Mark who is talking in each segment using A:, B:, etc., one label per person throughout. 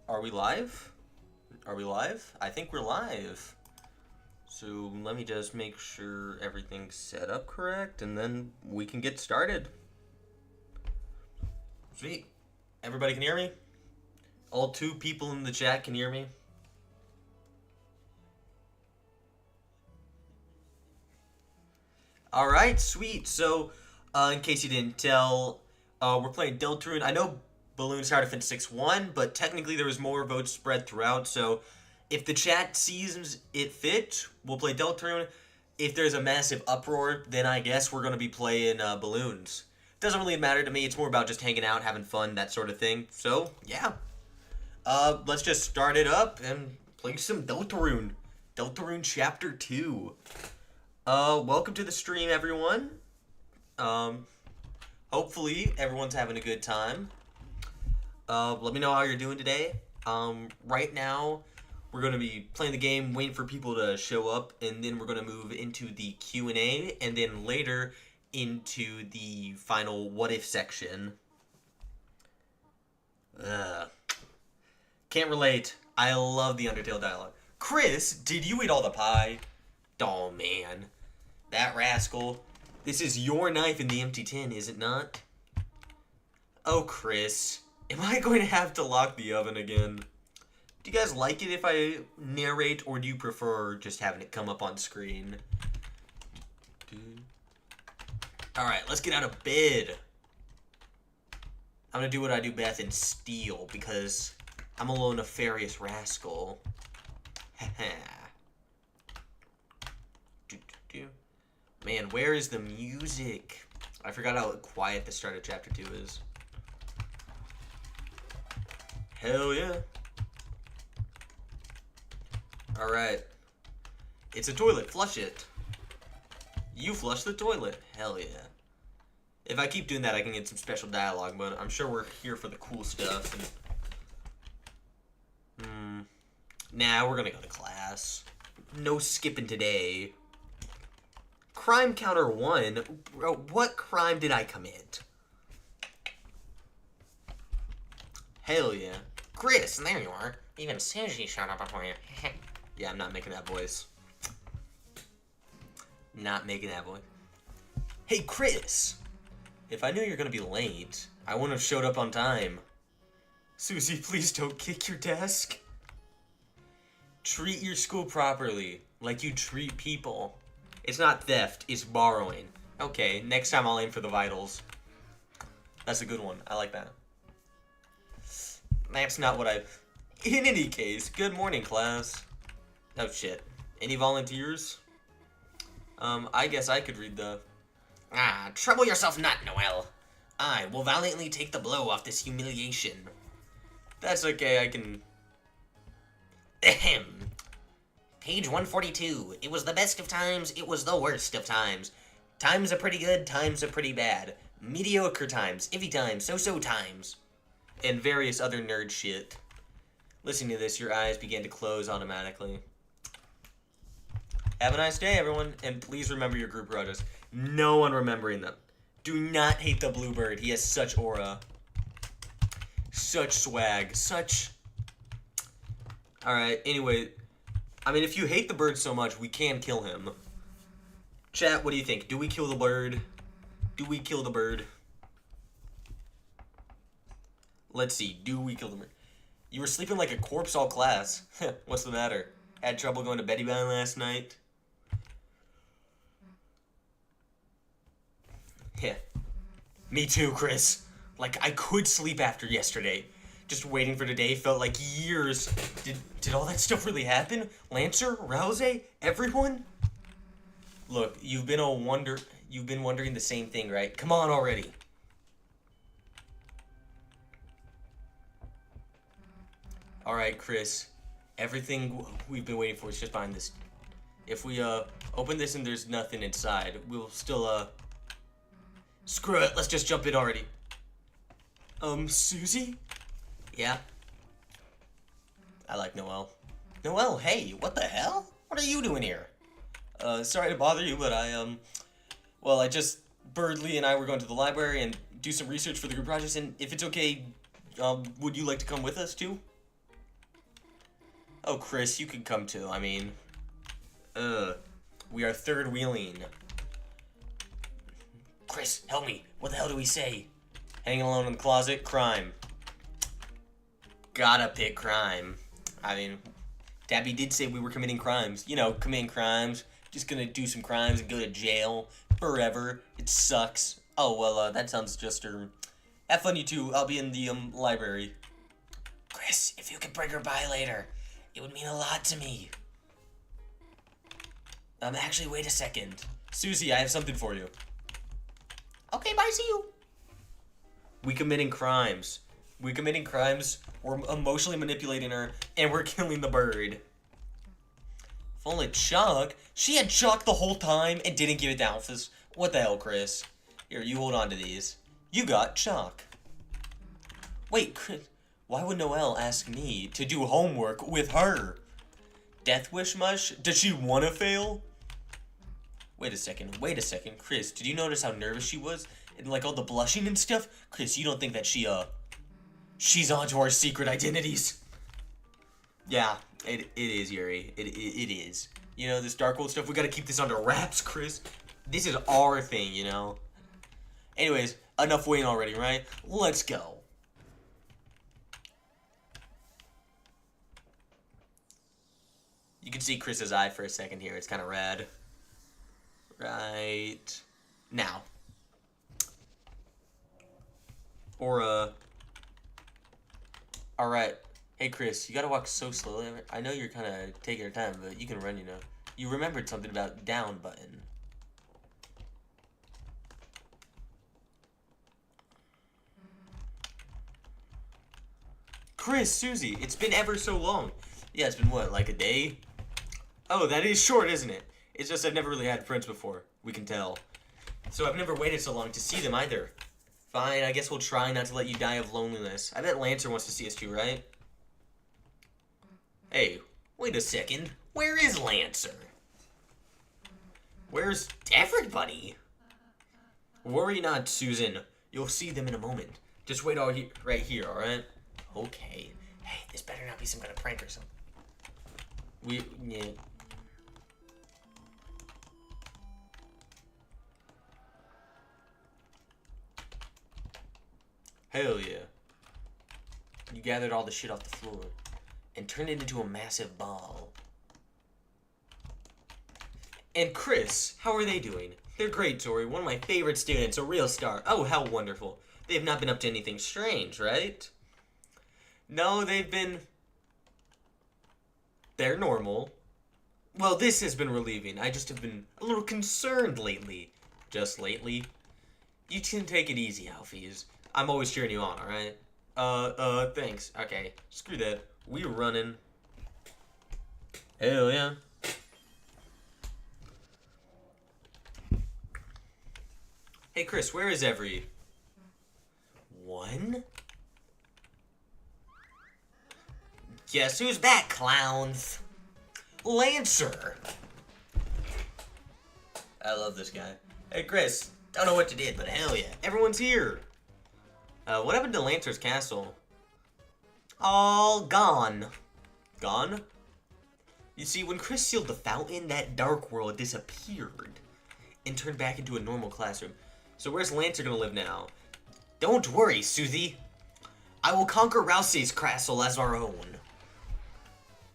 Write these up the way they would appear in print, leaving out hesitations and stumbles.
A: Are we live? Are we live? I think we're live. So let me just make sure everything's set up correct, and then we can get started. Sweet. Everybody can hear me? All two people in the chat can hear me? Alright, sweet. So, in case you didn't tell, we're playing Deltarune. I know Balloon started off in 6-1, but technically there was more votes spread throughout, so if the chat sees it fit, we'll play Deltarune. If there's a massive uproar, then I guess we're going to be playing Balloons. Doesn't really matter to me, it's more about just hanging out, having fun, that sort of thing. So, yeah. Let's just start it up and play some Deltarune. Deltarune Chapter 2. Welcome to the stream, everyone. Hopefully everyone's having a good time. Let me know how you're doing today. Right now, we're going to be playing the game, waiting for people to show up, and then we're going to move into the Q&A, and then later into the final what if section. Can't relate. I love the Undertale dialogue. Chris, did you eat all the pie? Oh, man. That rascal. This is your knife in the empty tin, is it not? Oh, Chris. Am I going to have to lock the oven again? Do you guys like it if I narrate, or do you prefer just having it come up on screen? Alright, let's get out of bed. I'm going to do what I do best and steal, because I'm a little nefarious rascal. Man, where is the music? I forgot how quiet the start of Chapter 2 is. Hell yeah. Alright. It's a toilet. Flush it. You flush the toilet. Hell yeah. If I keep doing that, I can get some special dialogue, but I'm sure we're here for the cool stuff. And... Nah, we're gonna go to class. No skipping today. Crime counter 1? Bro, what crime did I commit? Hell yeah. Chris, there you are. Even Sushi showed up before you. Yeah, I'm not making that voice. Not making that voice. Hey, Chris! If I knew you were gonna be late, I wouldn't have showed up on time. Susie, please don't kick your desk. Treat your school properly, like you treat people. It's not theft, it's borrowing. Okay, next time I'll aim for the vitals. That's a good one. I like that. That's not what I've... In any case, good morning, class. Oh, shit. Any volunteers? I guess I could read the... Trouble yourself not, Noel. I will valiantly take the blow off this humiliation. That's okay, I can... Ahem. Page 142. It was the best of times, it was the worst of times. Times are pretty good, times are pretty bad. Mediocre times, iffy times, so-so times. And various other nerd shit. Listening to this, your eyes began to close automatically. Have a nice day, everyone, and please remember your group projects. No one remembering them. Do not hate the bluebird. He has such aura. Such swag. Such... Alright, anyway... I mean, if you hate the bird so much, we can kill him. Chat, what do you think? Do we kill the bird? Do we kill the bird? Let's see. Do we kill the bird? You were sleeping like a corpse all class. What's the matter? Had trouble going to Betty Bound last night? Yeah. Me too, Chris. Like, I could sleep after yesterday. Just waiting for today felt like years. Did all that stuff really happen? Lancer? Rouse? Everyone? Look, you've been wondering the same thing, right? Come on already. Alright, Chris. Everything we've been waiting for is just behind this. If we, open this and there's nothing inside, we'll still, Screw it, let's just jump in already. Susie? Yeah? I like Noel. Noel, hey, what the hell? What are you doing here? Sorry to bother you, but well, Birdly and I were going to the library and do some research for the group projects, and if it's okay, would you like to come with us too? Oh, Chris, you could come too. I mean, we are third wheeling. Chris, help me. What the hell do we say? Hanging alone in the closet? Crime. Gotta pick crime. I mean, Dabby did say we were committing crimes. You know, committing crimes. Just gonna do some crimes and go to jail forever. It sucks. Oh, well, that sounds just, have fun, you two. I'll be in the, library. Chris, if you could bring her by later, it would mean a lot to me. Actually, wait a second. Susie, I have something for you. Okay, bye, see you. We committing crimes. We're emotionally manipulating her, and we're killing the bird. If only Chuck. She had Chuck the whole time and didn't give it to Alphys. What the hell, Chris? Here, you hold on to these. You got Chuck. Wait, Chris, why would Noelle ask me to do homework with her? Death wish much? Does she want to fail? Wait a second. Chris, did you notice how nervous she was? And like all the blushing and stuff? Chris, you don't think that she's onto our secret identities? Yeah, it is, Yuri. It is. You know, this Dark World stuff, we gotta keep this under wraps, Chris. This is our thing, you know? Anyways, enough waiting already, right? Let's go. You can see Chris's eye for a second here. It's kind of rad. Right now. Or, alright. Hey, Chris, you gotta walk so slowly. I know you're kind of taking your time, but you can run, you know. You remembered something about down button. Chris, Susie, it's been ever so long. Yeah, it's been what, like a day? Oh, that is short, isn't it? It's just I've never really had friends before. We can tell. So I've never waited so long to see them either. Fine, I guess we'll try not to let you die of loneliness. I bet Lancer wants to see us too, right? Hey, wait a second. Where is Lancer? Where's everybody? Worry not, Susan. You'll see them in a moment. Just wait right here, alright? Okay. Hey, this better not be some kind of prank or something. Yeah. Hell yeah. You gathered all the shit off the floor and turned it into a massive ball. And Chris, how are they doing? They're great, Tori. One of my favorite students, a real star. Oh, how wonderful. They've not been up to anything strange, right? No, they're normal. Well, this has been relieving. I just have been a little concerned lately. Just lately. You can take it easy, Alphys. I'm always cheering you on, alright? Thanks. Okay, screw that. We're running. Hell yeah. Hey, Chris, where is everyone? Guess who's back, clowns? Lancer! I love this guy. Hey, Chris, don't know what you did, but hell yeah, everyone's here. What happened to Lancer's castle? All gone. Gone? You see, when Chris sealed the fountain, that dark world disappeared and turned back into a normal classroom. So where's Lancer gonna live now? Don't worry, Susie. I will conquer Rousey's castle as our own.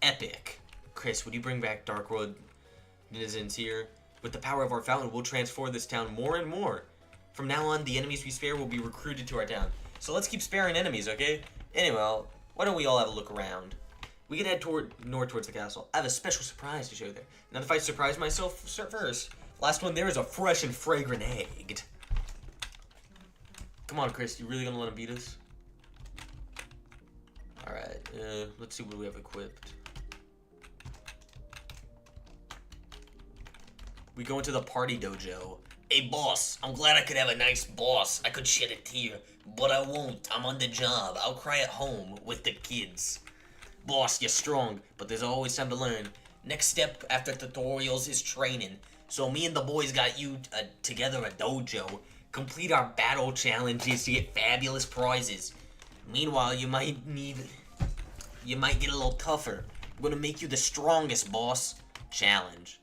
A: Epic. Chris, would you bring back Dark World denizens here? With the power of our fountain, we'll transform this town more and more. From now on, the enemies we spare will be recruited to our town. So let's keep sparing enemies, okay? Anyway, why don't we all have a look around? We can head north towards the castle. I have a special surprise to show you there. Now, if I surprise myself first, last one there is a fresh and fragrant egg. Come on, Chris, you really gonna let him beat us? Alright, let's see what we have equipped. We go into the party dojo. Hey, boss, I'm glad I could have a nice boss. I could shed a tear, but I won't. I'm on the job. I'll cry at home with the kids. Boss, you're strong, but there's always time to learn. Next step after tutorials is training. So me and the boys got you together a dojo. Complete our battle challenges to get fabulous prizes. Meanwhile, you might get a little tougher. I'm gonna make you the strongest, boss. Challenge.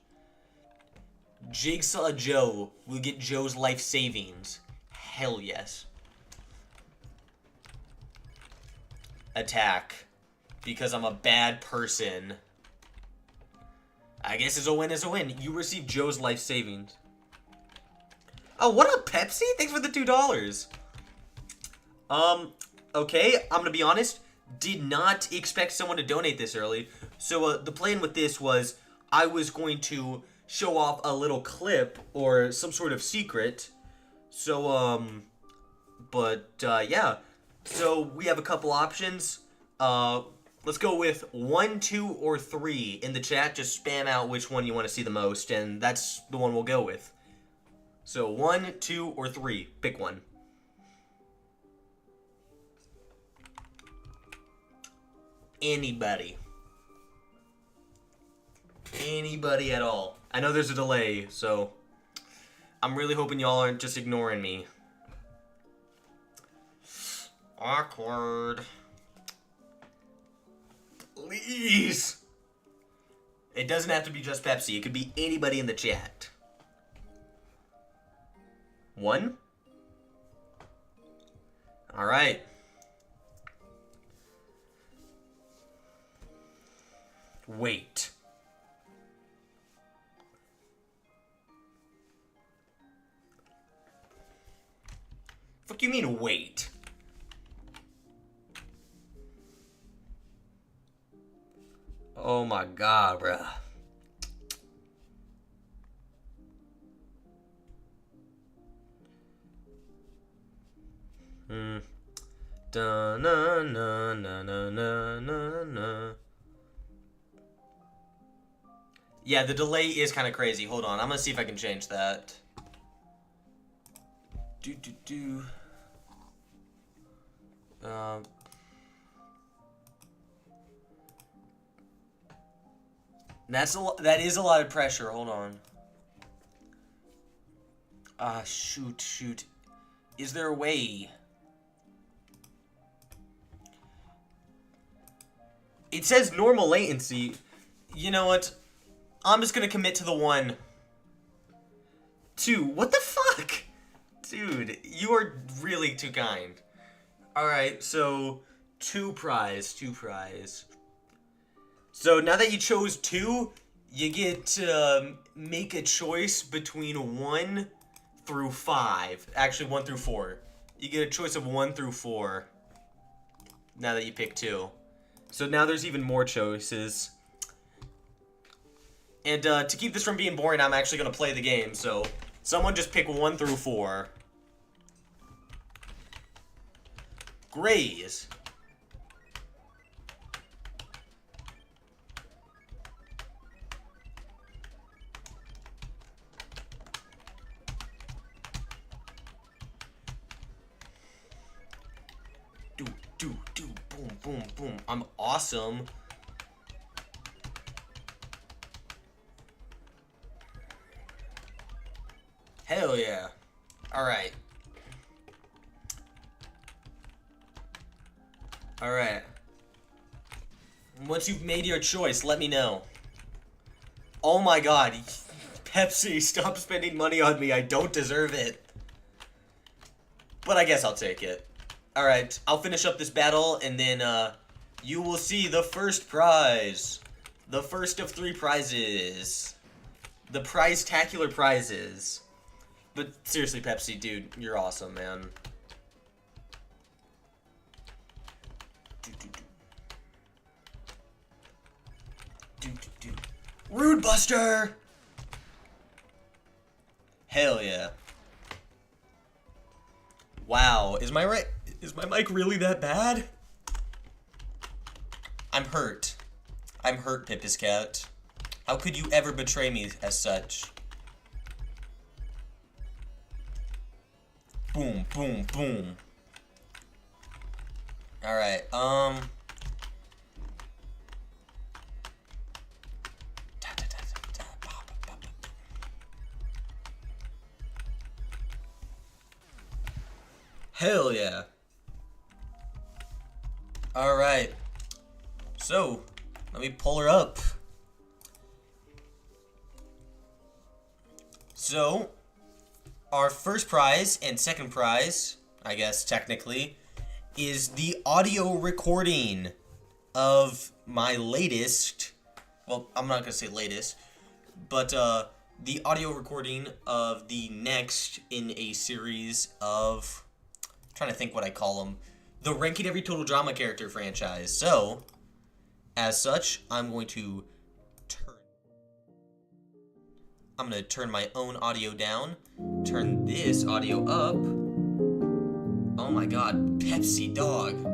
A: Jigsaw Joe will get Joe's life savings. Hell yes. Attack. Because I'm a bad person. I guess it's a win is a win. You receive Joe's life savings. Oh, what up, Pepsi? Thanks for the $2. Okay, I'm gonna be honest. Did not expect someone to donate this early. So, the plan with this was I was going to show off a little clip or some sort of secret. So, yeah. So, we have a couple options. Let's go with 1, 2, or 3 in the chat. Just spam out which one you want to see the most, and that's the one we'll go with. So, 1, 2, or 3. Pick one. Anybody. Anybody at all. I know there's a delay, so I'm really hoping y'all aren't just ignoring me. Awkward. Please. It doesn't have to be just Pepsi. It could be anybody in the chat. 1. All right. Wait. Fuck you mean wait? Oh my god, bruh. Da na na na na na na na. Yeah, the delay is kind of crazy. Hold on, I'm gonna see if I can change that. That is a lot of pressure. Hold on. Shoot. Is there a way? It says normal latency. You know what? I'm just gonna commit to the 1. 2. What the fuck? Dude, you are really too kind. Alright, so 2 prize. So now that you chose 2, you get to make a choice between 1 through 5. Actually, 1 through 4. You get a choice of 1 through 4. Now that you pick 2. So now there's even more choices. And to keep this from being boring, I'm actually going to play the game. So someone just pick 1 through 4. Graze. Boom. I'm awesome. Hell yeah. Alright. Once you've made your choice, let me know. Oh my god. Pepsi, stop spending money on me. I don't deserve it. But I guess I'll take it. Alright, I'll finish up this battle, and then, you will see the first prize. The first of 3 prizes. The prize-tacular prizes. But seriously, Pepsi, dude, you're awesome, man. Rude Buster! Hell yeah. Wow, is my mic really that bad? I'm hurt. I'm hurt, Pippis Cat. How could you ever betray me as such? Boom. Alright, Hell yeah. Alright. So, Let me pull her up. So, our first prize and second prize, I guess technically, is the audio recording of my latest, well, I'm not going to say latest, but the audio recording of the next in a series of, I'm trying to think what I call them, the Ranking Every Total Drama Character franchise. So, as such, I'm going to turn my own audio down, turn this audio up. Oh my god, Pepsi dog.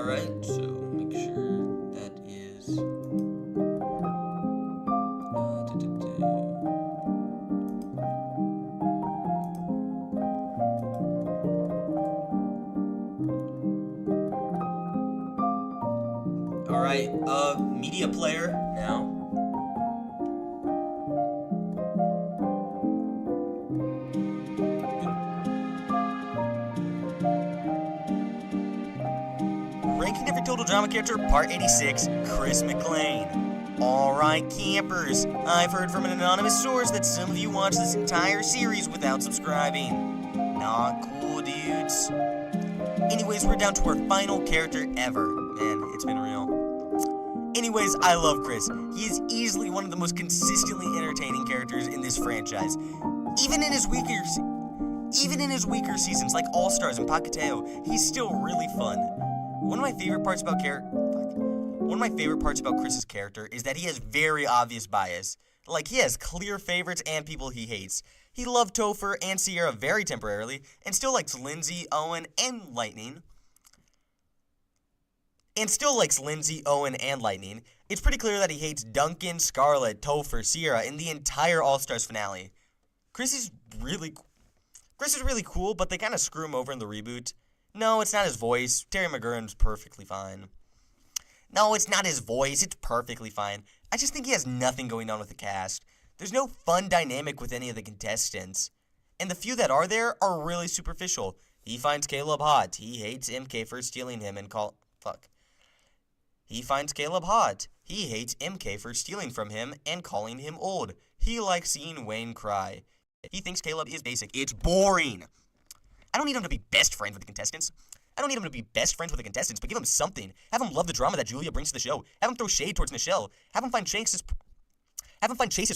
A: Alright, so make sure that is... Alright, media player now. Ranking Every Total Drama Character, Part 86, Chris McLean. Alright, campers, I've heard from an anonymous source that some of you watch this entire series without subscribing. Not cool, dudes. Anyways, we're down to our final character ever. Man, it's been real. Anyways, I love Chris. He is easily one of the most consistently entertaining characters in this franchise. Even in his weaker seasons, like All-Stars and Pacateo, he's still really fun. One of my favorite parts about Chris's character is that he has very obvious bias. Like, he has clear favorites and people he hates. He loved Topher and Sierra very temporarily, and still likes Lindsay, Owen, and Lightning. It's pretty clear that he hates Duncan, Scarlett, Topher, Sierra in the entire All-Stars finale. Chris is really cool, but they kind of screw him over in the reboot. No, it's not his voice. Terry McGurn's perfectly fine. No, it's not his voice. It's perfectly fine. I just think he has nothing going on with the cast. There's no fun dynamic with any of the contestants. And the few that are there are really superficial. He finds Caleb hot. He hates MK for stealing him and He finds Caleb hot. He hates MK for stealing from him and calling him old. He likes seeing Wayne cry. He thinks Caleb is basic. It's boring. I don't need him to be best friends with the contestants, but give him something. Have him love the drama that Julia brings to the show. Have him throw shade towards Michelle. Have him find Chase's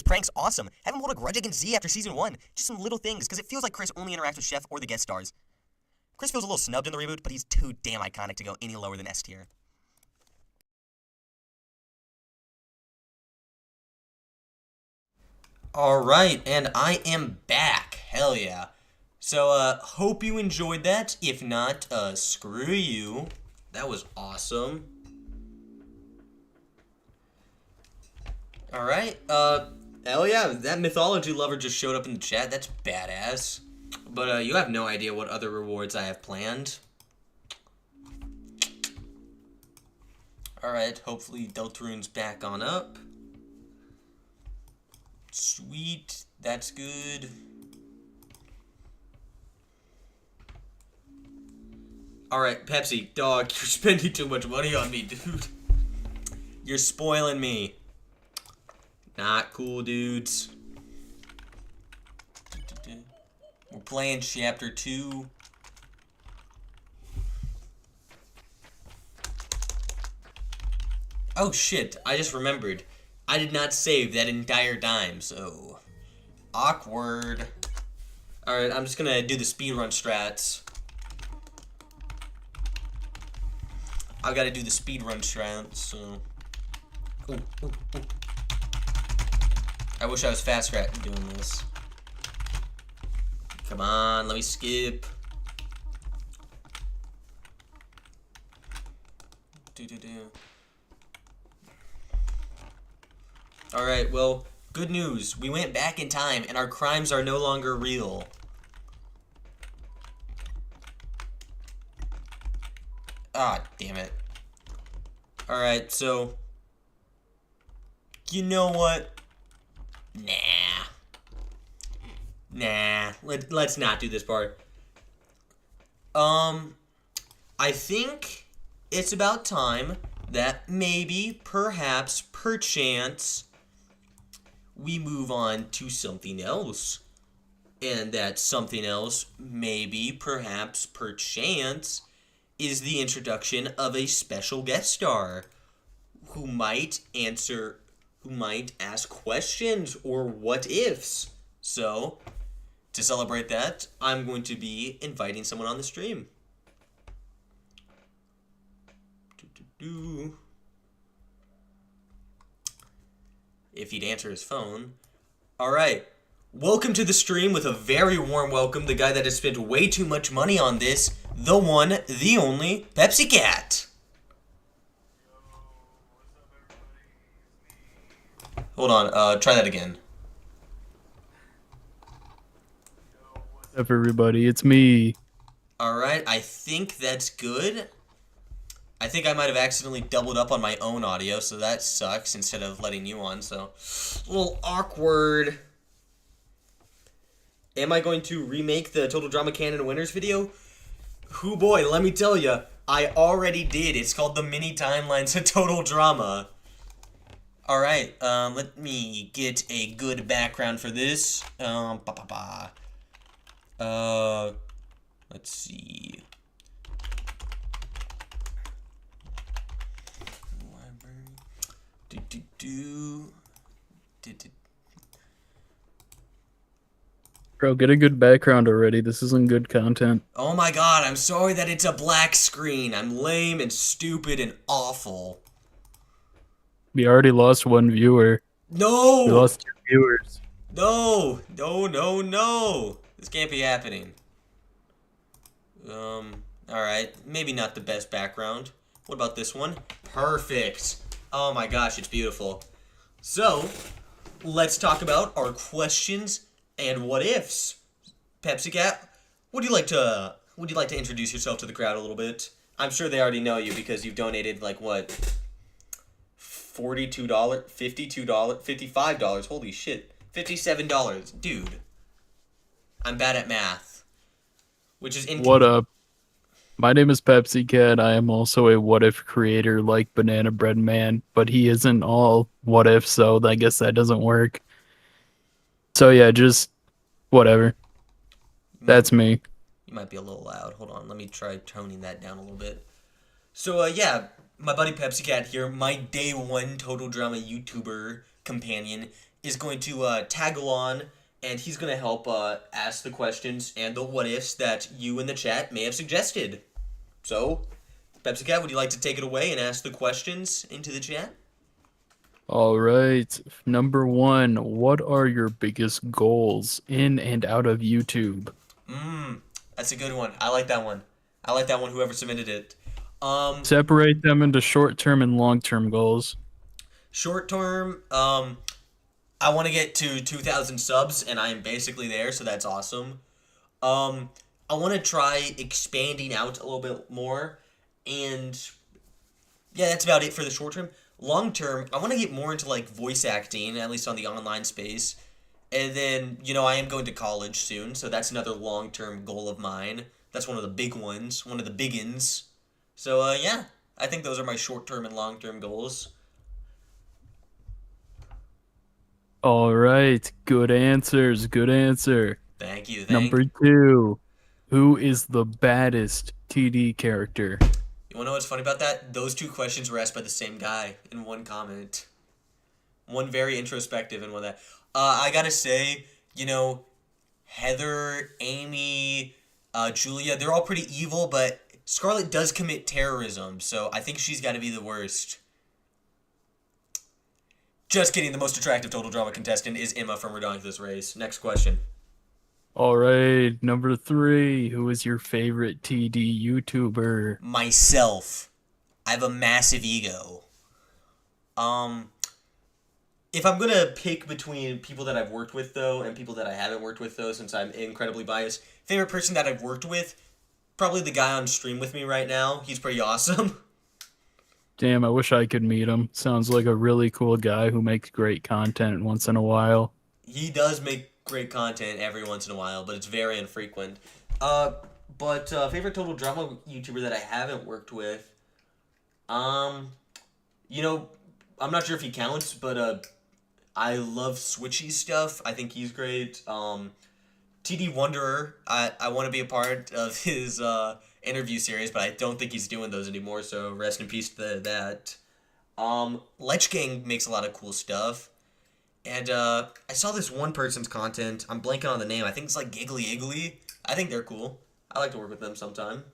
A: pranks awesome. Have him hold a grudge against Z after season 1. Just some little things, because it feels like Chris only interacts with Chef or the guest stars. Chris feels a little snubbed in the reboot, but he's too damn iconic to go any lower than S tier. Alright, and I am back. Hell yeah. So, hope you enjoyed that. If not, screw you. That was awesome. Alright, hell yeah, that mythology lover just showed up in the chat. That's badass. But, you have no idea what other rewards I have planned. Alright, hopefully Deltarune's back on up. Sweet, that's good. Alright, Pepsi, dog, you're spending too much money on me, dude. You're spoiling me. Not cool, dudes. We're playing Chapter 2. Oh shit, I just remembered. I did not save that entire time, so... Awkward. Alright, I'm just gonna do the speedrun strats. I gotta do the speedrun strats, so... Ooh, ooh, ooh. I wish I was faster at doing this. Come on, let me skip. Alright, well, good news. We went back in time and our crimes are no longer real. Ah, damn it. Alright, so... You know what? Nah. Let's not do this part. I think it's about time that maybe, perhaps, perchance, we move on to something else. And that something else, maybe, perhaps, perchance, is the introduction of a special guest star who might answer, who might ask questions or what ifs. So, to celebrate that, I'm going to be inviting someone on the stream. If he'd answer his phone. Alright. Welcome to the stream with a very warm welcome. The guy that has spent way too much money on this. The one, the only, Pepsi Cat. Hold on, try that again.
B: What's up, everybody? It's me.
A: Alright, I think that's good. I think I might have accidentally doubled up on my own audio, so that sucks instead of letting you on, so a little awkward. Am I going to remake the Total Drama Canon Winners video? Hoo boy, let me tell you, I already did. It's called the Mini Timelines of Total Drama. Alright, let me get a good background for this. Let's see.
B: Bro, get a good background already. This isn't good content.
A: Oh my god, I'm sorry that it's a black screen. I'm lame and stupid and awful.
B: We already lost one viewer.
A: No!
B: We lost 2 viewers.
A: No! No, no, no! This can't be happening. Alright. Maybe not the best background. What about this one? Perfect! Oh my gosh, it's beautiful. So, let's talk about our questions and what ifs. Pepsi Cat, would you like to introduce yourself to the crowd a little bit? I'm sure they already know you because you've donated like what? $42, $52, $55, holy shit. $57. Dude. I'm bad at math. Which is
B: What up? My name is Pepsi Cat. I am also a what if creator like Banana Bread Man, but he isn't all what if, so I guess that doesn't work. So yeah, just whatever. That's me.
A: You might be a little loud. Hold on, let me try toning that down a little bit. So yeah, my buddy Pepsi Cat here, my day one Total Drama YouTuber companion, is going to tag along, and he's going to help ask the questions and the what ifs that you in the chat may have suggested. So, Pepsi Cat, would you like to take it away and ask the questions into the chat?
B: All right. Number 1, what are your biggest goals in and out of YouTube?
A: That's a good one. I like that one. I like that one, whoever submitted it.
B: Separate them into short-term and long-term goals.
A: Short term, I want to get to 2,000 subs, and I am basically there, so that's awesome. I want to try expanding out a little bit more, and yeah, that's about it for the short term. Long term, I want to get more into like voice acting, at least on the online space. And then, I am going to college soon, so that's another long term goal of mine. That's one of the big ones, one of the biggins. So, yeah, I think those are my short term and long term goals.
B: All right. Good answers. Good answer.
A: Thank you.
B: Number 2, who is the baddest TD character?
A: You want to know what's funny about that? Those two questions were asked by the same guy in one comment. One very introspective and one that... I gotta say, Heather, Amy, Julia, they're all pretty evil, but Scarlett does commit terrorism, so I think she's gotta be the worst. Just kidding, the most attractive Total Drama contestant is Emma from Redonkulous Race. Next question.
B: All right. Number 3, who is your favorite TD YouTuber?
A: Myself. I have a massive ego. If I'm gonna pick between people that I've worked with, though, and people that I haven't worked with, though, since I'm incredibly biased, favorite person that I've worked with, probably the guy on stream with me right now. He's pretty awesome.
B: Damn, I wish I could meet him. Sounds like a really cool guy who makes great content once in a while.
A: He does make great content every once in a while, but it's very infrequent. But favorite Total Drama YouTuber that I haven't worked with, You know, I'm not sure if he counts, but I love Switchy stuff. I think he's great. TD Wanderer, I want to be a part of his interview series, but I don't think he's doing those anymore. So rest in peace to that. Lich Gang makes a lot of cool stuff. And I saw this one person's content. I'm blanking on the name. I think it's like Giggly Iggly. I think they're cool. I like to work with them sometime.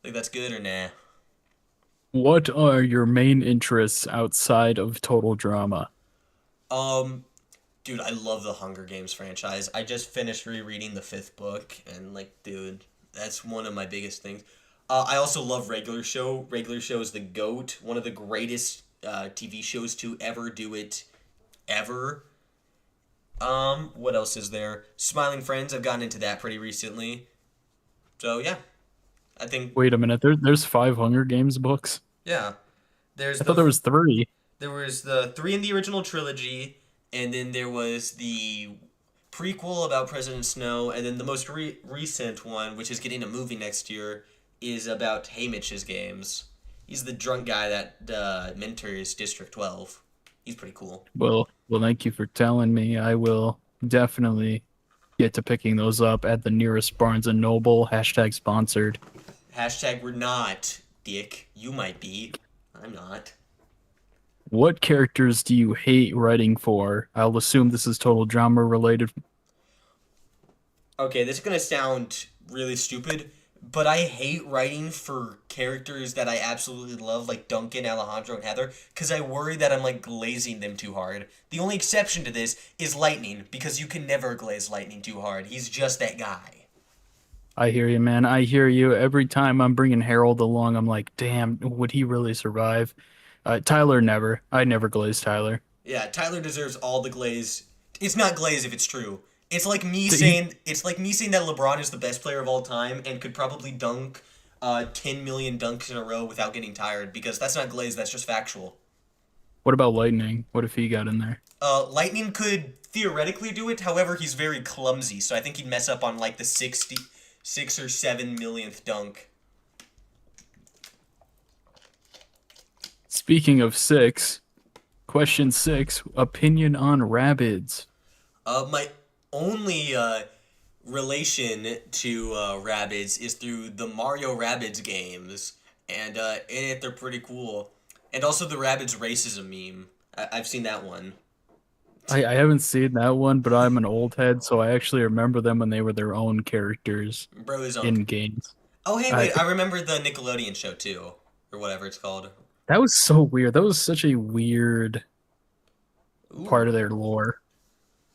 A: Think that's good or nah?
B: What are your main interests outside of total drama?
A: Um, dude, I love the Hunger Games franchise. I just finished rereading the fifth book, and like, dude, that's one of my biggest things. I also love Regular Show. Regular Show is the goat, one of the greatest TV shows to ever do it, ever. What else is there? Smiling Friends. I've gotten into that pretty recently. So yeah, I think
B: Wait a minute, there's five Hunger Games books?
A: yeah. There's
B: I thought there was three.
A: there was the three in the original trilogy, and then there was the prequel about President Snow, and then the most recent one, which is getting a movie next year, is about Haymitch's games. He's the drunk guy that mentors District 12. He's pretty cool.
B: Well, thank you for telling me. I will definitely get to picking those up at the nearest Barnes and Noble. Hashtag sponsored.
A: Hashtag we're not, Dick. You might be. I'm not.
B: What characters do you hate writing for? I'll assume this is total drama related.
A: Okay, this is gonna sound really stupid, but I hate writing for characters that I absolutely love, like Duncan, Alejandro, and Heather, because I worry that I'm like glazing them too hard. The only exception to this is Lightning, because you can never glaze Lightning too hard. He's just that guy.
B: I hear you, man. I hear you. Every time I'm bringing Harold along, I'm like, damn, would he really survive? Tyler never. I never glazed Tyler.
A: Yeah, Tyler deserves all the glaze. It's not glaze if it's true.
B: He,
A: It's like me saying that LeBron is the best player of all time and could probably dunk 10 million dunks in a row without getting tired, because that's not glaze, that's just factual.
B: what about Lightning? What if he got in there?
A: Lightning could theoretically do it. However, he's very clumsy, so I think he'd mess up on like the 66 or 7 millionth dunk.
B: Speaking of six, question six, opinion on Rabbids.
A: My only relation to Rabbids is through the Mario Rabbids games, and in it they're pretty cool. And also the Rabbids racism meme. I've seen that one.
B: I haven't seen that one, but I'm an old head, so I actually remember them when they were their own characters
A: Bro is on.
B: in games.
A: Oh hey,
B: I
A: wait! I remember the Nickelodeon show too, or whatever it's called.
B: That was so weird. That was such a weird part of
A: Ooh.
B: their lore.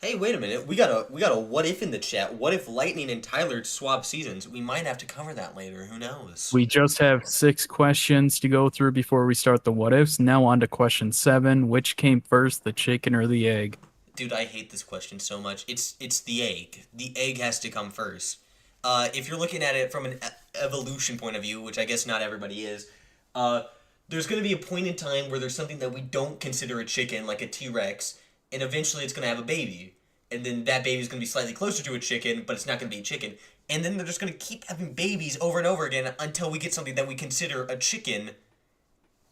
A: Hey, wait a minute. We got a what if in the chat. What if Lightning and Tyler swap seasons? We might have to cover that later. Who knows?
B: We just have six questions to go through before we start the what ifs. Now on to question seven. Which came first, the chicken or the egg?
A: Dude, I hate this question so much. It's the egg. The egg has to come first. If you're looking at it from an evolution point of view, which I guess not everybody is, uh, there's going to be a point in time where there's something that we don't consider a chicken, like a T-Rex, and eventually it's going to have a baby. And then that baby's going to be slightly closer to a chicken, but it's not going to be a chicken. And then they're just going to keep having babies over and over again until we get something that we consider a chicken,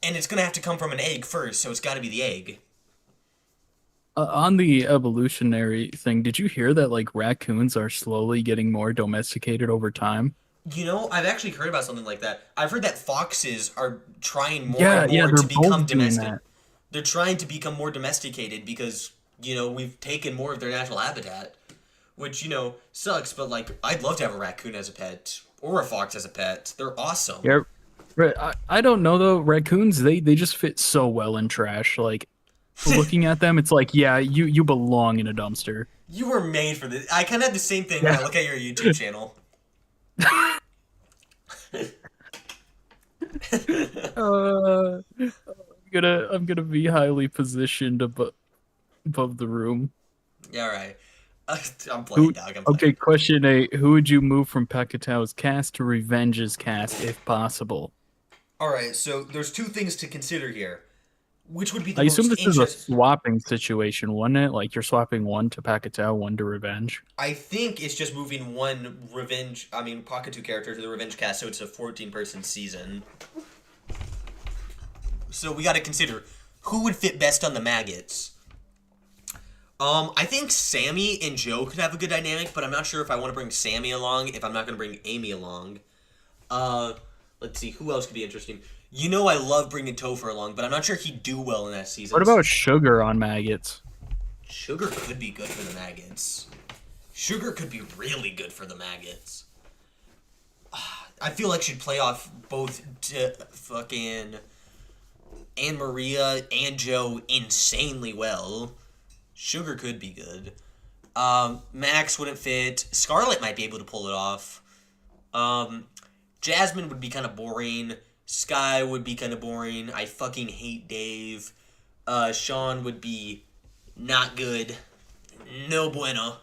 A: and it's going to have to come from an egg first, so it's got to be the egg.
B: On the evolutionary thing, did you hear that like raccoons are slowly getting more domesticated over time?
A: You know, I've actually heard about something like that. I've heard that foxes are trying more
B: Yeah,
A: and
B: yeah,
A: more
B: they're
A: to become
B: both doing
A: domestic.
B: that.
A: They're trying to become more domesticated because, we've taken more of their natural habitat, which, sucks, but like I'd love to have a raccoon as a pet or a fox as a pet. They're awesome.
B: Yeah, right. I don't know though. Raccoons, they just fit so well in trash. Like looking at them, it's like, yeah, you belong in a dumpster.
A: You were made for this. I kind of had the same thing when
B: Yeah.
A: I look at your YouTube channel.
B: I'm gonna be highly positioned above the room.
A: Yeah, all right. I'm playing,
B: Who?
A: dog. I'm
B: Okay,
A: playing.
B: question eight. Who would you move from Pekatao's cast to Revenge's cast if possible?
A: All right, so there's two things to consider here. Which would be the
B: I assume
A: most
B: this is a
A: interest?
B: swapping situation, wouldn't it? Like you're swapping one to Pacquiao, one to Revenge.
A: I think it's just moving Pocket 2 character to the Revenge cast, so it's a 14-person season. So we got to consider who would fit best on the maggots. I think Sammy and Joe could have a good dynamic, but I'm not sure if I want to bring Sammy along if I'm not going to bring Amy along. Uh, let's see, who else could be interesting? You know I love bringing Topher along, but I'm not sure he'd do well in that season.
B: What about Sugar on Maggots?
A: Sugar could be good for the maggots. Sugar could be really good for the maggots. I feel like she'd play off both fucking Anne Maria and Joe insanely well. Sugar could be good. Max wouldn't fit. Scarlet might be able to pull it off. Jasmine would be kind of boring. Sky would be kind of boring. I fucking hate Dave. Sean would be not good. No bueno.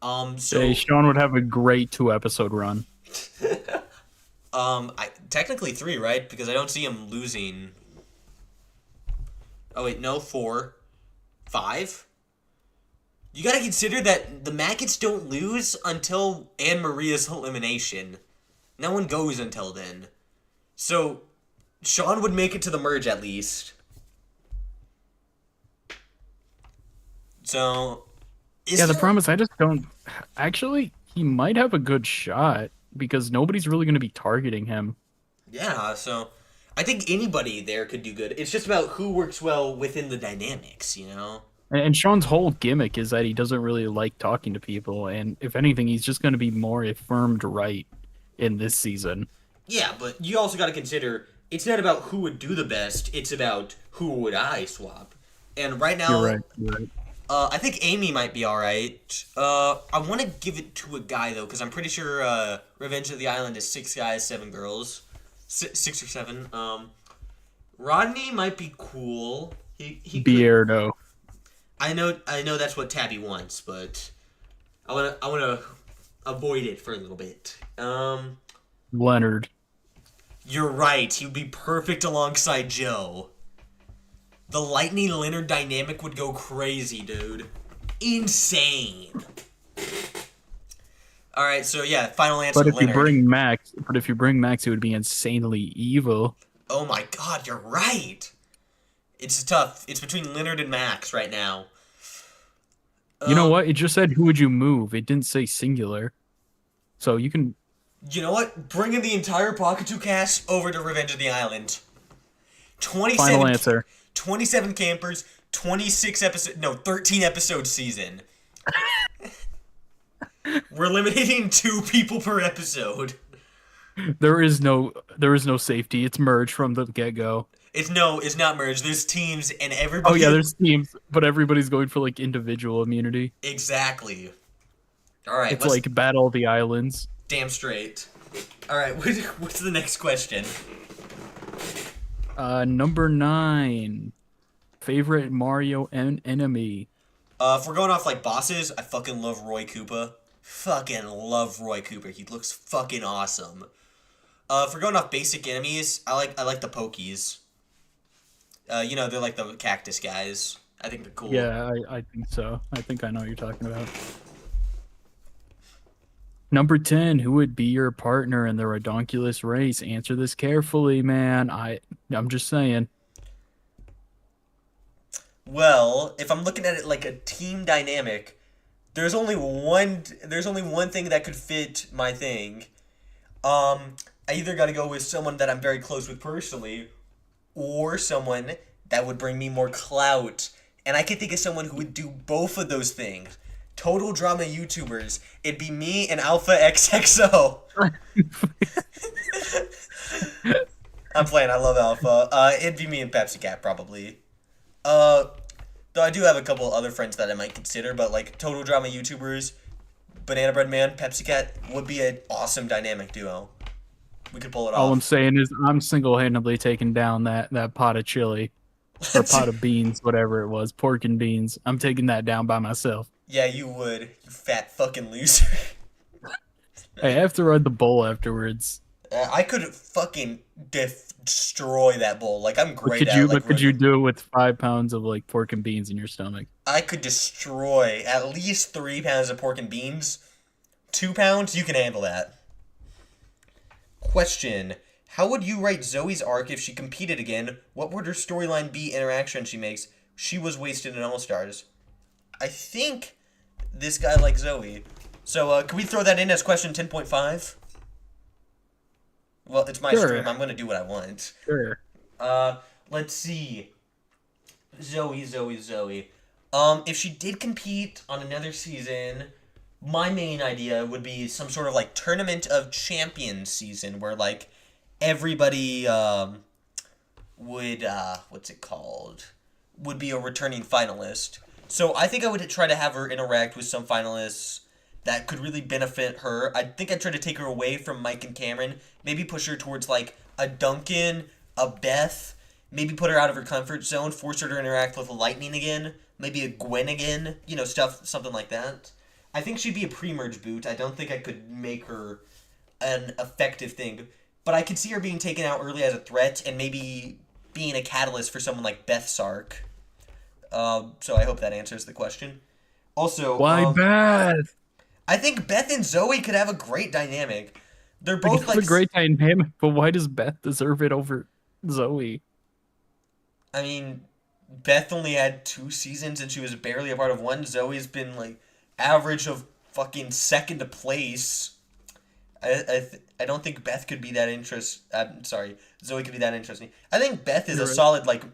B: Hey, Sean would have a great 2 episode run.
A: Technically 3, right? Because I don't see him losing. Oh wait, no, 4, 5. You gotta consider that the maggots don't lose until Anne Maria's elimination. No one goes until then. So, Sean would make it to the merge at least. So,
B: Yeah, the problem is I just don't. Actually, he might have a good shot because nobody's really going to be targeting him.
A: Yeah, so I think anybody there could do good. It's just about who works well within the dynamics, you know?
B: And Sean's whole gimmick is that he doesn't really like talking to people, and if anything, he's just going to be more affirmed right in this season.
A: Yeah, but you also got to consider it's not about who would do the best, it's about who would I swap. And right now,
B: You're right.
A: I think Amy might be alright. I want to give it to a guy, though, because I'm pretty sure Revenge of the Island is 6 guys, 7 girls. 6 or 7. Rodney might be cool. He could,
B: Beardo.
A: I know that's what Tabby wants, but I wanna avoid it for a little bit.
B: Leonard.
A: You're right. He would be perfect alongside Joe. The Lightning Leonard dynamic would go crazy, dude. Insane. All right, so yeah, final answer.
B: But if
A: Leonard.
B: you bring Max, it would be insanely evil.
A: Oh my God, you're right. It's tough. It's between Leonard and Max right now.
B: You know what? It just said who would you move. It didn't say singular. So you can.
A: You know what? Bringing the entire Pocket 2 cast over to Revenge of the Island. 27,
B: Final answer.
A: 27 campers, 13 episode season. We're eliminating 2 people per episode.
B: There is no safety. It's merged from the get-go.
A: It's not merged. There's teams and
B: Oh
A: everybody.
B: yeah, there's teams, but everybody's going for like individual immunity.
A: Exactly. All right.
B: It's like Battle of the Islands.
A: Damn straight. All right. What's the next question?
B: Number 9. Favorite Mario enemy.
A: If we're going off like bosses, I fucking love Roy Koopa. Fucking love Roy Cooper. He looks fucking awesome. If we're going off basic enemies, I like the Pokies. They're like the cactus guys. I think they're cool.
B: Yeah, I think so. I think I know what you're talking about. Number 10, who would be your partner in the Redonkulous race? Answer this carefully, man. I'm just saying.
A: Well, if I'm looking at it like a team dynamic, there's only one thing that could fit my thing. I either got to go with someone that I'm very close with personally, or someone that would bring me more clout. And I can think of someone who would do both of those things. Total drama YouTubers. It'd be me and Alpha XXO. I'm playing. I love Alpha. It'd be me and Pepsi Cat probably. Though I do have a couple other friends that I might consider, but like total drama YouTubers, Banana Bread Man, Pepsi Cat would be an awesome dynamic duo. We could pull it off.
B: All I'm saying is I'm single-handedly taking down that pot of chili. Or pot of beans, whatever it was. Pork and beans. I'm taking that down by myself.
A: Yeah, you would. You fat fucking loser.
B: Hey, I have to ride the bowl afterwards.
A: I could fucking destroy that bowl. Like I'm
B: But
A: great at like
B: could you
A: running.
B: do it with 5 pounds of like pork and beans in your stomach?
A: I could destroy at least 3 pounds of pork and beans. 2 pounds, you can handle that. Question: how would you write Zoe's arc if she competed again? What would her storyline be? Interaction she makes? She was wasted in All Stars. I think this guy likes Zoe. So can we throw that in as question 10.5? Well, it's my
B: Sure,
A: stream. I'm gonna do what I want.
B: sure.
A: Uh, let's see. Zoe. If she did compete on another season, my main idea would be some sort of like tournament of champions season where like everybody would what's it called? Would be a returning finalist. So I think I would try to have her interact with some finalists that could really benefit her. I think I'd try to take her away from Mike and Cameron. Maybe push her towards like a Duncan, a Beth. Maybe put her out of her comfort zone, force her to interact with Lightning again. Maybe a Gwen again. You know, something like that. I think she'd be a pre-merge boot. I don't think I could make her an effective thing. But I could see her being taken out early as a threat and maybe being a catalyst for someone like Beth Sark. So I hope that answers the question. Also,
B: Why Beth?
A: I think Beth and Zoe could have a great dynamic. They're
B: We could
A: both
B: have
A: like,
B: a great dynamic, but why does Beth deserve it over Zoe?
A: I mean, Beth only had 2 seasons and she was barely a part of one. Zoe's been like average of fucking second to place. I don't think Beth could be that I'm sorry, Zoe could be that interesting. I think Beth is a
B: You're right.
A: solid like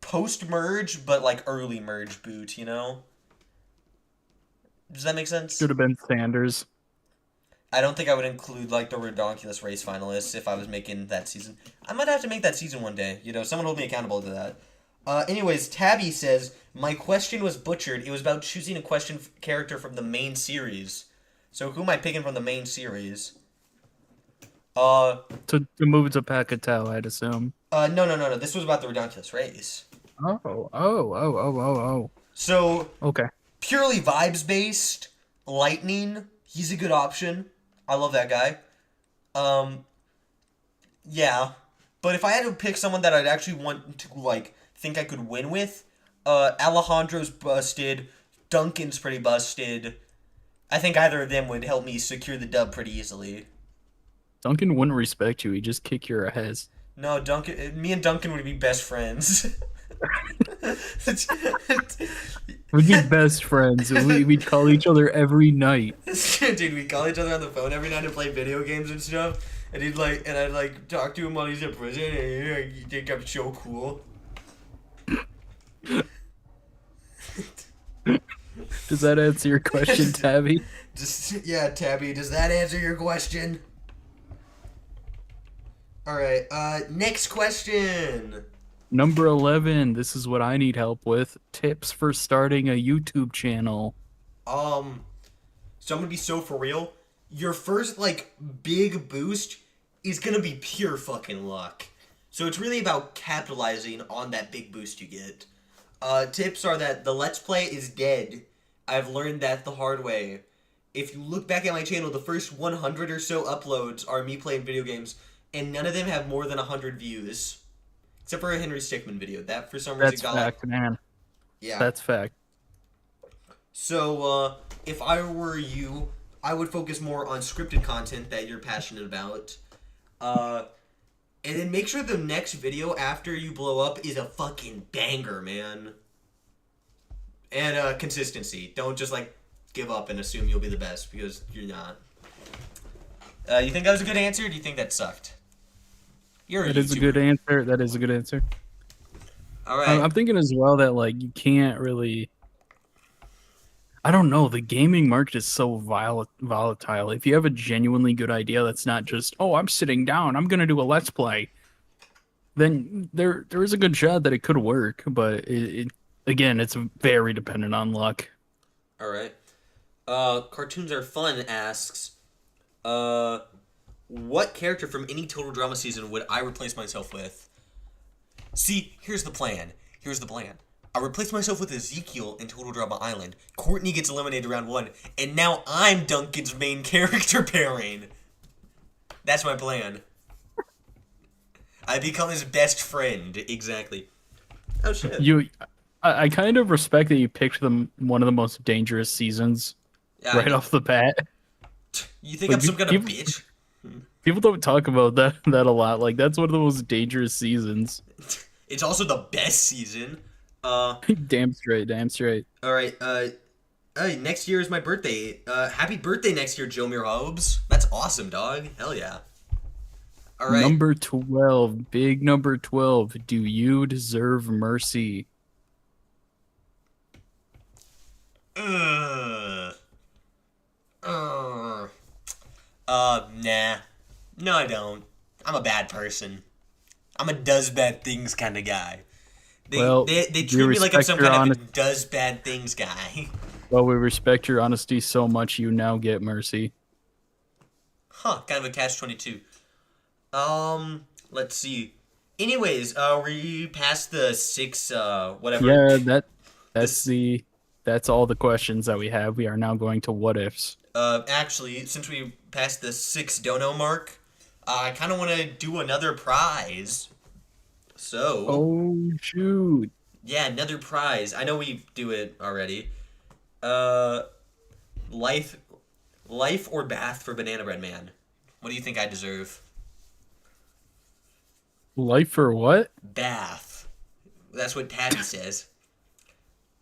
A: post merge, but like early merge boot. You know, does that make sense?
B: Should have been Sanders.
A: I don't think I would include like the Redonkulous race finalists if I was making that season. I might have to make that season one day. You know, someone hold me accountable to that. Anyways, Tabby says my question was butchered. It was about choosing a character from the main series. So who am I picking from the main series? Uh,
B: To move to Pacatao, I'd assume.
A: no. This was about the Redonkulous race.
B: Oh.
A: So
B: Okay.
A: purely vibes based, Lightning. He's a good option. I love that guy. Um, yeah, but if I had to pick someone that I'd actually want to like think I could win with, Alejandro's busted. Duncan's pretty busted. I think either of them would help me secure the dub pretty easily.
B: Duncan wouldn't respect you. He'd just kick your ass.
A: No, Duncan. Me and Duncan would be best friends.
B: We'd be best friends. We'd call each other every night.
A: Dude, we call each other on the phone every night to play video games and stuff. And I'd like talk to him while he's in prison, and you think I'm so cool.
B: Does that answer your question, Tabby?
A: Yeah, Tabby, does that answer your question? Alright, next question.
B: Number 11. This is what I need help with. Tips for starting a YouTube channel.
A: So I'm gonna be so for real. Your first, like, big boost is gonna be pure fucking luck. So it's really about capitalizing on that big boost you get. Tips are that the Let's Play is dead. I've learned that the hard way. If you look back at my channel, the first 100 or so uploads are me playing video games, and none of them have more than 100 views. Except for a Henry Stickmin video. That, for some reason,
B: That's
A: got
B: fact,
A: like...
B: man.
A: Yeah.
B: That's fact.
A: So, if I were you, I would focus more on scripted content that you're passionate about. And then make sure the next video after you blow up is a fucking banger, man. And, consistency. Don't just, like, give up and assume you'll be the best, because you're not. You think that was a good answer, or do you think that sucked? You're a
B: That is a
A: YouTuber.
B: good answer. That is a good answer.
A: Alright.
B: I'm thinking as well that like you can't really. I don't know. The gaming market is so volatile. If you have a genuinely good idea, that's not just I'm sitting down. I'm gonna do a let's play. Then there is a good shot that it could work, but again, it's very dependent on luck.
A: Alright. Cartoons Are Fun asks, what character from any Total Drama season would I replace myself with? See, here's the plan. I replace myself with Ezekiel in Total Drama Island. Courtney gets eliminated round 1, and now I'm Duncan's main character pairing. That's my plan. I become his best friend. Exactly. Oh shit.
B: You, I kind of respect that you picked them one of the most dangerous seasons
A: Yeah, I
B: right
A: know.
B: off the bat.
A: You think I'm
B: Like
A: some kind of
B: people,
A: bitch?
B: people don't talk about that a lot. Like that's one of the most dangerous seasons.
A: It's also the best season. Uh,
B: Damn straight, damn straight.
A: all right. Hey, next year is my birthday. Happy birthday next year, Joe Hobbs. That's awesome, dog. Hell yeah. All right.
B: Number 12, big number 12. Do you deserve mercy?
A: Uh, uh, nah. No, I don't. I'm a bad person. I'm a does bad things kind of guy. They,
B: Well,
A: they they
B: we
A: treat me like I'm
B: respect
A: some
B: your
A: kind of a
B: honest.
A: does bad things guy.
B: Well, we respect your honesty so much. You now get mercy.
A: Huh? Kind of a catch 22. Let's see. Anyways, we passed the six, whatever.
B: Yeah, that's
A: This,
B: the that's all the questions that we have. We are now going to what ifs.
A: actually, since we passed the six dono mark, I kind of want to do another prize. So,
B: Oh shoot.
A: yeah, another prize. I know we do it already. Uh, life, life or bath for Banana Bread Man. What do you think I deserve?
B: Life for what?
A: Bath. That's what Tabby says.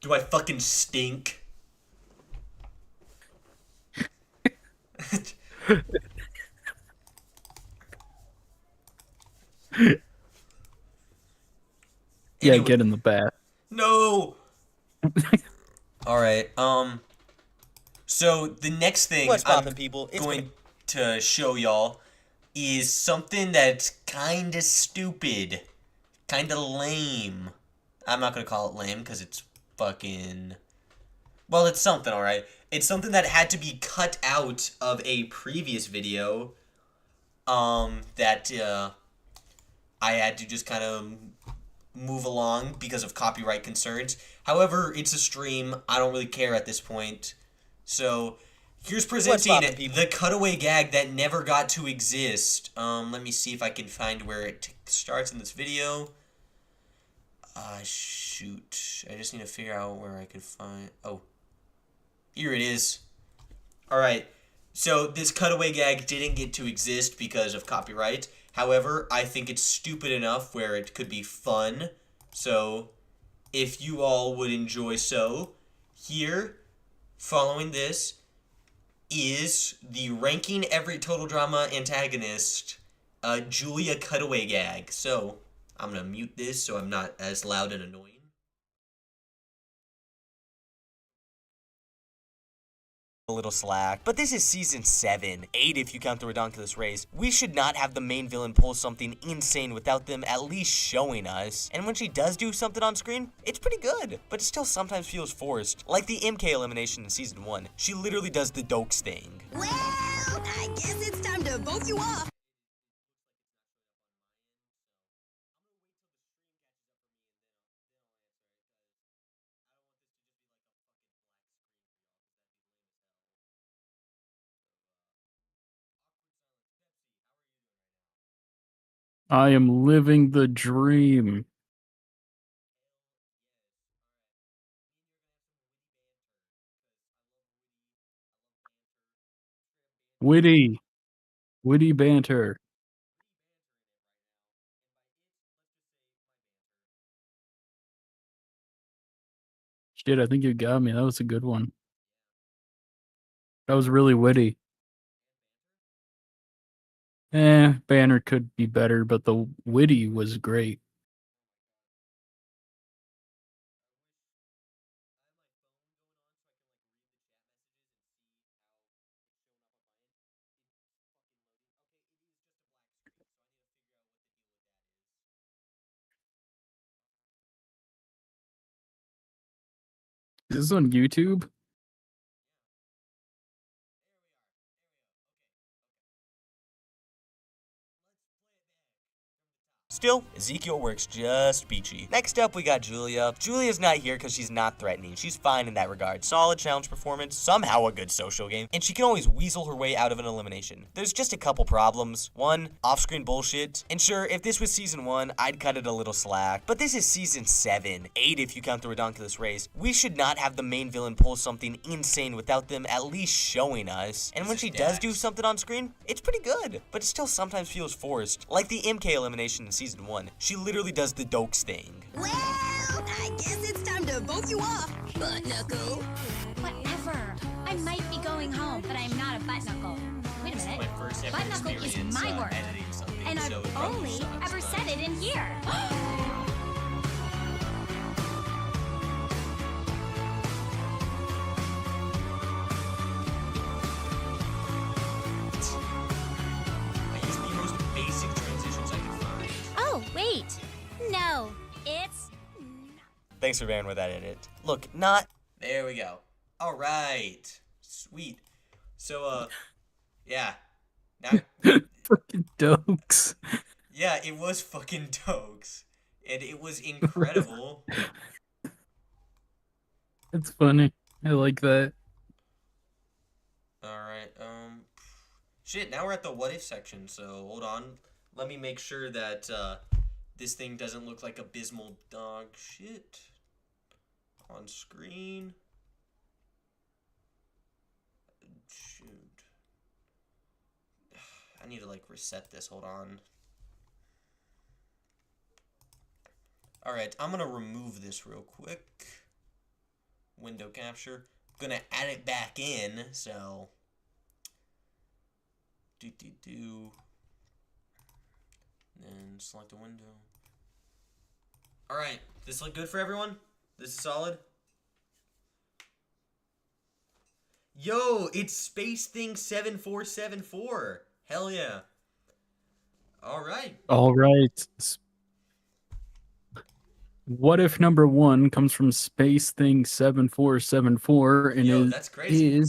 A: Do I fucking stink?
B: Yeah,
A: Anyway,
B: get in the bath.
A: no. All right. So the next thing
C: What's
A: I'm
C: poppin', people? It's
A: going to show y'all is something that's kind of stupid, kind of lame. I'm not gonna call it lame because it's fucking. Well, it's something, all right. It's something that had to be cut out of a previous video. That I had to just kind of move along because of copyright concerns. However, it's a stream. I don't really care at this point. So, here's presenting
C: poppin', people?
A: the cutaway gag that never got to exist. Let me see if I can find where it starts in this video. Shoot. I just need to figure out where I could find... Oh. Here it is. Alright. So, this cutaway gag didn't get to exist because of copyright. However, I think it's stupid enough where it could be fun. So, if you all would enjoy so, here, following this, is the ranking every total drama antagonist, Julia cutaway gag. So, I'm gonna mute this so I'm not as loud and annoying.
C: a little slack, but this is season 7, 8 if you count the redonkulous race. We should not have the main villain pull something insane without them at least showing us. And when she does do something on screen, it's pretty good, but it still sometimes feels forced. Like the MK elimination in season 1. She literally does the Dokes thing.
D: Well, I guess it's time to vote you off.
B: I am living the dream. Witty, witty banter. Shit, I think you got me. That was a good one. That was really witty. Banner could be better, but the witty was great. Is this on YouTube?
C: Still, Ezekiel works just peachy. Next up, we got Julia. Julia's not here because she's not threatening. She's fine in that regard. Solid challenge performance, somehow a good social game, and she can always weasel her way out of an elimination. There's just a couple problems. One, off-screen bullshit. And sure, if this was season 1, I'd cut it a little slack. But this is season 7, 8 if you count the redonkulous race. We should not have the main villain pull something insane without them at least showing us. And when she does do something on screen, it's pretty good. But it still sometimes feels forced. Like the MK elimination in season 1. She literally does the Dokes thing.
D: Well, I guess it's time to vote you off, butt knuckle.
E: Whatever. I might be going home, but I'm not a butt knuckle. Wait a minute. Butt knuckle is my word. And I've only ever said it in here.
A: I used the most basic transitions I could find.
E: Oh, wait. No, it's
C: Thanks for bearing with that edit. Look, not...
A: There we go. All right. Sweet. So, yeah. Now,
B: Fucking dokes.
A: yeah, it was fucking Dokes. And it was incredible.
B: It's funny. I like that.
A: All right. Shit, now we're at the what if section, so hold on. Let me make sure that this thing doesn't look like abysmal dog shit on screen. Shoot. I need to like reset this. Hold on. All right, I'm going to remove this real quick. Window capture. I'm going to add it back in, so and select a window. All right, this look good for everyone? This is solid? Yo, it's Space Thing 7474. Hell yeah. All right.
B: All right. What if number 1 comes from Space Thing 7474 and
A: Yo, that's crazy.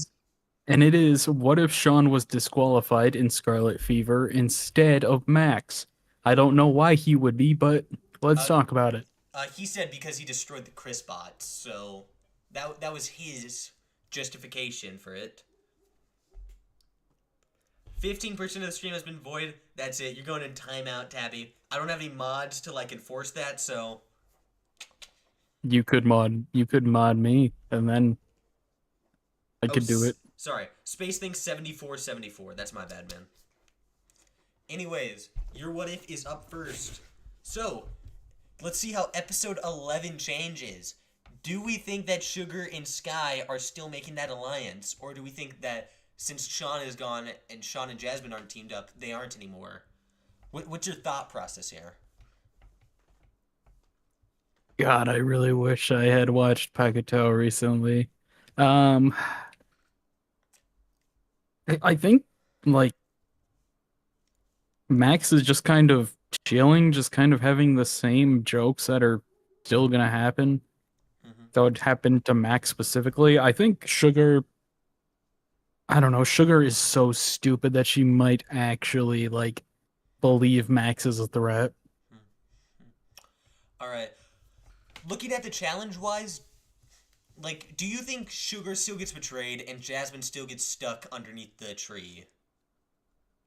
B: it is what if Sean was disqualified in Scarlet Fever instead of Max? I don't know why he would be, but let's talk about it.
A: He said because he destroyed the Chris bots, so that was his justification for it. 15% of the stream has been void. That's it. You're going in timeout, Tabby. I don't have any mods to like enforce that, so
B: You could mod me, and then I could do it.
A: Sorry, Space Thing 7474. That's my bad, man. Anyways, your what if is up first. So, let's see how episode 11 changes. Do we think that Sugar and Sky are still making that alliance, or do we think that since Sean is gone and Sean and Jasmine aren't teamed up, they aren't anymore? What's your thought process here?
B: God, I really wish I had watched Pacquiao recently. I think like Max is just kind of chilling, just kind of having the same jokes that are still gonna happen. That would happen to Max specifically. I think Sugar, I don't know, Sugar is so stupid that she might actually like believe Max is a threat.
A: All right. Looking at the challenge-wise, like, do you think Sugar still gets betrayed and Jasmine still gets stuck underneath the tree?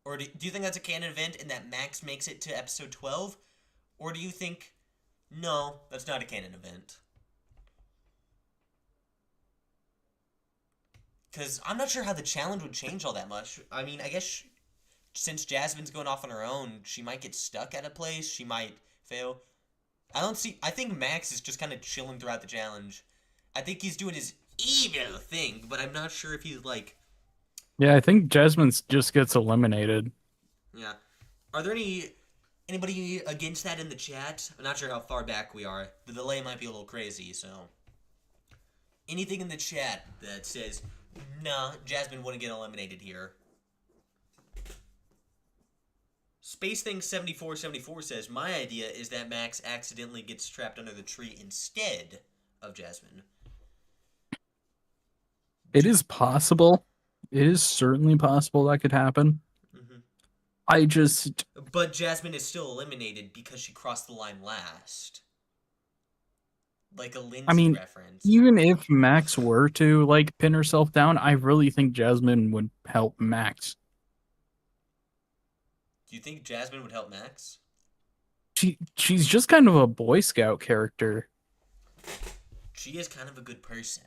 A: Or do you think that's a canon event and that Max makes it to episode 12? Or do you think, no, that's not a canon event? Because I'm not sure how the challenge would change all that much. I mean, I guess since Jasmine's going off on her own, she might get stuck at a place. She might fail. I think Max is just kind of chilling throughout the challenge. I think he's doing his evil thing, but I'm not sure if he's like...
B: Yeah, I think Jasmine just gets eliminated.
A: Yeah. Are there anybody against that in the chat? I'm not sure how far back we are. The delay might be a little crazy, so... Anything in the chat that says, nah, Jasmine wouldn't get eliminated here. Space Thing 7474 says, my idea is that Max accidentally gets trapped under the tree instead of Jasmine.
B: It is possible. It is certainly possible that could happen.
A: Mm-hmm.
B: I just...
A: But Jasmine is still eliminated because she crossed the line last. Like a Lindsay
B: I mean,
A: reference.
B: even if Max were to like pin herself down, I really think Jasmine would help Max.
A: Do you think Jasmine would help Max?
B: She's just kind of a Boy Scout character.
A: She is kind of a good person.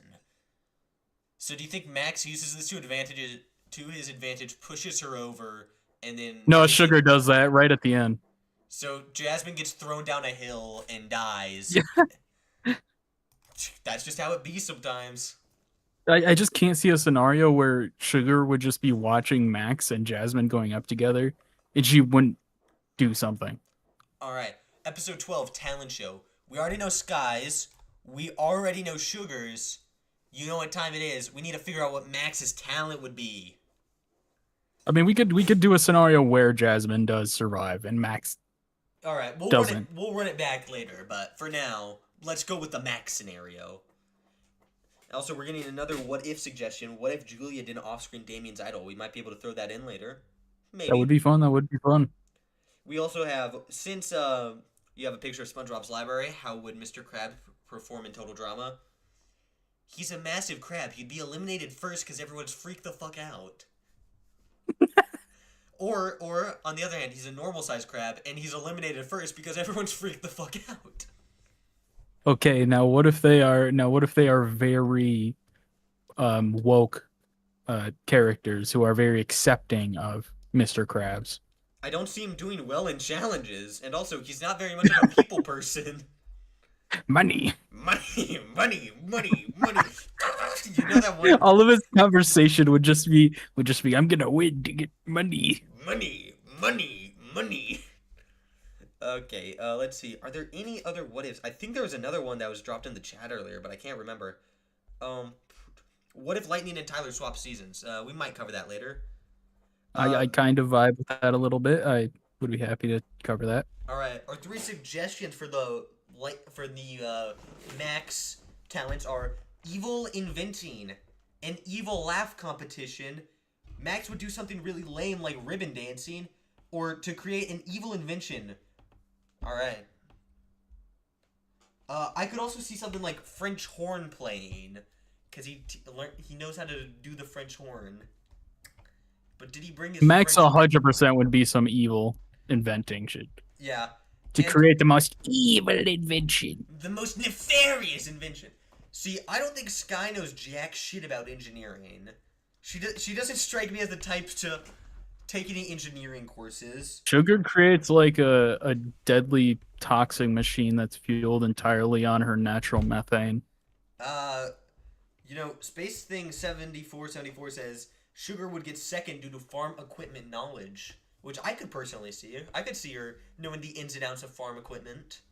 A: So do you think Max uses this to his advantage, pushes her over, and then
B: No, Sugar does that right at the end.
A: So Jasmine gets thrown down a hill and dies.
B: Yeah.
A: That's just how it be sometimes.
B: I just can't see a scenario where Sugar would just be watching Max and Jasmine going up together, and she wouldn't do something.
A: Alright, episode 12, talent show. We already know Sky's. We already know Sugar's. You know what time it is. We need to figure out what Max's talent would be.
B: I mean, we could do a scenario where Jasmine does survive and Max
A: Alright,
B: doesn't.
A: We'll run it back later, but for now, let's go with the Max scenario. Also, we're getting another what if suggestion. What if Julia did an off-screen Damien's idol? We might be able to throw that in later. Maybe.
B: That would be fun. That would be fun.
A: We also have, since you have a picture of SpongeBob's library, how would Mr. Krabs perform in Total Drama? He's a massive crab. He'd be eliminated first because everyone's freaked the fuck out. or, on the other hand, he's a normal-sized crab, and he's eliminated first because everyone's freaked the fuck out.
B: Okay, now what if they are very woke characters who are very accepting of Mr. Krabs?
A: I don't see him doing well in challenges, and also, he's not very much of a people person.
B: Money.
A: Money, money, money, money. You know that one?
B: All of his conversation would just be, I'm gonna win to get money.
A: Money, money, money. Okay, let's see. Are there any other what ifs? I think there was another one that was dropped in the chat earlier, but I can't remember. What if Lightning and Tyler swap seasons? We might cover that later.
B: I kind of vibe with that a little bit. I would be happy to cover that.
A: All right. Our 3 suggestions for the Max talents are evil inventing, an evil laugh competition. Max would do something really lame like ribbon dancing, or to create an evil invention. All right. I could also see something like French horn playing, because he knows how to do the French horn. But did he bring his
B: Max
A: French...
B: 100% would be some evil inventing shit.
A: Yeah.
B: To create the most evil invention.
A: The most nefarious invention. See, I don't think Sky knows jack shit about engineering. She doesn't strike me as the type to take any engineering courses.
B: Sugar creates like a deadly toxic machine that's fueled entirely on her natural methane.
A: You know, Space Thing 7474 says Sugar would get second due to farm equipment knowledge, which I could personally see. I could see her knowing the ins and outs of farm equipment.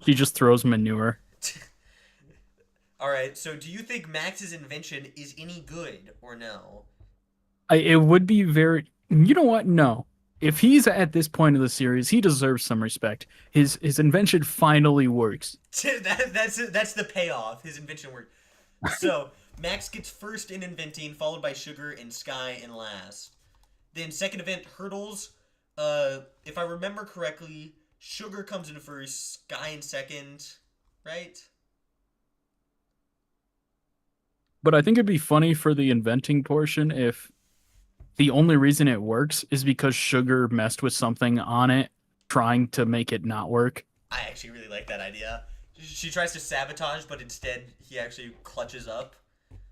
B: She just throws manure.
A: Alright, so do you think Max's invention is any good, or no?
B: It would be very... You know what? No. If he's at this point of the series, he deserves some respect. His invention finally works.
A: That's the payoff. His invention worked. So, Max gets first in inventing, followed by Sugar and Sky in last. Then second event, hurdles. If I remember correctly, Sugar comes in first, Sky in second, right?
B: But I think it'd be funny for the inventing portion if the only reason it works is because Sugar messed with something on it, trying to make it not work.
A: I actually really like that idea. She tries to sabotage, but instead he actually clutches up.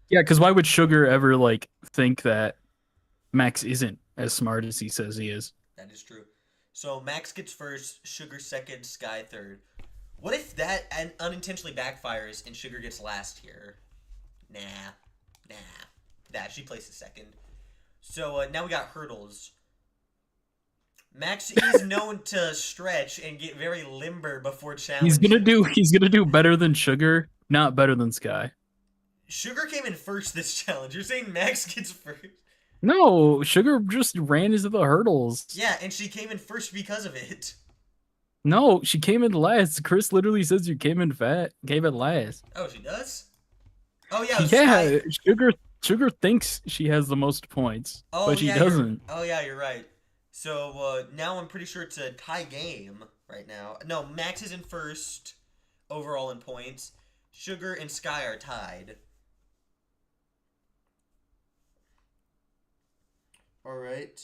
B: Yeah, because why would Sugar ever like think that Max isn't as smart as he says he is?
A: That is true. So Max gets first, Sugar second, Sky third. What if that unintentionally backfires and Sugar gets last here? Nah. She places second. So now we got hurdles. Max is known to stretch and get very limber before challenges.
B: He's gonna do better than Sugar, not better than Sky.
A: Sugar came in first this challenge. You're saying Max gets first?
B: No, Sugar just ran into the hurdles.
A: Yeah, and she came in first because of it.
B: No, she came in last. Chris literally says you came in last.
A: Oh, she does? Oh yeah.
B: Yeah, Sugar thinks she has the most points, but she doesn't.
A: Oh yeah, you're right. So now I'm pretty sure it's a tie game right now. No, Max is in first overall in points. Sugar and Sky are tied. All right.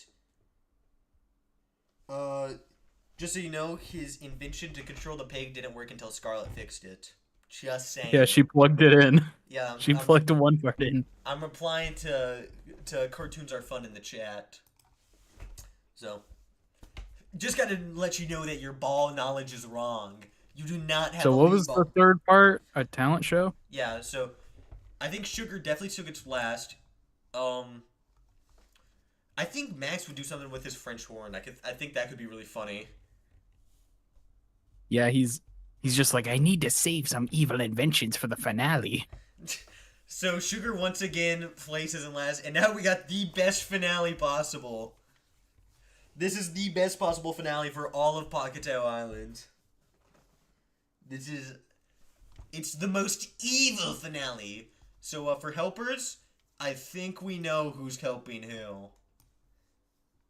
A: Just so you know, his invention to control the pig didn't work until Scarlet fixed it. Just saying.
B: Yeah, she plugged it in.
A: Yeah,
B: She plugged the one part in.
A: I'm replying to cartoons are fun in the chat. So, just gotta let you know that your ball knowledge is wrong. You do not have.
B: So
A: a
B: what
A: lead
B: was
A: ball.
B: the third part? A talent show?
A: Yeah. So, I think Sugar definitely still gets last. I think Max would do something with his French horn. I think that could be really funny.
B: Yeah, he's just like, I need to save some evil inventions for the finale.
A: So Sugar once again places in last, and now we got the best finale possible. This is the best possible finale for all of Pockettail Island. It's the most evil finale. So for helpers, I think we know who's helping who.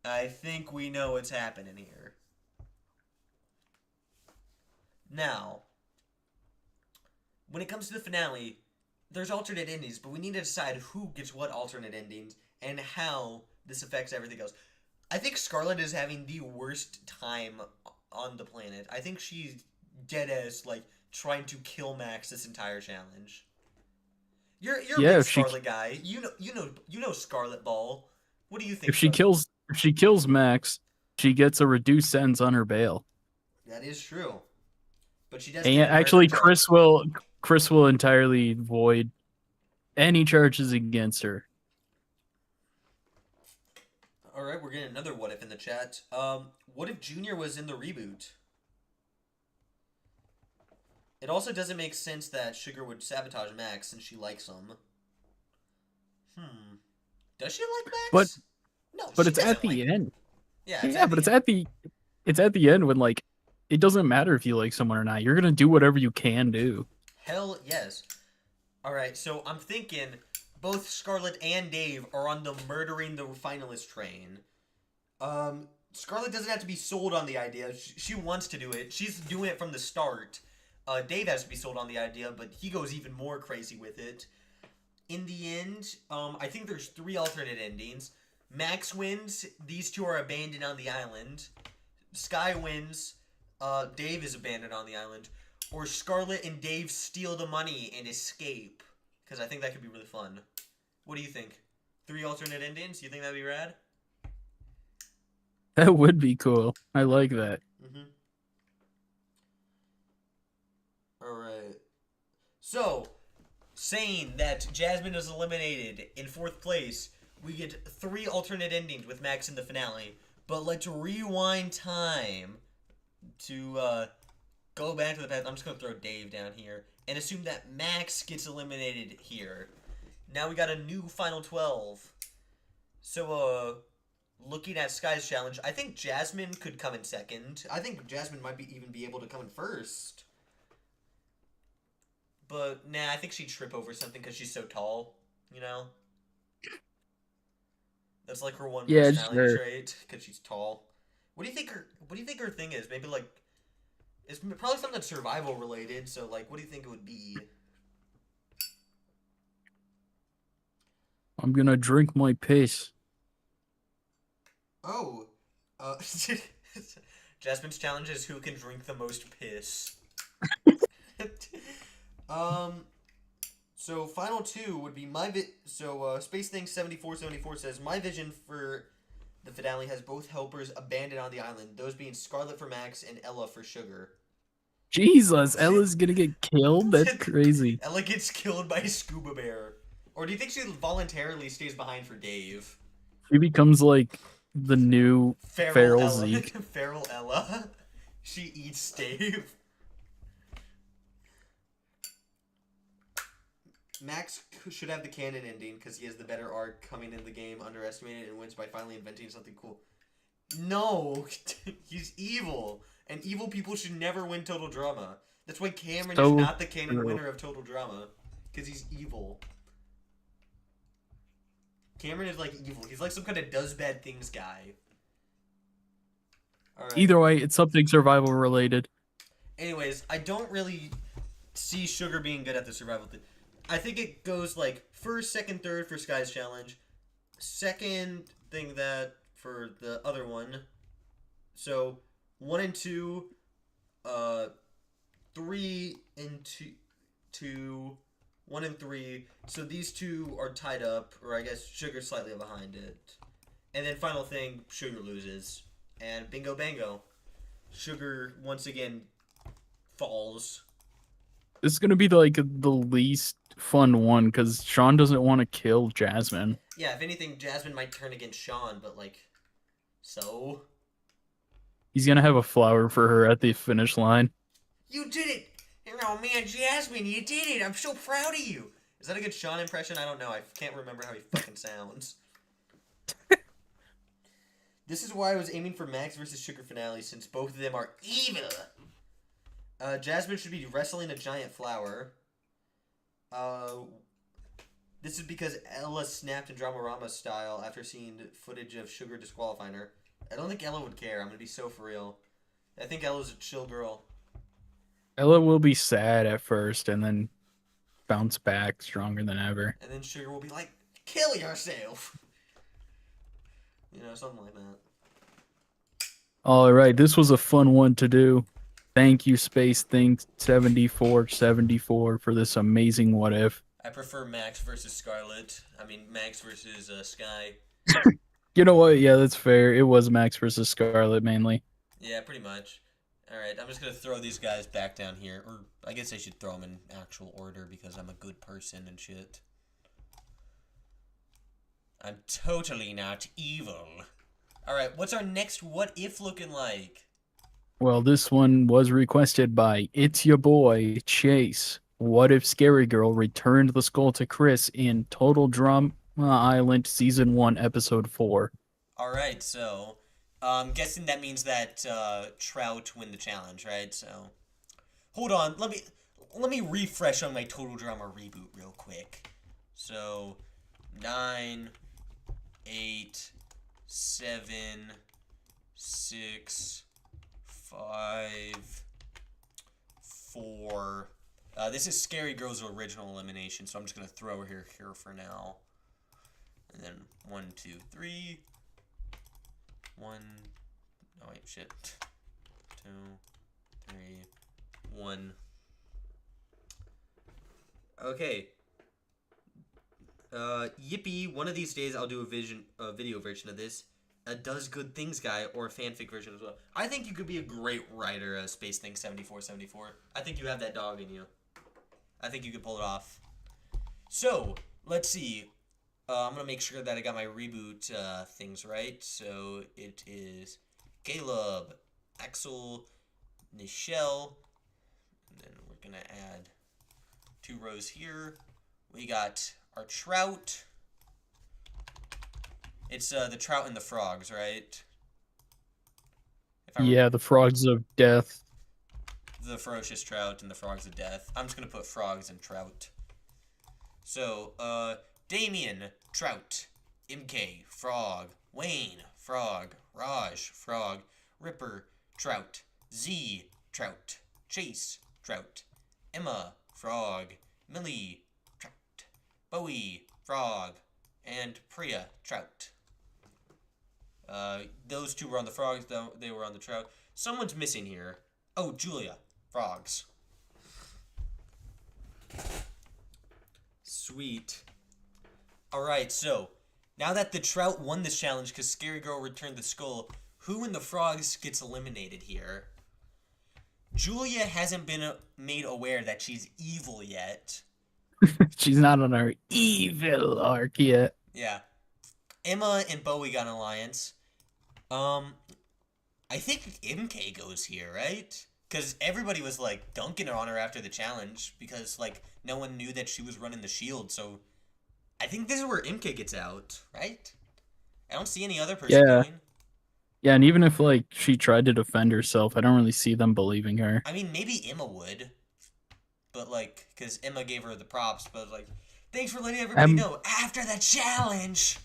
A: I think we know what's happening here. Now, when it comes to the finale, there's alternate endings, but we need to decide who gets what alternate endings and how this affects everything else. I think Scarlet is having the worst time on the planet. I think she's dead as like trying to kill Max this entire challenge. You're a big Scarlet guy. You know Scarlet Ball. What do you think?
B: If she kills Max, she gets a reduced sentence on her bail.
A: That is true. But she does.
B: And actually, Chris will entirely void any charges against her.
A: All right, we're getting another what if in the chat. What if Junior was in the reboot? It also doesn't make sense that Sugar would sabotage Max since she likes him. Does she like Max?
B: But it's at the end.
A: Yeah,
B: but it's at the end when like it doesn't matter if you like someone or not. You're gonna do whatever you can do.
A: Hell yes. All right, so I'm thinking both Scarlet and Dave are on the murdering the finalist train. Scarlet doesn't have to be sold on the idea. She wants to do it. She's doing it from the start. Dave has to be sold on the idea, but he goes even more crazy with it. In the end, I think there's 3 alternate endings. Max wins. These two are abandoned on the island. Sky wins. Dave is abandoned on the island. Or Scarlet and Dave steal the money and escape. Because I think that could be really fun. What do you think? 3 alternate endings? You think that'd be rad?
B: That would be cool. I like that.
A: Alright. So, saying that Jasmine is eliminated in 4th place, we get 3 alternate endings with Max in the finale. But let's rewind time to go back to the past. I'm just going to throw Dave down here and assume that Max gets eliminated here. Now we got a new Final 12. So, looking at Sky's challenge, I think Jasmine could come in second. I think Jasmine might even be able to come in first. But, nah, I think she'd trip over something because she's so tall, you know? That's like her one personality trait, because she's tall. What do you think her thing is? Maybe, like, it's probably something that's survival related, so, like, what do you think it would be?
B: I'm gonna drink my piss.
A: Oh. Jasmine's challenge is who can drink the most piss. So final 2 would be Space Thing 7474 says, my vision for the finale has both helpers abandoned on the island, those being Scarlet for Max and Ella for Sugar.
B: Jesus, Ella's gonna get killed? That's crazy.
A: Ella gets killed by Scuba Bear. Or do you think she voluntarily stays behind for Dave?
B: She becomes like the new Feral Zeke.
A: Feral Ella. She eats Dave. Max should have the canon ending because he has the better arc coming in the game, underestimated, and wins by finally inventing something cool. No! He's evil. And evil people should never win Total Drama. That's why Cameron is not the canon winner of Total Drama. Because he's evil. Cameron is like evil. He's like some kind of does bad things guy. All right.
B: Either way, it's something survival related.
A: Anyways, I don't really see Sugar being good at the survival thing. I think it goes like first, second, third for Sky's challenge. Second thing that for the other one. So 1 and 2, 3 and 2, 1 and 3. So these two are tied up, or I guess Sugar's slightly behind it. And then final thing, Sugar loses. And bingo bango. Sugar once again falls.
B: This is gonna be like the least fun one because Sean doesn't want to kill Jasmine.
A: Yeah, if anything, Jasmine might turn against Sean, but like, so?
B: He's gonna have a flower for her at the finish line.
A: You did it! Oh man, Jasmine, you did it! I'm so proud of you! Is that a good Sean impression? I don't know. I can't remember how he fucking sounds. This is why I was aiming for Max versus Sugar finale, since both of them are evil. Jasmine should be wrestling a giant flower. This is because Ella snapped in Dramarama style after seeing footage of Sugar disqualifying her. I don't think Ella would care. I'm gonna be so for real. I think Ella's a chill girl.
B: Ella will be sad at first and then bounce back stronger than ever.
A: And then Sugar will be like, kill yourself! You know, something like that.
B: All right, this was a fun one to do. Thank you, Space Think 7474 for this amazing what if.
A: I prefer Max versus Scarlet. I mean, Max versus Sky.
B: You know what? Yeah, that's fair. It was Max versus Scarlet mainly.
A: Yeah, pretty much. Alright, I'm just gonna throw these guys back down here. Or, I guess I should throw them in actual order because I'm a good person and shit. I'm totally not evil. Alright, what's our next what if looking like?
B: Well, this one was requested by It's Your Boy, Chase. What if Scary Girl returned the skull to Chris in Total Drama Island Season 1, Episode 4?
A: Alright, so I'm guessing that means that Trout win the challenge, right? So hold on, let me refresh on my Total Drama reboot real quick. So 9, 8, 7, 6, 5, 4. This is Scary Girl's original elimination, so I'm just gonna throw her here for now. And then 1, 2, 3. 1. Oh wait, shit. 2, 3, 1. Okay. Yippee! One of these days I'll do a video version of this. A Does Good Things guy or a fanfic version as well. I think you could be a great writer, Space Thing 7474. I think you have that dog in you. I think you could pull it off. So let's see. I'm gonna make sure that I got my reboot things right. So it is Caleb, Axel, Nichelle, and then we're gonna add 2 rows here. We got our Trout. It's the Trout and the Frogs, right?
B: Yeah, the Frogs of Death.
A: The Ferocious Trout and the Frogs of Death. I'm just gonna put Frogs and Trout. So, Damien, Trout, MK, Frog, Wayne, Frog, Raj, Frog, Ripper, Trout, Z, Trout, Chase, Trout, Emma, Frog, Millie, Trout, Bowie, Frog, and Priya, Trout. Those 2 were on the Frogs, though they were on the Trout. Someone's missing here. Oh, Julia, Frogs. Sweet. Alright, so, now that the Trout won this challenge because Scary Girl returned the skull, who in the Frogs gets eliminated here? Julia hasn't been made aware that she's evil yet.
B: She's not on our evil arc yet.
A: Yeah. Emma and Bowie got an alliance. I think MK goes here, right? Because everybody was, like, dunking on her after the challenge because, like, no one knew that she was running the shield, so I think this is where MK gets out, right? I don't see any other person going.
B: Yeah, and even if, like, she tried to defend herself, I don't really see them believing her.
A: I mean, maybe Emma would, but, like, because Emma gave her the props, but, like, thanks for letting everybody know after the challenge.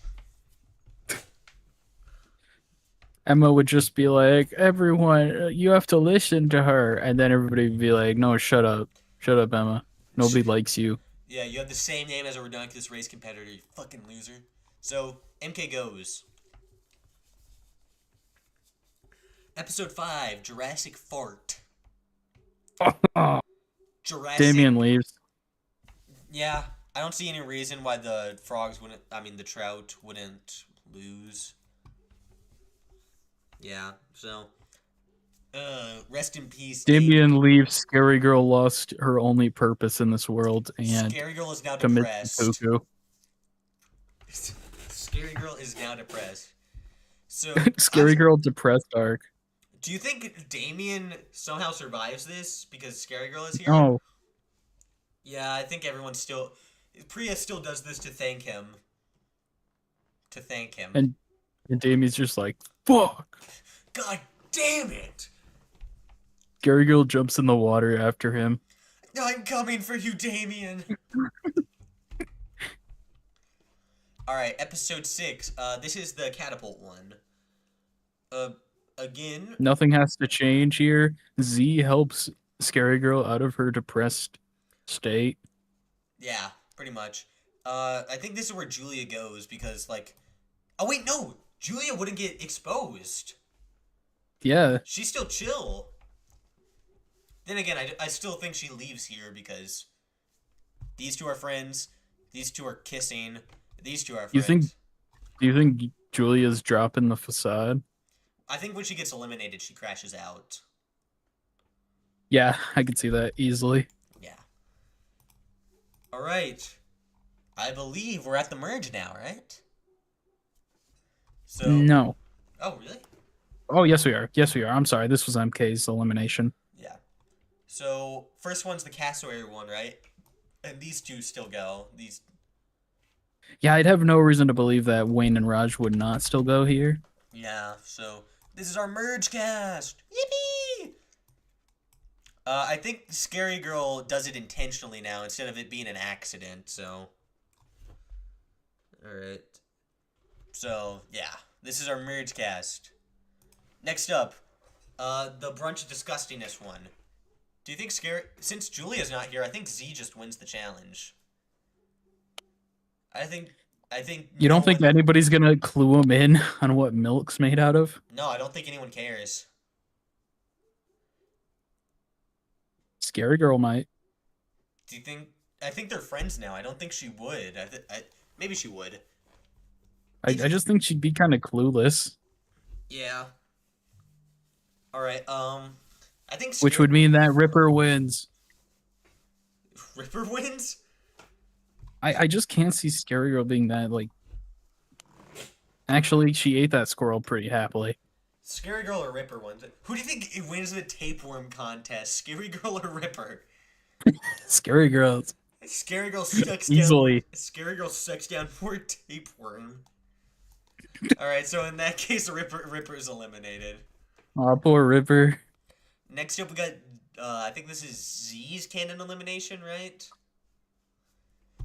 B: Emma would just be like, "Everyone, you have to listen to her," and then everybody would be like, "No, shut up, Emma. Nobody likes you."
A: Yeah, you have the same name as a Redonkulous race competitor, you fucking loser. So, MK goes. Episode 5, Jurassic Fart. Jurassic...
B: Damien leaves.
A: Yeah, I don't see any reason why the the trout wouldn't lose. Yeah, so... rest in peace,
B: Damien leaves. Scary Girl lost her only purpose in this world and
A: Scary Girl is now
B: commits
A: depressed.
B: seppuku.
A: Scary Girl is now depressed. So
B: Scary Girl depressed arc.
A: do you think Damien somehow survives this because Scary Girl is here?
B: No.
A: Yeah, I think everyone still... Priya still does this to thank him.
B: And Damien's just like, fuck.
A: God damn it!
B: Scary Girl jumps in the water after him.
A: I'm coming for you, Damien! Alright, episode 6. This is the catapult one. Again...
B: Nothing has to change here. Z helps Scary Girl out of her depressed state.
A: Yeah, pretty much. I think this is where Julia goes because, like... Oh, wait, no! Julia wouldn't get exposed.
B: Yeah.
A: She's still chill. Then again, I still think she leaves here because these two are friends, these two are kissing, these two are friends.
B: Do you think Julia's dropping the facade?
A: I think when she gets eliminated, she crashes out.
B: Yeah, I could see that easily.
A: Yeah. Alright. I believe we're at the merge now, right? So...
B: No.
A: Oh, really?
B: Oh, yes we are. Yes we are. I'm sorry. This was MK's elimination.
A: Yeah. So, first one's the cassowary one, right? And these two still go. These...
B: Yeah, I'd have no reason to believe that Wayne and Raj would not still go here.
A: Yeah, so... This is our merge cast! Yippee! I think Scary Girl does it intentionally now instead of it being an accident, so... Alright. So, yeah. This is our merge cast. Next up, the Brunch Disgustingness one. Do you think since Julia's not here, I think Z just wins the challenge. I think
B: You don't think anybody's gonna clue him in on what milk's made out of?
A: No, I don't think anyone cares.
B: Scary Girl might.
A: Do you think... I think they're friends now. I don't think she would. Maybe she would.
B: I just think she'd be kind of clueless.
A: Yeah. Alright, I think...
B: Which would mean that Ripper wins.
A: Ripper wins?
B: I just can't see Scary Girl being that, like... Actually, she ate that squirrel pretty happily.
A: Scary Girl or Ripper wins it? Who do you think wins the tapeworm contest? Scary Girl or Ripper?
B: Scary Girl.
A: Scary Girl sucks
B: Easily.
A: down... Scary Girl sucks down more tapeworm. Alright, so in that case, Ripper's eliminated.
B: Aw, poor Ripper.
A: Next up, we got, I think this is Z's canon elimination, right?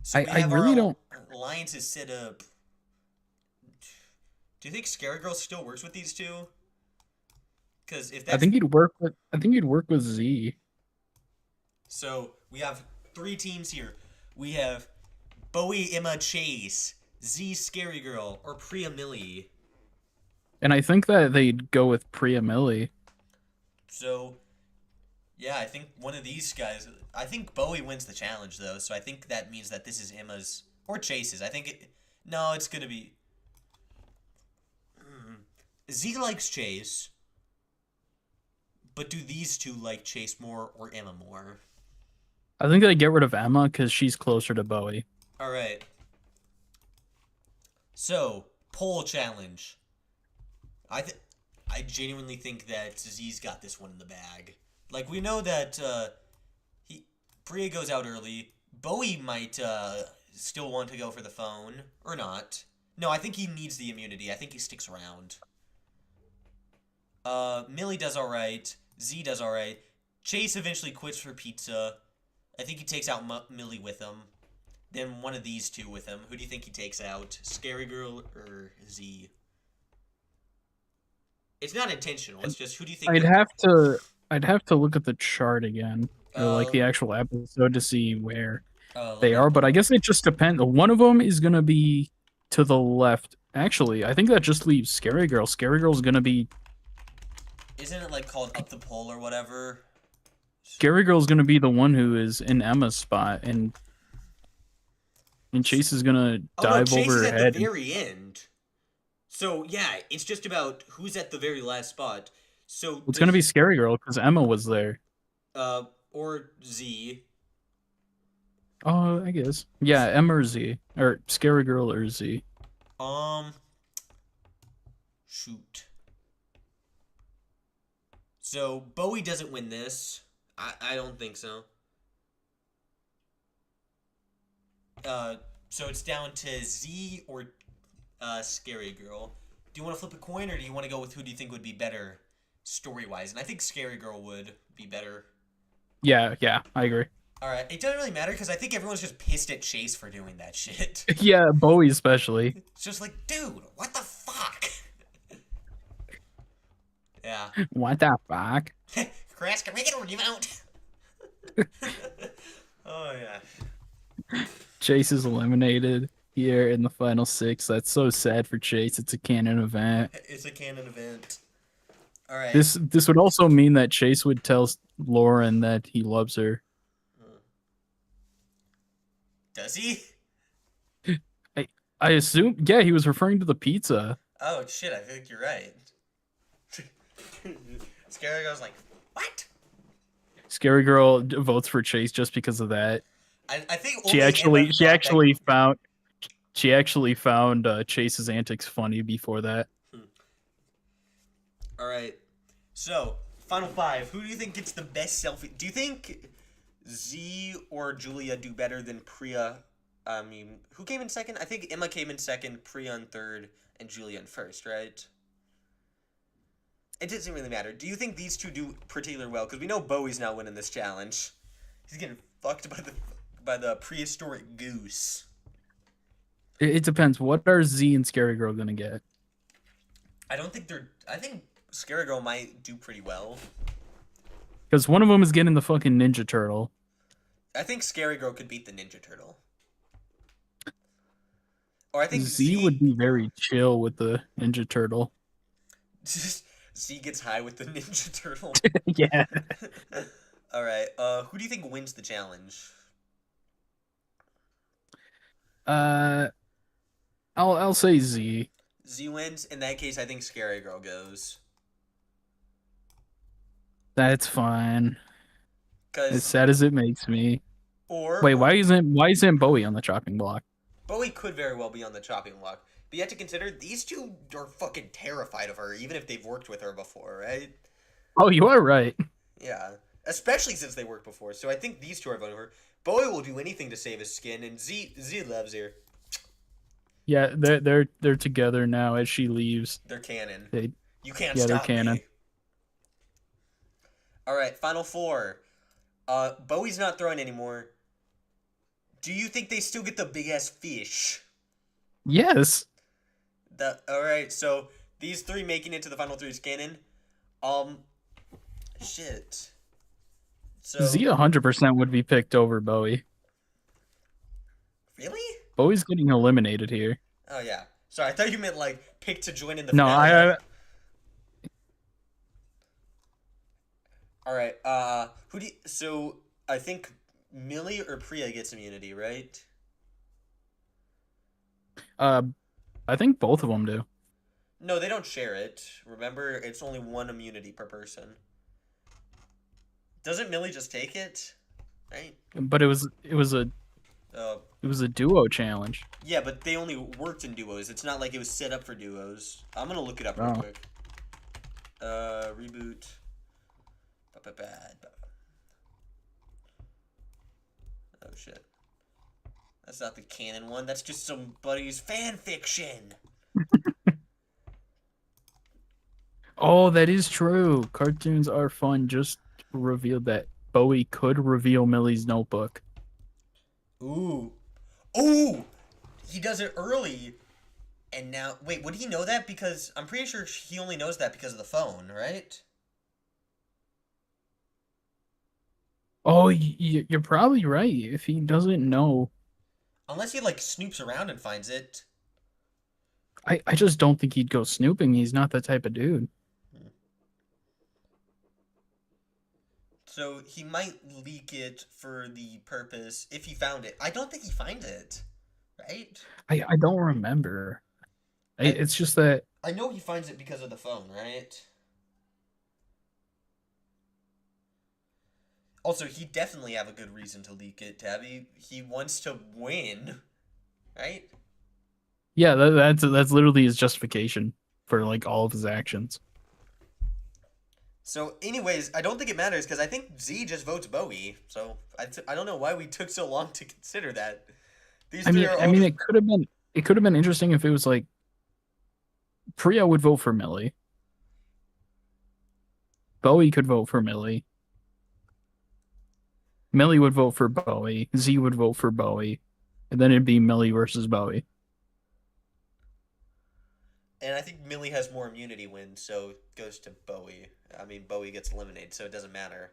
A: So
B: I really don't...
A: Alliances set up. Do you think Scary Girl still works with these two? Because if that's...
B: I think he'd work with Z.
A: So, we have 3 teams here. We have Bowie, Emma, Chase, Z, Scary Girl, or Priya Millie.
B: And I think that they'd go with Priya Millie.
A: So, yeah, I think one of these guys... I think Bowie wins the challenge, though, so I think that means that this is Emma's... Or Chase's. I think it... No, it's gonna be... Z likes Chase. But do these two like Chase more or Emma more?
B: I think they get rid of Emma because she's closer to Bowie.
A: Alright. So, poll challenge. I genuinely think that Z's got this one in the bag. Like, we know that Priya goes out early. Bowie might still want to go for the phone. Or not. No, I think he needs the immunity. I think he sticks around. Millie does alright. Z does alright. Chase eventually quits for pizza. I think he takes out Millie with him. Then one of these two with him. Who do you think he takes out? Scary Girl or Z? It's not intentional. It's just who do you think?
B: I'd have to look at the chart again, or like the actual episode to see where they are. But I guess it just depends. One of them is gonna be to the left. Actually, I think that just leaves Scary Girl. Scary Girl's gonna be.
A: Isn't it like called up the pole or whatever?
B: Scary Girl's gonna be the one who is in Emma's spot, and Chase is gonna dive
A: Chase
B: over
A: is
B: her
A: at
B: head.
A: the very end. So yeah, it's just about who's at the very last spot. So
B: It's gonna be Scary Girl because Emma was there.
A: Or Z.
B: Oh, I guess. Yeah, Emma or Z, or Scary Girl or Z.
A: Shoot. So Bowie doesn't win this. I don't think so. So it's down to Z or Scary Girl. Do you want to flip a coin, or do you want to go with who do you think would be better story-wise? And I think Scary Girl would be better.
B: Yeah, I agree.
A: All right, it doesn't really matter because I think everyone's just pissed at Chase for doing that shit.
B: Yeah, Bowie especially.
A: It's just like, dude, what the fuck? Yeah.
B: What the fuck?
A: Chris, can we get a remount? Oh, yeah.
B: Chase is eliminated here in the final 6. That's so sad for Chase. It's a canon event.
A: It's a canon event. All right.
B: This would also mean that Chase would tell Lauren that he loves her.
A: Does he?
B: I assume, yeah, he was referring to the pizza.
A: Oh, shit, I think you're right. Scary Girl's like, what?
B: Scary Girl votes for Chase just because of that.
A: I think
B: She actually found Chase's antics funny before that.
A: All right. So, final 5. Who do you think gets the best selfie? Do you think Z or Julia do better than Priya? I mean, who came in second? I think Emma came in second, Priya in third, and Julia in first, right? It doesn't really matter. Do you think these two do particularly well? Because we know Bowie's not winning this challenge. He's getting fucked by the prehistoric goose.
B: It depends. What are Z and Scary Girl gonna get?
A: I think Scary Girl might do pretty well.
B: Because one of them is getting the fucking Ninja Turtle.
A: I think Scary Girl could beat the Ninja Turtle. Or I think
B: Z would be very chill with the Ninja Turtle.
A: Z gets high with the Ninja Turtle.
B: Yeah.
A: All right. Who do you think wins the challenge?
B: I'll say Z.
A: Z wins. In that case, I think Scary Girl goes.
B: That's fine. As
A: 'Cause
B: sad as it makes me.
A: or
B: Wait, why isn't Bowie on the chopping block?
A: Bowie could very well be on the chopping block. But you have to consider these two are fucking terrified of her, even if they've worked with her before, right?
B: Oh, you are right.
A: Yeah. Especially since they worked before. So I think these two are voting for her. Bowie will do anything to save his skin, and Z loves her.
B: Yeah, they're together now as she leaves.
A: They're canon.
B: They,
A: You can't
B: yeah, they're
A: stop
B: canon.
A: me. All right, final 4. Bowie's not throwing anymore. Do you think they still get the big ass fish?
B: Yes.
A: All right, so these 3 making it to the final 3 is canon. Shit. So
B: Z 100% would be picked over Bowie.
A: really?
B: Bowie's getting eliminated here.
A: Oh yeah. Sorry, I thought you meant like pick to join in the
B: No,
A: finale. All right. So I think Millie or Priya gets immunity, right?
B: I think both of them do.
A: No, they don't share it. Remember, it's only 1 immunity per person. Doesn't Millie just take it? Right?
B: But it was a duo challenge.
A: Yeah, but they only worked in duos. It's not like it was set up for duos. I'm gonna look it up real
B: Oh.
A: quick. Reboot. Bad. Oh shit. That's not the canon one. That's just somebody's fan fiction.
B: Oh, that is true. Cartoons are fun. Just revealed that Bowie could reveal Millie's notebook.
A: Ooh. He does it early. And now, wait, would he know that? Because I'm pretty sure he only knows that because of the phone, right?
B: Oh, you're probably right. If he doesn't know,
A: Unless he, like, snoops around and finds it.
B: I just don't think he'd go snooping. He's not that type of dude.
A: So he might leak it for the purpose, if he found it. I don't think he finds it, right?
B: I don't remember.
A: I,
B: It's just that
A: I know he finds it because of the phone, right? Also, he definitely have a good reason to leak it, Tabby. He wants to win, right?
B: yeah, that's literally his justification for like all of his actions.
A: So, anyways, I don't think it matters because I think Z just votes Bowie. So I don't know why we took so long to consider that. These
B: I
A: three
B: mean,
A: are
B: I
A: all
B: mean,
A: just...
B: it could have been interesting if it was like Priya would vote for Millie, Bowie could vote for Millie, Millie would vote for Bowie, Z would vote for Bowie, and then it'd be Millie versus Bowie.
A: And I think Millie has more immunity wins, so it goes to Bowie. I mean, Bowie gets eliminated, so it doesn't matter.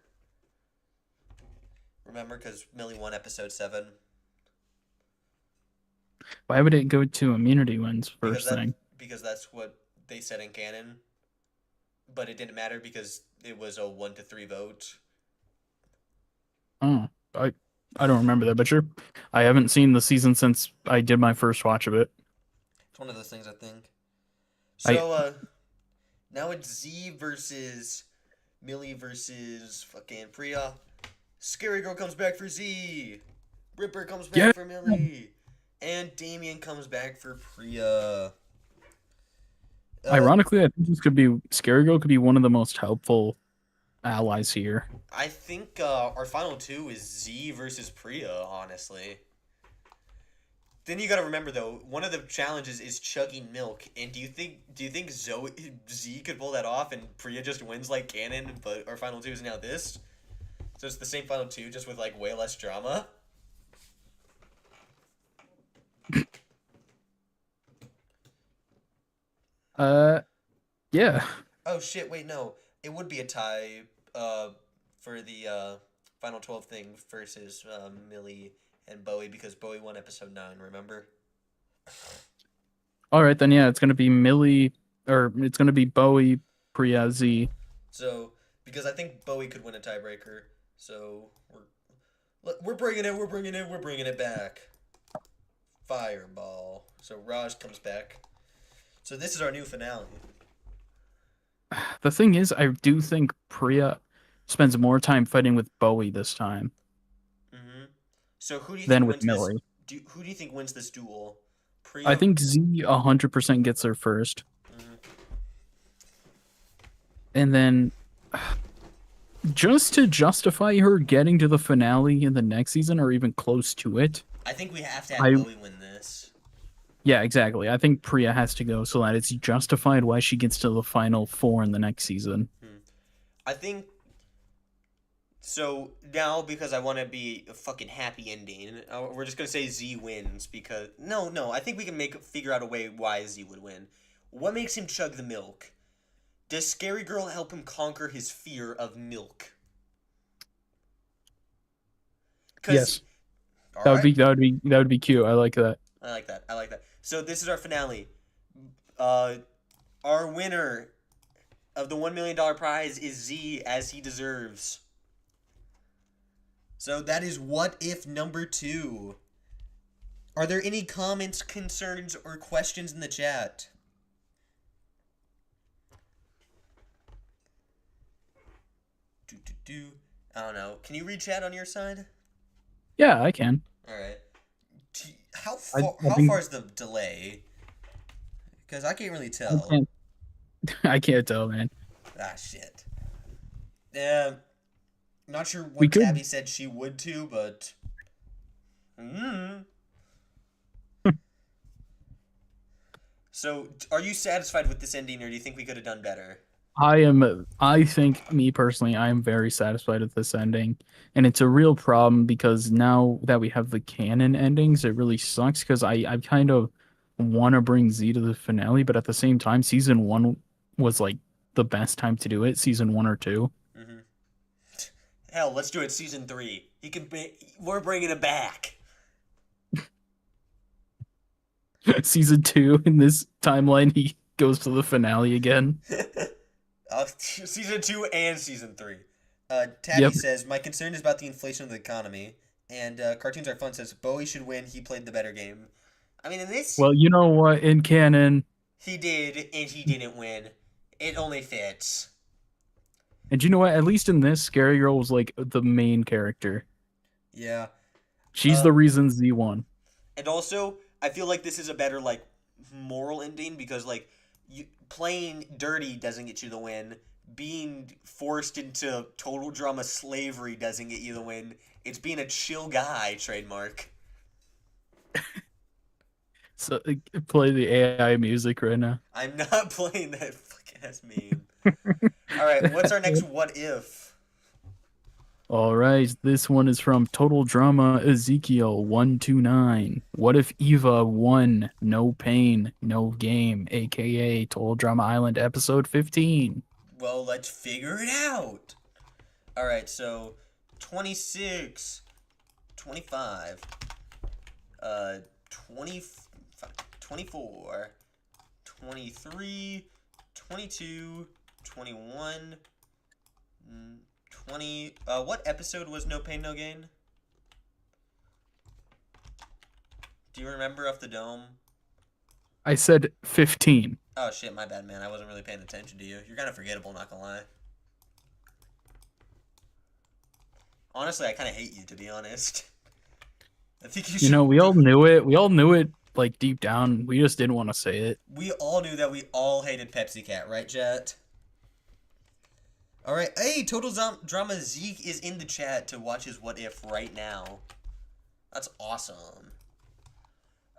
A: Remember, because Millie won episode 7?
B: Why would it go to immunity wins
A: Because
B: first thing?
A: that's what they said in canon. But it didn't matter because it was a 1-3 vote.
B: Oh, I don't remember that, but sure. I haven't seen the season since I did my first watch of it.
A: It's one of those things, I think.
B: I
A: So, now it's Z versus Millie versus fucking Priya. Scary Girl comes back for Z. Ripper comes back
B: Yeah.
A: for Millie. And Damien comes back for Priya.
B: Ironically, I think this could be Scary Girl could be one of the most helpful allies here.
A: I think our final 2 is Z versus Priya, honestly. Then you gotta remember though, one of the challenges is chugging milk, and do you think Z could pull that off and Priya just wins like canon, but our final 2 is now this? So it's the same final 2, just with like way less drama.
B: Yeah.
A: Oh shit! Wait, no, it would be a tie. For the final 12 thing versus Millie and Bowie because Bowie won episode 9. Remember?
B: All right, then yeah, it's gonna be Millie, or it's gonna be Bowie, Priya, Z.
A: So because I think Bowie could win a tiebreaker, so we're bringing it back. Fireball. So Raj comes back. So this is our new finale.
B: The thing is, I do think Priya spends more time fighting with Bowie this time
A: Mm-hmm. So who do you
B: than
A: think
B: with
A: wins
B: Millie.
A: this? Who do you think wins this duel? Priya.
B: I think Z 100% gets there first,
A: Mhm.
B: and then just to justify her getting to the finale in the next season or even close to it.
A: I think we have to have Bowie win this.
B: Yeah, exactly. I think Priya has to go so that it's justified why she gets to the final 4 in the next season.
A: I think so now because I want to be a fucking happy ending. We're just gonna say Z wins because no. I think we can figure out a way why Z would win. What makes him chug the milk? Does Scary Girl help him conquer his fear of milk?
B: Yes,
A: All
B: that
A: right.
B: would be cute. I like that.
A: I like that. So this is our finale. Our winner of the $1 million prize is Z as he deserves. So that is What If number 2. Are there any comments, concerns, or questions in the chat? I don't know. Can you read chat on your side?
B: Yeah, I can.
A: All right. How
B: I
A: how
B: think-
A: far is the delay? Because I can't really
B: I
A: tell.
B: can't, I can't tell, man.
A: Ah, shit. Yeah. Not sure
B: We
A: what
B: could-
A: Tabby said she would too, but. So, are you satisfied with this ending, or do you think we could have done better?
B: I think, me personally, I am very satisfied with this ending. And it's a real problem because now that we have the canon endings, it really sucks because I kind of want to bring Z to the finale, but at the same time, season 1 was like the best time to do it. Season 1 or 2.
A: Mm-hmm. Hell, let's do it season 3. We're bringing it back.
B: Season 2 in this timeline, he goes to the finale again.
A: Season 2 and season 3. Tabby
B: Yep.
A: says, my concern is about the inflation of the economy. And Cartoons Are Fun says, Bowie should win. He played the better game. I mean, in this,
B: Well, you know what? In canon,
A: he did, and he didn't win. It only fits.
B: and you know what? At least in this, Scary Girl was like the main character.
A: Yeah.
B: She's the reason Z won.
A: And also, I feel like this is a better, like, moral ending because, like, playing dirty doesn't get you the win. Being forced into total drama slavery doesn't get you the win. It's being a chill guy, trademark.
B: So play the AI music right now.
A: I'm not playing that fucking ass meme. Alright, what's our next what if?
B: All right, this one is from Total Drama Ezekiel 129. What if Eva won? No pain, no game, aka Total Drama Island episode 15.
A: Well, let's figure it out. Alright, so 26, 25, 24, 23, 22, 21, 20. What episode was No Pain, No Gain? Do you remember off the dome?
B: I said 15.
A: Oh shit, my bad, man. I wasn't really paying attention to you. You're kind of forgettable, not gonna lie. Honestly, I kind of hate you, to be honest. I think you should.
B: You know, we all knew it. We all knew it, like, deep down. We just didn't want to say it.
A: We all knew that we all hated Pepsi Cat, right, Jet? Alright, hey, Total Drama Zeke is in the chat to watch his What If right now. That's awesome.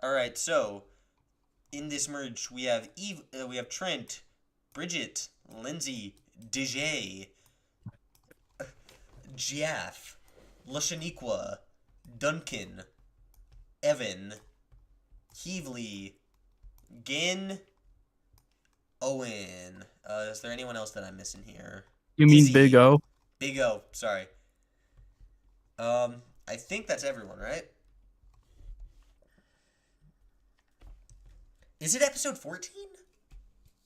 A: Alright, so, in this merge, we have we have Trent, Bridget, Lindsay, DJ, Jeff, Lashaniqua, Duncan, Evan, Heavely, Gin, Owen. Is there anyone else that I'm missing here?
B: You mean
A: Izzy.
B: Big O?
A: Big O, sorry. I think that's everyone, right? Is it episode 14?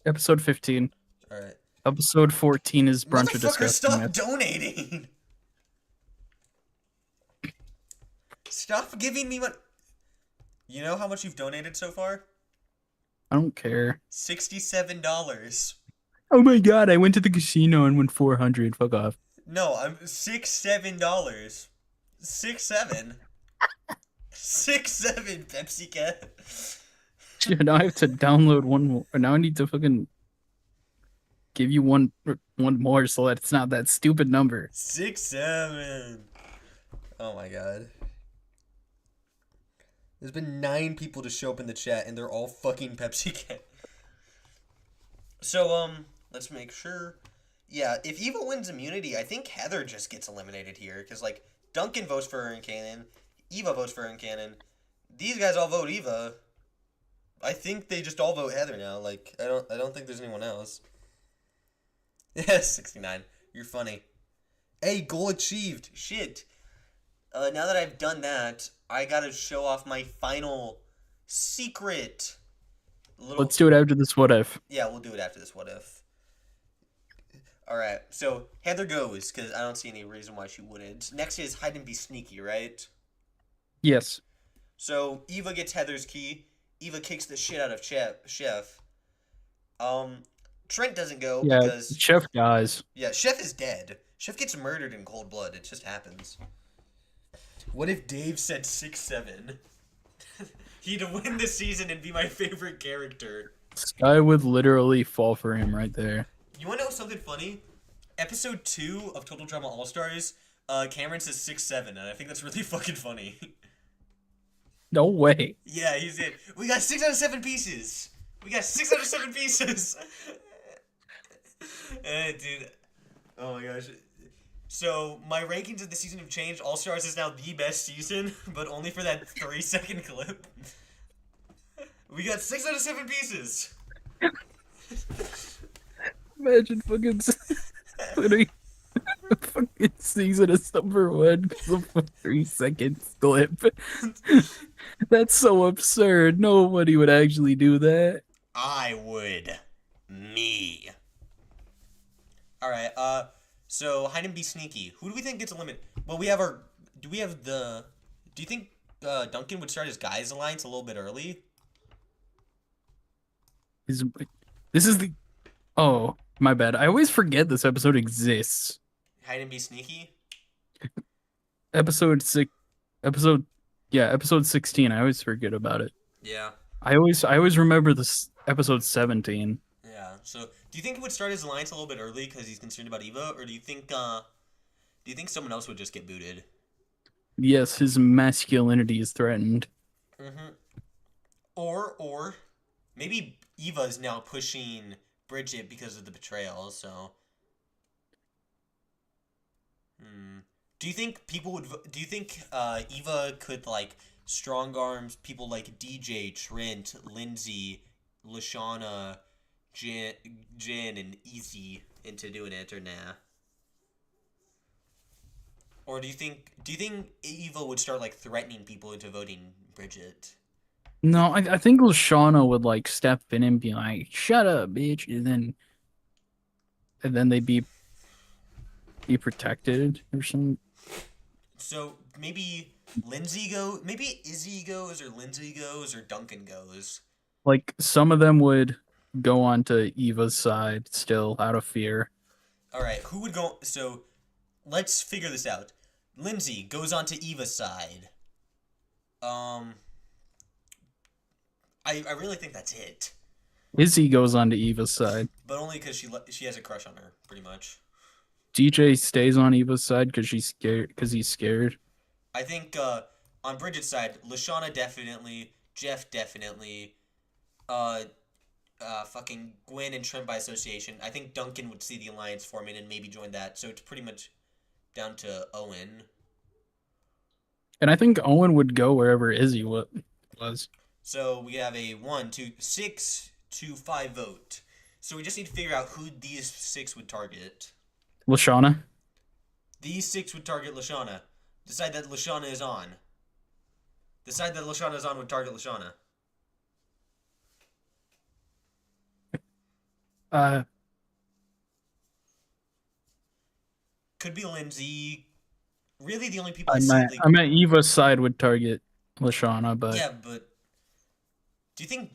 B: Episode 15.
A: Alright.
B: Episode 14 is Brunch of
A: Motherfucker,
B: Disgusting.
A: stop donating! Stop giving me money. You know how much you've donated so far?
B: I don't care.
A: $67.
B: Oh my god, I went to the casino and won 400. Fuck off.
A: No, I'm $7. 6-7. 6-7, Pepsi Cat.
B: Shit, now I have to download one more. Now I need to fucking give you one more so that it's not that stupid number.
A: 6-7. Oh my god. There's been 9 people to show up in the chat, and they're all fucking Pepsi Cat. So, let's make sure. Yeah, if Eva wins immunity, I think Heather just gets eliminated here. Because, like, Duncan votes for her in canon. Eva votes for her in canon. These guys all vote Eva. I think they just all vote Heather now. Like, I don't think there's anyone else. Yeah, 69. You're funny. Hey, goal achieved. Shit. Now that I've done that, I gotta show off my final secret.
B: Let's do it after this what if.
A: Yeah, we'll do it after this what if. Alright, so Heather goes, because I don't see any reason why she wouldn't. Next is hide and be sneaky, right?
B: Yes.
A: So Eva gets Heather's key. Eva kicks the shit out of Chef. Trent doesn't go because
B: Chef dies.
A: Yeah, Chef is dead. Chef gets murdered in cold blood. It just happens. What if Dave said 6-7? He'd win the season and be my favorite character.
B: Sky would literally fall for him right there.
A: You wanna know something funny? Episode 2 of Total Drama All-Stars, Cameron says 6-7, and I think that's really fucking funny.
B: No way.
A: Yeah, he said, we got 6 out of 7 pieces. We got 6 out of 7 pieces. Dude. Oh my gosh. So, my rankings of the season have changed. All-Stars is now the best season, but only for that 3-second clip. We got 6 out of 7 pieces.
B: Imagine fucking putting fucking season as number one because of a 3 second clip. That's so absurd. Nobody would actually do that.
A: I would. Me. Alright, so hide and be sneaky. Who do we think gets eliminated? Well, we have our... Do you think Duncan would start his guys alliance a little bit early?
B: This is the... Oh, my bad. I always forget this episode exists.
A: Hide and be sneaky?
B: Episode 6... Episode... Yeah, episode 16. I always forget about it.
A: Yeah.
B: I always remember this episode 17.
A: Yeah. So, do you think he would start his alliance a little bit early because he's concerned about Eva, or do you think someone else would just get booted?
B: Yes, his masculinity is threatened.
A: Mm-hmm. Or maybe Eva is now pushing Bridget because of the betrayal. So, do you think people would? Do you think Eva could like strong arms people like DJ, Trent, Lindsay, Lashana, Jen, and Easy into doing it, or nah? Or do you think Eva would start like threatening people into voting Bridget?
B: No, I think Lashana would like step in and be like, "Shut up, bitch," and then they'd be protected or something.
A: So maybe maybe Izzy goes, or Lindsay goes, or Duncan goes.
B: Like some of them would go on to Eva's side still out of fear.
A: All right, who would go? So let's figure this out. Lindsay goes on to Eva's side. I really think that's it.
B: Izzy goes on to Eva's side.
A: But only because she has a crush on her, pretty much.
B: DJ stays on Eva's side because he's scared.
A: I think on Bridget's side, Lashana definitely, Jeff definitely, fucking Gwen and Trent by association. I think Duncan would see the alliance forming and maybe join that. So it's pretty much down to Owen.
B: And I think Owen would go wherever Izzy was.
A: So we have a 6 to 5 vote. So we just need to figure out who these 6 would target.
B: Lashana?
A: These 6 would target Lashana. The side that Lashana is on. The side that Lashana is on would target Lashana. Could be Lindsay. Really, the only people
B: I meant Eva's side would target Lashana, but
A: yeah, but do you think?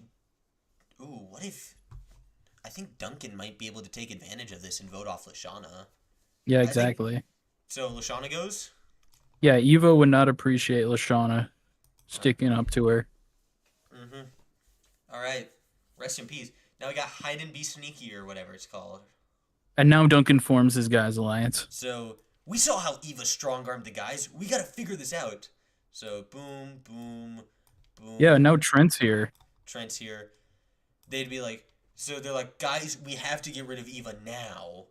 A: Ooh, what if? I think Duncan might be able to take advantage of this and vote off Lashana.
B: yeah, exactly.
A: So Lashana goes.
B: Yeah, Eva would not appreciate Lashana sticking up to her.
A: Mm-hmm. All right. Rest in peace. Now we got hide and be sneaky or whatever it's called.
B: And now Duncan forms his guys alliance.
A: So we saw how Eva strong-armed the guys. We gotta figure this out. So boom, boom, boom.
B: Yeah, now Trent's here.
A: Trent's here. They'd be like, so they're like, guys, we have to get rid of Eva now.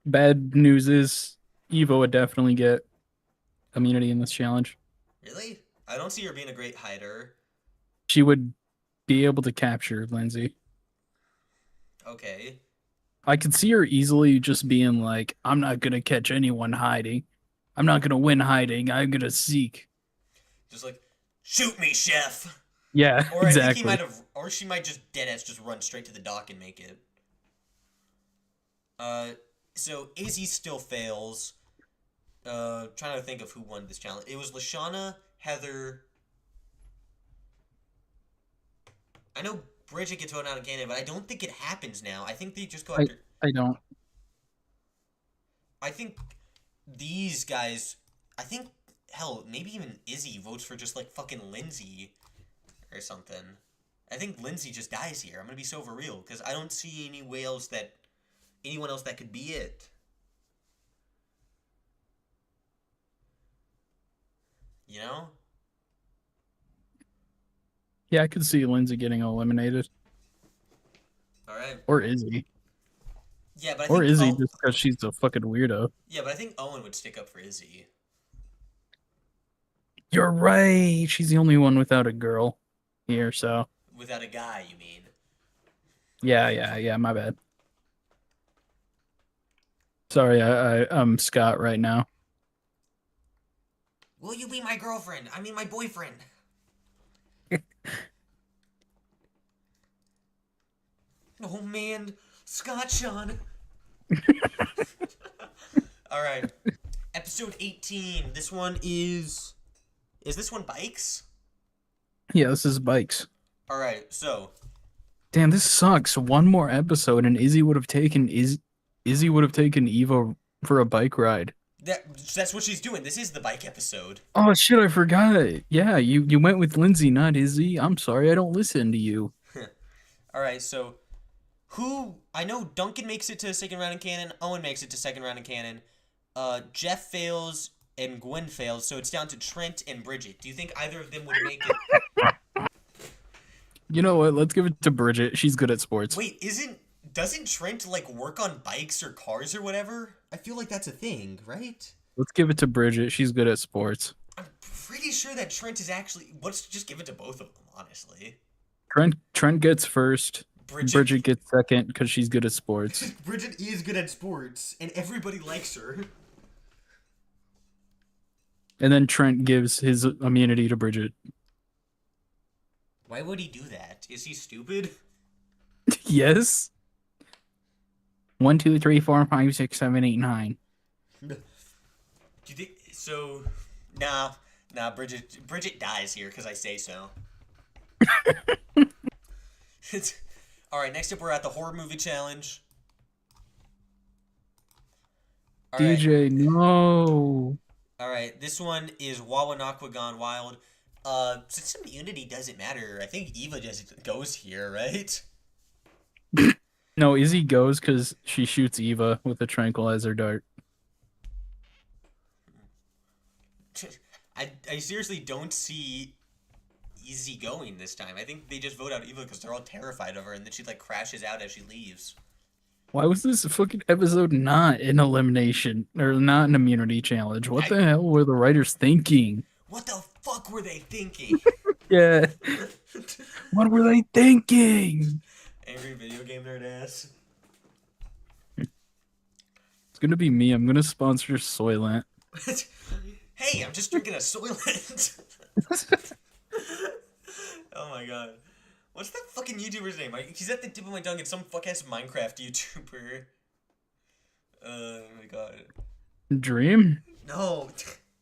B: Bad news is Eva would definitely get immunity in this challenge.
A: Really? I don't see her being a great hider.
B: She would be able to capture Lindsay.
A: Okay.
B: I could see her easily just being like, I'm not going to catch anyone hiding. I'm not going to win hiding. I'm going to seek.
A: Just like, shoot me, chef.
B: Yeah,
A: Or
B: exactly.
A: I think he might have, or she might just deadass just run straight to the dock and make it. So Izzy still fails. Trying to think of who won this challenge. It was Lashana, Heather. I know Bridget gets voted out in Canada, but I don't think it happens now. I think they just go after.
B: I don't.
A: I think these guys. I think hell, maybe even Izzy votes for just like fucking Lindsay or something. I think Lindsay just dies here. I'm gonna be so for real because I don't see anyone else that could be it. You know?
B: Yeah, I could see Lindsay getting eliminated.
A: All right.
B: Or Izzy.
A: Yeah, but I
B: Or
A: think
B: Izzy just because she's a fucking weirdo.
A: Yeah, but I think Owen would stick up for Izzy.
B: You're right. She's the only one without a girl. here, so
A: Without a guy, you mean?
B: yeah, my bad. Sorry, I'm Scott right now.
A: Will you be my girlfriend? I mean, my boyfriend. Oh man, Scott Sean. All right, episode 18. This one is. Is this one bikes?
B: Yeah, this is bikes.
A: All right, so
B: Damn, this sucks. One more episode, and Izzy would have taken Eva for a bike ride.
A: that's what she's doing. This is the bike episode.
B: Oh shit, I forgot. Yeah, you went with Lindsay, not Izzy. I'm sorry, I don't listen to you.
A: All right, so who I know Duncan makes it to second round in canon. Owen makes it to second round in canon. Jeff fails and Gwen fails, so it's down to Trent and Bridget. Do you think either of them would make it?
B: You know what? Let's give it to Bridget. She's good at sports.
A: Wait, doesn't Trent like work on bikes or cars or whatever? I feel like that's a thing, right?
B: Let's give it to Bridget. She's good at sports.
A: I'm pretty sure that Trent is actually. Let's just give it to both of them, honestly.
B: Trent gets first. Bridget gets second because she's good at sports.
A: Bridget is good at sports, and everybody likes her.
B: And then Trent gives his immunity to Bridget.
A: Why would he do that? Is he stupid?
B: Yes. 1, 2, 3, 4, 5, 6, 7, 8, 9.
A: Do you think so? Nah. Bridget dies here because I say so. All right. Next up, we're at the horror movie challenge. All right.
B: DJ, no.
A: All right. This one is Wawanakwa Gone Wild. Since immunity doesn't matter, I think Eva just goes here, right?
B: No, Izzy goes because she shoots Eva with a tranquilizer dart.
A: I seriously don't see Izzy going this time. I think they just vote out Eva because they're all terrified of her, and then she like crashes out as she leaves.
B: Why was this fucking episode not an elimination or not an immunity challenge? What the hell were the writers thinking?
A: What the fuck were they thinking?
B: Yeah. What were they thinking?
A: Angry video game nerd ass.
B: It's gonna be me. I'm gonna sponsor Soylent.
A: Hey, I'm just drinking a Soylent. Oh my god. What's that fucking YouTuber's name? He's at the tip of my tongue. It's some fuck-ass Minecraft YouTuber. Oh my god.
B: Dream?
A: No,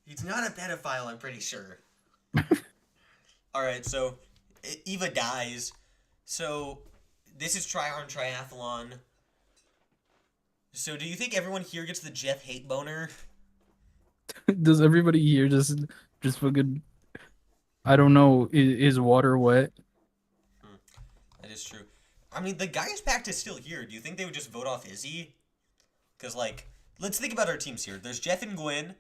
A: he's not a pedophile, I'm pretty sure. Alright, so Eva dies. So this is Try Hard Triathlon. So do you think everyone here gets the Jeff hate boner?
B: Does everybody here just fucking... I don't know. Is water wet?
A: That is true. I mean, the Gaius Pact is still here. Do you think they would just vote off Izzy? Because, like, let's think about our teams here. There's Jeff and Gwen.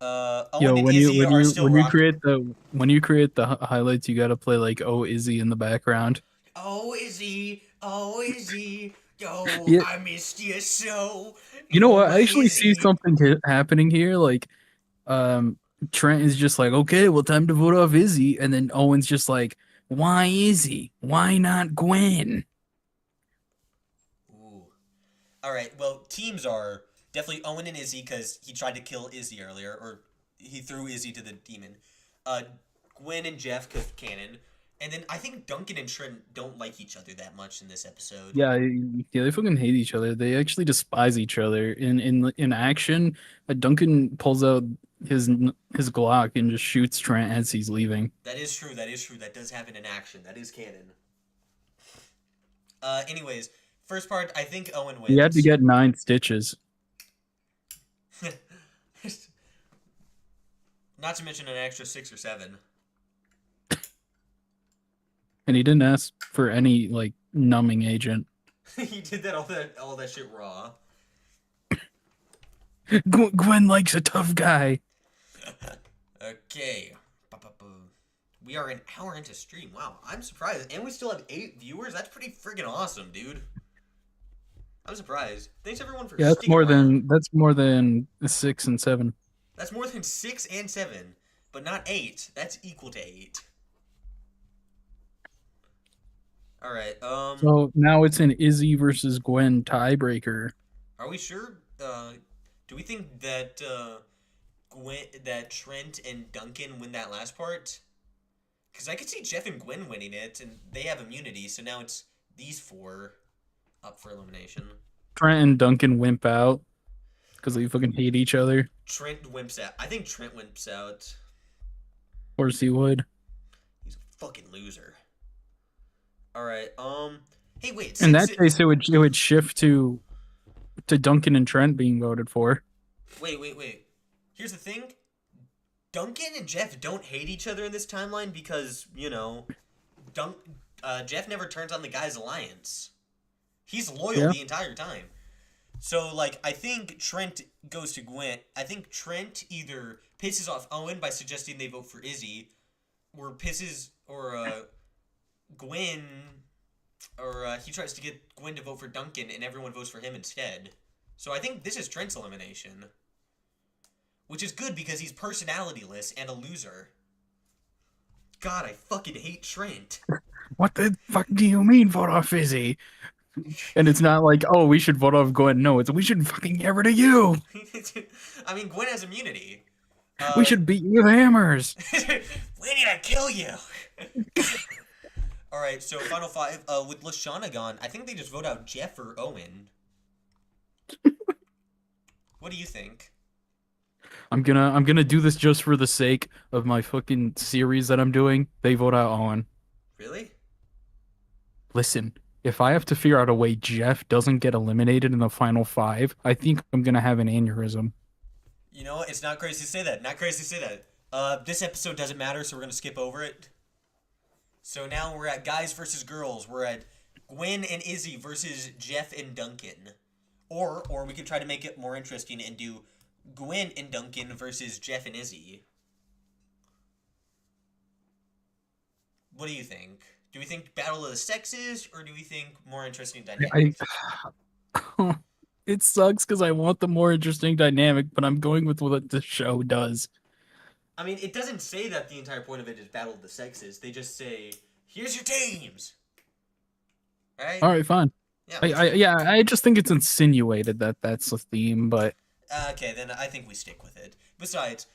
A: Owen and Izzy are still
B: when you create the highlights, you gotta play like "Oh Izzy" in the background.
A: Oh Izzy, oh Izzy, yo,
B: Yeah.
A: I missed you so.
B: You know what?
A: Oh,
B: I actually see
A: Izzy.
B: something happening here. Like, Trent is just like, okay, well, time to vote off Izzy, and then Owen's just like, why Izzy? Why not Gwen?
A: Ooh. All right. Well, teams are definitely Owen and Izzy because he tried to kill Izzy earlier, or he threw Izzy to the demon. Gwen and Jeff because canon, and then I think Duncan and Trent don't like each other that much in this episode.
B: Yeah, they fucking hate each other. They actually despise each other. In action, Duncan pulls out his Glock and just shoots Trent as he's leaving.
A: That is true. That is true. That does happen in action. That is canon. Anyways, first part, I think Owen wins.
B: He had to get 9 stitches.
A: Not to mention an extra 6 or 7.
B: And he didn't ask for any like numbing agent.
A: He did that all that shit raw.
B: Gwen likes a tough guy.
A: Okay. We are an hour into stream. Wow, I'm surprised. And we still have 8 viewers? That's pretty friggin' awesome, dude. I'm surprised. Thanks everyone for
B: Yeah,
A: sticking around.
B: that's more than 6 and 7.
A: That's more than 6 and 7, but not 8. That's equal to 8. All right.
B: So now it's an Izzy versus Gwen tiebreaker.
A: Are we sure? Do we think that that Trent and Duncan win that last part? Because I could see Jeff and Gwen winning it, and they have immunity, so now it's these four up for elimination.
B: Trent and Duncan wimp out because they fucking hate each other.
A: Trent wimps out. I think Trent wimps out.
B: Of course he would.
A: He's a fucking loser. All right. Hey, wait.
B: In that case, it would shift to Duncan and Trent being voted for.
A: Wait. Here's the thing. Duncan and Jeff don't hate each other in this timeline because, you know, Jeff never turns on the guy's alliance. He's loyal the entire time. So, like, I think Trent goes to Gwen. I think Trent either pisses off Owen by suggesting they vote for Izzy, or Gwen, or he tries to get Gwen to vote for Duncan and everyone votes for him instead. So I think this is Trent's elimination. Which is good because he's personalityless and a loser. God, I fucking hate Trent.
B: What the fuck do you mean vote off Izzy? And it's not like, oh, we should vote off Gwen. No, it's we should fucking get rid of you.
A: I mean, Gwen has immunity.
B: We should beat you with hammers.
A: We need to kill you. All right, so final five. With Lashana gone, I think they just vote out Jeff or Owen. What do you think?
B: I'm gonna do this just for the sake of my fucking series that I'm doing. They vote out Owen.
A: Really?
B: Listen, if I have to figure out a way Jeff doesn't get eliminated in the final five, I think I'm gonna have an aneurysm.
A: You know, it's not crazy to say that. Not crazy to say that. This episode doesn't matter, so we're gonna skip over it. So now we're at guys versus girls. We're at Gwen and Izzy versus Jeff and Duncan. Or we could try to make it more interesting and do Gwen and Duncan versus Jeff and Izzy. What do you think? Do we think Battle of the Sexes, or do we think more interesting dynamics?
B: It sucks because I want the more interesting dynamic, but I'm going with what the show does.
A: I mean, it doesn't say that the entire point of it is Battle of the Sexes. They just say, here's your teams! Right?
B: All right, fine.
A: Yeah,
B: I just think it's insinuated that that's the theme, but...
A: Okay, then I think we stick with it. Besides,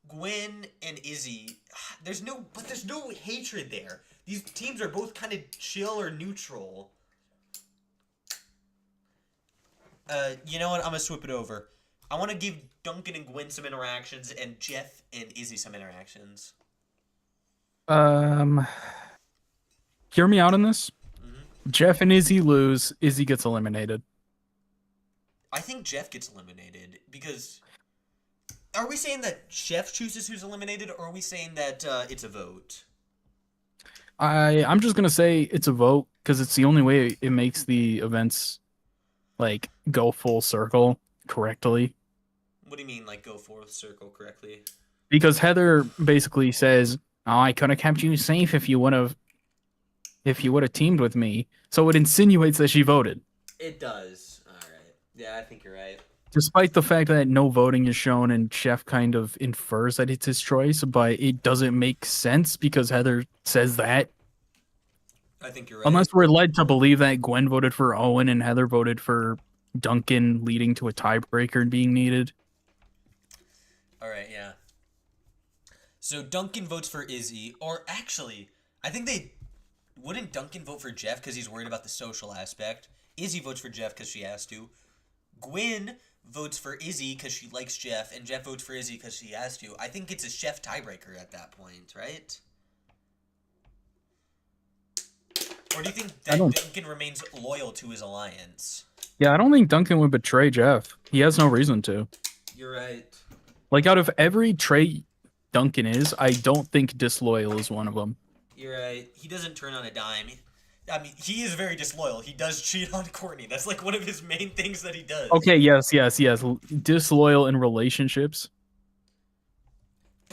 A: Gwen and Izzy, there's no hatred there. These teams are both kind of chill or neutral. You know what? I'm gonna swip it over. I want to give Duncan and Gwen some interactions and Jeff and Izzy some interactions.
B: Hear me out on this.
A: Mm-hmm.
B: Jeff and Izzy lose. Izzy gets eliminated.
A: I think Jeff gets eliminated because... Are we saying that Jeff chooses who's eliminated, or are we saying that it's a vote?
B: I'm just gonna say it's a vote because it's the only way it makes the events like go full circle correctly.
A: What do you mean, like, go full circle correctly?
B: Because Heather basically says, "Oh, I could have kept you safe if you would have teamed with me." So it insinuates that she voted.
A: It does. All right. Yeah, I think you're right.
B: Despite the fact that no voting is shown and Chef kind of infers that it's his choice, but it doesn't make sense because Heather says that.
A: I think you're right.
B: Unless we're led to believe that Gwen voted for Owen and Heather voted for Duncan, leading to a tiebreaker being needed.
A: All right, yeah. So Duncan votes for Izzy, or actually, I think wouldn't Duncan vote for Jeff because he's worried about the social aspect. Izzy votes for Jeff because she has to. Gwen votes for Izzy because she likes Jeff, and Jeff votes for Izzy because she has to. I think it's a Chef tiebreaker at that point, right? Or do you think that Duncan remains loyal to his alliance?
B: Yeah, I don't think Duncan would betray Jeff. He has no reason to.
A: You're right.
B: Like, out of every trait Duncan is, I don't think disloyal is one of them.
A: You're right. He doesn't turn on a dime. I mean, he is very disloyal. He does cheat on Courtney. That's like one of his main things that he does.
B: Okay, yes. Disloyal in relationships.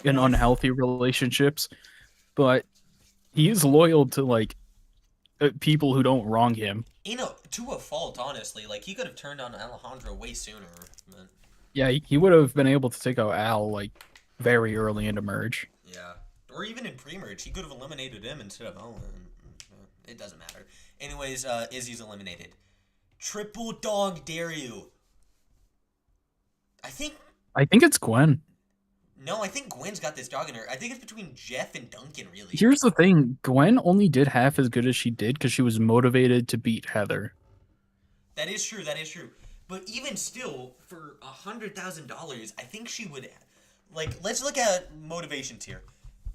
B: In unhealthy relationships. But he is loyal to, like, people who don't wrong him.
A: You know, to a fault, honestly. Like, he could have turned on Alejandro way sooner. But...
B: Yeah, he would have been able to take out Al, like, very early into merge.
A: Yeah. Or even in pre-merge. He could have eliminated him instead of Owen. It doesn't matter. Anyways, Izzy's eliminated. Triple dog dare you. I think
B: it's Gwen.
A: No, I think Gwen's got this dog in her. I think it's between Jeff and Duncan, really.
B: Here's the thing. Gwen only did half as good as she did because she was motivated to beat Heather.
A: That is true. But even still, for $100,000, I think she would... Like, let's look at motivations here.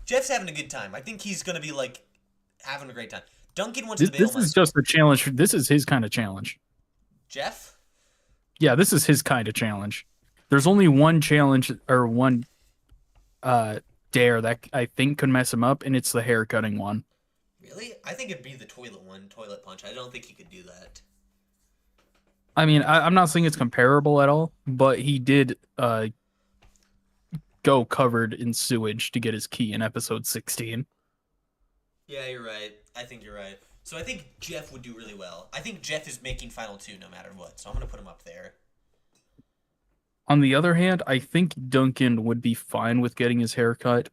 A: Jeff's having a good time. I think he's going to be, like, having a great time. Duncan wants to bail
B: This is just a challenge. This is his kind of challenge.
A: Jeff?
B: Yeah, this is his kind of challenge. There's only one challenge or one dare that I think could mess him up, and it's the hair cutting one.
A: Really? I think it'd be the toilet one, toilet punch. I don't think he could do that.
B: I mean, I'm not saying it's comparable at all, but he did go covered in sewage to get his key in episode 16.
A: Yeah, you're right. I think you're right. So I think Jeff would do really well. I think Jeff is making Final 2 no matter what, so I'm going to put him up there.
B: On the other hand, I think Duncan would be fine with getting his hair cut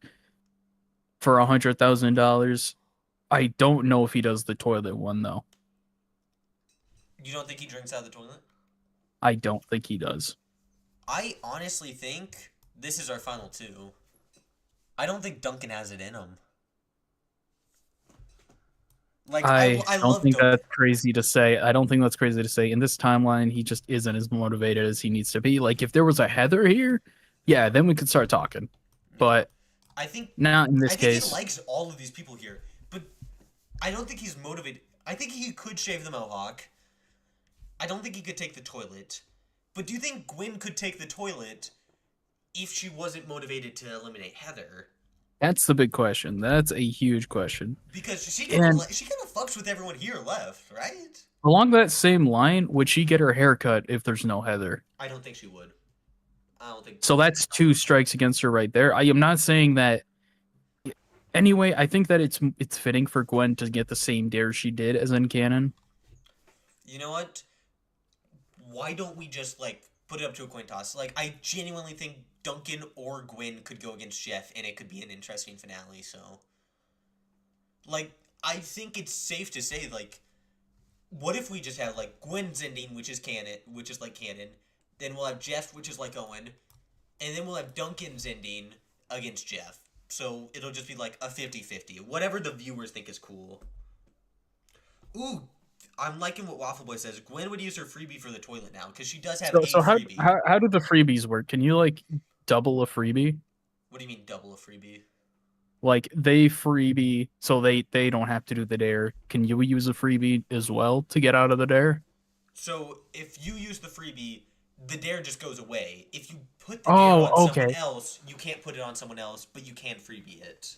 B: for $100,000. I don't know if he does the toilet one, though.
A: You don't think he drinks out of the toilet?
B: I don't think he does.
A: I honestly think this is our Final 2. I don't think Duncan has it in him. Like, I
B: don't
A: love
B: think
A: Duncan.
B: that's crazy to say. I don't think that's crazy to say. In this timeline, he just isn't as motivated as he needs to be. Like, if there was a Heather here, yeah, then we could start talking. But
A: I think
B: not in this
A: I think
B: case.
A: he likes all of these people here, but I don't think he's motivated. I think he could shave the mohawk. I don't think he could take the toilet. But do you think Gwen could take the toilet if she wasn't motivated to eliminate Heather?
B: That's the big question. That's a huge question.
A: Because she kind
B: And-
A: of fucks with everyone here left, right?
B: Along that same line, would she get her hair cut if there's no Heather?
A: I don't think she would. I don't think
B: So that's 2 strikes against her right there. I am not saying that. Anyway, I think that it's fitting for Gwen to get the same dare she did as in canon.
A: You know what? Why don't we just, like, put it up to a coin toss? Like, I genuinely think Duncan or Gwen could go against Jeff, and it could be an interesting finale, so... Like, I think it's safe to say, like, what if we just have, like, Gwen's ending, which is canon, then we'll have Jeff, which is like Owen, and then we'll have Duncan's ending against Jeff. So, it'll just be, like, a 50-50. Whatever the viewers think is cool. Ooh, I'm liking what Waffle Boy says. Gwen would use her freebie for the toilet now, because she does have a
B: So
A: freebie.
B: how do the freebies work? Can you like double a freebie?
A: What do you mean double a freebie?
B: Like they freebie, so they don't have to do the dare. Can you use a freebie as well to get out of the dare?
A: So if you use the freebie, the dare just goes away. If you put the dare
B: Oh,
A: on
B: okay.
A: someone else, you can't put it on someone else, but you can freebie it.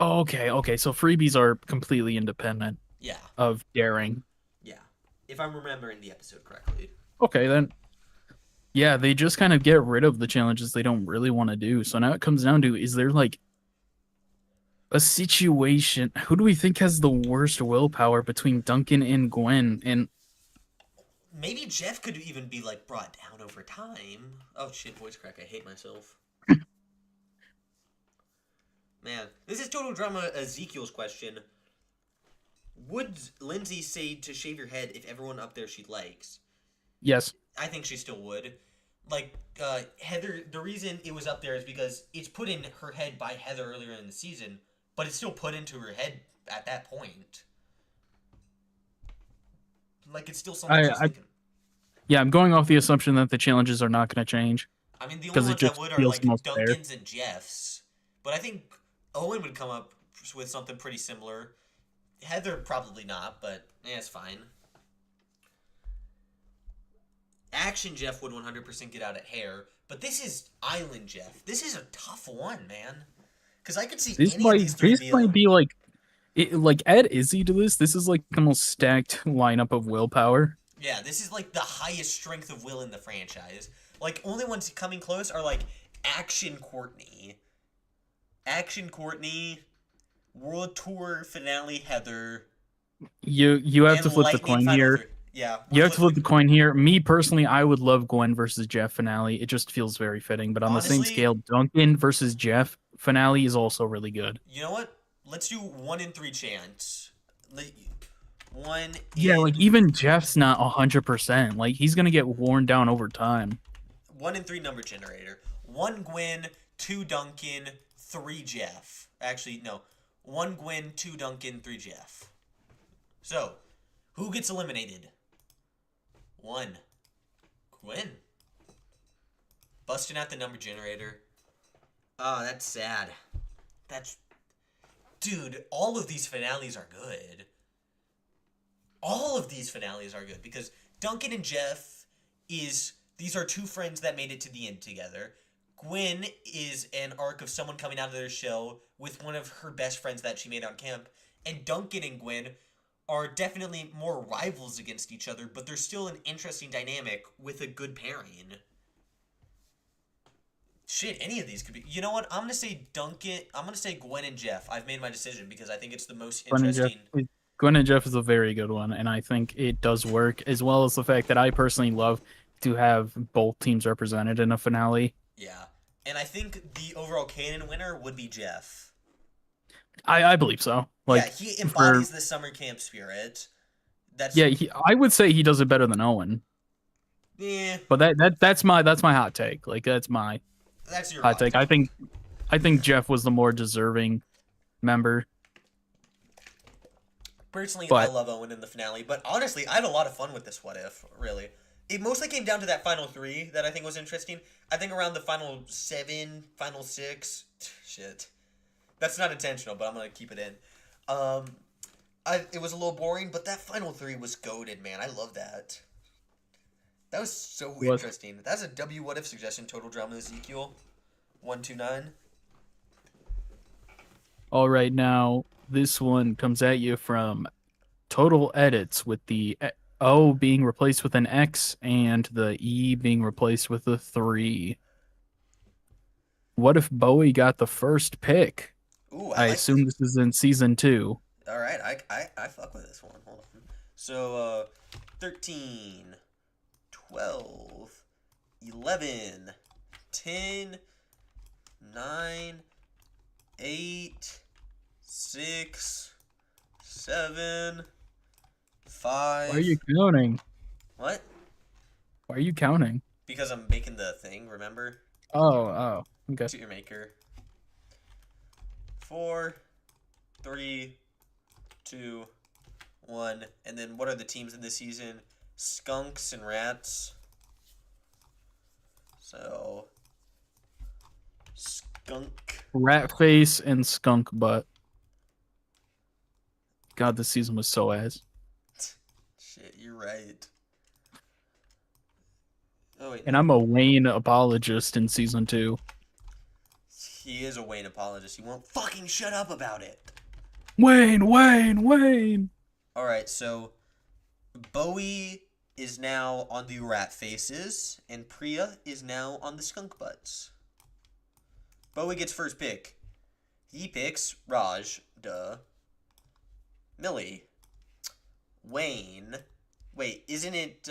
B: Oh, okay. So freebies are completely independent
A: Yeah,
B: of daring.
A: yeah. If I'm remembering the episode correctly.
B: Okay, then. Yeah, they just kind of get rid of the challenges they don't really want to do. So now it comes down to, is there like a situation? Who do we think has the worst willpower between Duncan and Gwen? And
A: Maybe Jeff could even be, like, brought down over time. Oh, shit, voice crack. I hate myself. Man, this is Total Drama Ezekiel's question. Would Lindsay say to shave your head if everyone up there she likes?
B: yes,
A: I think she still would. Like, Heather, the reason it was up there is because it's put in her head by Heather earlier in the season, but it's still put into her head at that point. Like, it's still something she's thinking.
B: yeah, I'm going off the assumption that the challenges are not going to change.
A: I mean, the
B: 'cause
A: only
B: it
A: ones that
B: just
A: would are,
B: feels
A: like,
B: most fair.
A: Duncan's and Jeff's. But I think Owen would come up with something pretty similar. Heather, probably not, but it's fine. Action Jeff would 100% get out at hair, but this is Island Jeff. This is a tough one, man. Because I could see
B: This
A: any of these three
B: might be like, like add Izzy to this. This is like the most stacked lineup of willpower.
A: Yeah, this is like the highest strength of will in the franchise. Like, only ones coming close are like Action Courtney, World Tour finale Heather.
B: You have
A: and
B: to flip the
A: Lightning
B: coin
A: Final
B: here.
A: Three. Yeah,
B: You have to flip the coin here. Me personally, I would love Gwen versus Jeff finale. It just feels very fitting. But on the same
A: Honestly-
B: scale, Duncan versus Jeff finale is also really good.
A: You know what? Let's do 1 in 3 chance. One.
B: Yeah,
A: in,
B: like even Jeff's not 100%. Like he's gonna get worn down over time.
A: 1 in 3 number generator. 1 Gwen, 2 Duncan, 3 Jeff. Actually, no. 1 Gwen, 2 Duncan, 3 Jeff. So, who gets eliminated? 1 Gwen. Busting out the number generator. Oh, that's sad. Dude, all of these finales are good. All of these finales are good because Duncan and Jeff these are 2 friends that made it to the end together. Gwen is an arc of someone coming out of their shell with one of her best friends that she made on camp. And Duncan and Gwen are definitely more rivals against each other, but they're still an interesting dynamic with a good pairing. Shit, any of these could be. You know what? I'm going to say Duncan. I'm going to say Gwen and Jeff. I've made my decision because I think it's the most interesting.
B: Gwen and Jeff is a very good one, and I think it does work, as well as the fact that I personally love to have both teams represented in a finale.
A: Yeah. And I think the overall canon winner would be Jeff.
B: I believe so. Like,
A: yeah, he embodies the summer camp spirit.
B: I would say he does it better than Owen.
A: Yeah.
B: But that's my hot take. Like that's
A: your
B: hot take. I think Jeff was the more deserving member.
A: Personally, I love Owen in the finale, but honestly, I had a lot of fun with this what if, really. It mostly came down to that final 3 that I think was interesting. I think around the final 7, final 6, shit. That's not intentional, but I'm going to keep it in. It was a little boring, but that final 3 was goated, man. I love that. That was so interesting. That's a W what if suggestion, Total Drama Ezekiel 129.
B: All right, now this one comes at you from Total Edits with the O being replaced with an X and the E being replaced with a 3. What if Bowie got the first pick?
A: Ooh,
B: I assume this is in season 2.
A: All right, I fuck with this one. Hold on. So, 13, 12, 11, 10, 9, 8, 6, 7, 5.
B: Why are you counting?
A: What?
B: Why are you counting?
A: Because I'm making the thing, remember?
B: Oh, okay.
A: To your maker. 4, 3, 2, 1. And then what are the teams in this season? Skunks and Rats. So, Skunk.
B: Rat Face and Skunk Butt. God, this season was so ass.
A: Shit, you're right. Oh, wait.
B: And I'm a Wayne apologist in season 2.
A: He is a Wayne apologist. He won't fucking shut up about it.
B: Wayne, Wayne, Wayne.
A: Alright, so Bowie is now on the Rat Faces, and Priya is now on the Skunk Butts. Bowie gets first pick. He picks Raj, duh. Millie. Wayne. Wait, isn't it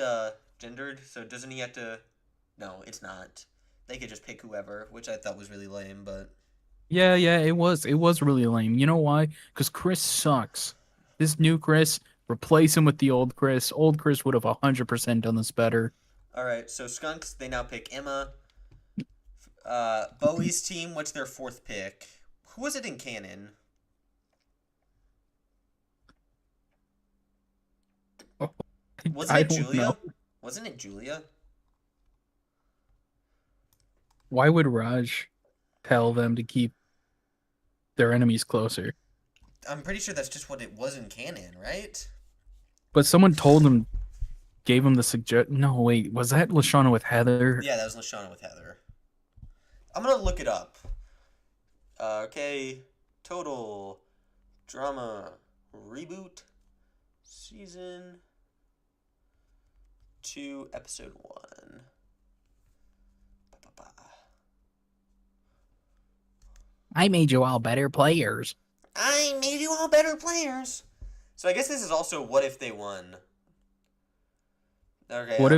A: gendered? So doesn't he have to... No, it's not. They could just pick whoever, which I thought was really lame, but...
B: Yeah, it was really lame. You know why? Because Chris sucks. This new Chris, replace him with the old Chris. Old Chris would have 100% done this better.
A: Alright, so Skunks, they now pick Emma. Bowie's team, what's their 4th pick? Who was it in canon? Wasn't it Julia?
B: Know.
A: Wasn't it Julia?
B: Why would Raj tell them to keep their enemies closer?
A: I'm pretty sure that's just what it was in canon, right?
B: But someone told him, gave him the suggestion. No, wait, was that Lashana with Heather?
A: Yeah, that was Lashana with Heather. I'm gonna look it up. Okay, Total Drama Reboot Season 2, Episode 1.
B: I made you all better players.
A: I made you all better players. So I guess this is also what if they won. Okay.
B: What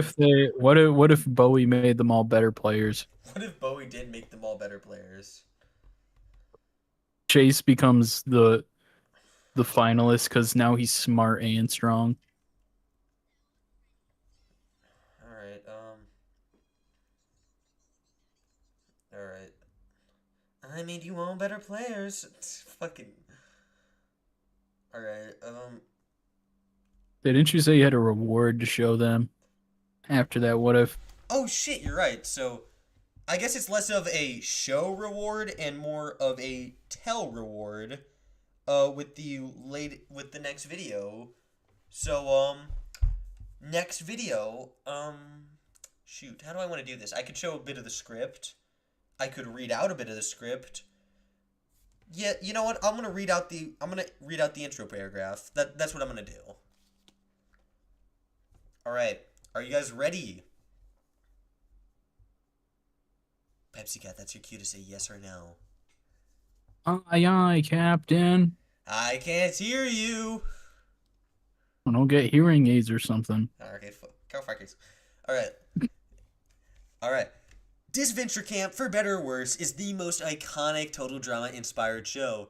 B: if Bowie made them all better players?
A: What if Bowie did make them all better players?
B: Chase becomes the the finalist because now he's smart and strong.
A: All right. All right. I mean, you want better players. It's fucking. All right.
B: Didn't you say you had a reward to show them after that? What if?
A: Oh shit, you're right. So, I guess it's less of a show reward and more of a tell reward. With the next video. So, next video. Shoot, how do I want to do this? I could show a bit of the script. I could read out a bit of the script. Yeah, you know what? I'm gonna read out the intro paragraph. That's what I'm gonna do. All right, are you guys ready? Pepsi Cat, that's your cue to say yes or no.
B: Aye, aye, Captain.
A: I can't hear you.
B: I don't get hearing aids or something.
A: Okay, go fuckers. All right. All right. Disventure Camp, for better or worse, is the most iconic total drama-inspired show.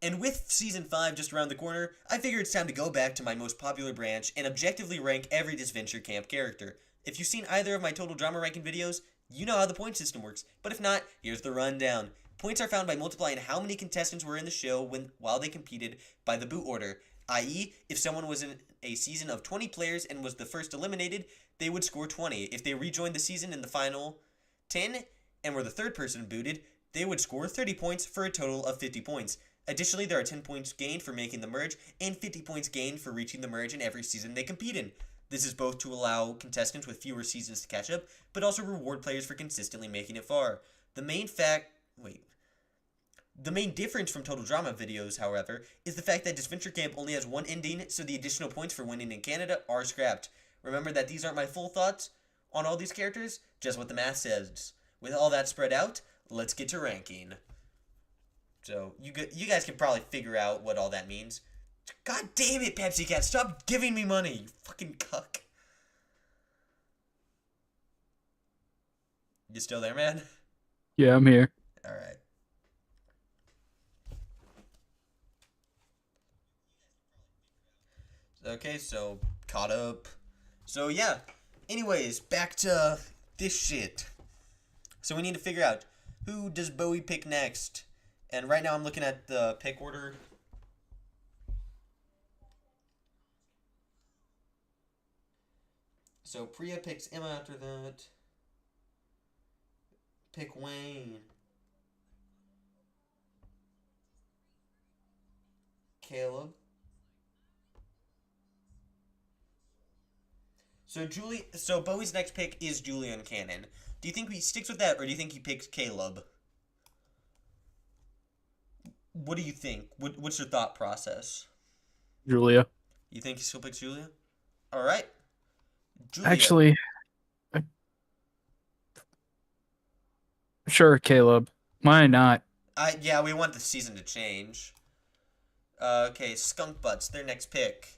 A: And with Season 5 just around the corner, I figure it's time to go back to my most popular branch and objectively rank every Disventure Camp character. If you've seen either of my total drama ranking videos, you know how the point system works. But if not, here's the rundown. Points are found by multiplying how many contestants were in the show while they competed by the boot order. I.e., if someone was in a season of 20 players and was the first eliminated, they would score 20. If they rejoined the season in the final 10 and were the third person booted, they would score 30 points for a total of 50 points. Additionally, there are 10 points gained for making the merge and 50 points gained for reaching the merge in every season they compete in. This is both to allow contestants with fewer seasons to catch up, but also reward players for consistently making it far. The main difference from Total Drama videos, however, is the fact that Disventure Camp only has one ending, so the additional points for winning in Canada are scrapped. Remember that these aren't my full thoughts on all these characters, just what the math says. With all that spread out, let's get to ranking. So, you guys can probably figure out what all that means. God damn it, Pepsi Cat, stop giving me money, you fucking cuck. You still there, man?
B: Yeah, I'm here.
A: Alright. Okay, so, caught up. So, yeah. Anyways, back to this shit. So we need to figure out, who does Bowie pick next? And right now I'm looking at the pick order. So Priya picks Emma after that. Pick Wayne. Caleb. So Bowie's next pick is Julian Cannon. Do you think he sticks with that, or do you think he picks Caleb? What do you think? What's your thought process?
B: Julia.
A: You think he still picks Julia? All right. Julia.
B: Actually, sure, Caleb. Why not?
A: Yeah, we want the season to change. Okay, Skunk Butts, their next pick.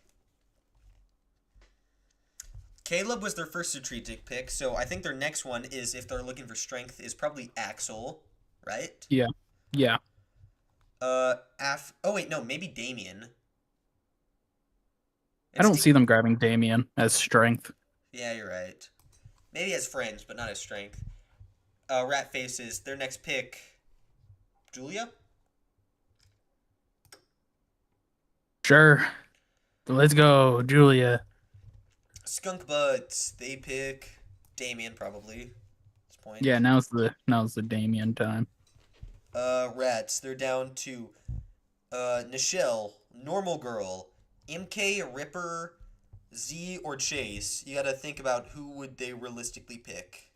A: Caleb was their first strategic pick, so I think their next one is, if they're looking for strength, is probably Axel, right?
B: Yeah. Yeah.
A: Oh wait, no, maybe Damien.
B: I don't see them grabbing Damien as strength.
A: Yeah, you're right. Maybe as friends, but not as strength. Rat Faces, their next pick. Julia?
B: Sure. Let's go, Julia.
A: Skunk Butts, they pick Damien probably. At this point.
B: Yeah, now's the Damien time.
A: Rats, they're down to Nichelle, Normal Girl, MK, Ripper, Z, or Chase. You gotta think about who would they realistically pick.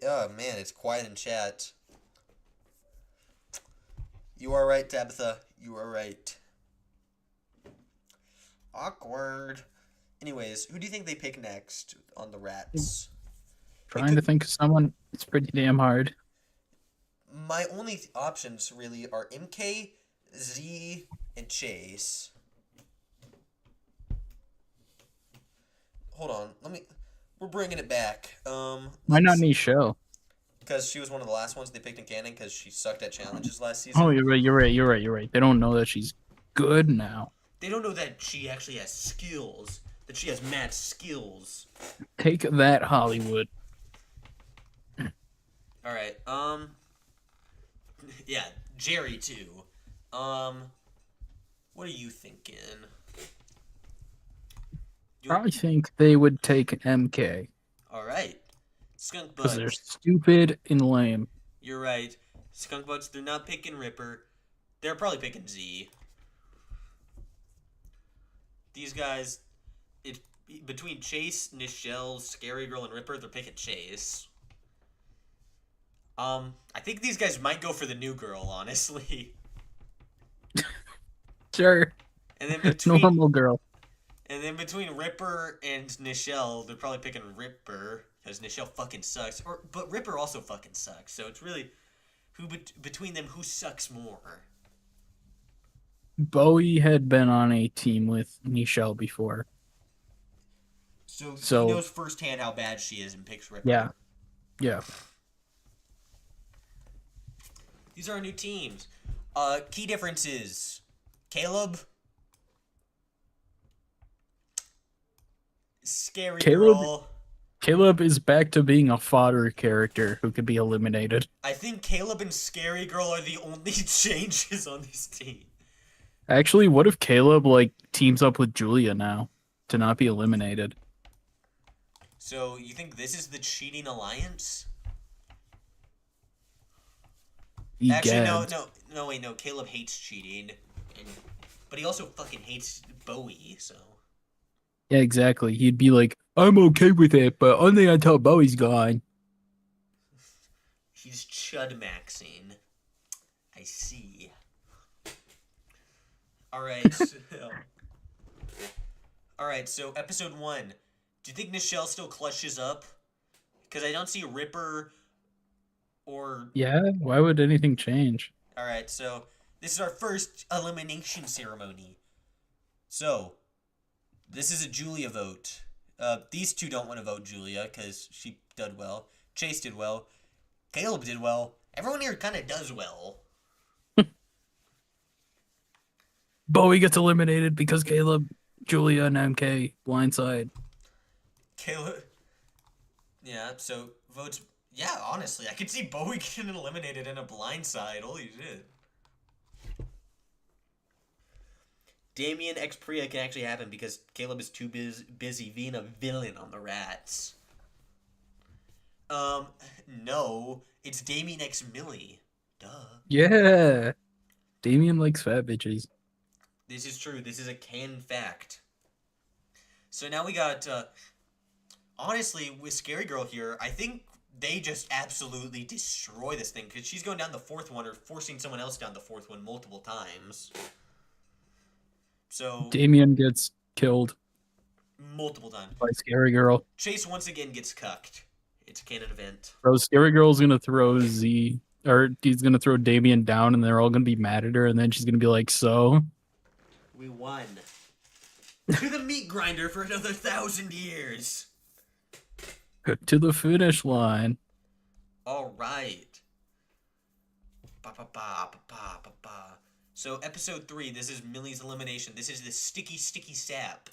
A: Oh man, it's quiet in chat. You are right, Tabitha. You are right. Awkward. Anyways, who do you think they pick next on the Rats?
B: Trying to think of someone. It's pretty damn hard.
A: My only options really are MK, Z, and Chase. Hold on, we're bringing it back.
B: Why not Nichelle?
A: because she was one of the last ones they picked in canon because she sucked at challenges last season.
B: Oh, you're right. They don't know that she's good now.
A: They don't know that she actually has skills. That she has mad skills.
B: Take that, Hollywood.
A: All right. Yeah, Jerry too. What are you thinking?
B: I think they would take MK
A: All right. Skunk
B: because they're
A: Butts.
B: stupid and lame.
A: You're right. Skunk Butts, they're not picking Ripper. They're probably picking Z. These guys, it's between Chase, Nichelle, Scary Girl, and Ripper, they're picking Chase. I think these guys might go for the new girl, honestly.
B: Sure.
A: And then between
B: Normal girl.
A: And then between Ripper and Nichelle, they're probably picking Ripper because Nichelle fucking sucks. But Ripper also fucking sucks. So it's really between them who sucks more.
B: Bowie had been on a team with Nichelle before.
A: So
B: So-
A: he knows firsthand how bad she is and picks Ripper.
B: Yeah.
A: These are our new teams. Key differences: Caleb, Scary
B: Caleb-
A: Girl.
B: Caleb is back to being a fodder character who could be eliminated.
A: I think Caleb and Scary Girl are the only changes on this team.
B: Actually, what if Caleb teams up with Julia now to not be eliminated?
A: So you think this is the cheating alliance? Actually, no. Caleb hates cheating, but he also fucking hates Bowie. So
B: Yeah, exactly. He'd be like, I'm okay with it, but only until Bowie's gone.
A: he's chud maxing. I see. All right. So episode 1. Do you think Nichelle still clutches up? Because I don't see Ripper or.
B: Yeah, why would anything change?
A: All right. So this is our first elimination ceremony. So this is a Julia vote. These two don't want to vote Julia because she did well. Chase did well. Caleb did well. Everyone here kind of does well.
B: Bowie gets eliminated because Caleb, Julia, and MK blindside.
A: Caleb. Yeah, so votes. Yeah, honestly, I could see Bowie getting eliminated in a blindside. Holy shit. Damien x Priya can actually happen because Caleb is too busy being a villain on the Rats. No, it's Damien x Millie. Duh.
B: Yeah. Damien likes fat bitches.
A: This is true. This is a canon fact. So now we got, honestly, with Scary Girl here, I think they just absolutely destroy this thing because she's going down the fourth one or forcing someone else down the fourth one multiple times. So
B: Damien gets killed
A: multiple times.
B: by Scary Girl.
A: Chase once again gets cucked. It's a canon event.
B: Bro, Scary Girl's gonna throw Z, or he's gonna throw Damien down, and they're all gonna be mad at her, and then she's gonna be like, so?
A: We won. To the meat grinder for another 1,000 years.
B: To the finish line.
A: All right. Ba ba ba ba ba ba ba. So episode 3, this is Millie's elimination. This is the sticky sap.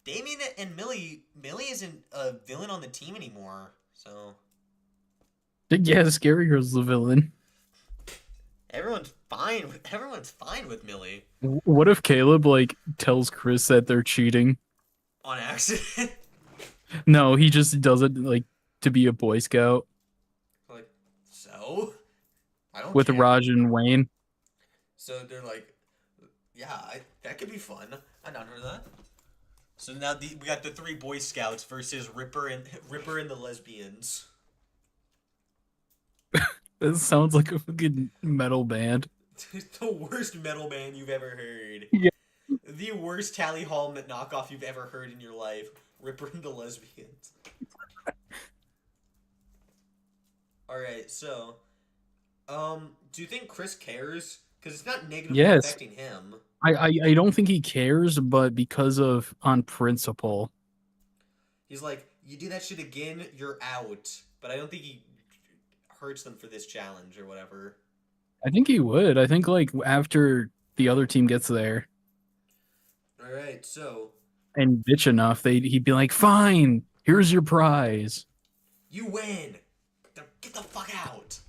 A: Damien and Millie isn't a villain on the team anymore. So
B: Yeah, Scary Girl's the villain.
A: everyone's fine with Millie
B: What if Caleb tells Chris that they're cheating?
A: on accident.
B: No, he just does it to be a Boy Scout
A: Like, so I don't
B: with
A: care.
B: Raj and Wayne.
A: So they're like, yeah, that could be fun. I'm down for that. So now we got the 3 Boy Scouts versus Ripper and the lesbians.
B: This sounds like a fucking metal band.
A: The worst metal band you've ever heard.
B: Yeah.
A: The worst Tally Hall knockoff you've ever heard in your life. Ripper and the lesbians. Alright, so do you think Chris cares? Because it's not negatively
B: Yes.
A: affecting him.
B: I don't think he cares, but because of on principle.
A: He's like, you do that shit again, you're out. But I don't think he hurts them for this challenge or whatever.
B: I think he would. I think like after the other team gets there
A: All right, so
B: and bitch enough, he'd be like, "Fine, here's your prize."
A: you win. Get the fuck out.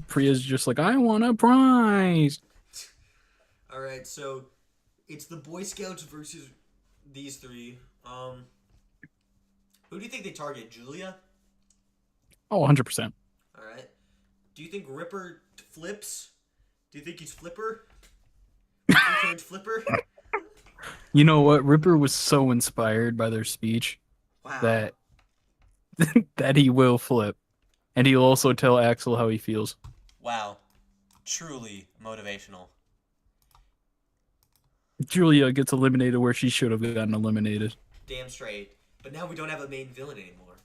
B: Priya's just like, "I want a prize."
A: All right, so it's the Boy Scouts versus these three. Who do you think they target? Julia?
B: Oh, 100%.
A: All right. Do you think Ripper flips? Do you think he's Flipper? Turns Flipper?
B: You know what? Ripper was so inspired by their speech
A: Wow.
B: that that he will flip, and he'll also tell Axel how he feels.
A: Wow. Truly motivational.
B: Julia gets eliminated where she should have gotten eliminated.
A: Damn straight. But now we don't have a main villain anymore.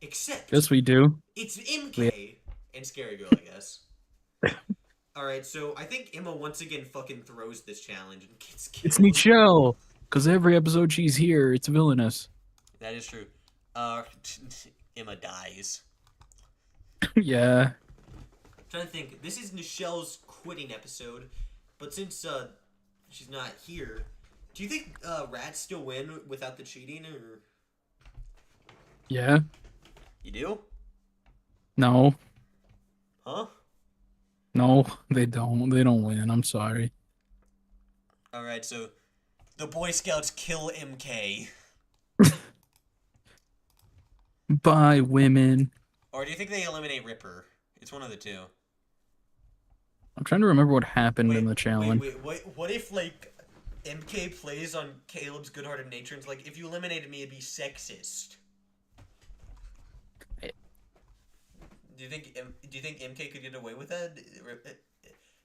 A: Except
B: Yes, we do.
A: it's MK and Scary Girl, I guess. Alright, so I think Emma once again fucking throws this challenge and gets killed.
B: It's Nichelle, because every episode she's here, it's villainous.
A: That is true. Emma dies.
B: Yeah.
A: I'm trying to think. This is Nichelle's quitting episode, but since she's not here, do you think rats still win without the cheating, or
B: Yeah.
A: you do?
B: No.
A: Huh?
B: No, they don't. They don't win. I'm sorry.
A: All right, so the Boy Scouts kill MK,
B: Bye, women.
A: or do you think they eliminate Ripper? It's one of the two.
B: I'm trying to remember what happened in the challenge.
A: Wait. What if like MK plays on Caleb's good-hearted nature and it's like, if you eliminated me, it'd be sexist? Do you think MK could get away with that?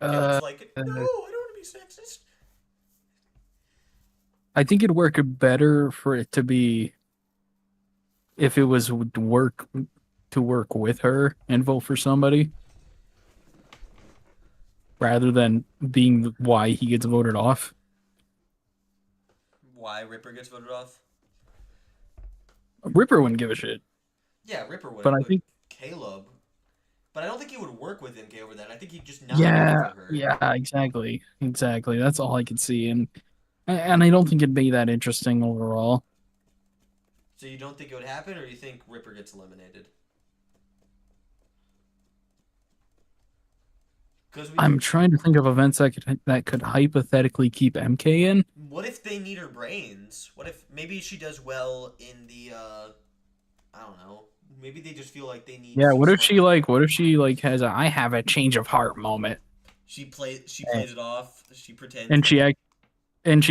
A: Caleb's like, no, I don't want to be sexist.
B: I think it'd work better for it to be if it was to work with her and vote for somebody rather than being why he gets voted off.
A: Why Ripper gets voted off?
B: Ripper wouldn't give a shit.
A: Yeah, Ripper would.
B: But I think
A: Caleb. But I don't think he would work with MK over that. I think he'd just not
B: yeah,
A: vote for her.
B: yeah, exactly. That's all I could see, and I don't think it'd be that interesting overall.
A: So you don't think it would happen, or you think Ripper gets eliminated?
B: I'm trying to think of events that could hypothetically keep MK in.
A: What if they need her brains? What if maybe she does well in the I don't know. Maybe they just feel like they need.
B: Yeah, what if she has a I have a change of heart moment.
A: She plays it off. She pretends.
B: And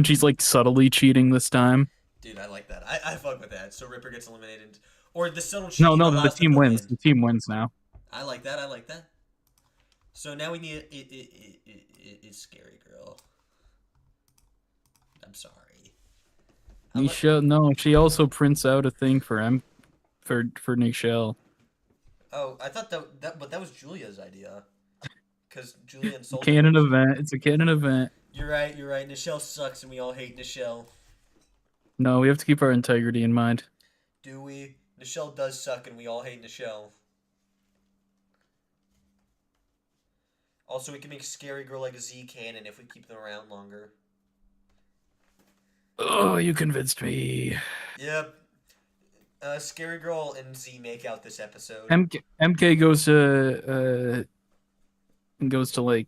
B: she's like subtly cheating this time.
A: Dude, I like that. I fuck with that. So Ripper gets eliminated, or the subtle cheating.
B: No, the team wins. The team wins now.
A: I like that. So now we need it's Scary Girl. I'm sorry.
B: Nichelle, no, she also prints out a thing for Nichelle.
A: Oh, I thought but that was Julia's idea. Because Julia insulted
B: Canon
A: her.
B: event. It's a canon event.
A: You're right. Nichelle sucks, and we all hate Nichelle.
B: No, we have to keep our integrity in mind.
A: Do we? Nichelle does suck, and we all hate Nichelle. Also, we can make Scary Girl like a Z canon if we keep them around longer.
B: Oh, you convinced me.
A: Yep. Scary Girl and Z make out this episode.
B: MK goes to like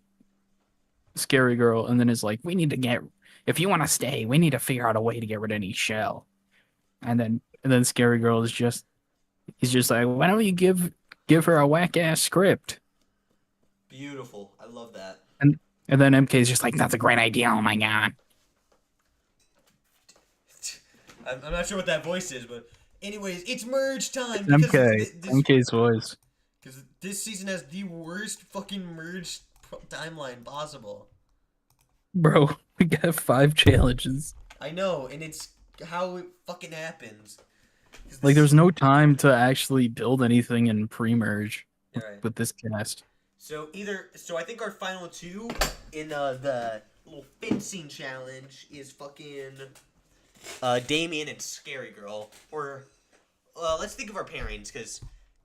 B: Scary Girl and then is like, if you want to stay, we need to figure out a way to get rid of Nichelle. And then Scary Girl he's just like, why don't you give her a whack ass script?
A: Beautiful. I love that.
B: And then MK's just like, that's a great idea. Oh my god.
A: I'm not sure what that voice is, but anyways, it's merge time.
B: MK's voice.
A: Because this season has the worst fucking merge timeline possible.
B: Bro, we got 5 challenges.
A: I know, and it's how it fucking happens.
B: Like, there's no time to actually build anything in pre-merge with this cast.
A: So I think our final 2 in the little fencing challenge is fucking Damien and Scary Girl. Or let's think of our pairings, because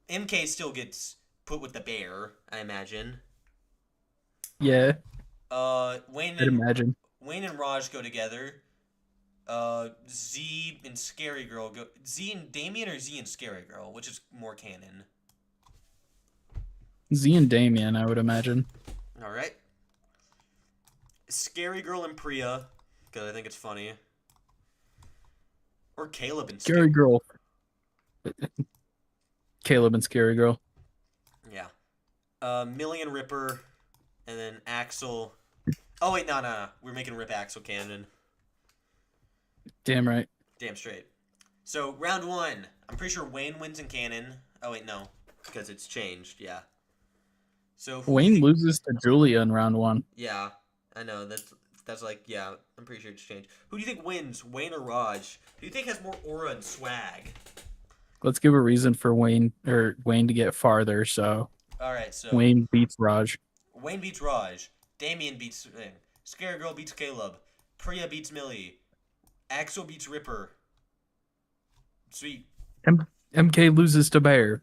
A: MK still gets put with the bear, I imagine.
B: Yeah,
A: Wayne
B: I'd
A: and
B: imagine.
A: Raj go together. Z and Scary Girl go. Z and Damien or Z and Scary Girl, which is more canon.
B: Z and Damien, I would imagine.
A: All right. Scary Girl and Priya, because I think it's funny. Or Caleb and
B: Scary Girl. Caleb and Scary Girl.
A: Yeah. Millie and Ripper, and then Axel. Oh wait, no. We're making Rip Axel canon.
B: Damn right.
A: Damn straight. So round 1, I'm pretty sure Wayne wins in canon. Oh wait, no, because it's changed. Yeah. So who do you
B: Wayne
A: think-
B: loses to Julia in round 1.
A: Yeah, I know that's like yeah. I'm pretty sure it's changed. Who do you think wins, Wayne or Raj? Who do you think has more aura and swag?
B: Let's give a reason for Wayne to get farther. So
A: All right, so
B: Wayne beats Raj.
A: Wayne beats Raj. Damien beats Scary Girl beats Caleb. Priya beats Millie. Axel beats Ripper. Sweet.
B: MK loses to Bear.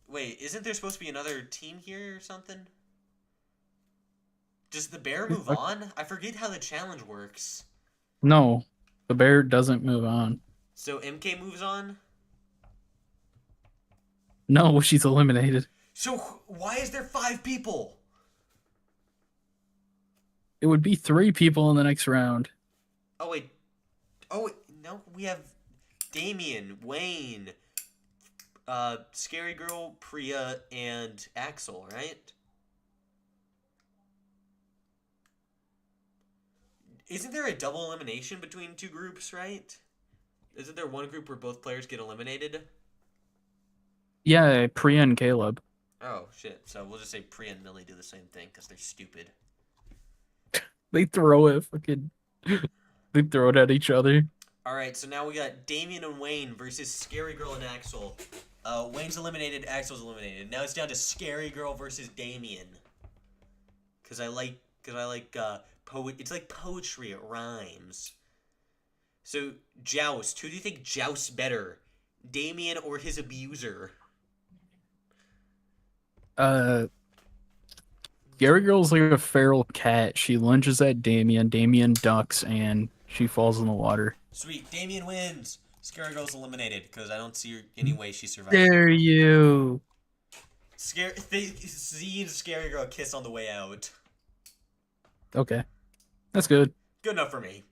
A: Wait, isn't there supposed to be another team here or something? Does the bear move on? I forget how the challenge works.
B: No, the Bear doesn't move on.
A: So MK moves on?
B: No, she's eliminated.
A: So why is there 5 people?
B: It would be 3 people in the next round.
A: Oh wait, no, we have Damien, Wayne, Scary Girl, Priya, and Axel, right? Isn't there a double elimination between 2 groups, right? Isn't there one group where both players get eliminated?
B: Yeah, Priya and Caleb.
A: Oh, shit. So we'll just say Priya and Millie do the same thing because they're stupid.
B: They throw it fucking. They throw it at each other.
A: Alright, so now we got Damien and Wayne versus Scary Girl and Axel. Wayne's eliminated, Axel's eliminated. Now it's down to Scary Girl versus Damien. Cause I like it's like poetry, it rhymes. So Joust, who do you think jousts better? Damien or his abuser?
B: Gary Girl's like a feral cat. She lunges at Damien. Damien ducks and she falls in the water.
A: Sweet, Damien wins. Scary Girl's eliminated because I don't see her any way she survives.
B: Dare you?
A: Z and Scary Girl kiss on the way out.
B: Okay, that's good.
A: Good enough for me.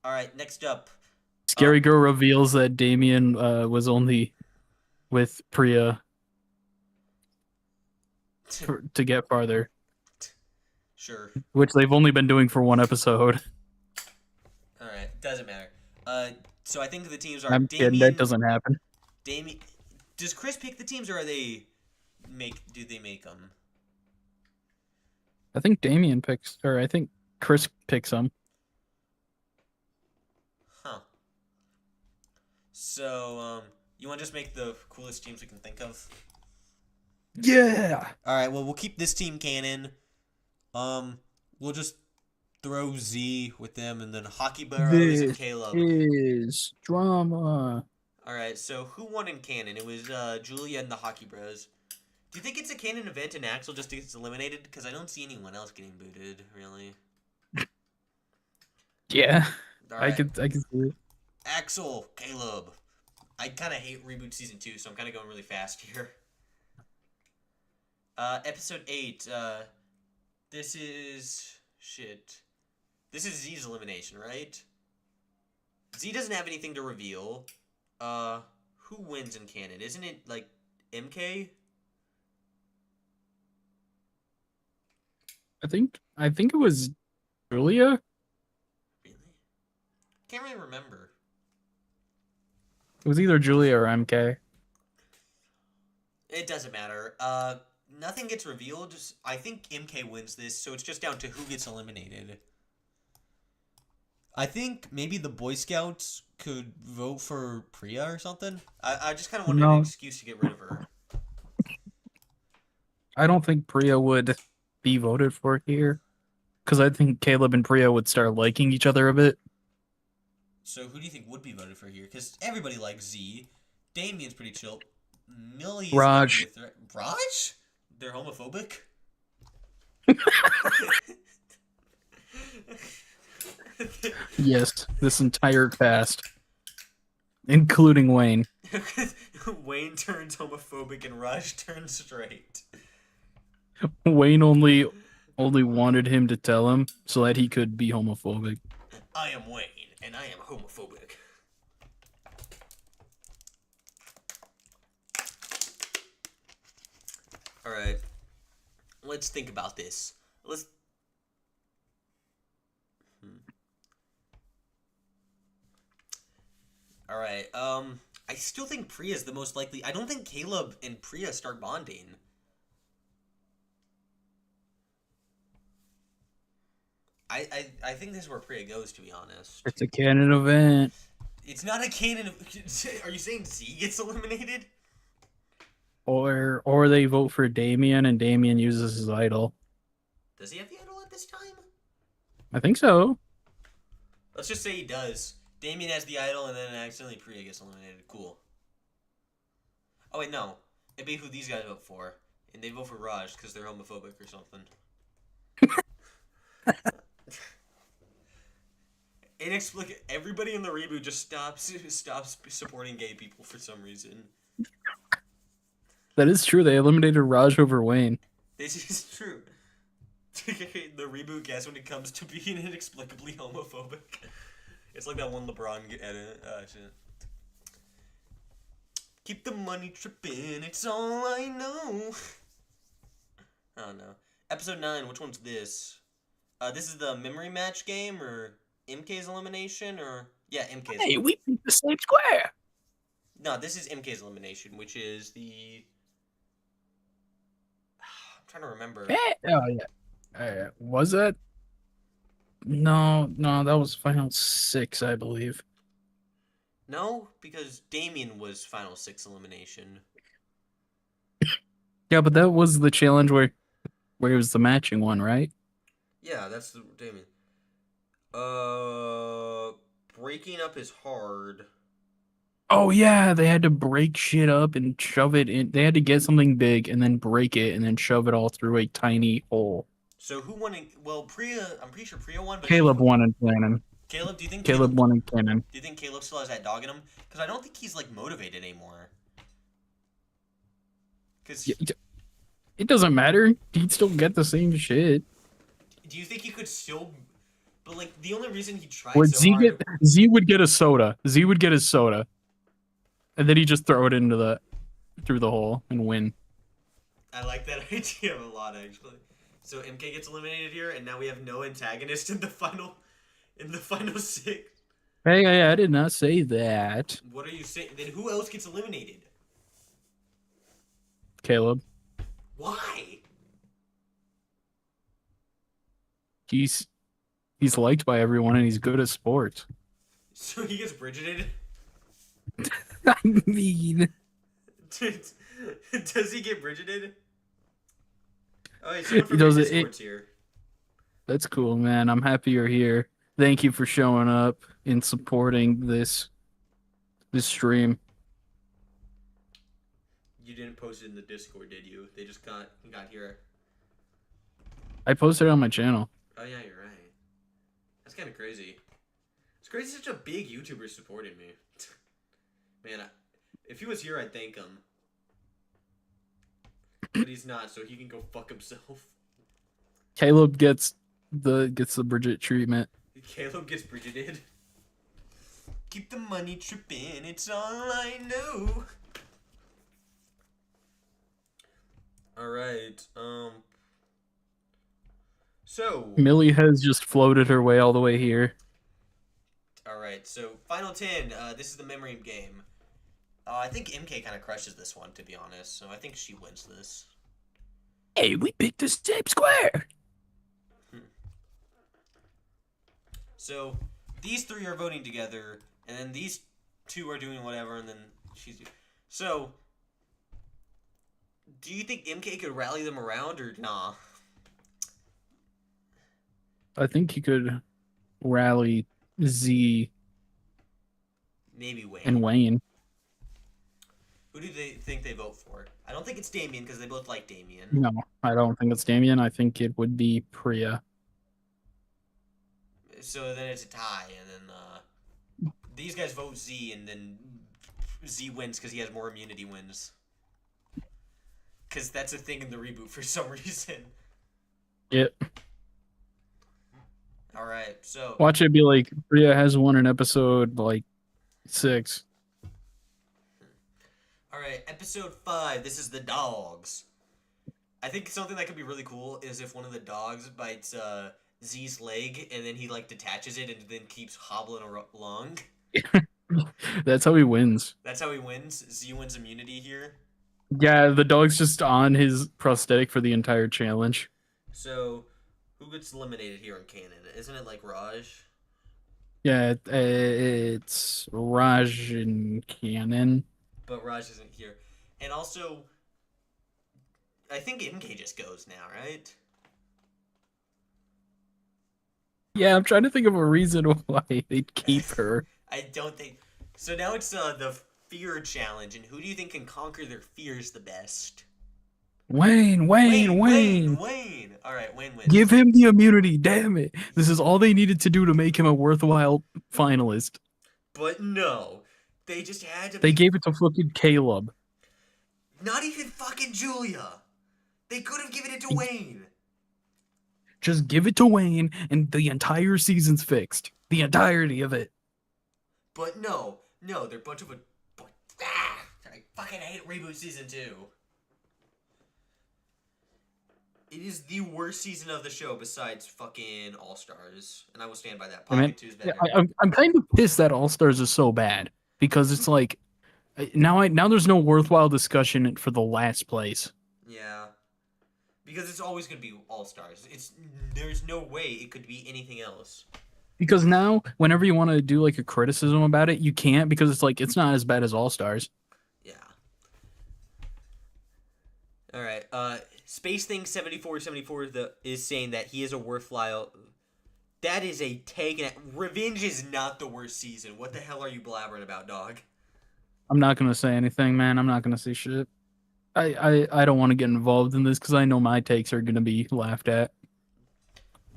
A: Alright, next up.
B: Scary Girl reveals that Damien was only with Priya to get farther,
A: Sure.
B: which they've only been doing for 1 episode.
A: Alright, doesn't matter. So I think the teams are
B: I'm
A: Damien.
B: kidding, that doesn't happen.
A: Damien. Does Chris pick the teams or do they make them?
B: I think Damien picks, or I think Chris picks them.
A: Huh. So, you want to just make the coolest teams we can think of?
B: Yeah.
A: Alright, well, we'll keep this team canon. We'll just throw Z with them and then Hockey Burrows and Caleb.
B: Is drama.
A: Alright, so who won in canon? It was Julia and the Hockey Bros. Do you think it's a canon event and Axel just gets eliminated? Because I don't see anyone else getting booted, really.
B: Yeah,
A: Alright.
B: I can see it.
A: Axel, Caleb. I kind of hate Reboot Season 2, so I'm kind of going really fast here. Episode 8. This is... Shit. This is Z's elimination, right? Z doesn't have anything to reveal. Who wins in canon? Isn't it, like, MK?
B: I think it was Julia.
A: Really? Can't really remember.
B: It was either Julia or MK.
A: It doesn't matter. Nothing gets revealed. I think MK wins this, so it's just down to who gets eliminated. I think maybe the Boy Scouts could vote for Priya or something. I just kind of wanted an excuse to get rid of her.
B: I don't think Priya would be voted for here, because I think Caleb and Priya would start liking each other a bit.
A: So who do you think would be voted for here? Because everybody likes Z. Damien's pretty chill. Millie's
B: Raj.
A: gonna be a threat. Raj? They're homophobic?
B: Yes, this entire cast, including Wayne.
A: Wayne turns homophobic and Raj turns straight.
B: Wayne only wanted him to tell him so that he could be homophobic.
A: I am Wayne, and I am homophobic. Alright. Let's think about this. Let's... Alright, I still think Priya's the most likely. I don't think Caleb and Priya start bonding. I think this is where Priya goes, to be honest.
B: It's a canon event.
A: It's not a canon. Are you saying Z gets eliminated?
B: Or they vote for Damien and Damien uses his idol.
A: Does he have the idol at this time?
B: I think so.
A: Let's just say he does. Damien has the idol, and then accidentally Priya gets eliminated. Cool. Oh, wait, no. It'd be who these guys vote for. And they vote for Raj because they're homophobic or something. Inexplicable. Everybody in the reboot just stops supporting gay people for some reason.
B: That is true. They eliminated Raj over Wayne.
A: This is true. The reboot gets when it comes to being inexplicably homophobic. It's like that one LeBron edit. Shit. Keep the money tripping, it's all I know. I don't know. Episode 9, which one's this? This is the memory match game, or MK's elimination, or... Yeah, MK's
B: Hey, we beat the same square.
A: No, this is MK's elimination, which is the... I'm trying to remember.
B: Oh, yeah. Was it? No, that was Final 6, I believe.
A: No, because Damien was Final 6 elimination.
B: Yeah, but that was the challenge where it was the matching one, right?
A: Yeah, that's the Damien. Breaking up is hard.
B: Oh, yeah, they had to break shit up and shove it in. They had to get something big and then break it and then shove it all through a tiny hole.
A: So who won? Well, Priya. I'm pretty sure Priya won. But
B: Caleb won in canon.
A: Caleb, do you think
B: Caleb won in canon?
A: Do you think Caleb still has that dog in him? Because I don't think he's like motivated anymore. Because
B: it doesn't matter. He'd still get the same shit.
A: do you think he could still? But like the only reason he tried
B: Would
A: so
B: Z
A: hard.
B: Z would get a soda. Z would get his soda, and then he'd just throw it into through the hole and win.
A: I like that idea a lot, actually. So MK gets eliminated here, and now we have no antagonist in the final 6.
B: Hey, I did not say that.
A: What are you saying? Then who else gets eliminated?
B: Caleb.
A: Why?
B: He's liked by everyone and he's good at sports.
A: So he gets Bridgeted?
B: I mean,
A: Does he get Bridgeted? Oh, hey, someone
B: He
A: from
B: does
A: your
B: it-
A: Discord's here.
B: that's cool, man. I'm happy you're here. Thank you for showing up and supporting this stream.
A: You didn't post it in the Discord, did you? They just got here.
B: I posted it on my channel.
A: Oh yeah, you're right. That's kind of crazy. It's crazy such a big YouTuber supported me. Man, if he was here, I'd thank him. But he's not, so he can go fuck himself.
B: Caleb gets the Bridget treatment.
A: Caleb gets Bridgeted. Keep the money tripping, it's all I know. Alright, so...
B: Millie has just floated her way all the way here.
A: Alright, so Final 10, this is the memory game. I think MK kind of crushes this one, to be honest, so I think she wins this.
B: Hey, we picked the same square.
A: So, these three are voting together, and then these two are doing whatever, and then she's... So, do you think MK could rally them around, or nah?
B: I think he could rally Z
A: Maybe Wayne.
B: and Wayne.
A: Who do they think they vote for? I don't think it's Damien because they both like Damien.
B: No, I don't think it's Damien. I think it would be Priya.
A: So then it's a tie, and then these guys vote Z, and then Z wins because he has more immunity wins. Because that's a thing in the reboot for some reason.
B: Yep.
A: All right, so
B: Watch it be like Priya has one in episode like 6.
A: all right, episode 5. This is the dogs. I think something that could be really cool is if one of the dogs bites Z's leg, and then he like detaches it and then keeps hobbling along.
B: That's how he wins.
A: That's how he wins. Z wins immunity here.
B: Yeah, the dog's just on his prosthetic for the entire challenge.
A: So, who gets eliminated here in canon? Isn't it like Raj?
B: Yeah, it's Raj and Cannon.
A: But Raj isn't here. And also, I think MK just goes now, right?
B: Yeah, I'm trying to think of a reason why they'd keep her.
A: I don't think. So now it's the fear challenge, and who do you think can conquer their fears the best?
B: Wayne.
A: Wayne. All right, Wayne wins.
B: Give him the immunity, damn it. This is all they needed to do to make him a worthwhile finalist.
A: But no, they just had to.
B: They gave it to fucking Caleb.
A: Not even fucking Julia. They could have given it to Wayne.
B: Just give it to Wayne, and the entire season's fixed. The entirety of it.
A: But no, they're a bunch of I fucking hate Reboot Season 2. It is the worst season of the show besides fucking All Stars, and I will stand by that. Pocket 2 is better.
B: I'm kind of pissed that All Stars is so bad because it's like now there's no worthwhile discussion for the last place.
A: Yeah, because it's always gonna be All Stars. There's no way it could be anything else.
B: Because now, whenever you want to do like a criticism about it, you can't because it's like it's not as bad as All Stars.
A: Yeah. All right. Space Thing 7474 is saying that he is a worthwhile. That is a take. Revenge is not the worst season. What the hell are you blabbering about, dog?
B: I'm not gonna say anything, man. I'm not gonna say shit. I don't want to get involved in this because I know my takes are gonna be laughed at.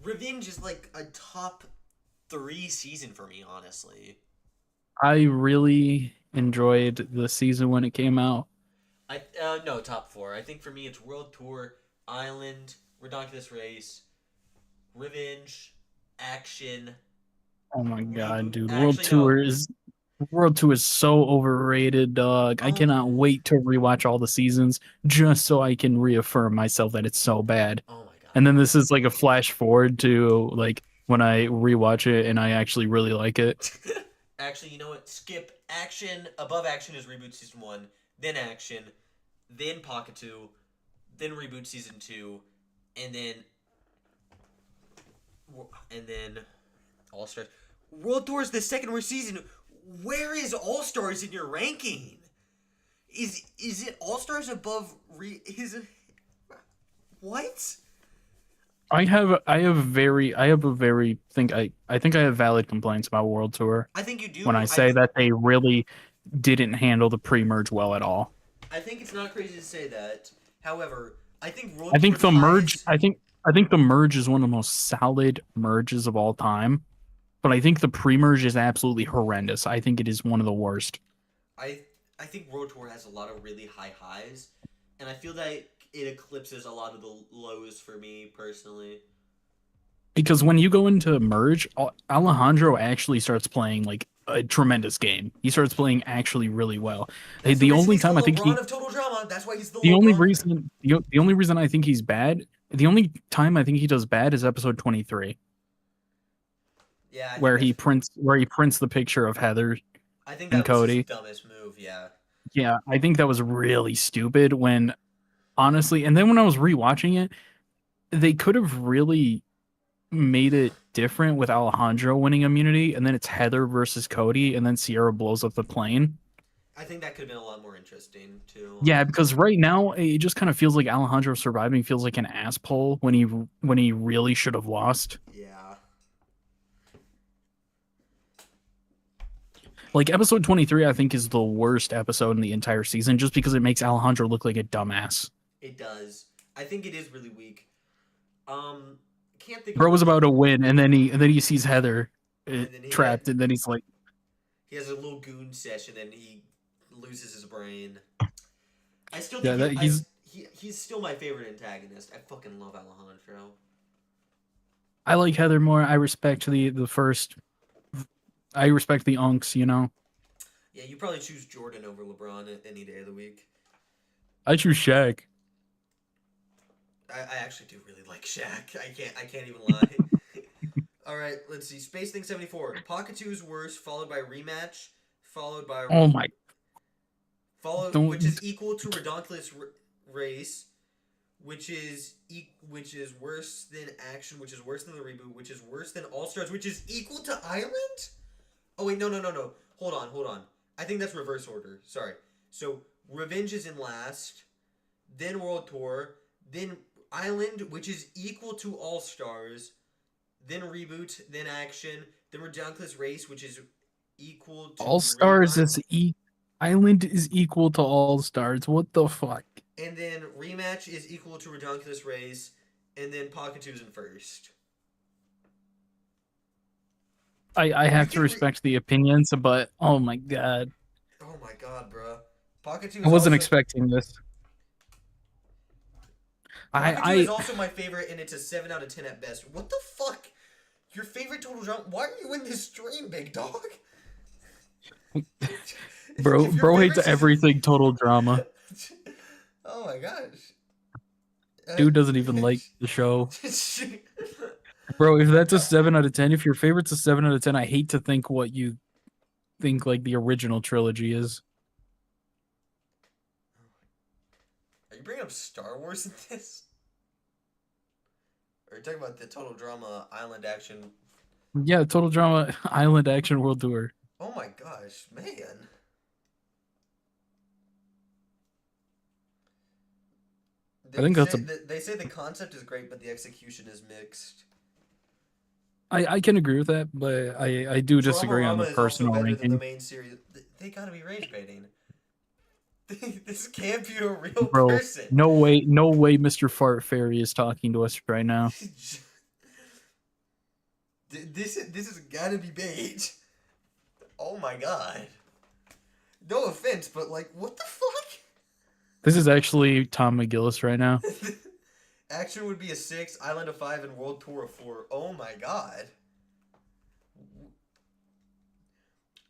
A: Revenge is like a top 3 season for me, honestly.
B: I really enjoyed the season when it came out.
A: No, top 4. I think for me it's World Tour, Island, Redonkulous Race, Revenge, Action.
B: Oh my god, dude!
A: Actually,
B: World Tour is so overrated, dog. I cannot wait to rewatch all the seasons just so I can reaffirm myself that it's so bad.
A: Oh my god.
B: And then this is like a flash forward to like when I rewatch it and I actually really like it.
A: Actually, you know what? Skip Action. Above Action is Reboot Season 1, then Action, then Pocket 2, then Reboot Season 2, and then All Stars. World Tour is the second worst season. Where is All Stars in your ranking? Is it All Stars above what?
B: I think I have valid complaints about World Tour.
A: I think you do.
B: When I say that they really didn't handle the pre-merge well at all.
A: I think it's not crazy to say that. However, I think
B: I think the merge is one of the most solid merges of all time. But I think the pre-merge is absolutely horrendous. I think it is one of the worst.
A: I think World Tour has a lot of really high highs, and I feel that it eclipses a lot of the lows for me personally.
B: Because when you go into merge, Alejandro actually starts playing like a tremendous game. He starts playing actually really well. The only time I think
A: of Total Drama. That's why he's
B: the only reason I think he's bad. The only time I think he does bad is episode 23.
A: Yeah,
B: where he prints the picture of Heather
A: I think that
B: and Cody.
A: Was his dumbest move, yeah.
B: Yeah, I think that was really stupid when honestly, and then when I was rewatching it, they could have really made it different with Alejandro winning immunity, and then it's Heather versus Cody, and then Sierra blows up the plane.
A: I think that could have been a lot more interesting too.
B: Yeah, because right now it just kind of feels like Alejandro surviving feels like an ass pull when he really should have lost.
A: Yeah.
B: Like episode 23, I think is the worst episode in the entire season, just because it makes Alejandro look like a dumbass.
A: It does. I think it is really weak. Can't think of
B: Bro was
A: what
B: about to win, and then he sees Heather
A: And then
B: trapped, and then he's like,
A: he has a little goon session, and he loses his brain. I still
B: yeah,
A: think
B: he's
A: still my favorite antagonist. I fucking love Alejandro.
B: I like Heather more. I respect the first. I respect the unks, you know.
A: Yeah, you probably choose Jordan over LeBron any day of the week.
B: I choose Shaq.
A: I actually do really like Shaq. I can't even lie. All right, let's see. Space Thing 74. Pocket 2 is worse, followed by Rematch, followed by
B: Oh my!
A: which is equal to Redonkulous Race, which is worse than Action, which is worse than the reboot, which is worse than All Stars, which is equal to Island. Oh wait, no. Hold on. I think that's reverse order. Sorry. So Revenge is in last, then World Tour, then Island, which is equal to All Stars, then Reboot, then Action, then Redonkulous Race, which is equal to
B: All Stars
A: Rewind,
B: is Island is equal to All Stars. What the fuck?
A: and then Rematch is equal to Redonkulous Race, and then Pocket 2's in first.
B: I have to respect the opinions, but oh my god,
A: Oh my god, bro. Pocket 2
B: I
A: is
B: wasn't
A: also,
B: expecting this.
A: Pocket 2 is also my favorite, and it's a 7 out of 10 at best. What the fuck? Your favorite total drama? Why are you in this stream, big dog?
B: Bro hates everything total drama.
A: Oh my gosh.
B: Dude doesn't even like the show. Bro, if that's a 7 out of 10, if your favorite's a 7 out of 10, I hate to think what you think like the original trilogy is.
A: Are you bringing up Star Wars in this? Or are you talking about the total drama Island Action?
B: Yeah, total drama Island Action World Tour.
A: Oh my gosh, man.
B: I think that's
A: they say the concept is great, but the execution is mixed.
B: I can agree with that, but I do disagree on the
A: Dramarama is also
B: personal
A: better than the
B: ranking.
A: main series. They gotta be rage baiting. This can't be a real
B: Bro,
A: person.
B: no way Mr. Fart Fairy is talking to us right now.
A: This has gotta be bait. Oh my god. No offense, but like, what the fuck?
B: This is actually Tom McGillis right now.
A: Action would be a 6, Island a 5, and World Tour a 4. Oh my god.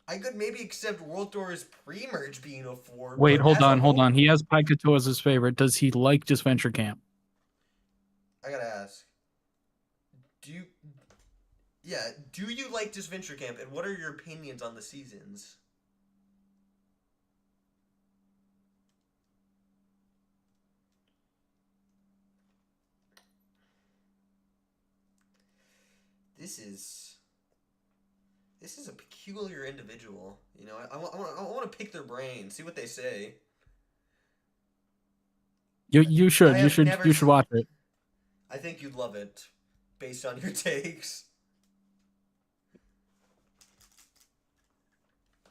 A: I could maybe accept World Tour's pre-merge being a 4.
B: Wait,
A: but
B: hold
A: as a
B: on.
A: whole-
B: He has Paikato as his favorite. Does he like Just Venture Camp?
A: I gotta ask. Do you like this Venture Camp, and what are your opinions on the seasons? This is a peculiar individual. You know, I want to pick their brain, see what they say.
B: You should watch it.
A: I think you'd love it, based on your takes.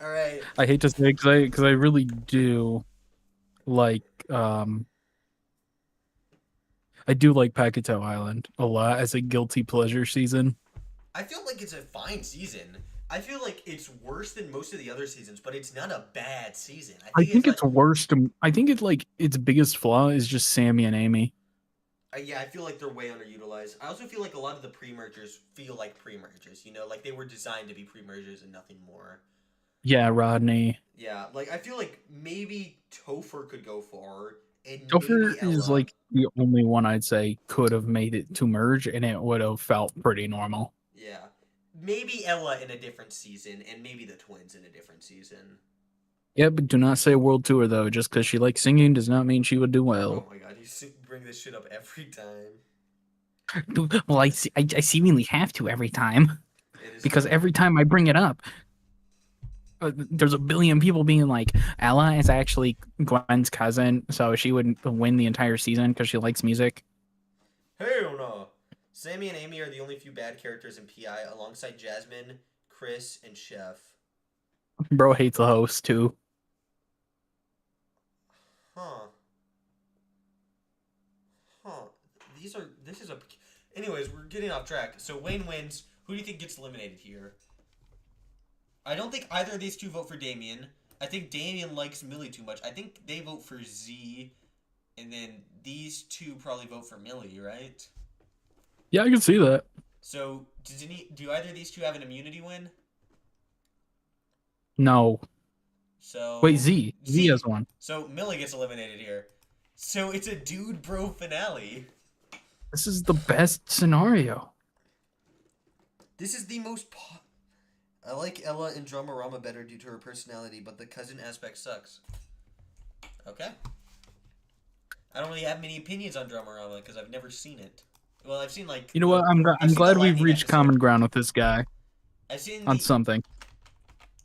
A: All right.
B: I hate to say it because I really do like I do like Pakuto Island a lot as a guilty pleasure season.
A: I feel like it's a fine season. I feel like it's worse than most of the other seasons, but it's not a bad season.
B: I think it's worse. I think it's like its biggest flaw is just Sammy and Amy.
A: Yeah, I feel like they're way underutilized. I also feel like a lot of the pre-mergers feel like pre-mergers. You know, like they were designed to be pre-mergers and nothing more.
B: Yeah, Rodney.
A: Yeah, like I feel like maybe Topher could go far, and
B: Topher
A: maybe
B: is
A: Ella.
B: like the only one I'd say could have made it to merge, and it would have felt pretty normal.
A: Yeah, maybe Ella in a different season, and maybe the twins in a different season.
B: Yeah, but do not say World Tour though. Just because she likes singing does not mean she would do well.
A: Oh my god, you bring this shit up every time.
B: Well, I seemingly have to every time because
A: true.
B: every time I bring it up, there's a billion people being like, Ella is actually Gwen's cousin, so she would win the entire season because she likes music.
A: Hell no. Sammy and Amy are the only few bad characters in PI alongside Jasmine, Chris, and Chef.
B: Bro hates the host too.
A: Huh. Huh. This is a. Anyways, we're getting off track. So Wayne wins. Who do you think gets eliminated here? I don't think either of these two vote for Damien. I think Damien likes Millie too much. I think they vote for Z, and then these two probably vote for Millie, right?
B: Yeah, I can see that.
A: So, do either of these two have an immunity win?
B: No.
A: So
B: Wait, Z. Z has one.
A: So Millie gets eliminated here. So it's a dude bro finale.
B: This is the best scenario.
A: This is the most. I like Ella in Dramarama better due to her personality, but the cousin aspect sucks. Okay. I don't really have many opinions on Dramarama because I've never seen it. Well, I've seen like.
B: You know what? I'm
A: seen
B: glad
A: the
B: we've
A: Lightning
B: reached
A: episode.
B: common ground with this guy
A: I've seen
B: on something.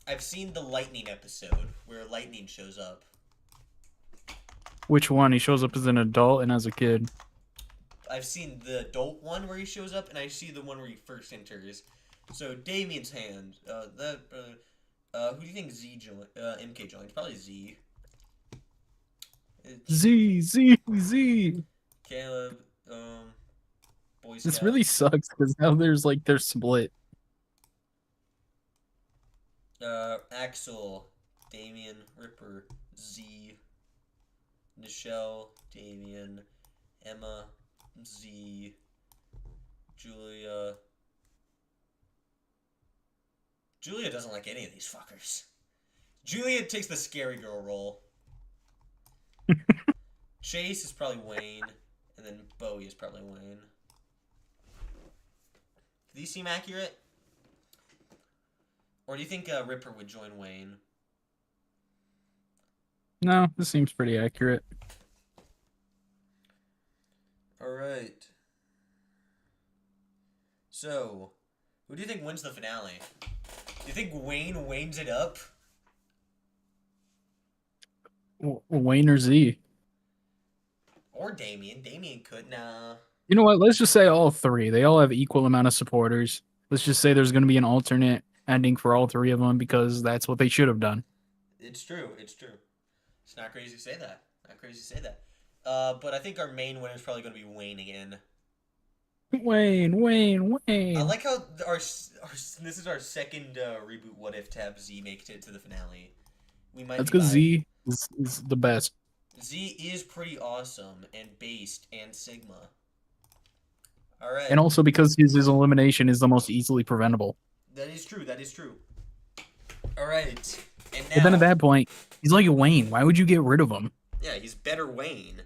A: I've seen the Lightning episode where Lightning shows up.
B: Which one? He shows up as an adult and as a kid.
A: I've seen the adult one where he shows up, and I see the one where he first enters. So Damien's hand. Who do you think MK joins? Probably Z.
B: Z.
A: Caleb. Boy Scout.
B: This really sucks because now they're split.
A: Axel, Damien, Ripper, Z, Nichelle, Damien, Emma, Z, Julia. Julia doesn't like any of these fuckers. Julia takes the scary girl role. Chase is probably Wayne, and then Bowie is probably Wayne. Do these seem accurate? Or do you think Ripper would join Wayne?
B: No, this seems pretty accurate.
A: Alright. So, who do you think wins the finale? Do you think Wayne Waynes it up?
B: Wayne or Z?
A: Or Damien. Damien could. Nah.
B: You know what? Let's just say all three. They all have equal amount of supporters. Let's just say there's going to be an alternate ending for all three of them because that's what they should have done.
A: It's true. It's true. It's not crazy to say that. Not crazy to say that. But I think our main winner is probably going to be Wayne again.
B: Wayne.
A: I like how this is our second reboot What If to have Z make it to the finale. We might.
B: That's
A: be
B: because
A: biased.
B: Z is the best.
A: Z is pretty awesome and based and Sigma. All right.
B: And also because his elimination is the most easily preventable.
A: That is true. That is true. All right. And now.
B: But then at that point, he's like Wayne. Why would you get rid of him?
A: Yeah, he's better Wayne.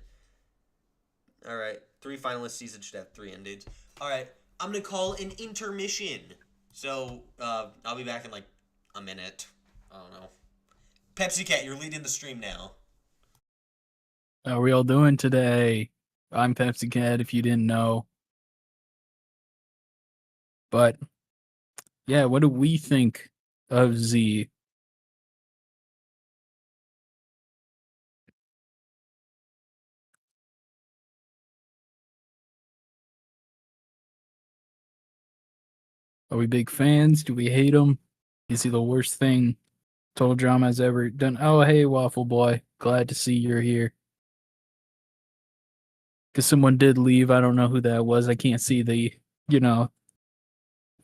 A: All right. 3 finalist season should have 3 endings. All right. I'm going to call an intermission. So, I'll be back in like a minute. I don't know. Pepsi Cat, you're leading the stream now.
B: How are we all doing today? I'm Pepsi Cat, if you didn't know. But, yeah, what do we think of Z? Are we big fans? Do we hate him? Is he the worst thing Total Drama has ever done? Oh, hey, Waffle Boy. Glad to see you're here. Because someone did leave. I don't know who that was. I can't see the,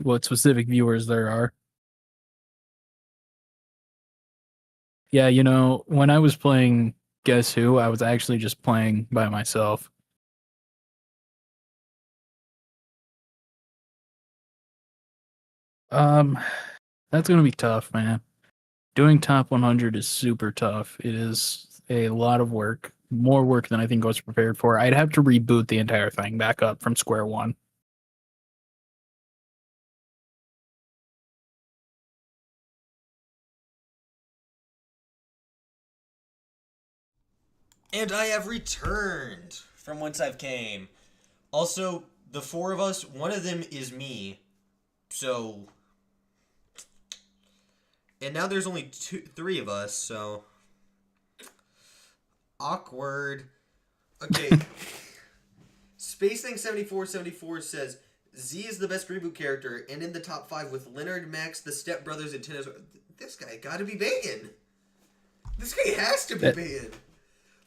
B: what specific viewers there are. Yeah, when I was playing Guess Who, I was actually just playing by myself. That's gonna be tough, man. Doing top 100 is super tough. It is a lot of work, more work than I think I was prepared for. I'd have to reboot the entire thing back up from square one.
A: And I have returned from whence I've came. Also, the 4 of us, one of them is me. So, and now there's only 3 of us, so awkward. Okay. Space Thing 7474 says Z is the best reboot character and in the top 5 with Leonard, Max, the Step Brothers, and Tennis. this guy got to be banging. This guy has to be banging.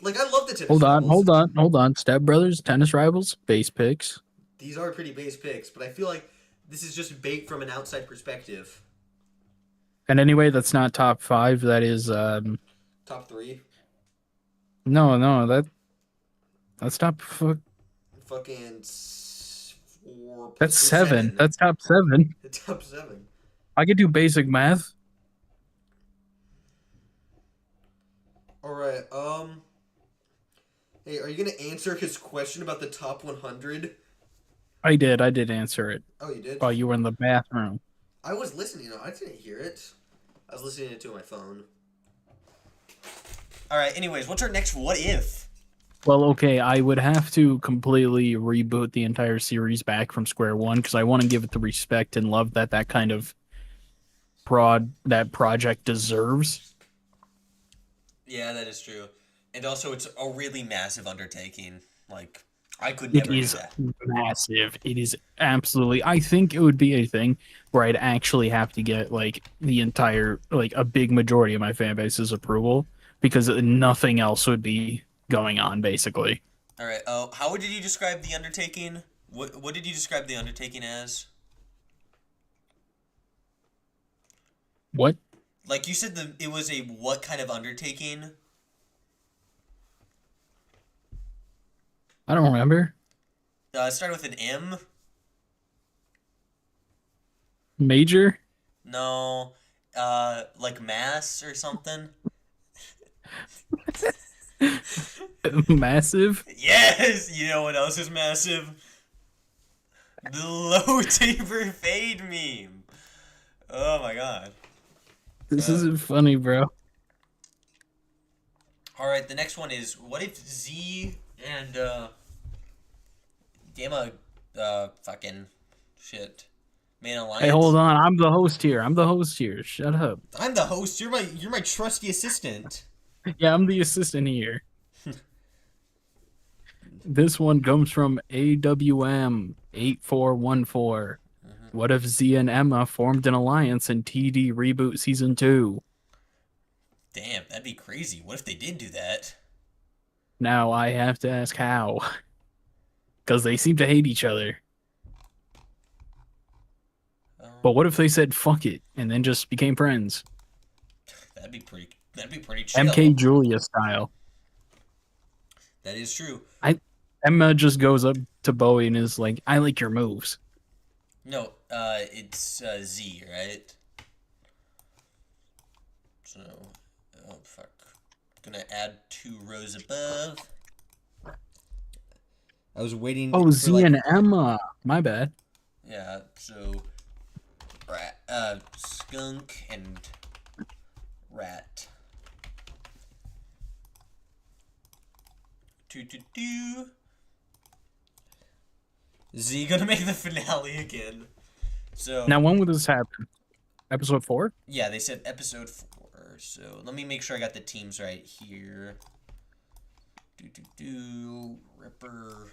A: Like, I love the tennis
B: Hold on. Step Brothers, Tennis Rivals, base picks.
A: These are pretty base picks, but I feel like this is just bait from an outside perspective.
B: And anyway, that's not top 5. That is
A: Top 3.
B: no, that's top
A: Fucking 4.
B: that's 7. That's top 7.
A: Top 7.
B: I could do basic math.
A: All right. Hey, are you gonna answer his question about the top 100?
B: I did answer it.
A: Oh, you did?
B: While you were in the bathroom.
A: I was listening. I didn't hear it. I was listening to it on my phone. All right. Anyways, what's our next what if?
B: Well, okay, I would have to completely reboot the entire series back from square one because I want to give it the respect and love that that kind of project deserves.
A: Yeah, that is true. And also, it's a really massive undertaking. Like, I could never do that.
B: It is massive. It is absolutely. I think it would be a thing where I'd actually have to get like the entire, like a big majority of my fan base's approval because nothing else would be going on, basically.
A: All right. How did you describe the undertaking? What did you describe the undertaking as?
B: What?
A: Like you said, it was a what kind of undertaking?
B: I don't remember.
A: It started with an M.
B: Major?
A: No. Like mass or something.
B: Massive?
A: Yes. You know what else is massive? The low taper fade meme. Oh my god.
B: This isn't funny, bro.
A: All right. The next one is what if Z and Gamma fucking shit made an alliance.
B: Hey, hold on. I'm the host here. Shut up.
A: I'm the host. You're my trusty assistant.
B: Yeah, I'm the assistant here. This one comes from AWM 8414. What if Z and Emma formed an alliance in TD Reboot Season 2?
A: Damn, that'd be crazy. What if they did do that?
B: Now I have to ask how. Because they seem to hate each other. But what if they said fuck it and then just became friends?
A: That'd be pretty chill.
B: MK Julia style.
A: That is true.
B: Emma just goes up to Bowie and is like, I like your moves.
A: No, it's Z, right? So, oh fuck. Gonna add 2 rows above. I was waiting.
B: Oh, Z and Emma. My bad.
A: Yeah, so skunk and rat. Z gonna make the finale again. So
B: Now, when would this happen? Episode 4?
A: yeah, they said episode 4. So let me make sure I got the teams right here. Ripper.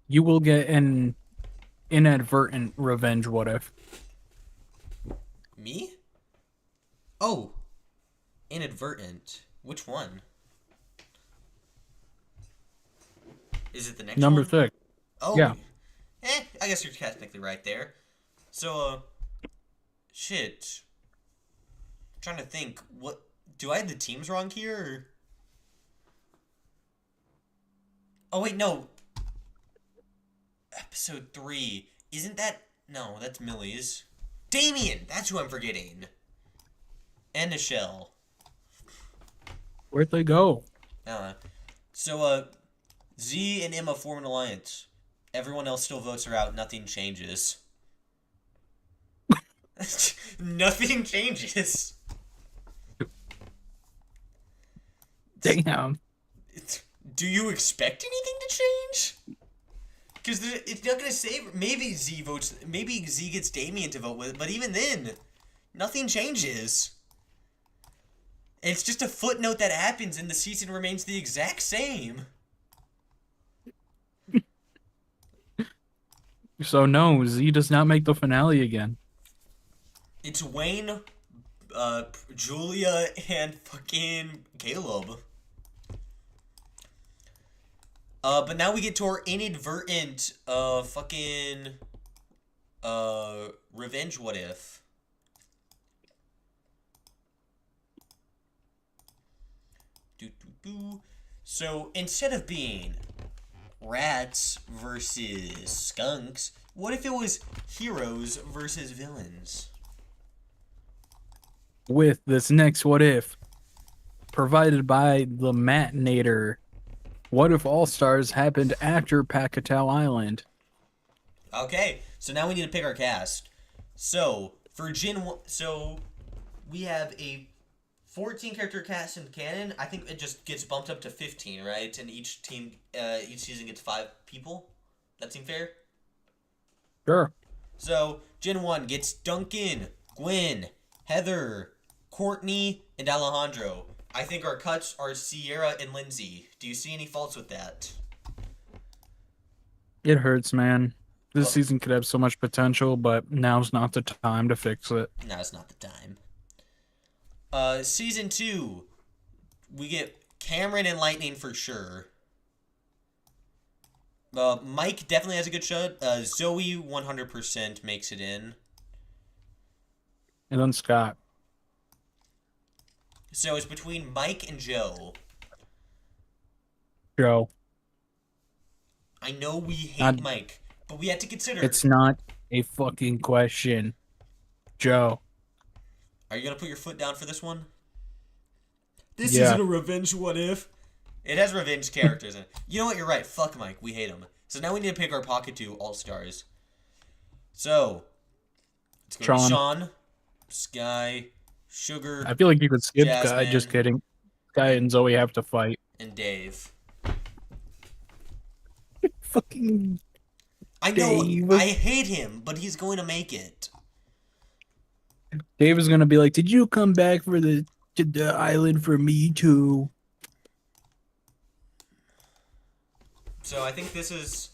B: You will get an inadvertent revenge what if.
A: Me? Oh. Inadvertent. Which one? Is it the next
B: Number
A: one?
B: 6.
A: Oh.
B: Yeah.
A: I guess you're technically right there. So, shit. I'm trying to think. What do I have the teams wrong here? Or... Oh wait, no. Episode 3. Isn't that... No, that's Millie's. Damien! That's who I'm forgetting. And Nichelle.
B: Where'd they go?
A: So, Z and Emma form an alliance. Everyone else still votes her out. Nothing changes. Nothing changes.
B: Damn.
A: Do you expect anything to change? Because it's not going to save... Maybe Z votes... Maybe Z gets Damien to vote with, but even then, nothing changes. It's just a footnote that happens and the season remains the exact same.
B: So no, Z does not make the finale again.
A: It's Wayne, Julia, and fucking Caleb. But now we get to our inadvertent, fucking, revenge what if. So, instead of being rats versus skunks, what if it was heroes versus villains?
B: With this next what if, provided by the Matinator. What if All Stars happened after Pacatal Island?
A: Okay, so now we need to pick our cast. So, for so we have a 14 character cast in canon. I think it just gets bumped up to 15, right? And each team, each season gets 5 people. That seem fair?
B: Sure.
A: So, Gen 1 gets Duncan, Gwen, Heather, Courtney, and Alejandro. I think our cuts are Sierra and Lindsay. Do you see any faults with that?
B: It hurts, man. This
A: Well-
B: season could have so much potential, but now's not the time to fix it.
A: No, it's not the time. Season 2, we get Cameron and Lightning for sure. Mike definitely has a good shot. Zoe 100% makes it in.
B: And then Scott.
A: So it's between Mike and Joe.
B: Joe.
A: I know we hate
B: Not-
A: Mike, but we have to consider.
B: It's not a fucking question. Joe.
A: Are you gonna put your foot down for this one? This
B: Yeah.
A: isn't a revenge what if. It has revenge characters in it. You know what? You're right. Fuck Mike. We hate him. So now we need to pick our Pocket 2 All-Stars. So, it's going to be Sean, Sky, Sugar,
B: I feel like you could skip Sky.
A: Jasmine.
B: Just kidding. Sky and Zoe have to fight.
A: and Dave.
B: Fucking
A: I know.
B: Dave.
A: I hate him, but he's going to make it.
B: Dave is gonna be like, "Did you come back for the island for me too?"
A: So I think this is.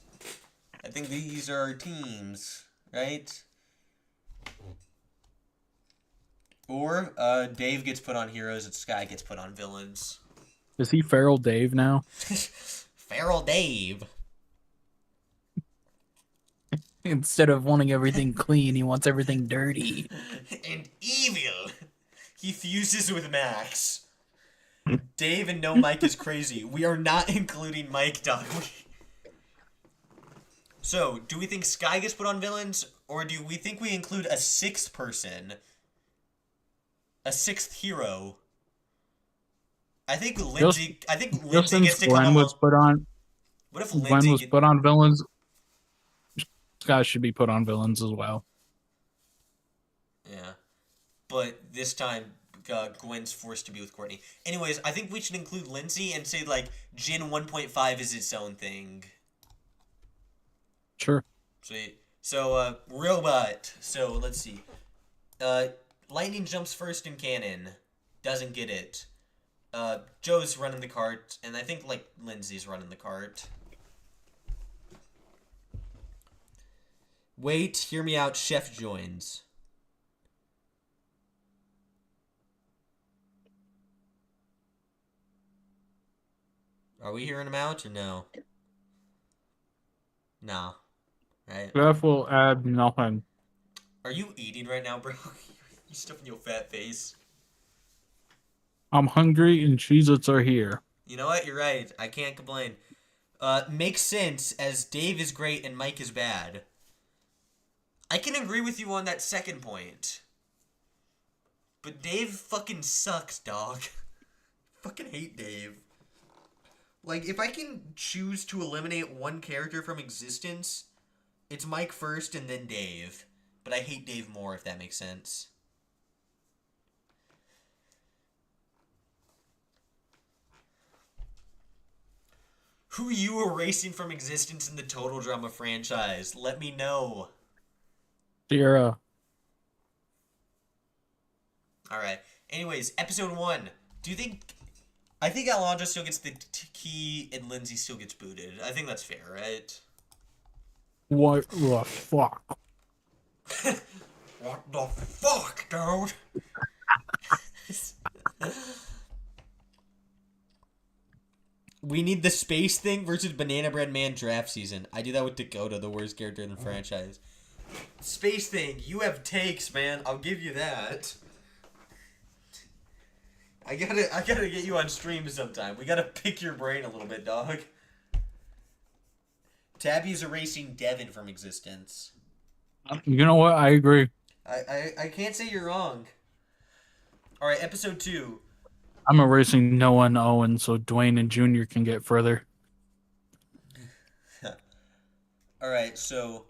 A: I think these are our teams, right? Or Dave gets put on heroes and Sky gets put on villains.
B: Is he Feral Dave now?
A: Feral Dave.
B: Instead of wanting everything clean, he wants everything dirty.
A: And evil. He fuses with Max. Dave and no Mike is crazy. We are not including Mike, dog. So, do we think Sky gets put on villains, or do we think we include a 6th person? A 6th hero? I think Lindsay. I think
B: Just
A: Lindsay
B: since
A: gets to come
B: Gwen was
A: along.
B: put on,
A: What if
B: Gwen
A: Lindsay?
B: was put on villains. Sky should be put on villains as well.
A: Yeah, but this time Gwen's forced to be with Courtney. Anyways, I think we should include Lindsay and say like Jin 1.5 is its own thing.
B: Sure.
A: Sweet. So, robot. So, let's see. Lightning jumps first in canon. Doesn't get it. Joe's running the cart, and I think, like, Lindsay's running the cart. Wait, hear me out. Chef joins. Are we hearing him out, or no? No. Right?
B: That will add nothing.
A: Are you eating right now, bro? You stuffing your fat face.
B: I'm hungry and Cheez-Its are here.
A: You know what? You're right. I can't complain. Makes sense as Dave is great and Mike is bad. I can agree with you on that second point. But Dave fucking sucks, dog. Fucking hate Dave. Like, if I can choose to eliminate one character from existence, it's Mike first and then Dave. But I hate Dave more, if that makes sense. Who are you erasing from existence in the Total Drama franchise? Let me know.
B: Sierra.
A: Alright. Anyways, episode 1. Do you think... I think Alondra still gets the key and Lindsay still gets booted. I think that's fair, right?
B: What the fuck?
A: What the fuck, dude? We need the space thing versus Banana Bread Man draft season. I do that with Dakota, the worst character in the franchise. Space thing, you have takes, man. I'll give you that. I gotta get you on stream sometime. We gotta pick your brain a little bit, dog. Tabby's erasing Devin from existence.
B: You know what? I agree.
A: I can't say you're wrong. Alright, episode 2.
B: I'm erasing Noah and Owen so Dwayne and Junior can get further.
A: Alright, so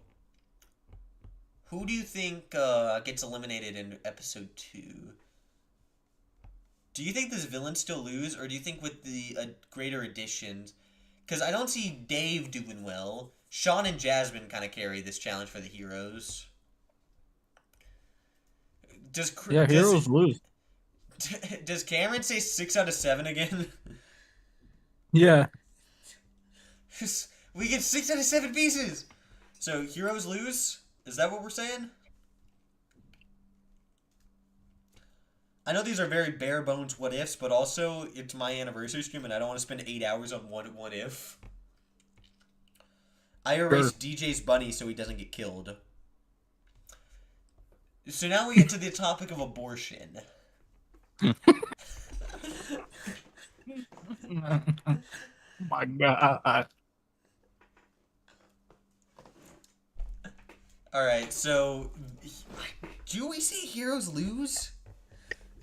A: who do you think gets eliminated in episode 2? Do you think this villain still lose, or do you think with the greater additions? Because I don't see Dave doing well. Sean and Jasmine kind of carry this challenge for the heroes.
B: Heroes lose.
A: Does Cameron say 6 out of 7 again?
B: Yeah.
A: We get 6 out of 7 pieces! So, heroes lose? Is that what we're saying? I know these are very bare bones what ifs, but also it's my anniversary stream and I don't want to spend 8 hours on one what if. I erased DJ's bunny so he doesn't get killed. So now we get to the topic of abortion.
B: My God.
A: Alright, so do we say heroes lose?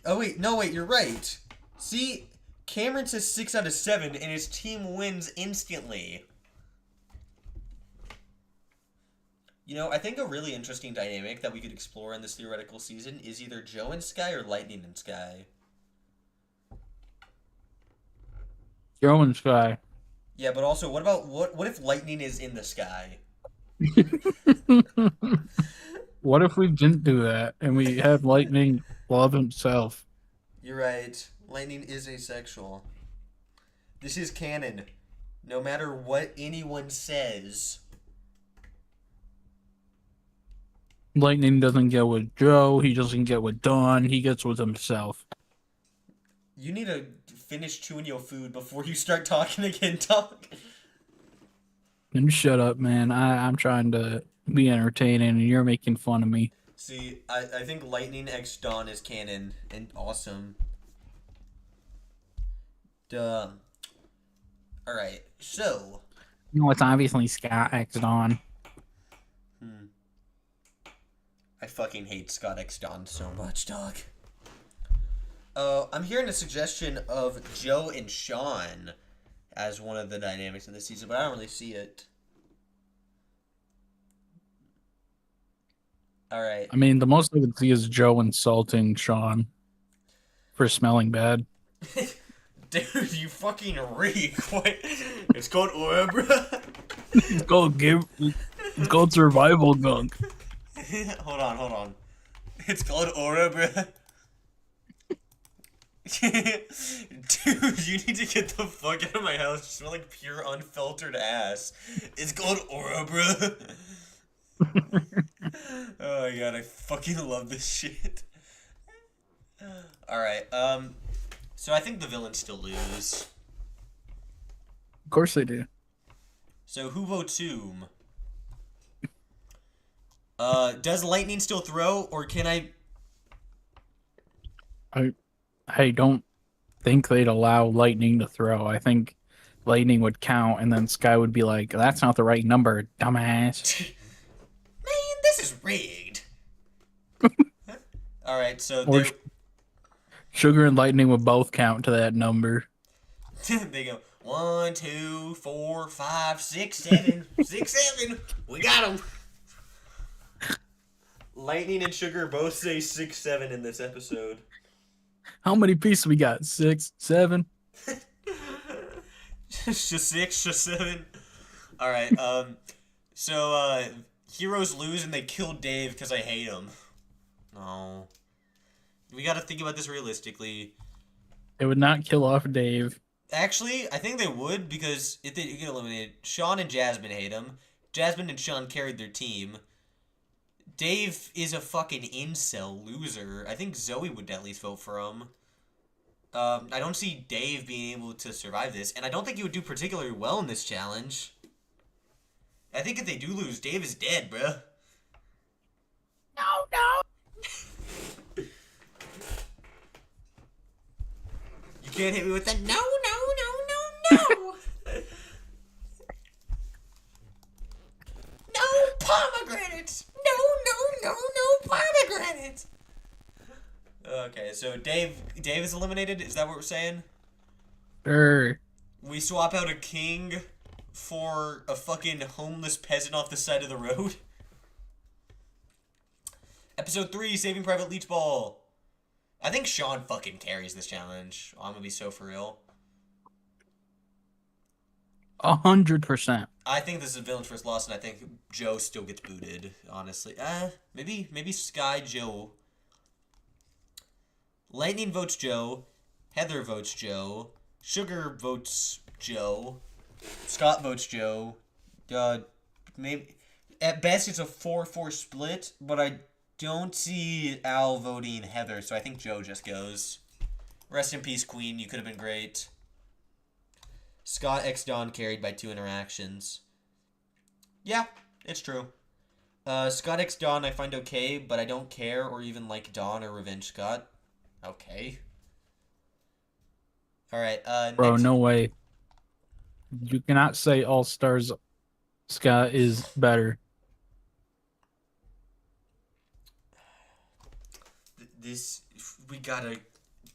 A: Oh wait, no wait, you're right. See, Cameron says 6 out of 7 and his team wins instantly. You know, I think a really interesting dynamic that we could explore in this theoretical season is either Joe and Sky or Lightning and Sky.
B: Joe and Sky.
A: Yeah, but also, what about what if Lightning is in the sky?
B: What if we didn't do that and we had Lightning love himself?
A: You're right. Lightning is asexual. This is canon. No matter what anyone says.
B: Lightning doesn't get with Joe. He doesn't get with Dawn. He gets with himself.
A: You need to finish chewing your food before you start talking again, dog.
B: And shut up, man. I'm trying to be entertaining and you're making fun of me.
A: See, I think Lightning X Dawn is canon and awesome. Duh. Alright, so.
B: You know, it's obviously Scott X Dawn.
A: I fucking hate Scott X Dawn so much, dog. I'm hearing a suggestion of Joe and Sean as one of the dynamics of the season, but I don't really see it. Alright.
B: I mean, the most I could see is Joe insulting Sean for smelling bad.
A: Dude, you fucking reek. What? It's called Orebra.
B: It's called survival gunk.
A: Hold on. It's called Orebra. Dude, you need to get the fuck out of my house. You smell like pure unfiltered ass. It's called Orebra. Oh my god, I fucking love this shit. Alright, so I think the villains still lose.
B: Of course they do.
A: So who votes whom? Does Lightning still throw, or can
B: I don't think they'd allow Lightning to throw. I think Lightning would count, and then Sky would be like, "That's not the right number, dumbass."
A: Man, this is rigged. Alright, so
B: Or Sugar and Lightning would both count to that number.
A: they go 1, 2, 4, 5, 6, 7, 6, 7. We got them. Lightning and Sugar both say 6, 7 in this episode.
B: How many pieces we got? 6, 7?
A: Just 6, just 7. Alright, so, heroes lose and they kill Dave because I hate him. No. We gotta think about this realistically.
B: It would not kill off Dave.
A: Actually, I think they would, because if they get eliminated, Sean and Jasmine hate him. Jasmine and Sean carried their team. Dave is a fucking incel loser. I think Zoe would at least vote for him. I don't see Dave being able to survive this, and I don't think he would do particularly well in this challenge. I think if they do lose, Dave is dead, bruh. No. You can't hit me with that. No. No pomegranates. No pomegranates. Okay, so Dave is eliminated. Is that what we're saying?
B: Sure.
A: We swap out a king for a fucking homeless peasant off the side of the road. Episode 3, Saving Private Leechball. I think Sean fucking carries this challenge. I'm gonna be so for real.
B: 100%.
A: I think this is Villain's first loss, and I think Joe still gets booted, honestly. Maybe Sky Joe. Lightning votes Joe. Heather votes Joe. Sugar votes Joe. Scott votes Joe. Maybe at best it's a 4-4 split, but I don't see Al voting Heather, so I think Joe just goes. Rest in peace, Queen. You could have been great. Scott x Don carried by 2 interactions. Yeah, it's true. Scott x Don I find okay, but I don't care or even like Don or Revenge Scott. Okay. Alright,
B: Bro,
A: next.
B: no way. You cannot say All Stars Scott is better.
A: This,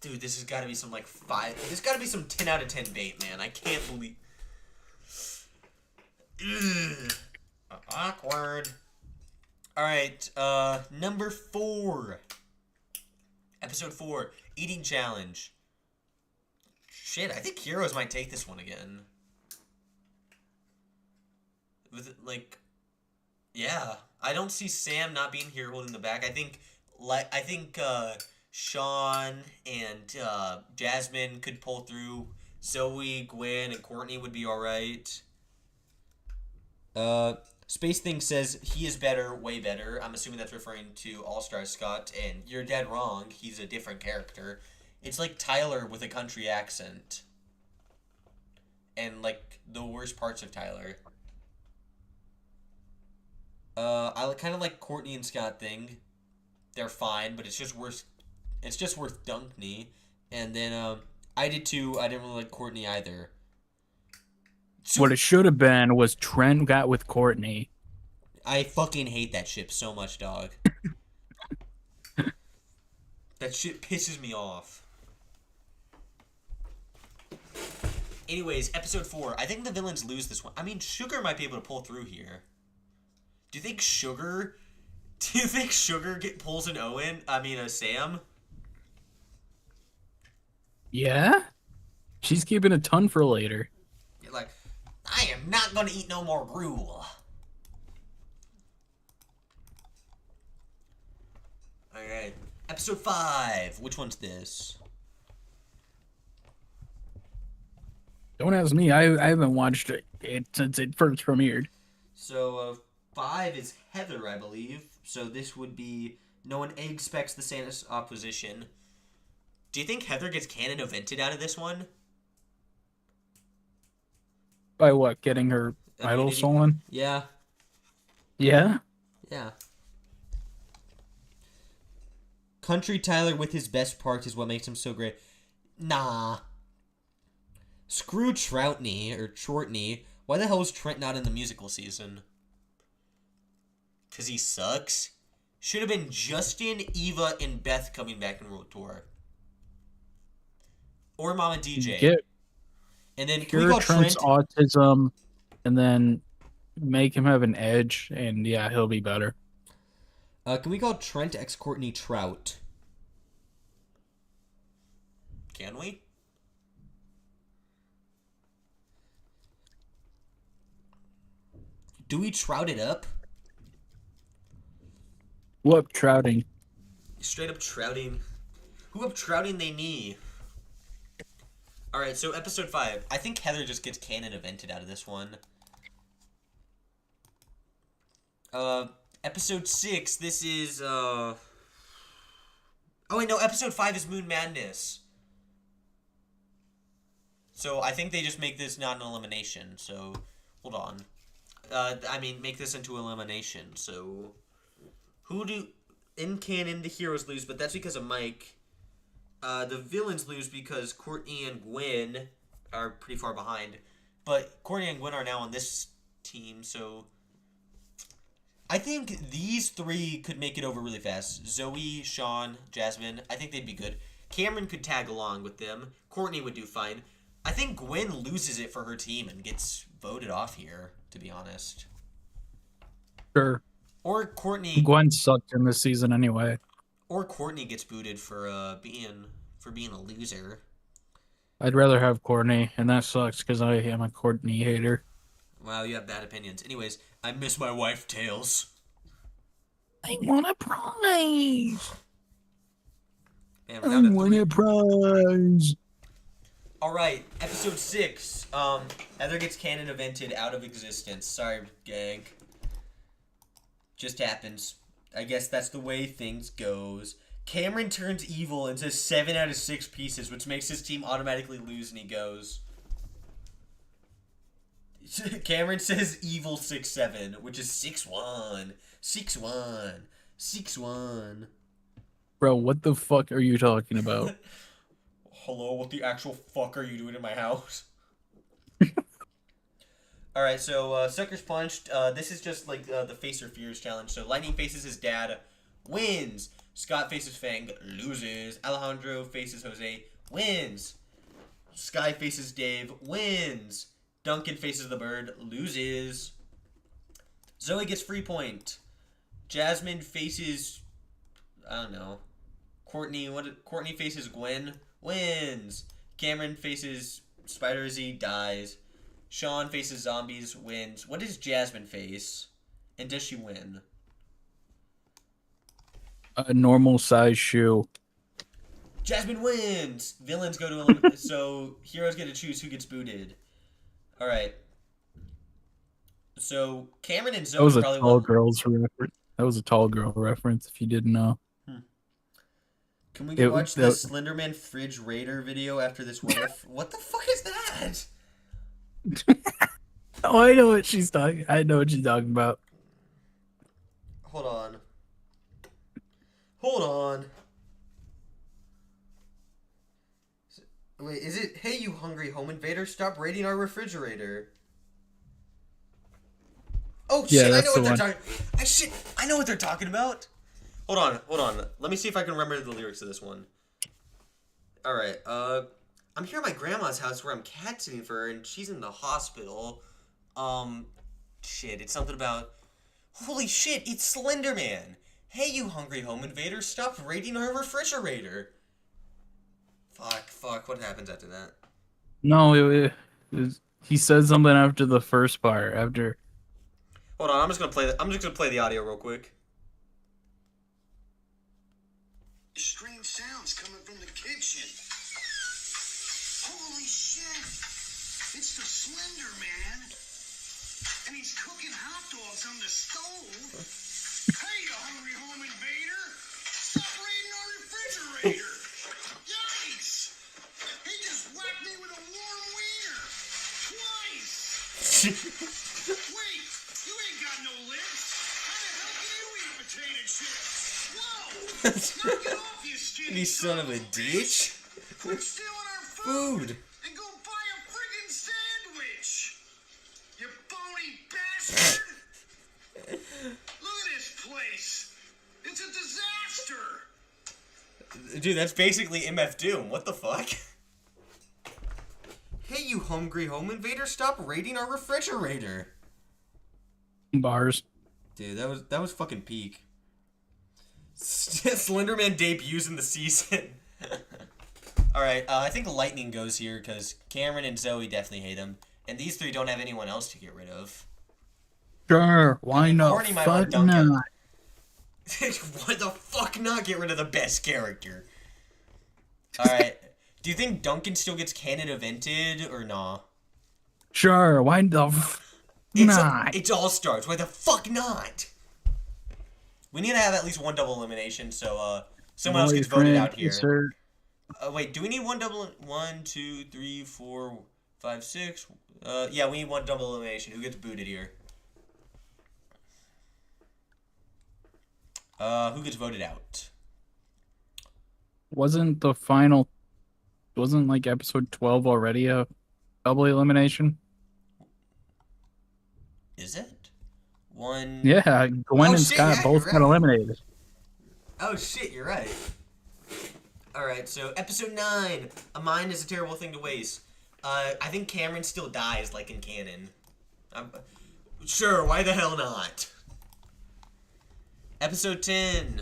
A: dude, this has gotta be some like 5, this gotta be some 10 out of 10 bait, man. I can't believe. Ugh. Awkward. Alright, number 4. Episode 4, Eating Challenge. Shit, I think Heroes might take this one again. With, like, yeah. I don't see Sam not being here holding the back. I think Sean and Jasmine could pull through. Zoe, Gwen, and Courtney would be alright. Space Thing says he is better, way better. I'm assuming that's referring to All-Star Scott, and you're dead wrong. He's a different character. It's like Tyler with a country accent. And, like, the worst parts of Tyler. I kind of like Courtney and Scott thing. They're fine, but it's just worth Dunkney. And then, I did too. I didn't really like Courtney either. So,
B: What it should have been was Trent got with Courtney.
A: I fucking hate that ship so much, dog. That shit pisses me off. Anyways, episode 4. I think the villains lose this one. I mean, Sugar might be able to pull through here. Do you think Sugar pulls an Owen? I mean, a Sam?
B: Yeah? She's keeping a ton for later.
A: You're like, I am not gonna eat no more gruel. Alright. Episode 5. Which one's this?
B: Don't ask me. I haven't watched it since it first premiered.
A: So, 5 is Heather, I believe. So this would be no one expects the Santa's opposition. Do you think Heather gets canon evented out of this one?
B: By what? Getting her idol
A: Immunity?
B: stolen?
A: Yeah.
B: Yeah?
A: Yeah. Country Tyler with his best part is what makes him so great. Nah. Screw Troutney, or Chortney. Why the hell is Trent not in the musical season? Because he sucks? Should have been Justin, Eva, and Beth coming back in World Tour. Or Mama DJ. And then can we
B: Cure
A: call
B: Trent's
A: Trent...
B: autism, and then make him have an edge, and yeah, he'll be better.
A: Can we call Trent x Courtney Trout? Can we? Do we trout it up?
B: What trouting?
A: Straight up trouting. Who up trouting they knee? Alright, so episode 5. I think Heather just gets canon evented out of this one. Episode 6, this is, Oh, wait, no, episode 5 is Moon Madness. So, I think they just make this not an elimination, so, hold on. Make this into elimination, so... In canon, the heroes lose, but that's because of Mike. The villains lose because Courtney and Gwen are pretty far behind. But Courtney and Gwen are now on this team, so... I think these 3 could make it over really fast. Zoe, Sean, Jasmine, I think they'd be good. Cameron could tag along with them. Courtney would do fine. I think Gwen loses it for her team and gets voted off here, to be honest.
B: Sure.
A: Or Courtney...
B: Gwen sucked in this season anyway.
A: Or Courtney gets booted for being a loser.
B: I'd rather have Courtney, and that sucks because I am a Courtney hater.
A: Wow, you have bad opinions. Anyways, I miss my wife, Tails.
B: I want a prize.
A: Man,
B: I want a prize.
A: Alright, episode 6. Heather gets canon evented out of existence. Sorry, gang. Just happens. I guess that's the way things goes. Cameron turns evil and says 7 out of 6 pieces, which makes his team automatically lose, and he goes. Cameron says evil 6-7, which is 6-1. 6-1. 6-1.
B: Bro, what the fuck are you talking about?
A: Hello, what the actual fuck are you doing in my house? Alright, so Suckers Punched. This is just like the Face or Fears challenge. So Lightning faces his dad, wins. Scott faces Fang, loses. Alejandro faces Jose, wins. Sky faces Dave, wins. Duncan faces the bird, loses. Zoe gets free point. Jasmine faces, I don't know. Courtney faces Gwen, wins. Cameron faces Spider Z, dies. Sean faces zombies, wins. What does Jasmine face? And does she win?
B: A normal size shoe.
A: Jasmine wins! Villains go to eliminate. So, heroes get to choose who gets booted. Alright. So, Cameron and Zoe
B: That was a
A: probably
B: tall
A: won.
B: girl's reference. That was a tall girl reference, if you didn't know.
A: Can we watch the Slenderman Fridge Raider video after this what if? What the fuck is that?
B: Oh, I know what she's talking. I know what she's talking about.
A: Hold on. Hold on. Wait, is it, hey you hungry home invader, stop raiding our refrigerator? Oh shit,
B: Yeah,
A: I know
B: that's
A: what
B: the
A: they're
B: one.
A: talking. I know what they're talking about. Hold on. Let me see if I can remember the lyrics of this one. All right. I'm here at my grandma's house where I'm cat sitting for her, and she's in the hospital. Shit. It's something about. Holy shit! It's Slenderman. Hey, you hungry home invader! Stop raiding our refrigerator. Fuck. What happens after that?
B: No, he said something after the first part. After.
A: Hold on. I'm just gonna play the audio real quick.
F: Strange sounds coming from the kitchen. Holy shit! It's the Slender Man, and he's cooking hot dogs on the stove. Hey, you hungry home invader! Stop raiding our refrigerator! Yikes! He just whacked me with a warm wiener twice. Wait, you ain't got no lips. How the hell can you eat potato chips? Whoa! Knock it off, you skinny
A: You son of a ditch.
F: Quit stealing our
A: Food.
F: and go buy a friggin' sandwich! You bony bastard! Look at this place! It's a disaster!
A: Dude, that's basically MF Doom. What the fuck? Hey, you hungry home invader! Stop raiding our refrigerator.
B: Bars.
A: Dude, that was fucking peak. Slenderman debuts in the season. Alright, I think Lightning goes here because Cameron and Zoe definitely hate him. And these 3 don't have anyone else to get rid of.
B: Sure, why not?
A: Courtney might want
B: Fuck
A: Duncan.
B: not.
A: Why the fuck not get rid of the best character? Alright. Do you think Duncan still gets canon evented or nah?
B: Sure, why the not?
A: It's All Stars. Why the fuck not? We need to have at least one double elimination, so someone else gets voted out here.
B: Sir.
A: Wait, do we need one double? 1, 2, 3, 4, 5, 6. Yeah, we need one double elimination. Who gets booted here? Who gets voted out?
B: Wasn't like episode 12 already a double elimination?
A: Is it? One.
B: Yeah, Gwen and
A: shit,
B: Scott
A: yeah,
B: both
A: you're
B: got
A: right.
B: eliminated.
A: Oh shit, you're right. Alright, so episode 9. A mind is a terrible thing to waste. I think Cameron still dies, like in canon. Sure, why the hell not? Episode 10.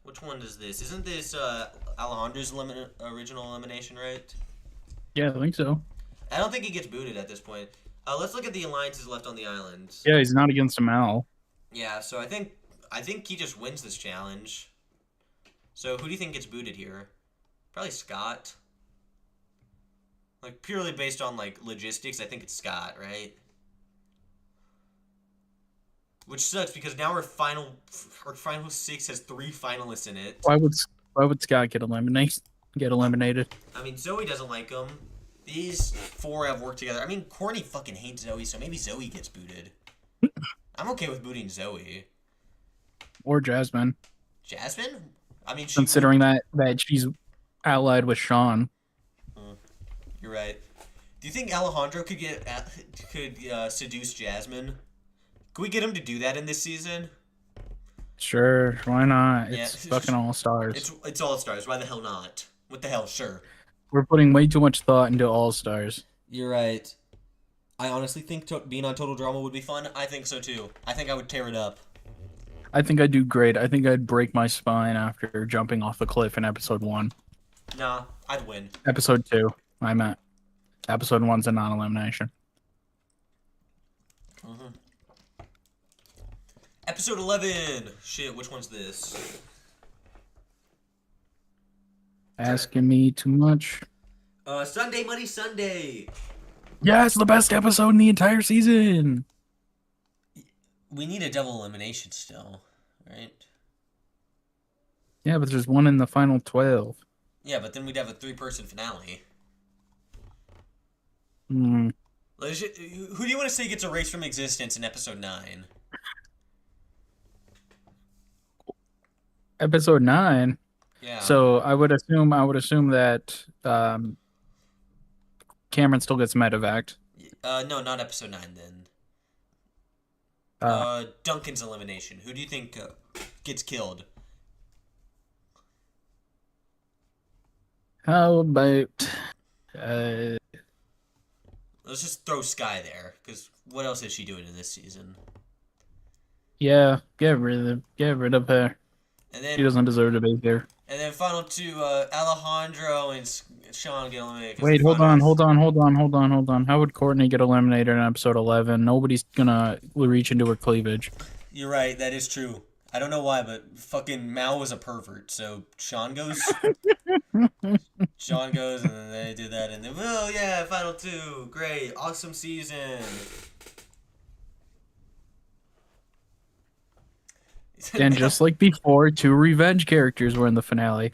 A: Which one is this? Isn't this, Alejandro's original elimination, right?
B: Yeah, I think so.
A: I don't think he gets booted at this point. Let's look at the alliances left on the island.
B: Yeah, he's not against Amal.
A: Yeah, so I think he just wins this challenge. So who do you think gets booted here? Probably Scott. Like purely based on like logistics, I think it's Scott, right? Which sucks because now our final 6 has 3 finalists in it.
B: Why would Scott get eliminated?
A: I mean, Zoe doesn't like him. These 4 have worked together. I mean, Courtney fucking hates Zoe, so maybe Zoe gets booted. I'm okay with booting Zoe.
B: Or Jasmine,
A: Jasmine? I mean,
B: considering that she's allied with Sean.
A: You're right. Do you think Alejandro could seduce Jasmine? Could we get him to do that in this season?
B: Sure, why not?
A: Yeah.
B: It's fucking All Stars.
A: It's All Stars. Why the hell not? What the hell? Sure.
B: We're putting way too much thought into All Stars.
A: You're right. I honestly think being on Total Drama would be fun. I think so too. I think I would tear it up.
B: I think I'd do great. I think I'd break my spine after jumping off the cliff in episode 1.
A: Nah, I'd win.
B: Episode 2, I'm at. Episode 1's a non-elimination.
A: Episode 11. Shit, which one's this?
B: Asking me too much.
A: Sunday Money Sunday.
B: Yeah, it's the best episode in the entire season.
A: We need a double elimination still, right?
B: Yeah, but there's one in the final 12.
A: Yeah, but then we'd have a 3-person finale.
B: Hmm.
A: Who do you want to say gets erased from existence in episode 9?
B: Episode 9.
A: Yeah.
B: So I would assume that Cameron still gets medevaced.
A: No, not episode 9 then. Duncan's elimination. Who do you think gets killed?
B: How about
A: Let's just throw Sky there, because what else is she doing in this season?
B: yeah, get rid of her.
A: And then
B: She doesn't deserve to be here.
A: And then final 2, Alejandro and Sean get eliminated.
B: Wait, hold on. How would Courtney get eliminated in episode 11? Nobody's gonna reach into her cleavage.
A: You're right, that is true. I don't know why, but fucking Mal was a pervert, so Sean goes. Sean goes, and then they did that, and then, oh yeah, final 2, great, awesome season.
B: And just like before, 2 revenge characters were in the finale.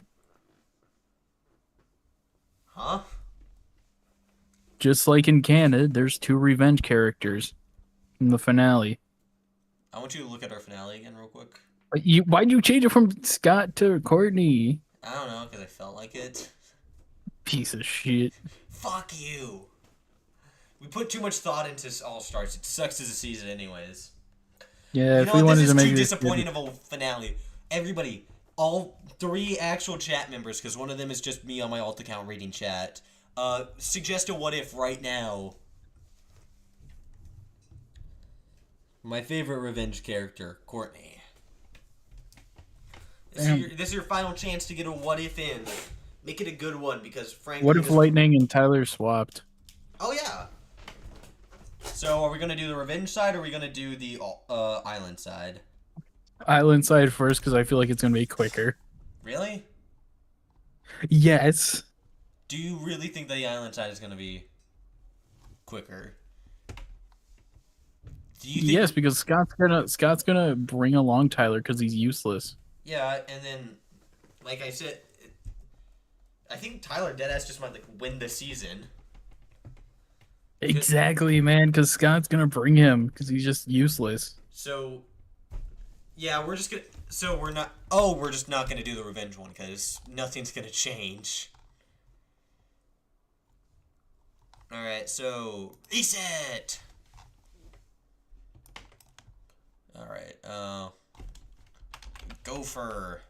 A: Huh?
B: Just like in Canada, there's 2 revenge characters in the finale.
A: I want you to look at our finale again real quick.
B: Why'd you change it from Scott to Courtney?
A: I don't know, because I felt like it.
B: Piece of shit.
A: Fuck you. We put too much thought into All Stars. It sucks as a season anyways.
B: Yeah,
A: You
B: if
A: know
B: we
A: what?
B: wanted
A: This
B: to
A: is
B: make
A: too
B: it
A: disappointing of a finale. Everybody, all 3 actual chat members, because one of them is just me on my alt account reading chat, suggest a what if right now. My favorite revenge character, Courtney. This is your final chance to get a what if in. Make it a good one, because frankly...
B: What if Lightning and Tyler swapped?
A: Oh, yeah. So, are we going to do the revenge side, or are we going to do the island side?
B: Island side first, because I feel like it's going to be quicker.
A: Really?
B: Yes.
A: Do you really think the island side is going to be quicker? Do you think?
B: Yes, because Scott's gonna bring along Tyler because he's useless.
A: Yeah, and then, like I said, I think Tyler deadass just might like win the season.
B: Exactly, man. Because Scott's gonna bring him because he's just useless.
A: So, yeah, we're just gonna. So we're not. Oh, we're just not gonna do the revenge one because nothing's gonna change. All right, so reset. All right, Gopher,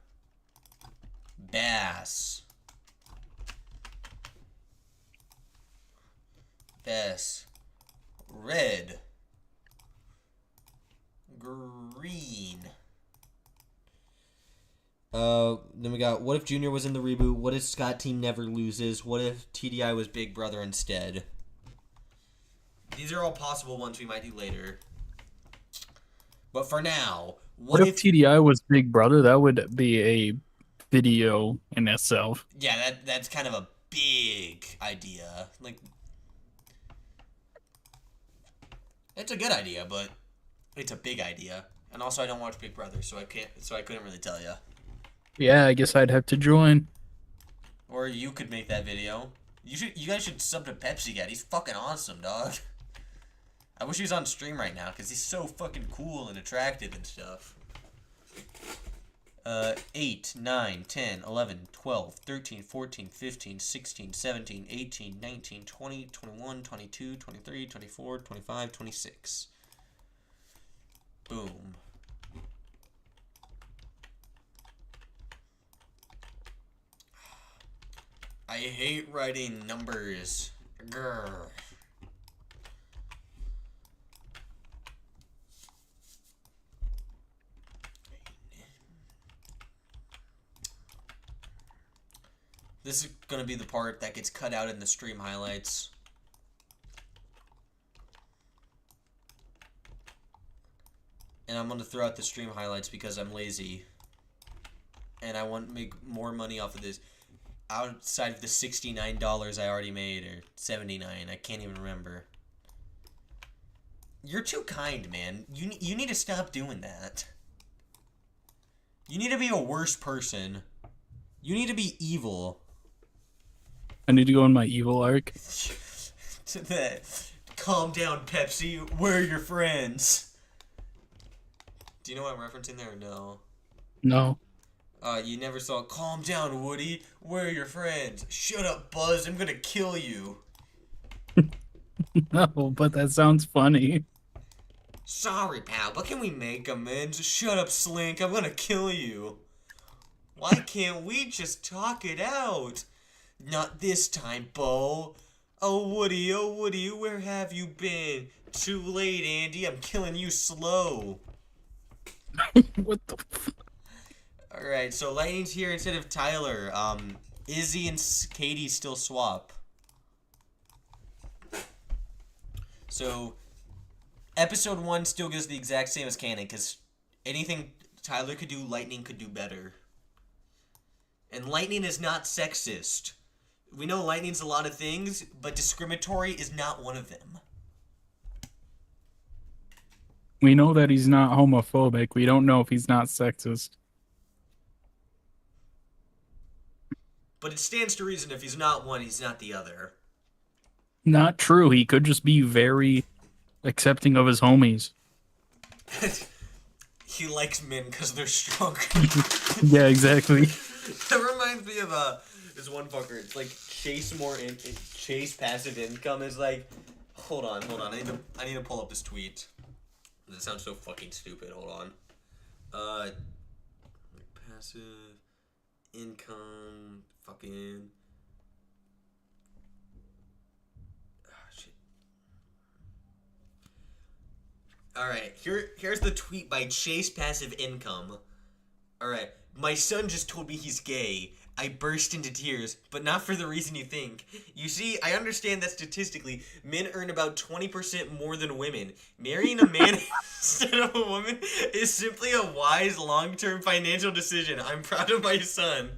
A: Bass, Bess, Red, Green. Then we got what if Junior was in the reboot? What if Scott Team never loses? What if TDI was Big Brother instead? These are all possible ones we might do later. But for now,
B: What if TDI was Big Brother? That would be a video in itself.
A: Yeah, that's kind of a big idea. Like, it's a good idea, but it's a big idea. And also, I don't watch Big Brother, so I couldn't really tell you.
B: Yeah, I guess I'd have to join.
A: Or you could make that video. You guys should sub to Pepsi Cat. He's fucking awesome, dog. I wish he was on stream right now, because he's so fucking cool and attractive and stuff. 8, 9, 10, 11, 12, 13, 14, 15, 16, 17, 18, 19, 20, 21, 22, 23, 24, 25, 26. Boom. I hate writing numbers. Grr. This is gonna be the part that gets cut out in the stream highlights. And I'm gonna throw out the stream highlights because I'm lazy. And I want to make more money off of this. Outside of the $69 I already made, or $79, I can't even remember. You're too kind, man. You need to stop doing that. You need to be a worse person. You need to be evil.
B: I need to go in my evil arc.
A: Calm down, Pepsi. We're your friends. Do you know what I'm referencing there or no?
B: No.
A: You never saw Calm Down, Woody. We're your friends. Shut up, Buzz. I'm gonna kill you.
B: No, but that sounds funny.
A: Sorry, pal, but can we make amends? Shut up, Slink. I'm gonna kill you. Why can't we just talk it out? Not this time, Bo. Oh, Woody, where have you been? Too late, Andy. I'm killing you slow.
B: What the f-
A: Alright, so Lightning's here instead of Tyler. Izzy and Katie still swap. So, episode 1 still goes the exact same as canon, because anything Tyler could do, Lightning could do better. And Lightning is not sexist. We know Lightning's a lot of things, but discriminatory is not one of them.
B: We know that he's not homophobic. We don't know if he's not sexist.
A: But it stands to reason if he's not one, he's not the other.
B: Not true. He could just be very accepting of his homies.
A: He likes men because they're stronger.
B: Yeah, exactly.
A: That reminds me of this one fucker. It's like Chase passive income is like. Hold on. I need to pull up this tweet. That sounds so fucking stupid. Hold on. Passive income. Fucking. Shit. Alright, here's the tweet by Chase Passive Income. Alright, my son just told me he's gay. I burst into tears, but not for the reason you think. You see, I understand that statistically, men earn about 20% more than women. Marrying a man instead of a woman is simply a wise, long-term financial decision. I'm proud of my son.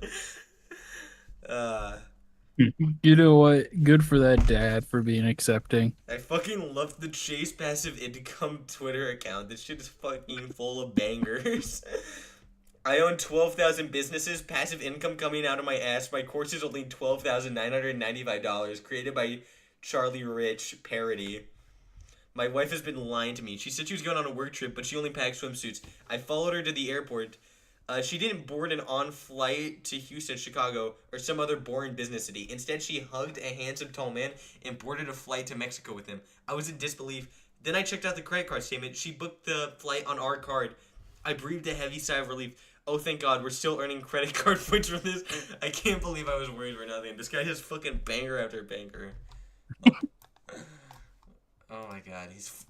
B: You know what? Good for that dad for being accepting.
A: I fucking love the Chase Passive Income Twitter account. This shit is fucking full of bangers. I own 12,000 businesses, passive income coming out of my ass. My course is only $12,995. Created by Charlie Rich parody. My wife has been lying to me. She said she was going on a work trip, but she only packed swimsuits. I followed her to the airport. She didn't board an on-flight to Houston, Chicago, or some other boring business city. Instead, she hugged a handsome tall man and boarded a flight to Mexico with him. I was in disbelief. Then I checked out the credit card statement. She booked the flight on our card. I breathed a heavy sigh of relief. Oh, thank God, we're still earning credit card points from this. I can't believe I was worried for nothing. This guy has fucking banger after banger. Oh my God, he's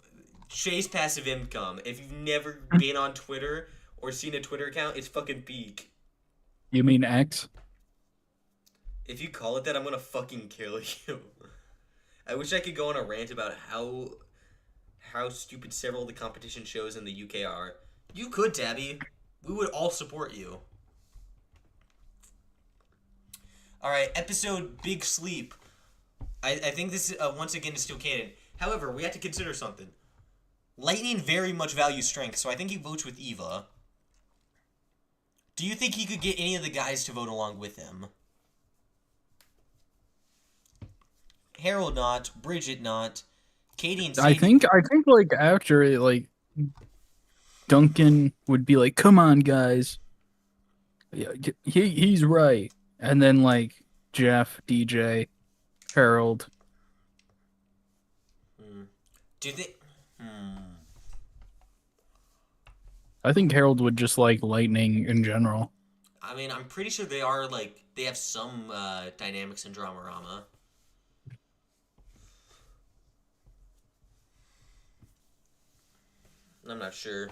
A: Chase Passive Income. If you've never been on Twitter or seen a Twitter account, it's fucking peak.
B: You mean X?
A: If you call it that, I'm gonna fucking kill you. I wish I could go on a rant about how stupid several of the competition shows in the UK are. You could, Tabby. We would all support you. Alright, episode Big Sleep. I think this, once again, is still canon. However, we have to consider something. Lightning very much values strength, so I think he votes with Eva. Do you think he could get any of the guys to vote along with him? Harold not, Bridget not, Katie and Sadie.
B: I think like after it, like Duncan would be like, "Come on, guys, yeah, he's right," and then like Jeff, DJ, Harold.
A: Do you think?
B: I think Harold would just like Lightning in general.
A: I mean, I'm pretty sure they are like they have some dynamics in Dramarama. I'm not sure.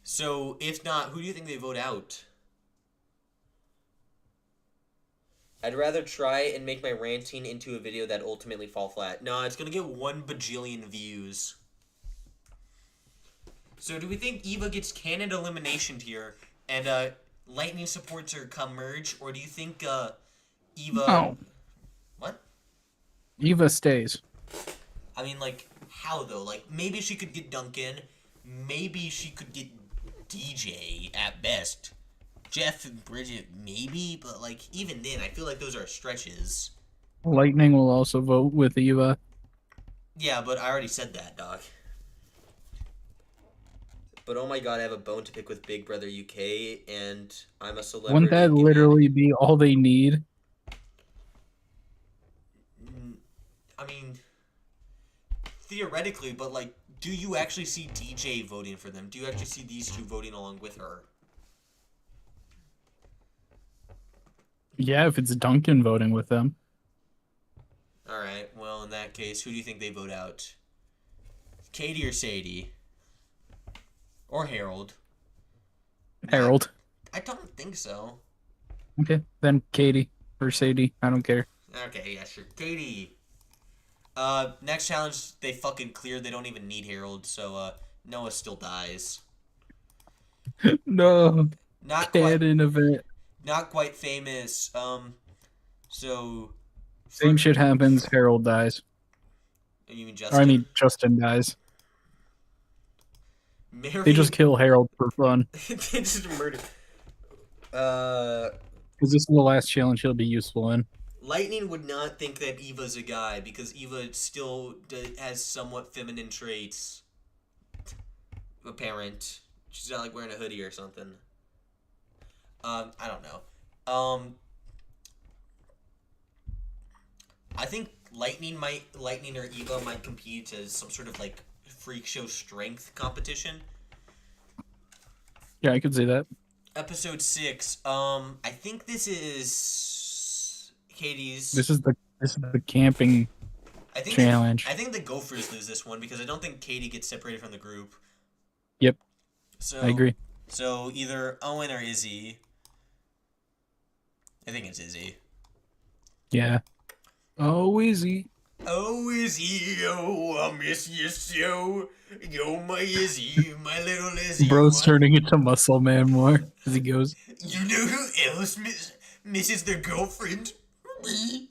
A: So if not, who do you think they vote out? I'd rather try and make my ranting into a video that ultimately fall flat. No, it's gonna get 1 bajillion views. So do we think Eva gets canon elimination here and Lightning supports her come merge, or do you think Eva?
B: No.
A: What?
B: Eva stays.
A: I mean, like, how though? Like, maybe she could get Duncan, maybe she could get DJ at best. Jeff and Bridget, maybe, but like even then, I feel like those are stretches.
B: Lightning will also vote with Eva.
A: Yeah, but I already said that, Doc. But oh my God, I have a bone to pick with Big Brother UK, and I'm a celebrity.
B: Wouldn't that literally be all they need?
A: I mean, theoretically, but like, do you actually see DJ voting for them? Do you actually see these two voting along with her?
B: Yeah, if it's Duncan voting with them.
A: Alright, well, in that case, who do you think they vote out? Katie or Sadie? Or Harold?
B: Harold.
A: I don't think so.
B: Okay, then Katie or Sadie. I don't care.
A: Okay, yeah, sure. Katie. Next challenge, they fucking cleared. They don't even need Harold, so, Noah still dies.
B: No.
A: Not quite.
B: Canon event.
A: Not quite famous. So.
B: Same shit happens. Harold dies.
A: You mean Justin?
B: Or I mean, Justin dies.
A: Mary...
B: They just kill Harold for fun.
A: They just murder.
B: Because this is the last challenge he'll be useful in.
A: Lightning would not think that Eva's a guy because Eva still has somewhat feminine traits. Apparent. She's not like wearing a hoodie or something. I don't know. I think Lightning or Eva might compete as some sort of like freak show strength competition.
B: Yeah, I could see that.
A: Episode 6. I think this is Katie's.
B: This is the camping challenge.
A: I think the Gophers lose this one because I don't think Katie gets separated from the group.
B: Yep.
A: So
B: I agree.
A: So either Owen or Izzy. I think it's Izzy.
B: Yeah. Oh, Izzy.
A: Oh, Izzy, oh, I miss you so. Yo, my Izzy, my little Izzy.
B: Bro's turning into Muscle Man more as he goes.
A: You know who else misses their girlfriend. Me.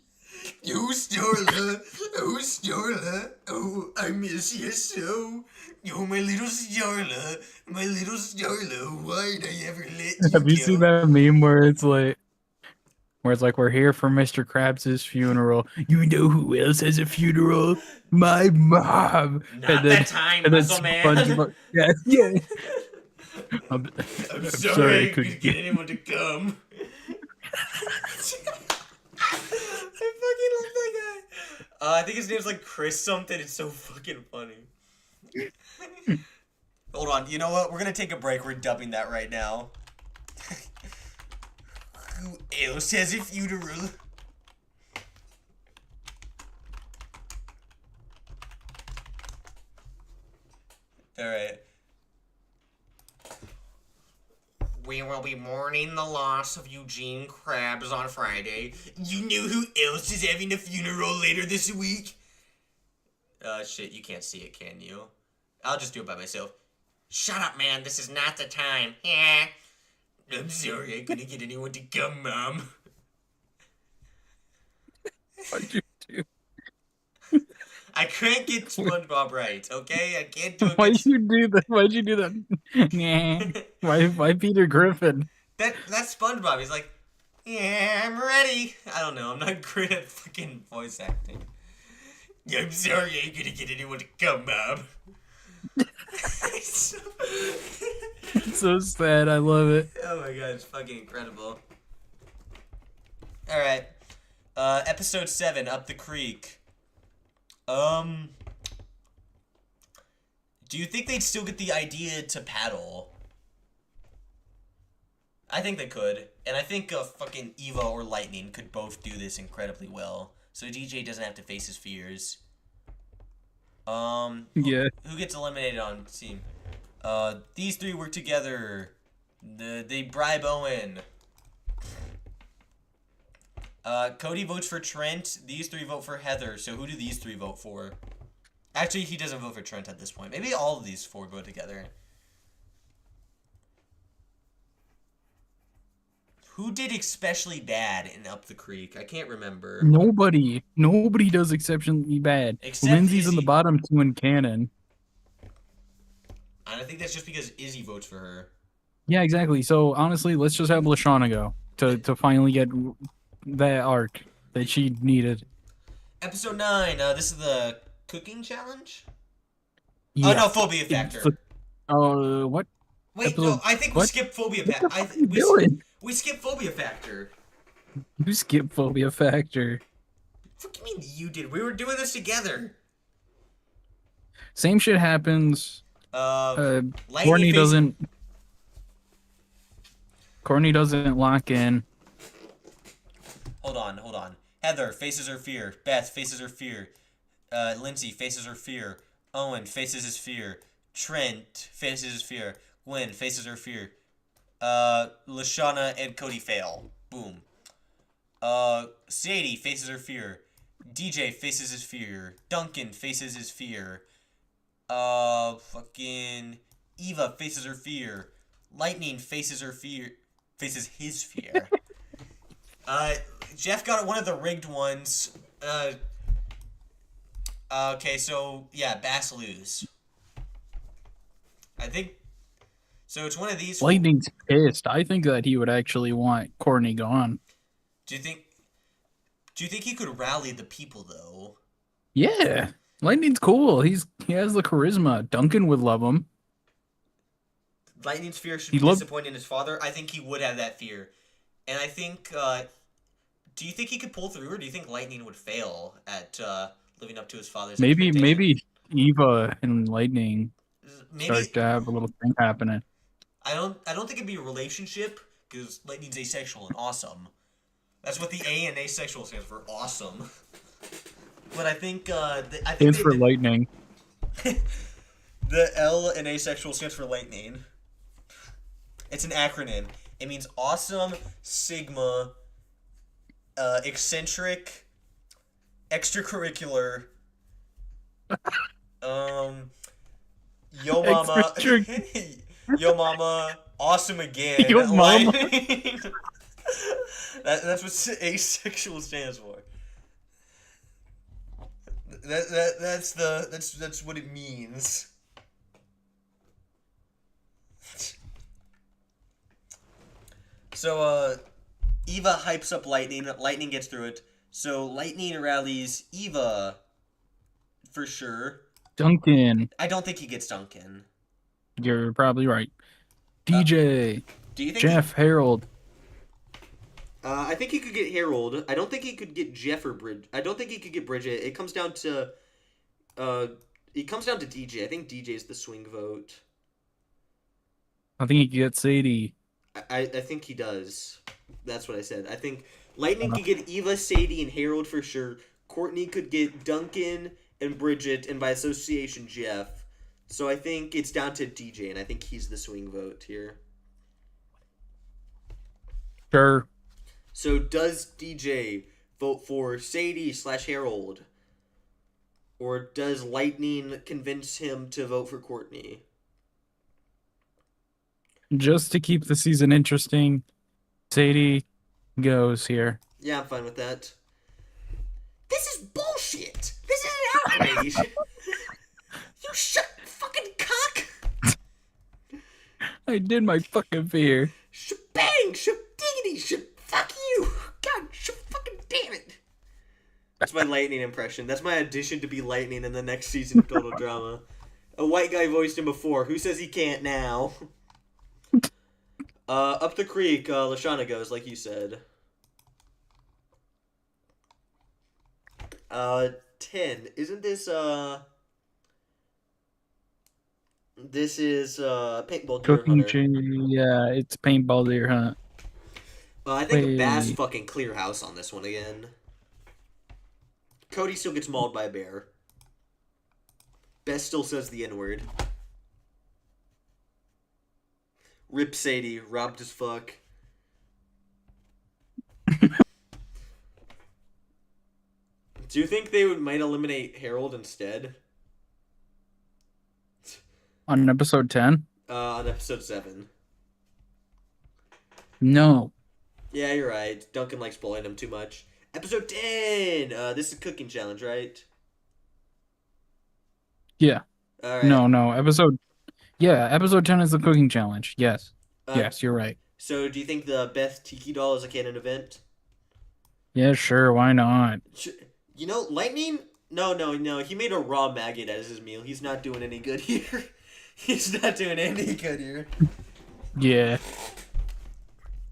A: Oh, Starla. Oh, Starla. Oh, I miss you so. Oh, my little Starla. My little Starla. Why'd I ever let you
B: Have you
A: go?
B: seen that meme where it's like, we're here for Mr. Krabs' funeral. You know who else has a funeral? My mom.
A: Not that time,
B: and then
A: muscle man.
B: SpongeBob. Yeah, yeah. I'm,
A: I'm
B: I'm
A: sorry I
B: couldn't
A: couldn't get anyone to come. I fucking love that guy. I think his name's like Chris something. It's so fucking funny. Hold on. You know what? We're gonna take a break. We're dubbing that right now. Who else has a funeral? Alright. We will be mourning the loss of Eugene Krabs on Friday. You know who else is having a funeral later this week? Shit, you can't see it, can you? I'll just do it by myself. Shut up, man. This is not the time. Yeah. I'm sorry, I couldn't get anyone to come, Mom.
B: What'd you do?
A: I couldn't get SpongeBob right, okay? I can't do a
B: Why'd
A: good...
B: you do that? Why'd you do that? Why Peter Griffin?
A: That's SpongeBob. He's like, yeah, I'm ready. I don't know. I'm not great at fucking voice acting. Yeah, I'm sorry, I ain't gonna get anyone to come, Mom.
B: It's so sad. I love it.
A: Oh my god, it's fucking incredible. Alright. Episode 7, Up the Creek. Do you think they'd still get the idea to paddle? I think they could. And I think fucking Eva or Lightning could both do this incredibly well. So DJ doesn't have to face his fears.
B: Yeah.
A: Who gets eliminated on team? These three work together. They bribe Owen. Cody votes for Trent. These three vote for Heather. So who do these three vote for? Actually, he doesn't vote for Trent at this point. Maybe all of these four go together. Who did especially bad in Up the Creek? I can't remember.
B: Nobody does exceptionally bad.
A: Except
B: Lindsay's in the
A: Izzy.
B: bottom two in canon.
A: And I think that's just because Izzy votes for her.
B: Yeah, exactly. So honestly, let's just have Lashana go to finally get that arc that she needed.
A: Episode 9. This is the cooking challenge?
B: Yeah.
A: Oh, no, Phobia Factor.
B: What?
A: Wait,
B: episode-
A: no, I think we
B: what?
A: skipped Phobia
B: What the
A: Factor.
B: fuck are you doing?
A: We skipped Phobia Factor.
B: You skip Phobia Factor.
A: What do you mean you did? We were doing this together.
B: Same shit happens.
A: Lightning
B: Courtney
A: face-
B: doesn't lock in.
A: Hold on. Heather faces her fear. Beth faces her fear. Lindsay faces her fear. Owen faces his fear. Trent faces his fear. Gwen faces her fear. Lashana and Cody fail. Boom. Sadie faces her fear. DJ faces his fear. Duncan faces his fear. Fucking Eva faces her fear. Lightning faces her fear. Faces his fear. Jeff got one of the rigged ones. Okay, so yeah, Bass lose. I think. So it's one of these.
B: Lightning's pissed. I think that he would actually want Courtney gone.
A: Do you think he could rally the people though?
B: Yeah, Lightning's cool. He has the charisma. Duncan would love him.
A: Lightning's fear should
B: He
A: be
B: loved-
A: disappointing his father. I think he would have that fear, and I think. Do you think he could pull through, or do you think Lightning would fail at living up to his father's? expectation?
B: Maybe Eva and Lightning
A: Maybe
B: start to have a little thing happening.
A: I don't think it'd be a relationship because Lightning's asexual and awesome. That's what the A in asexual stands for, awesome. But I think I think
B: Stands for lightning.
A: the L in asexual stands for lightning. It's an acronym. It means awesome, sigma, eccentric, extracurricular, yo mama, yo mama, awesome again.
B: Yo mama.
A: Lightning. That's what asexual stands for. That's what it means. So Eva hypes up Lightning. Lightning gets through it. So Lightning rallies Eva for sure.
B: Duncan,
A: I don't think he gets Duncan.
B: you're probably right. DJ,
A: Do you think
B: Jeff, Harold.
A: I think he could get Harold. I don't think he could get Jeff or Bridget. I don't think he could get Bridget. It comes down to DJ. I think DJ's the swing vote.
B: I think he could get Sadie.
A: I think he does. That's what I said. I think Lightning could get Eva, Sadie, and Harold for sure. Courtney could get Duncan and Bridget, and by association, Jeff. So I think it's down to DJ, and I think he's the swing vote here.
B: Sure.
A: So does DJ vote for Sadie / Harold? Or does Lightning convince him to vote for Courtney?
B: Just to keep the season interesting, Sadie goes here.
A: Yeah, I'm fine with that. This is bullshit! This is an outrage! You shut fucking cock!
B: I did my fucking fear.
A: Shebang! Shediggity! Fuck you! God, fucking damn it! That's my Lightning impression. That's my audition to be Lightning in the next season of Total Drama. A white guy voiced him before. Who says he can't now? Up the creek, Lashana goes, like you said. 10. Isn't this, This is, Paintball Deer
B: Cooking
A: Hunter.
B: yeah, it's Paintball Deer Hunt.
A: I think Bass
B: Wait.
A: fucking clear house on this one again. Cody still gets mauled by a bear. Bess still says the N-word. Rip Sadie, robbed as fuck. Do you think they might eliminate Harold instead?
B: On episode 10?
A: On episode 7.
B: No.
A: Yeah, you're right. Duncan likes bullying him too much. Episode 10! This is a cooking challenge, right?
B: Yeah.
A: Alright.
B: No. Episode 10 is the cooking challenge. Yes. Yes, you're right.
A: So, do you think the Beth Tiki doll is a canon event?
B: Yeah, sure. Why not?
A: You know, Lightning? No. He made a raw maggot as his meal. He's not doing any good here. He's not doing any good here.
B: Yeah.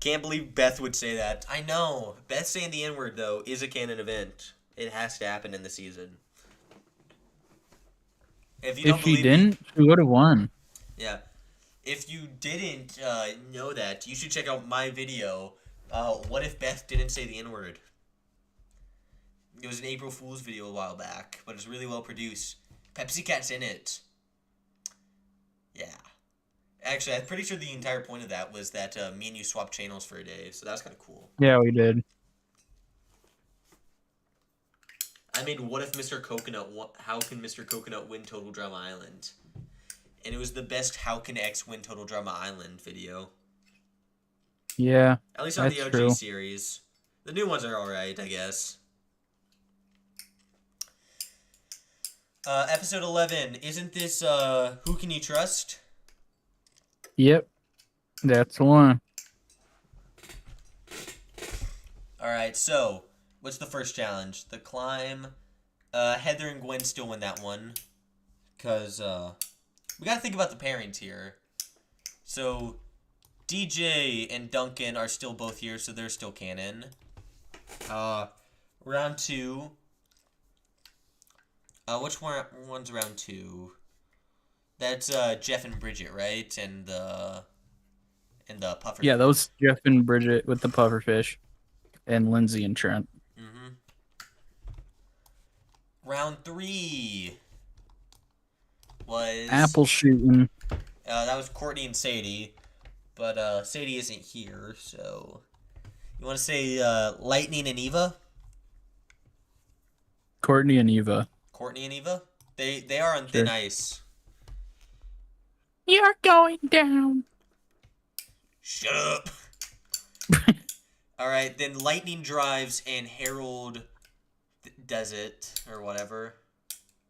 A: Can't believe Beth would say that. I know. Beth saying the N-word, though, is a canon event. It has to happen in the season. If
B: She didn't, she would have won.
A: Yeah. If you didn't know that, you should check out my video. What if Beth didn't say the N-word? It was an April Fool's video a while back, but it's really well produced. Pepsi Cat's in it. Yeah. Actually, I'm pretty sure the entire point of that was that me and you swapped channels for a day, so that was kind of cool.
B: Yeah, we did.
A: I made What If Mr. Coconut, How Can Mr. Coconut Win Total Drama Island? And it was the best How Can X Win Total Drama Island video.
B: Yeah.
A: At least on the
B: that's
A: OG
B: true.
A: series. The new ones are alright, I guess. Episode 11. Isn't this, Who Can You Trust?
B: Yep. That's the one.
A: Alright, so, what's the first challenge? The climb. Heather and Gwen still win that one. Because, we gotta think about the pairings here. So, DJ and Duncan are still both here, so they're still canon. Round 2. Which one's round 2? That's Jeff and Bridget, right? And the puffer.
B: Yeah, those Jeff and Bridget with the pufferfish, and Lindsay and Trent.
A: Mm-hmm. Round 3 was
B: Apple shooting.
A: that was Courtney and Sadie, but Sadie isn't here, so you want to say Lightning and Eva?
B: Courtney and Eva.
A: Courtney and Eva? They are on thin ice.
B: You're going down.
A: Shut up. All right, then Lightning drives and Harold does it or whatever.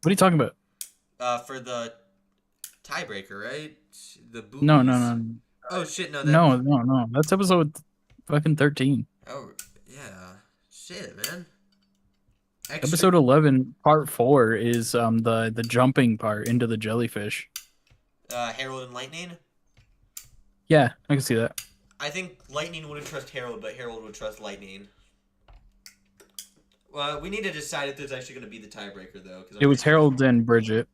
B: What are you talking about?
A: For the tiebreaker, right? The boobies.
B: No, no, no,
A: Oh shit, no, that.
B: no, no, no. That's episode fucking 13.
A: Oh yeah, shit, man.
B: Episode 11, part 4 is the jumping part into the jellyfish.
A: Harold and Lightning.
B: Yeah, I can see that.
A: I think Lightning wouldn't trust Harold, but Harold would trust Lightning. Well, we need to decide if there's actually going to be the tiebreaker, though.
B: It was Harold and Bridget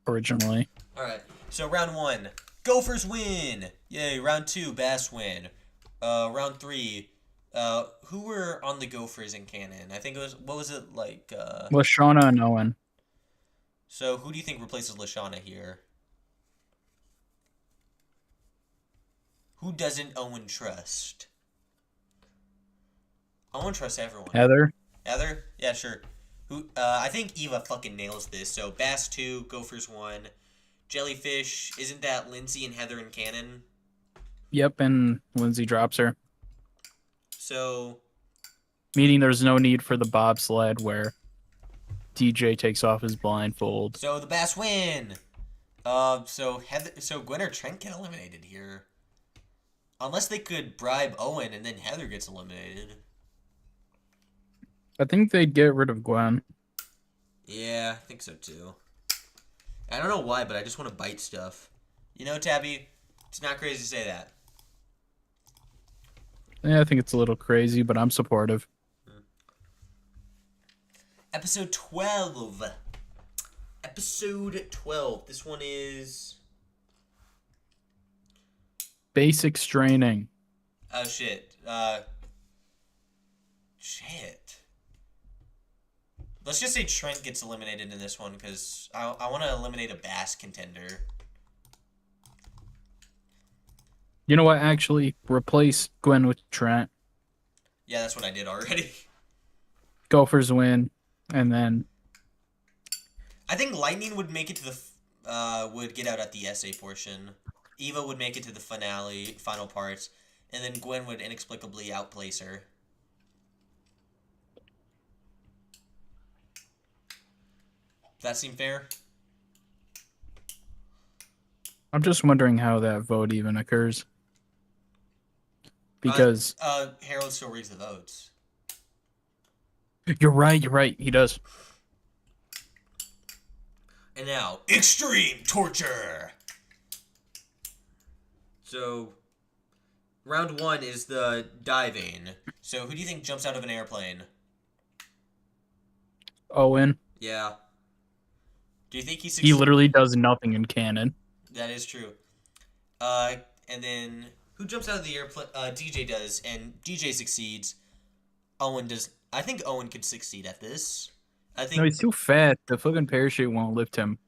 B: originally.
A: All right, so round 1, Gophers win. Yay. Round 2, Bass win. Round 3, who were on the Gophers in canon? I think it was, what was it like?
B: Lashana and Owen.
A: So who do you think replaces Lashana here? Who doesn't Owen trust? Owen trusts everyone.
B: Heather.
A: Heather? Yeah, sure. Who? I think Eva fucking nails this. So Bass 2, Gophers 1, Jellyfish. Isn't that Lindsay and Heather in canon?
B: Yep, and Lindsay drops her.
A: So.
B: Meaning there's no need for the bobsled where DJ takes off his blindfold.
A: So the Bass win. So Gwen or Trent get eliminated here. Unless they could bribe Owen and then Heather gets eliminated.
B: I think they'd get rid of Gwen.
A: Yeah, I think so too. I don't know why, but I just want to bite stuff. You know, Tabby, it's not crazy to say that.
B: Yeah, I think it's a little crazy, but I'm supportive.
A: Episode 12. Episode 12. This one is...
B: Basic straining.
A: Oh, shit. Shit. Let's just say Trent gets eliminated in this one, because I want to eliminate a Bass contender.
B: You know what? Actually, replace Gwen with Trent.
A: Yeah, that's what I did already.
B: Gophers win, and then
A: I think Lightning would make it to the... would get out at the essay portion. Eva would make it to the final parts, and then Gwen would inexplicably outplace her. That seem fair?
B: I'm just wondering how that vote even occurs. Because
A: Harold still reads the votes.
B: you're right, he does.
A: And now, extreme torture! So, round 1 is the diving. So, who do you think jumps out of an airplane?
B: Owen.
A: Yeah. Do you think he
B: He
A: succeeds?
B: literally does nothing in canon.
A: That is true. And then, who jumps out of the airplane? DJ does, and DJ succeeds. Owen does. I think Owen could succeed at this. I think.
B: No, he's too fat. The fucking parachute won't lift him.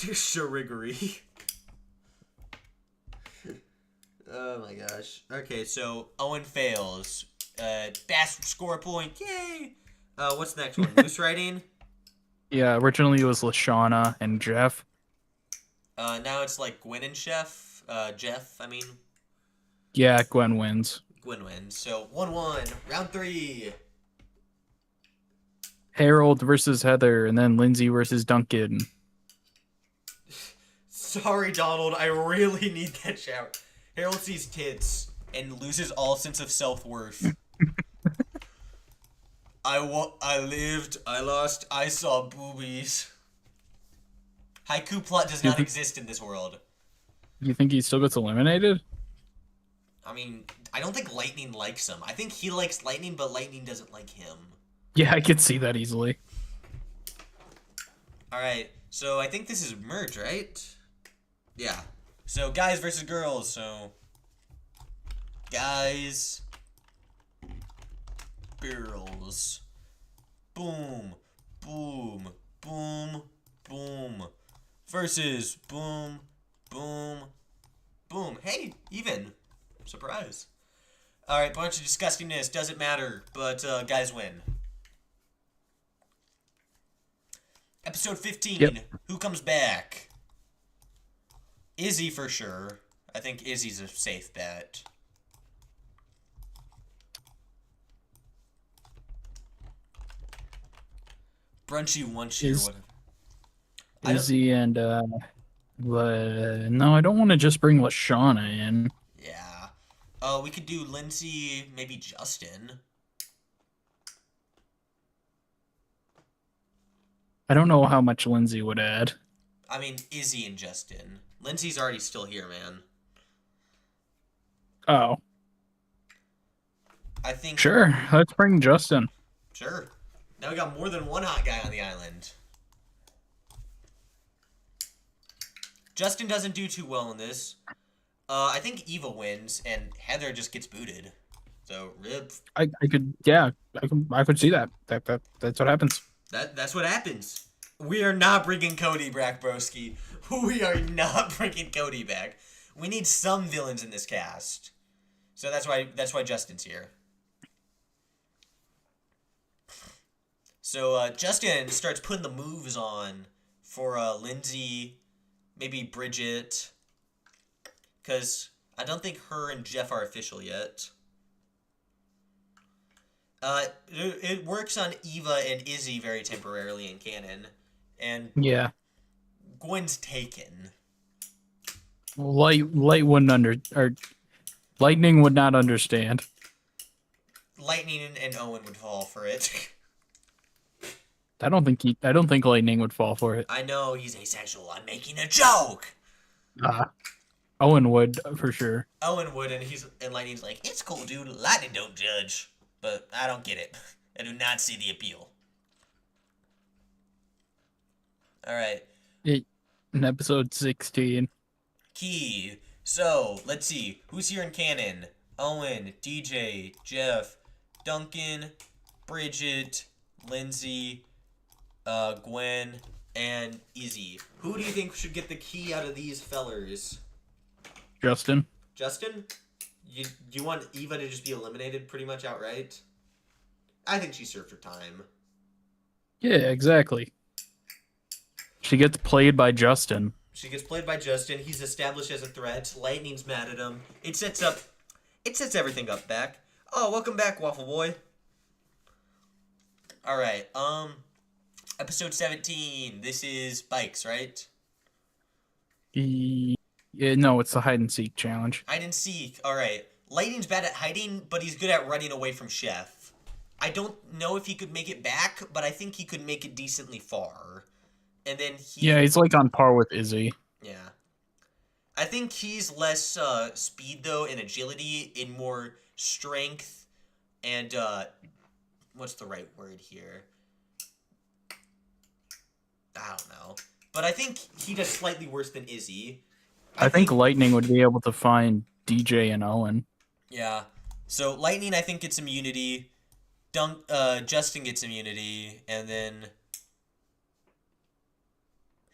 A: You're so riggery. Oh my gosh. Okay, so Owen fails. Bass score a point. Yay! What's the next one? Moose riding?
B: Yeah, originally it was Lashana and Jeff.
A: Now it's like Gwen and Jeff. I mean.
B: Yeah, Gwen wins.
A: Gwen wins. So 1-1. Round 3.
B: Harold versus Heather, and then Lindsay versus Duncan.
A: Sorry, Donald. I really need that shower. Harold sees tits and loses all sense of self-worth. I lived, I lost, I saw boobies. Haiku plot does not exist in this world.
B: You think he still gets eliminated?
A: I mean, I don't think Lightning likes him. I think he likes Lightning, but Lightning doesn't like him.
B: Yeah, I could see that easily.
A: Alright, so I think this is merge, right? Yeah. So, guys versus girls, so... Guys... Girls. Boom. Boom. Boom. Boom. Versus boom. Boom. Boom. Hey, even. Surprise. Alright, bunch of disgustingness. Doesn't matter, but guys win. Episode 15.
B: Yep.
A: Who comes back? Izzy for sure. I think Izzy's a safe bet. Brunchy one cheer,
B: Is-
A: whatever.
B: Izzy and no, I don't want to just bring Lashana in.
A: Yeah. We could do Lindsay, maybe Justin.
B: I don't know how much Lindsay would add.
A: I mean, Izzy and Justin. Lindsay's already still here, man.
B: Oh,
A: I think.
B: sure. Let's bring Justin.
A: Sure. Now we got more than one hot guy on the island. Justin doesn't do too well in this. I think Eva wins and Heather just gets booted. So rip.
B: I could I could see that. That's what happens.
A: That's what happens. We are not bringing Cody back, broski. We are not bringing Cody back. We need some villains in this cast. So that's why Justin's here. So Justin starts putting the moves on for Lindsay, maybe Bridget, because I don't think her and Jeff are official yet. It works on Eva and Izzy very temporarily in canon, and
B: Yeah.
A: Gwen's taken.
B: Light or Lightning would not understand.
A: Lightning and Owen would fall for it.
B: I don't think Lightning would fall for it.
A: I know he's asexual. I'm making a joke.
B: Owen would for sure.
A: Owen would, and Lightning's like, it's cool, dude. Lightning don't judge, but I don't get it. I do not see the appeal. All right.
B: In episode 16.
A: Key. So, let's see. Who's here in canon? Owen, DJ, Jeff, Duncan, Bridget, Lindsay, Gwen, and Izzy. Who do you think should get the key out of these fellers?
B: Justin.
A: Justin? You want Eva to just be eliminated pretty much outright? I think she served her time.
B: Yeah, exactly. She gets played by Justin.
A: She gets played by Justin. He's established as a threat. Lightning's mad at him. It sets everything up back. Oh, welcome back, Waffle Boy. Alright, episode 17. This is bikes, right?
B: Yeah, no, it's the hide and seek challenge.
A: Hide and seek. Alright. Lightning's bad at hiding, but he's good at running away from Chef. I don't know if he could make it back, but I think he could make it decently far. And then
B: he's like on par with Izzy.
A: Yeah. I think he's less speed, though, and agility, and more strength and, what's the right word here? I don't know. But I think he does slightly worse than Izzy.
B: I think Lightning would be able to find DJ and Owen.
A: Yeah. So Lightning, I think, gets immunity. Justin gets immunity, and then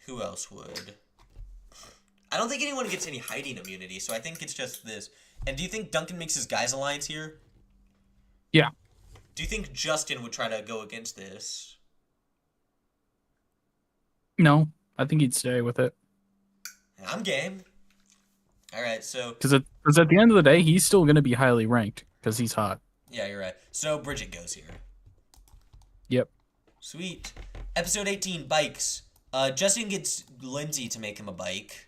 A: who else would? I don't think anyone gets any hiding immunity, so I think it's just this. And do you think Duncan makes his guys alliance here?
B: Yeah.
A: Do you think Justin would try to go against this?
B: No, I think he'd stay with it.
A: I'm game. All right, so
B: Because at the end of the day, he's still going to be highly ranked because he's hot.
A: yeah, you're right. So Bridget goes here.
B: Yep.
A: Sweet. Episode 18, bikes. Justin gets Lindsay to make him a bike.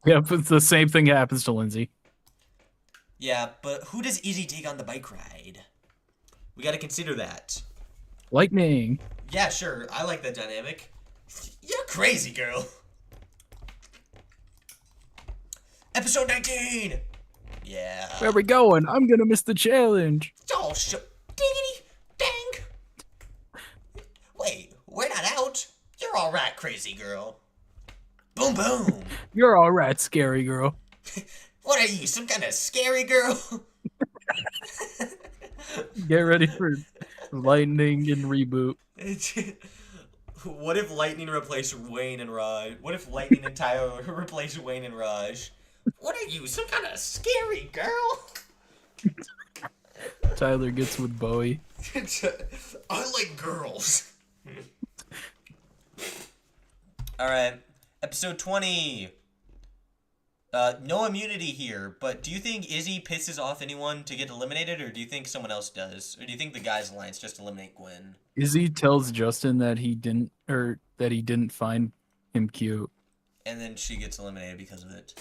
B: Yep, it's the same thing happens to Lindsay.
A: Yeah, but who does Izzy take on the bike ride? We got to consider that.
B: Lightning.
A: Yeah, sure. I like that dynamic. You're crazy, girl. Episode 19. Yeah.
B: Where are we going? I'm going to miss the challenge.
A: Oh, diggity dang. Wait, we're not out. You're all right, crazy girl. Boom, boom.
B: You're all right, scary girl.
A: What are you, some kind of scary girl?
B: Get ready for Lightning and reboot.
A: What if Lightning replaced Wayne and Raj? What if Lightning and Tyler replaced Wayne and Raj? What are you, some kind of scary girl?
B: Tyler gets with Bowie.
A: I like girls. Alright, episode 20. No immunity here, but do you think Izzy pisses off anyone to get eliminated, or do you think someone else does? Or do you think the guys' alliance just eliminate Gwen?
B: Izzy tells Justin that he didn't find him cute.
A: And then she gets eliminated because of it.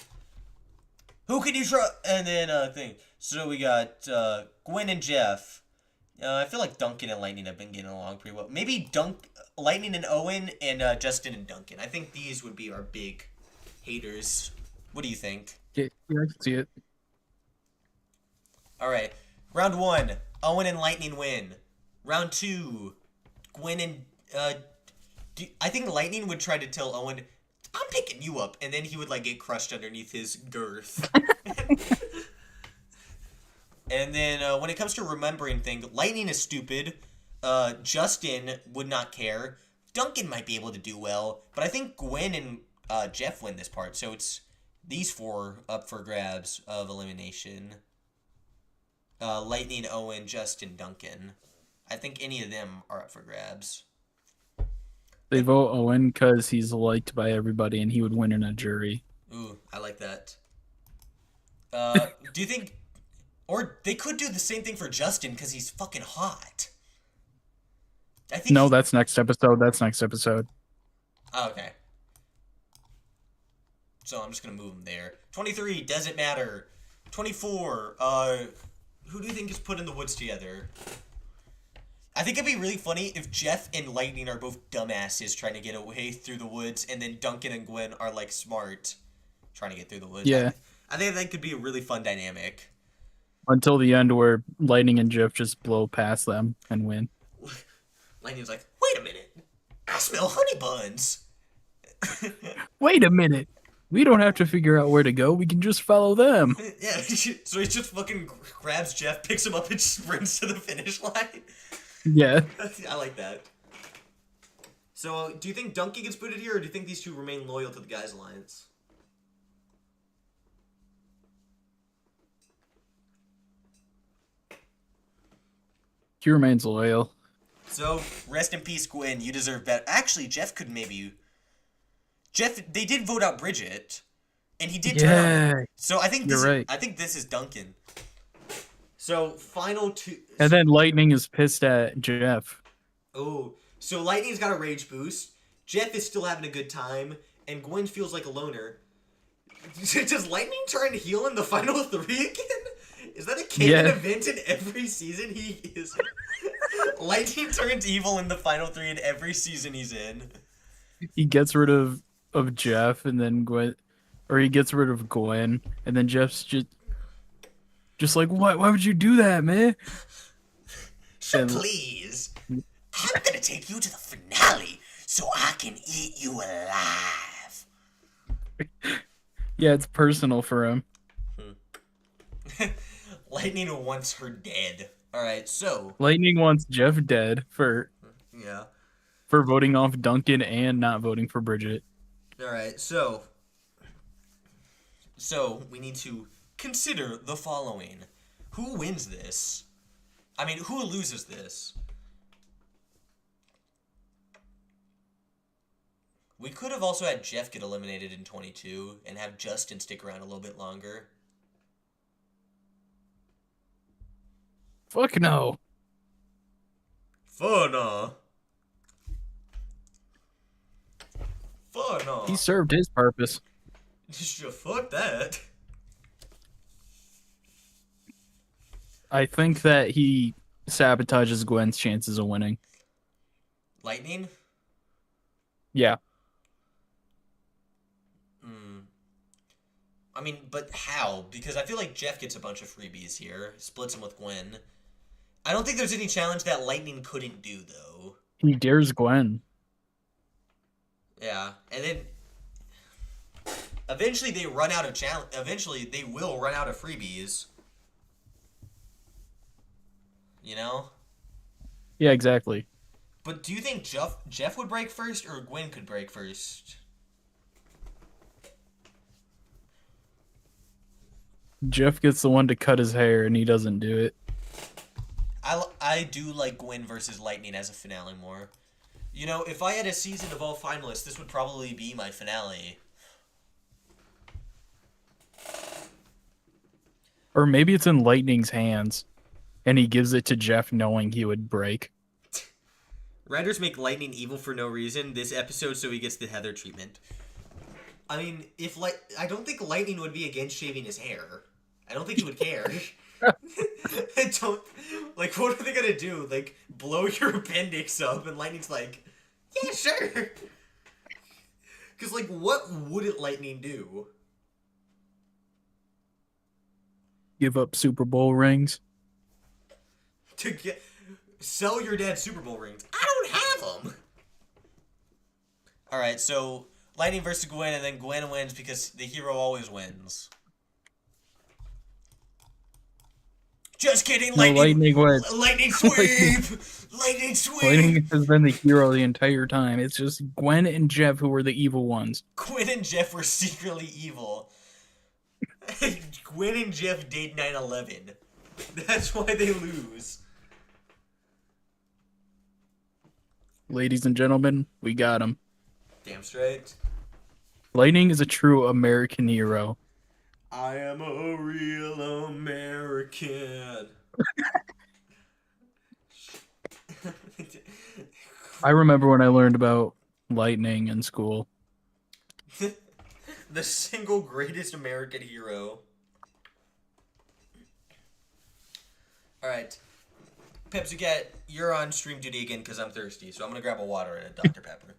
A: Who can you trust? And then, So we got, Gwen and Jeff. I feel like Duncan and Lightning have been getting along pretty well. Maybe Lightning and Owen, and, Justin and Duncan. I think these would be our big haters. What do you think?
B: Yeah, I can see it.
A: Alright. Round 1. Owen and Lightning win. Round 2. Gwen and, I think Lightning would try to tell Owen, I'm picking you up, and then he would, like, get crushed underneath his girth. And then, when it comes to remembering things, Lightning is stupid. Justin would not care. Duncan might be able to do well, but I think Gwen and, Jeff win this part, so it's these 4 up for grabs of elimination. Lightning, Owen, Justin, Duncan. I think any of them are up for grabs.
B: They vote Owen because he's liked by everybody and he would win in a jury.
A: Ooh, I like that. Do you think... Or they could do the same thing for Justin because he's fucking hot. I think
B: No, that's next episode. That's next episode.
A: Oh, okay. So I'm just gonna move him there. 23, doesn't matter. 24, who do you think is put in the woods together? I think it'd be really funny if Jeff and Lightning are both dumbasses trying to get away through the woods, and then Duncan and Gwen are, like, smart trying to get through the woods.
B: Yeah.
A: I think that could be a really fun dynamic.
B: Until the end where Lightning and Jeff just blow past them and win.
A: Lightning's like, wait a minute. I smell honey buns.
B: Wait a minute. We don't have to figure out where to go. We can just follow them.
A: Yeah, so he just fucking grabs Jeff, picks him up, and sprints to the finish line.
B: Yeah.
A: I like that. So, do you think Duncan gets booted here, or do you think these two remain loyal to the guys' alliance?
B: He remains loyal.
A: So, rest in peace, Gwen. You deserve better. Actually, Jeff could maybe... they did vote out Bridget, and he did turn on. So I think I think this is Duncan. So final 2.
B: And then Lightning is pissed at Jeff.
A: Oh, so Lightning's got a rage boost. Jeff is still having a good time, and Gwen feels like a loner. Does Lightning turn heel in the final 3 again? Is that a canon event in every season he is? Lightning turns evil in the final 3 in every season he's in.
B: He gets rid of Jeff, and then Gwen, or he gets rid of Gwen, and then Jeff's just like, why would you do that, man?
A: So please, I'm gonna take you to the finale so I can eat you alive.
B: Yeah, it's personal for him.
A: Lightning wants her dead. Alright, so...
B: Lightning wants Jeff dead for voting off Duncan and not voting for Bridget.
A: Alright, so we need to consider the following. Who wins this? I mean, who loses this? We could have also had Jeff get eliminated in 22 and have Justin stick around a little bit longer.
B: Fuck no.
A: Fuck no. Fuck no.
B: He served his purpose.
A: Fuck that.
B: I think that he sabotages Gwen's chances of winning.
A: Lightning?
B: Yeah.
A: I mean, but how? Because I feel like Jeff gets a bunch of freebies here. Splits them with Gwen. I don't think there's any challenge that Lightning couldn't do, though.
B: He dares Gwen.
A: Yeah, and then... Eventually they run out of challenge. Eventually they will run out of freebies. You know?
B: Yeah, exactly.
A: But do you think Jeff would break first, or Gwen could break first?
B: Jeff gets the one to cut his hair, and he doesn't do it.
A: I do like Gwen versus Lightning as a finale more. You know, if I had a season of all finalists, this would probably be my finale.
B: Or maybe it's in Lightning's hands, and he gives it to Jeff knowing he would break.
A: Writers make Lightning evil for no reason this episode, so he gets the Heather treatment. I mean, I don't think Lightning would be against shaving his hair. I don't think he would care. I don't... Like, what are they gonna do? Like, blow your appendix up, and Lightning's like, yeah, sure. Because, like, what wouldn't Lightning do?
B: Give up Super Bowl rings.
A: To sell your dad's Super Bowl rings. I don't have them. All right, so Lightning versus Gwen, and then Gwen wins because the hero always wins. Just kidding,
B: No, Lightning wins.
A: Lightning sweep. Lightning sweep.
B: Lightning has been the hero the entire time. It's just Gwen and Jeff who were the evil ones.
A: Gwen and Jeff were secretly evil. Gwen and Jeff date 9/11. That's why they lose.
B: Ladies and gentlemen, we got him.
A: Damn straight.
B: Lightning is a true American hero.
A: I am a real American.
B: I remember when I learned about Lightning in school.
A: The single greatest American hero. Alright. Pepsi Cat, you're on stream duty again because I'm thirsty, so I'm gonna grab a water and a Dr. Pepper.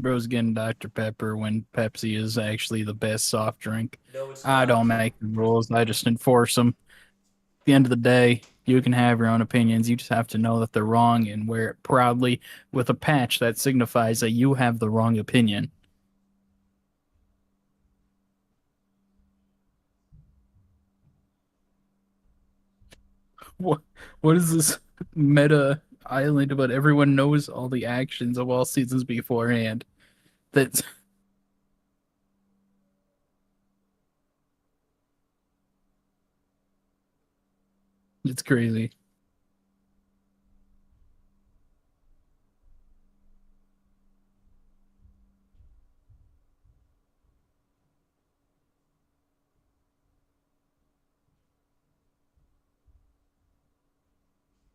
B: Bro's getting Dr. Pepper when Pepsi is actually the best soft drink.
A: No, it's
B: I
A: not.
B: don't make the rules. I just enforce them. At the end of the day, you can have your own opinions. You just have to know that they're wrong and wear it proudly with a patch that signifies that you have the wrong opinion. What is this meta island about everyone knows all the actions of all seasons beforehand? That's it's crazy.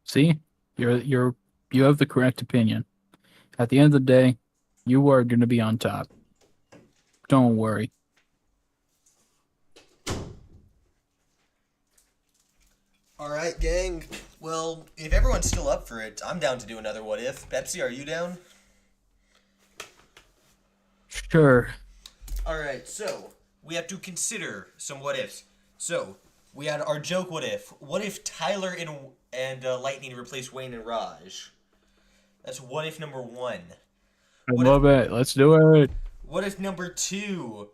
B: See? You have the correct opinion. At the end of the day, you are going to be on top. Don't worry.
A: Alright, gang. Well, if everyone's still up for it, I'm down to do another What If. Pepsi, are you down?
B: Sure.
A: Alright, so we have to consider some what ifs. So, we had our joke what if. What if Tyler and Lightning replace Wayne and Raj? That's what if number 1.
B: I love it. Let's do it.
A: What if number 2?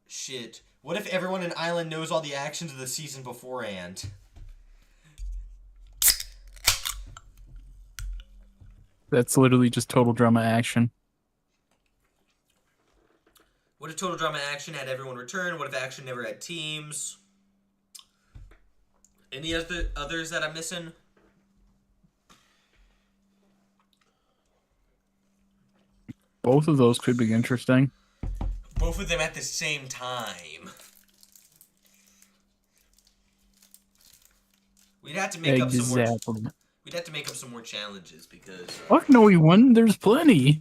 A: Shit. What if everyone in Island knows all the actions of the season beforehand?
B: That's literally just total drama action.
A: What if Total Drama Action had everyone return? What if Action never had teams? Any others that I'm missing?
B: Both of those could be interesting.
A: Both of them at the same time. We'd have to make up some more.
B: Exactly.
A: We'd have to make up some more challenges because
B: Fuck no, he won. There's plenty.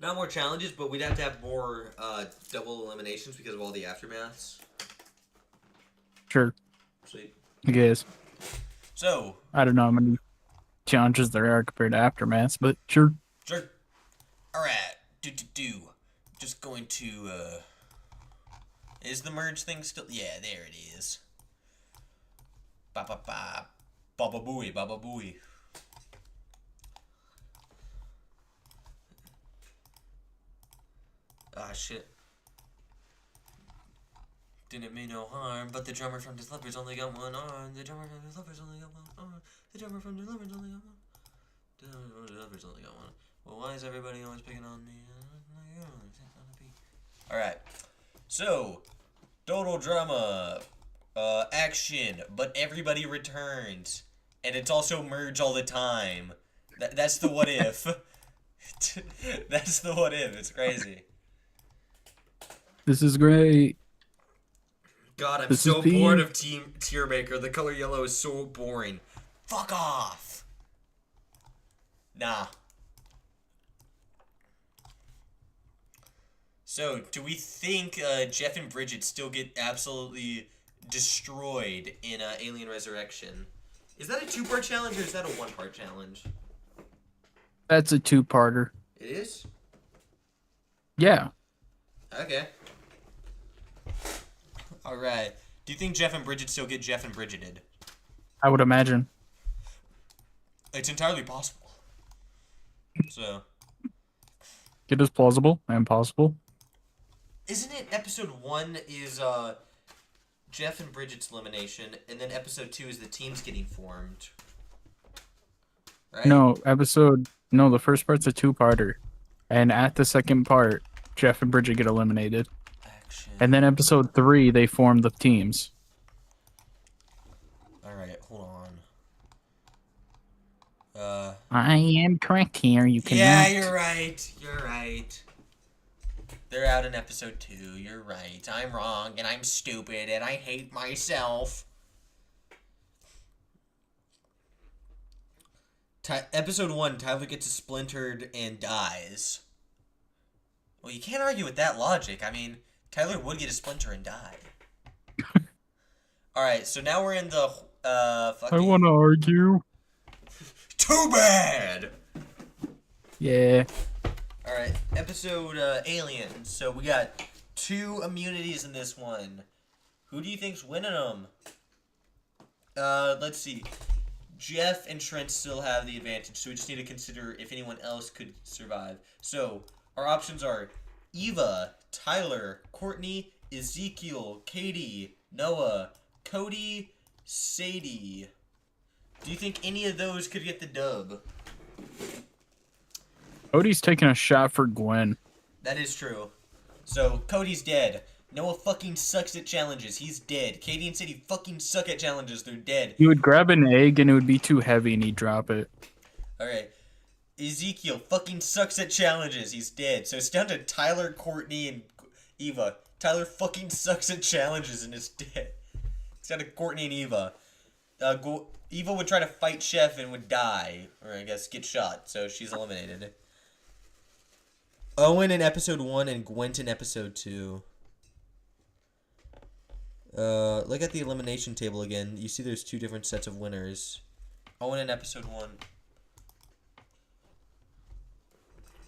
A: not more challenges, but we'd have to have more double eliminations because of all the aftermaths.
B: Sure.
A: Sweet.
B: I guess.
A: So,
B: I don't know how many challenges there are compared to aftermaths, but sure.
A: sure. All right. Just going to. Is the merge thing still? Yeah, there it is. Ba ba ba. Baba booey. Baba booey. Ah, shit. Didn't mean no harm, but the drummer from Dislovers only got one arm. The drummer from Dislovers only got one arm. The drummer from Dislovers only got one. The drummer from Dislovers only got one. Well, why is everybody always picking on me? Alright. So, total drama. Action, but everybody returns. And it's also merge all the time. That's the what if. That's the what if. It's crazy.
B: This is great.
A: God, I'm
B: This is
A: so bored
B: peak.
A: of Team Tier Maker. The color yellow is so boring. Fuck off. Nah. So, do we think Jeff and Bridget still get absolutely destroyed in Alien Resurrection? Is that a 2-part challenge or is that a 1-part challenge?
B: That's a 2-parter.
A: It is?
B: Yeah.
A: Okay. Alright. Do you think Jeff and Bridget still get Jeff and Bridgeted?
B: I would imagine.
A: It's entirely possible. So,
B: It is plausible and possible.
A: isn't it episode 1 is Jeff and Bridget's elimination, and then episode 2 is the teams getting formed? Right?
B: No, the first part's a 2-parter. And at the second part, Jeff and Bridget get eliminated.
A: Action.
B: And then episode 3, they form the teams.
A: Alright, hold on.
B: I am correct here. You cannot.
A: Yeah, you're right. You're right. They're out in episode 2. You're right. I'm wrong, and I'm stupid, and I hate myself. Episode 1, Tyler gets splintered and dies. Well, you can't argue with that logic. I mean, Tyler would get a splinter and die. Alright, so now we're in the, fucking...
B: I want to argue.
A: Too bad!
B: Yeah.
A: Alright, episode, Aliens. So we got 2 immunities in this one. Who do you think's winning them? Let's see. Jeff and Trent still have the advantage, so we just need to consider if anyone else could survive. So, our options are Eva, Tyler, Courtney, Ezekiel, Katie, Noah, Cody, Sadie. Do you think any of those could get the dub?
B: Cody's taking a shot for Gwen.
A: That is true. So, Cody's dead. Noah fucking sucks at challenges. He's dead. Katie and Sadie fucking suck at challenges. They're dead.
B: He would grab an egg and it would be too heavy and he'd drop it.
A: Alright. Ezekiel fucking sucks at challenges. He's dead. So it's down to Tyler, Courtney, and Eva. Tyler fucking sucks at challenges and is dead. It's down to Courtney and Eva. Eva would try to fight Chef and would die. Or I guess get shot. So she's eliminated. Owen in episode 1 and Gwent in episode 2. Look at the elimination table again. You see there's 2 different sets of winners. Owen in episode 1.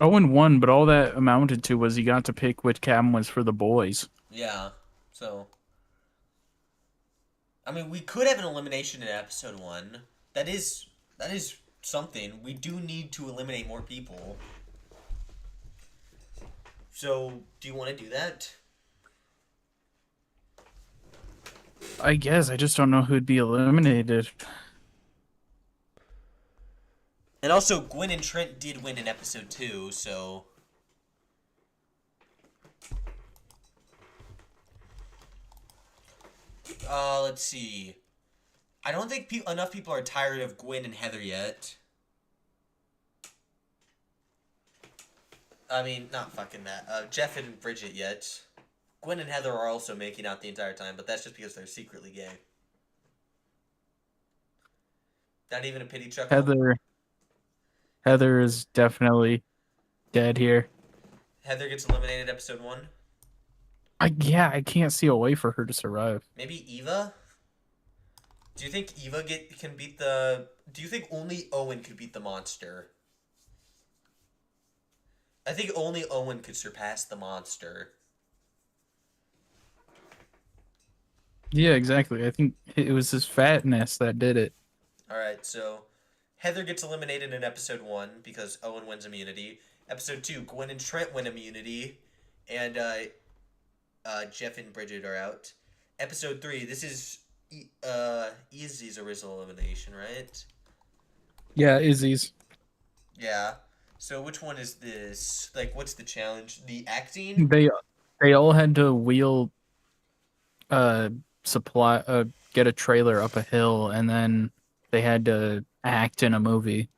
B: Owen won, but all that amounted to was he got to pick which cabin was for the boys.
A: Yeah, so... I mean, we could have an elimination in episode 1. That is something. We do need to eliminate more people. So, do you want to do that?
B: I guess. I just don't know who'd be eliminated.
A: And also, Gwen and Trent did win in episode 2, so... let's see. I don't think enough people are tired of Gwen and Heather yet. I mean, not fucking that. Jeff and Bridget yet. Gwen and Heather are also making out the entire time, but that's just because they're secretly gay. Not even a pity chuckle.
B: Heather is definitely dead here.
A: Heather gets eliminated episode 1.
B: I can't see a way for her to survive.
A: Maybe Eva? Do you think Eva can beat the... Do you think only Owen could beat the monster? I think only Owen could surpass the monster.
B: Yeah, exactly. I think it was his fatness that did it.
A: Alright, so... Heather gets eliminated in episode 1 because Owen wins immunity. Episode 2, Gwen and Trent win immunity. And, Jeff and Bridget are out. Episode 3, this is Izzy's original elimination, right?
B: Yeah, Izzy's.
A: Yeah. So which one is this? Like, what's the challenge? The acting?
B: They all had to wheel get a trailer up a hill, and then they had to act in a movie.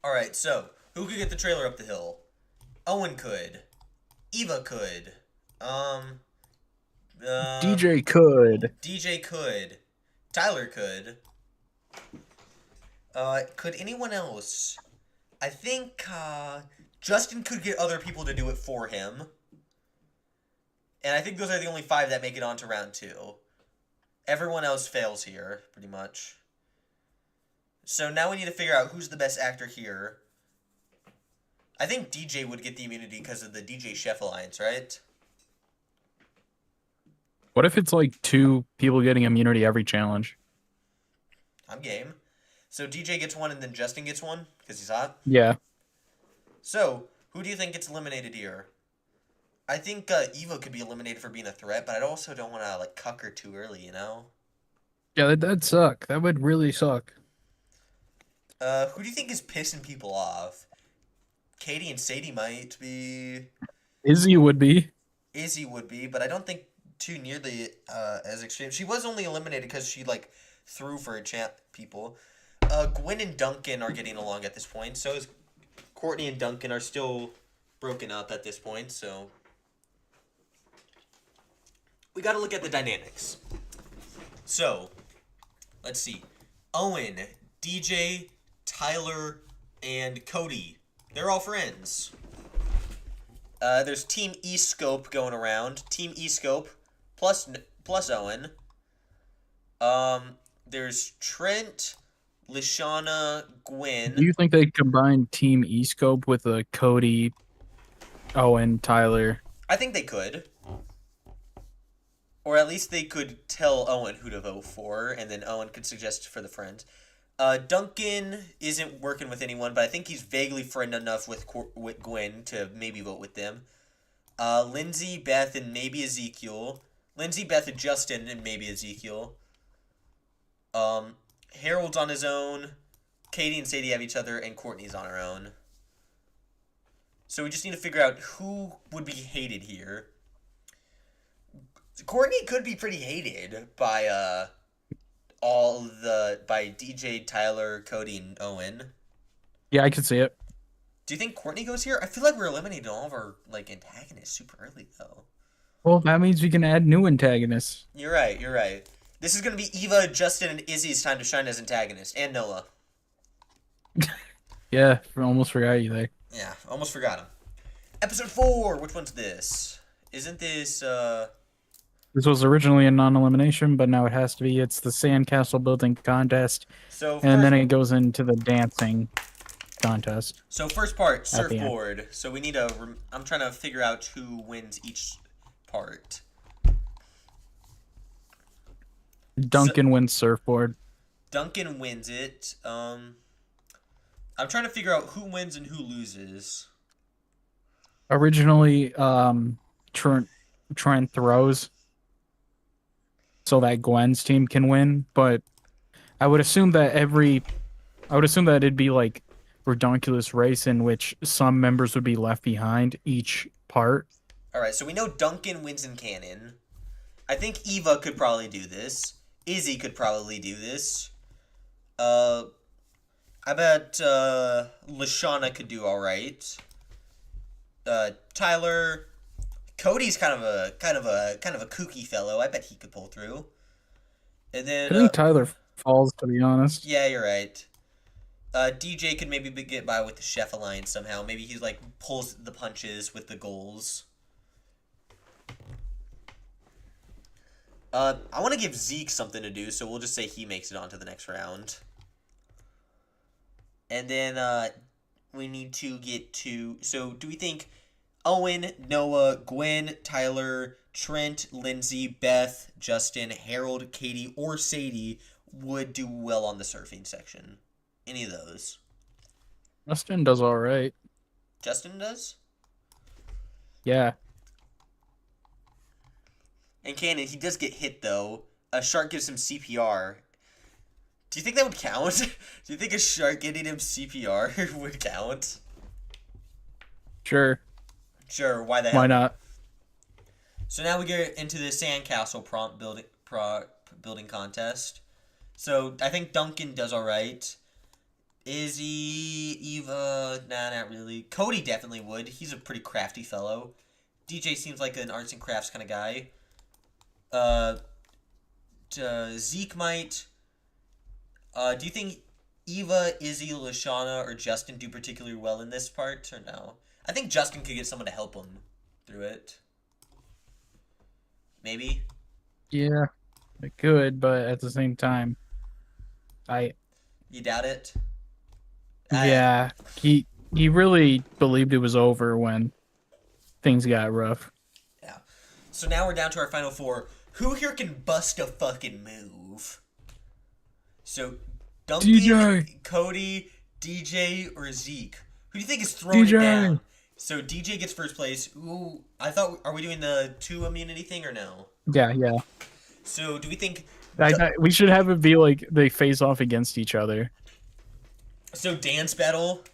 A: Alright, so who could get the trailer up the hill? Owen could. Eva could.
B: DJ could.
A: DJ could. Tyler could. Could anyone else? I think Justin could get other people to do it for him. And I think those are the only 5 that make it on to round 2. Everyone else fails here, pretty much. So now we need to figure out who's the best actor here. I think DJ would get the immunity because of the DJ Chef Alliance, right?
B: What if it's like 2 people getting immunity every challenge?
A: I'm game. So DJ gets 1 and then Justin gets 1 because he's hot?
B: Yeah.
A: So, who do you think gets eliminated here? I think Eva could be eliminated for being a threat, but I also don't want to like cuck her too early, you know?
B: Yeah, that'd suck. That would really suck.
A: Who do you think is pissing people off? Katie and Sadie might be.
B: Izzy would be.
A: Izzy would be, but I don't think too nearly as extreme. She was only eliminated because she like threw for people. Gwen and Duncan are getting along at this point. So is Courtney and Duncan are still broken up at this point. So we got to look at the dynamics. So let's see. Owen, DJ, Tyler, and Cody. They're all friends. There's Team E-Scope going around. Team E-Scope plus Owen. There's Trent, Lashana, Gwen.
B: Do you think they combine Team E-Scope with a Cody, Owen, Tyler?
A: I think they could. Or at least they could tell Owen who to vote for, and then Owen could suggest for the friends. Duncan isn't working with anyone, but I think he's vaguely friend enough with Gwen to maybe vote with them. Lindsay, Beth, and maybe Ezekiel. Lindsay, Beth, and Justin, and maybe Ezekiel. Harold's on his own. Katie and Sadie have each other, and Courtney's on her own. So we just need to figure out who would be hated here. Courtney could be pretty hated by by DJ, Tyler, Cody, and Owen.
B: Yeah, I could see it.
A: Do you think Courtney goes here? I feel like we're eliminating all of our like antagonists super early though.
B: Well, that means we can add new antagonists.
A: You're right. This is gonna be Eva, Justin, and Izzy's time to shine as antagonists, and Noah.
B: Yeah, almost forgot you there.
A: Yeah, almost forgot him. Episode 4. Which one's this? Isn't this
B: This was originally a non-elimination, but now it has to be. It's the sandcastle building contest,
A: so?
B: and then it goes into the dancing contest.
A: So first part,
B: At the end.
A: surfboard. So we need to. I'm trying to figure out who wins each part.
B: Duncan wins surfboard.
A: Duncan wins it. I'm trying to figure out who wins and who loses.
B: Originally, Trent throws so that Gwen's team can win, but I would assume that it'd be like redonkulous race in which some members would be left behind each part.
A: All right, so we know Duncan wins in canon. I think Eva could probably do this. Izzy could probably do this. I bet Lashana could do all right. Tyler, Cody's kind of a kooky fellow. I bet he could pull through. And then
B: I think Tyler falls, to be honest.
A: yeah, you're right. DJ could maybe get by with the Chef Alliance somehow. Maybe he's like pulls the punches with the goals. I want to give Zeke something to do, so we'll just say he makes it on to the next round. And then we need to get to... So do we think Owen, Noah, Gwen, Tyler, Trent, Lindsay, Beth, Justin, Harold, Katie, or Sadie would do well on the surfing section? Any of those?
B: Justin does all right.
A: Justin does?
B: Yeah.
A: And canon, he does get hit, though. A shark gives him CPR. Do you think that would count? Do you think a shark getting him CPR would count?
B: Sure.
A: Sure, why the hell?
B: Why not?
A: So now we get into the sandcastle prompt building contest. So I think Duncan does all right. Izzy, Eva, nah, not really. Cody definitely would. He's a pretty crafty fellow. DJ seems like an arts and crafts kind of guy. Uh, Zeke might. Do you think Eva, Izzy, Lashana, or Justin do particularly well in this part, or no? I think Justin could get someone to help him through it. Maybe.
B: Yeah, I could, but at the same time, I
A: You doubt it?
B: yeah, he really believed it was over when things got rough.
A: Yeah. So now we're down to our final four. Who here can bust a fucking move? So, Duncan,
B: DJ.
A: Cody, DJ, or Zeke? Who do you think is throwing
B: DJ.
A: it down? So DJ gets first place. Ooh, I thought, are we doing the 2 immunity thing or no?
B: Yeah, yeah.
A: So do we think?
B: We should have it be like they face off against each other.
A: So dance battle.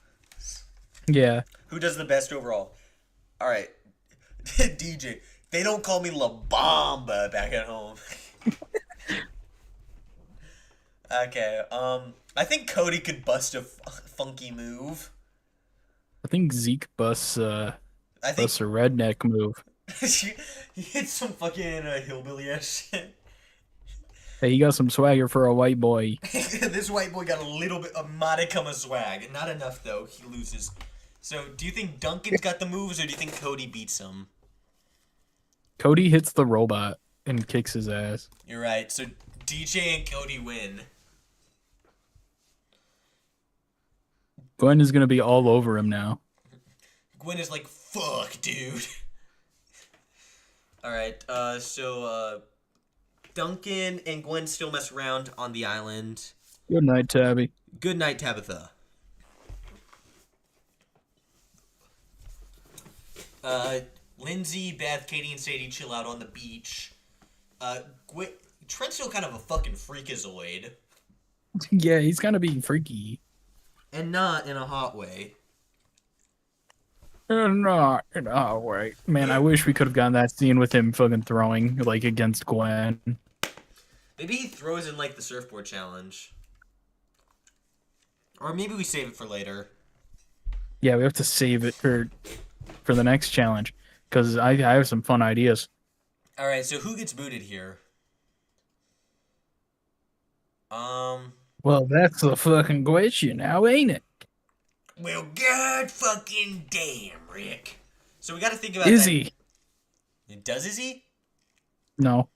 B: Yeah.
A: Who does the best overall? All right, DJ. They don't call me La Bamba back at home. Okay. I think Cody could bust a funky move.
B: I think Zeke busts
A: I think
B: a redneck move.
A: he hit some fucking hillbilly ass shit.
B: Hey, he got some swagger for a white boy.
A: This white boy got a little bit, a modicum of swag. Not enough though. He loses. So, do you think Duncan's got the moves, or do you think Cody beats him?
B: Cody hits the robot and kicks his ass.
A: You're right. So DJ and Cody win.
B: Gwen is gonna be all over him now.
A: Gwen is like, fuck, dude. Alright, so Duncan and Gwen still mess around on the island.
B: Good night, Tabby.
A: Good night, Tabitha. Lindsay, Beth, Katie, and Sadie chill out on the beach. Trent's still kind of a fucking freakazoid.
B: Yeah, he's gonna be freaky.
A: And not in a hot way.
B: Not in a way. Man, I wish we could have gotten that scene with him fucking throwing, like, against Gwen.
A: Maybe he throws in, like, the surfboard challenge. Or maybe we save it for later.
B: Yeah, we have to save it for the next challenge. Because I have some fun ideas.
A: Alright, so who gets booted here?
B: Well, that's the fucking question now, ain't it?
A: Well, god fucking damn, Rick. So we gotta think about
B: Izzy.
A: that. Does Izzy?
B: No.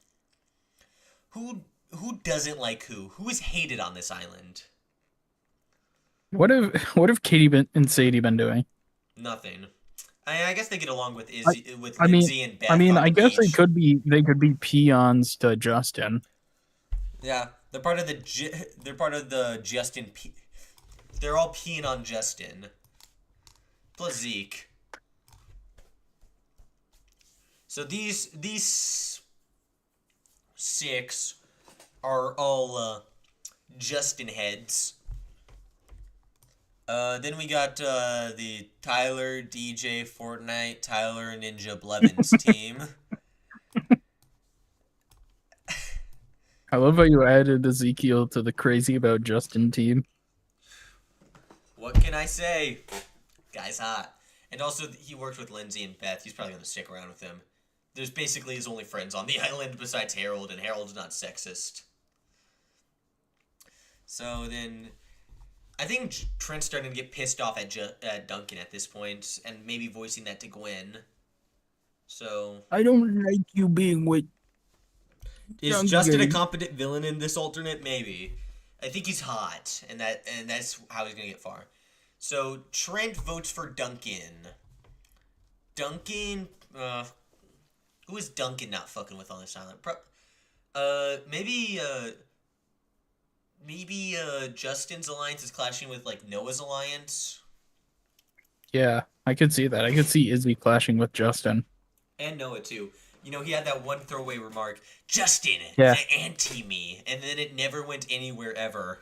A: Who doesn't like who? Who is hated on this island?
B: What have Katie and Sadie been doing?
A: Nothing. I guess they get along with Izzy, with
B: I mean,
A: Lindsay and Beth. On
B: I
A: the
B: guess
A: beach.
B: they could be peons to Justin.
A: Yeah, they're part of the Justin. They're all peeing on Justin. Plus Zeke. So these 6 are all Justin heads. Then we got the Tyler, DJ, Fortnite, Tyler, Ninja, Blevins team.
B: I love how you added Ezekiel to the crazy about Justin team.
A: What can I say? Guy's hot. And also, he worked with Lindsay and Beth. He's probably going to stick around with them. There's basically his only friends on the island besides Harold, and Harold's not sexist. So then, I think Trent's starting to get pissed off at Duncan at this point, and maybe voicing that to Gwen. So,
B: I don't like you being with...
A: is
B: Duncan.
A: Justin a competent villain in this alternate? Maybe. I think he's hot, and that's how he's gonna get far. So Trent votes for Duncan. Duncan, who is Duncan not fucking with on this island? Maybe Justin's alliance is clashing with like Noah's alliance.
B: Yeah, I could see that. I could see Izzy clashing with Justin.
A: And Noah too. You know, he had that one throwaway remark, Justin,
B: Yeah.
A: the anti-me, and then it never went anywhere ever.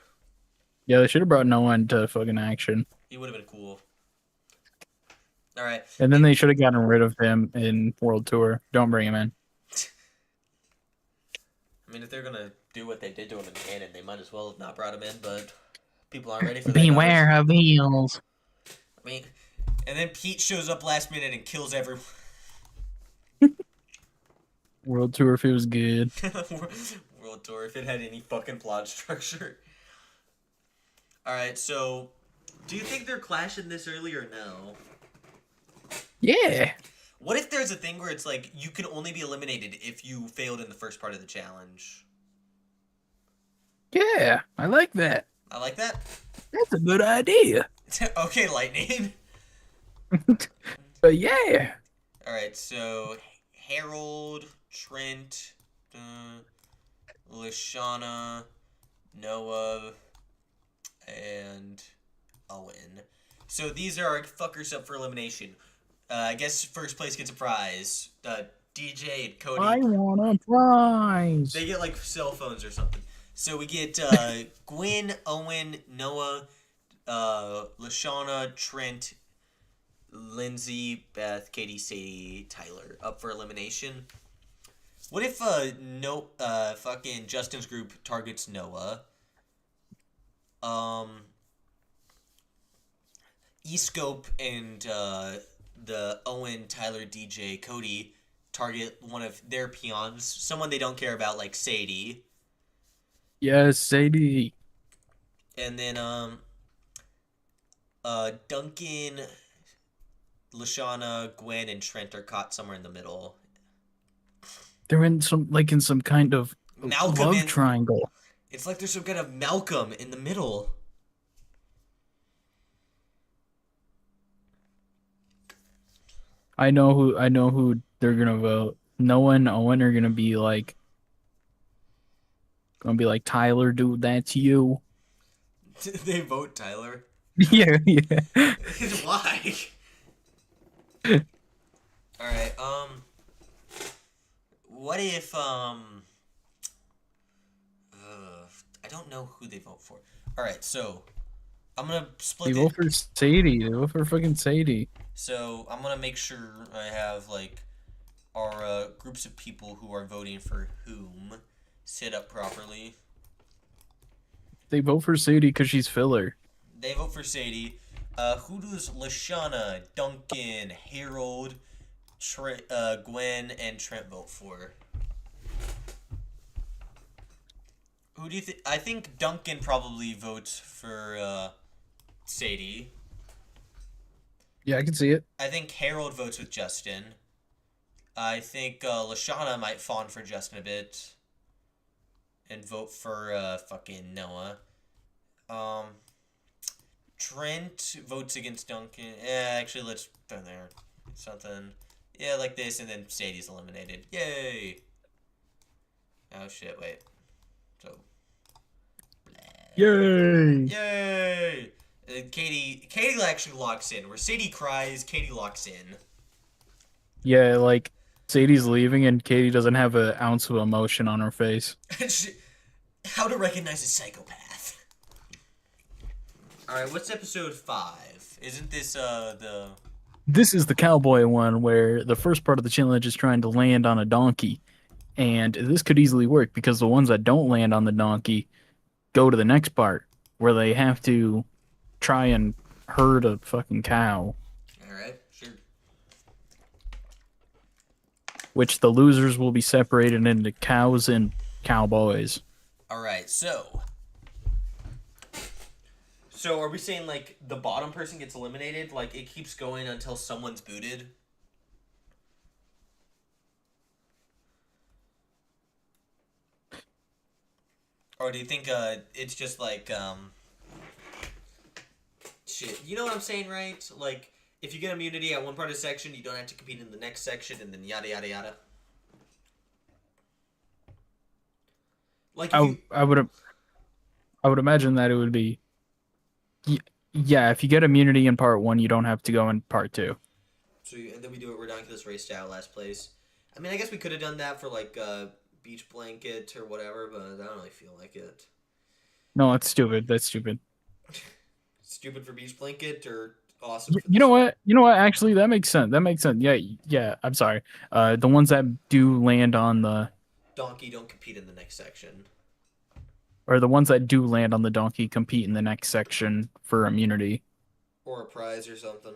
B: Yeah, they should have brought Noah into fucking action.
A: He would have been cool. Alright.
B: And then they should have gotten rid of him in World Tour. Don't bring him in.
A: I mean, if they're gonna do what they did to him in canon, they might as well have not brought him in, but people aren't ready for that.
B: Beware of eels.
A: I mean, and then Pete shows up last minute and kills everyone.
B: World Tour feels good.
A: World Tour, if it had any fucking plot structure. Alright, so do you think they're clashing this early or no?
B: Yeah.
A: What if there's a thing where it's like you can only be eliminated if you failed in the first part of the challenge?
B: Yeah, I like that.
A: I like that.
B: That's a good idea.
A: Okay, Lightning.
B: But yeah.
A: Alright, so Harold, Trent, Lashana, Noah, and Owen. So these are our fuckers up for elimination. I guess first place gets a prize. DJ and Cody.
B: I want a prize.
A: They get like cell phones or something. So we get Gwen, Owen, Noah, Lashana, Trent, Lindsay, Beth, Katie, Sadie, Tyler up for elimination. What if fucking Justin's group targets Noah? E-Scope and the Owen, Tyler, DJ, Cody target one of their peons, someone they don't care about, like Sadie.
B: Yes, Sadie.
A: And then Duncan, Lashana, Gwen, and Trent are caught somewhere in the middle.
B: They're in some kind of
A: Malcolm
B: love triangle.
A: It's like there's some kind of Malcolm in the middle.
B: I know who they're gonna vote. Noah and Owen are gonna be like Tyler, dude, that's you.
A: They vote Tyler.
B: Yeah, yeah.
A: Why? Alright, what if, I don't know who they vote for. Alright, so, I'm gonna split
B: They vote for Sadie. They vote for fucking Sadie.
A: So, I'm gonna make sure I have, like, our, groups of people who are voting for whom set up properly.
B: They vote for Sadie because she's filler.
A: They vote for Sadie. Who does Lashana, Duncan, Harold, Gwen, and Trent vote for? Who do you think? I think Duncan probably votes for Sadie.
B: Yeah, I can see it.
A: I think Harold votes with Justin. I think Lashana might fawn for Justin a bit and vote for fucking Noah. Trent votes against Duncan. Yeah, actually, let's put there something. Yeah, like this, and then Sadie's eliminated. Yay! Oh shit! Wait. So.
B: Yay!
A: Yay! Katie actually locks in. Where Sadie cries, Katie locks in.
B: Yeah, like Sadie's leaving and Katie doesn't have an ounce of emotion on her face.
A: How to recognize a psychopath. Alright, what's episode 5? Isn't this the...
B: This is the cowboy one where the first part of the challenge is trying to land on a donkey. And this could easily work because the ones that don't land on the donkey go to the next part where they have to try and herd a fucking cow.
A: Alright, sure.
B: Which the losers will be separated into cows and cowboys.
A: Alright, so are we saying, like, the bottom person gets eliminated? Like, it keeps going until someone's booted? Or do you think, it's just, like, shit. You know what I'm saying, right? Like, if you get immunity at one part of the section, you don't have to compete in the next section, and then yada, yada, yada. Like,
B: I would imagine that it would be... Yeah, if you get immunity in part 1, you don't have to go in part 2.
A: So, and then we do it ridiculous race style last place. I mean, I guess we could have done that for, like, beach blanket or whatever, but I don't really feel like it.
B: No, that's stupid. That's stupid.
A: Stupid for beach blanket or awesome for
B: You know what? Actually, that makes sense. Yeah, I'm sorry. The ones that do land on the...
A: Donkey don't compete in the next section.
B: Or the ones that do land on the donkey compete in the next section for immunity.
A: Or a prize or something.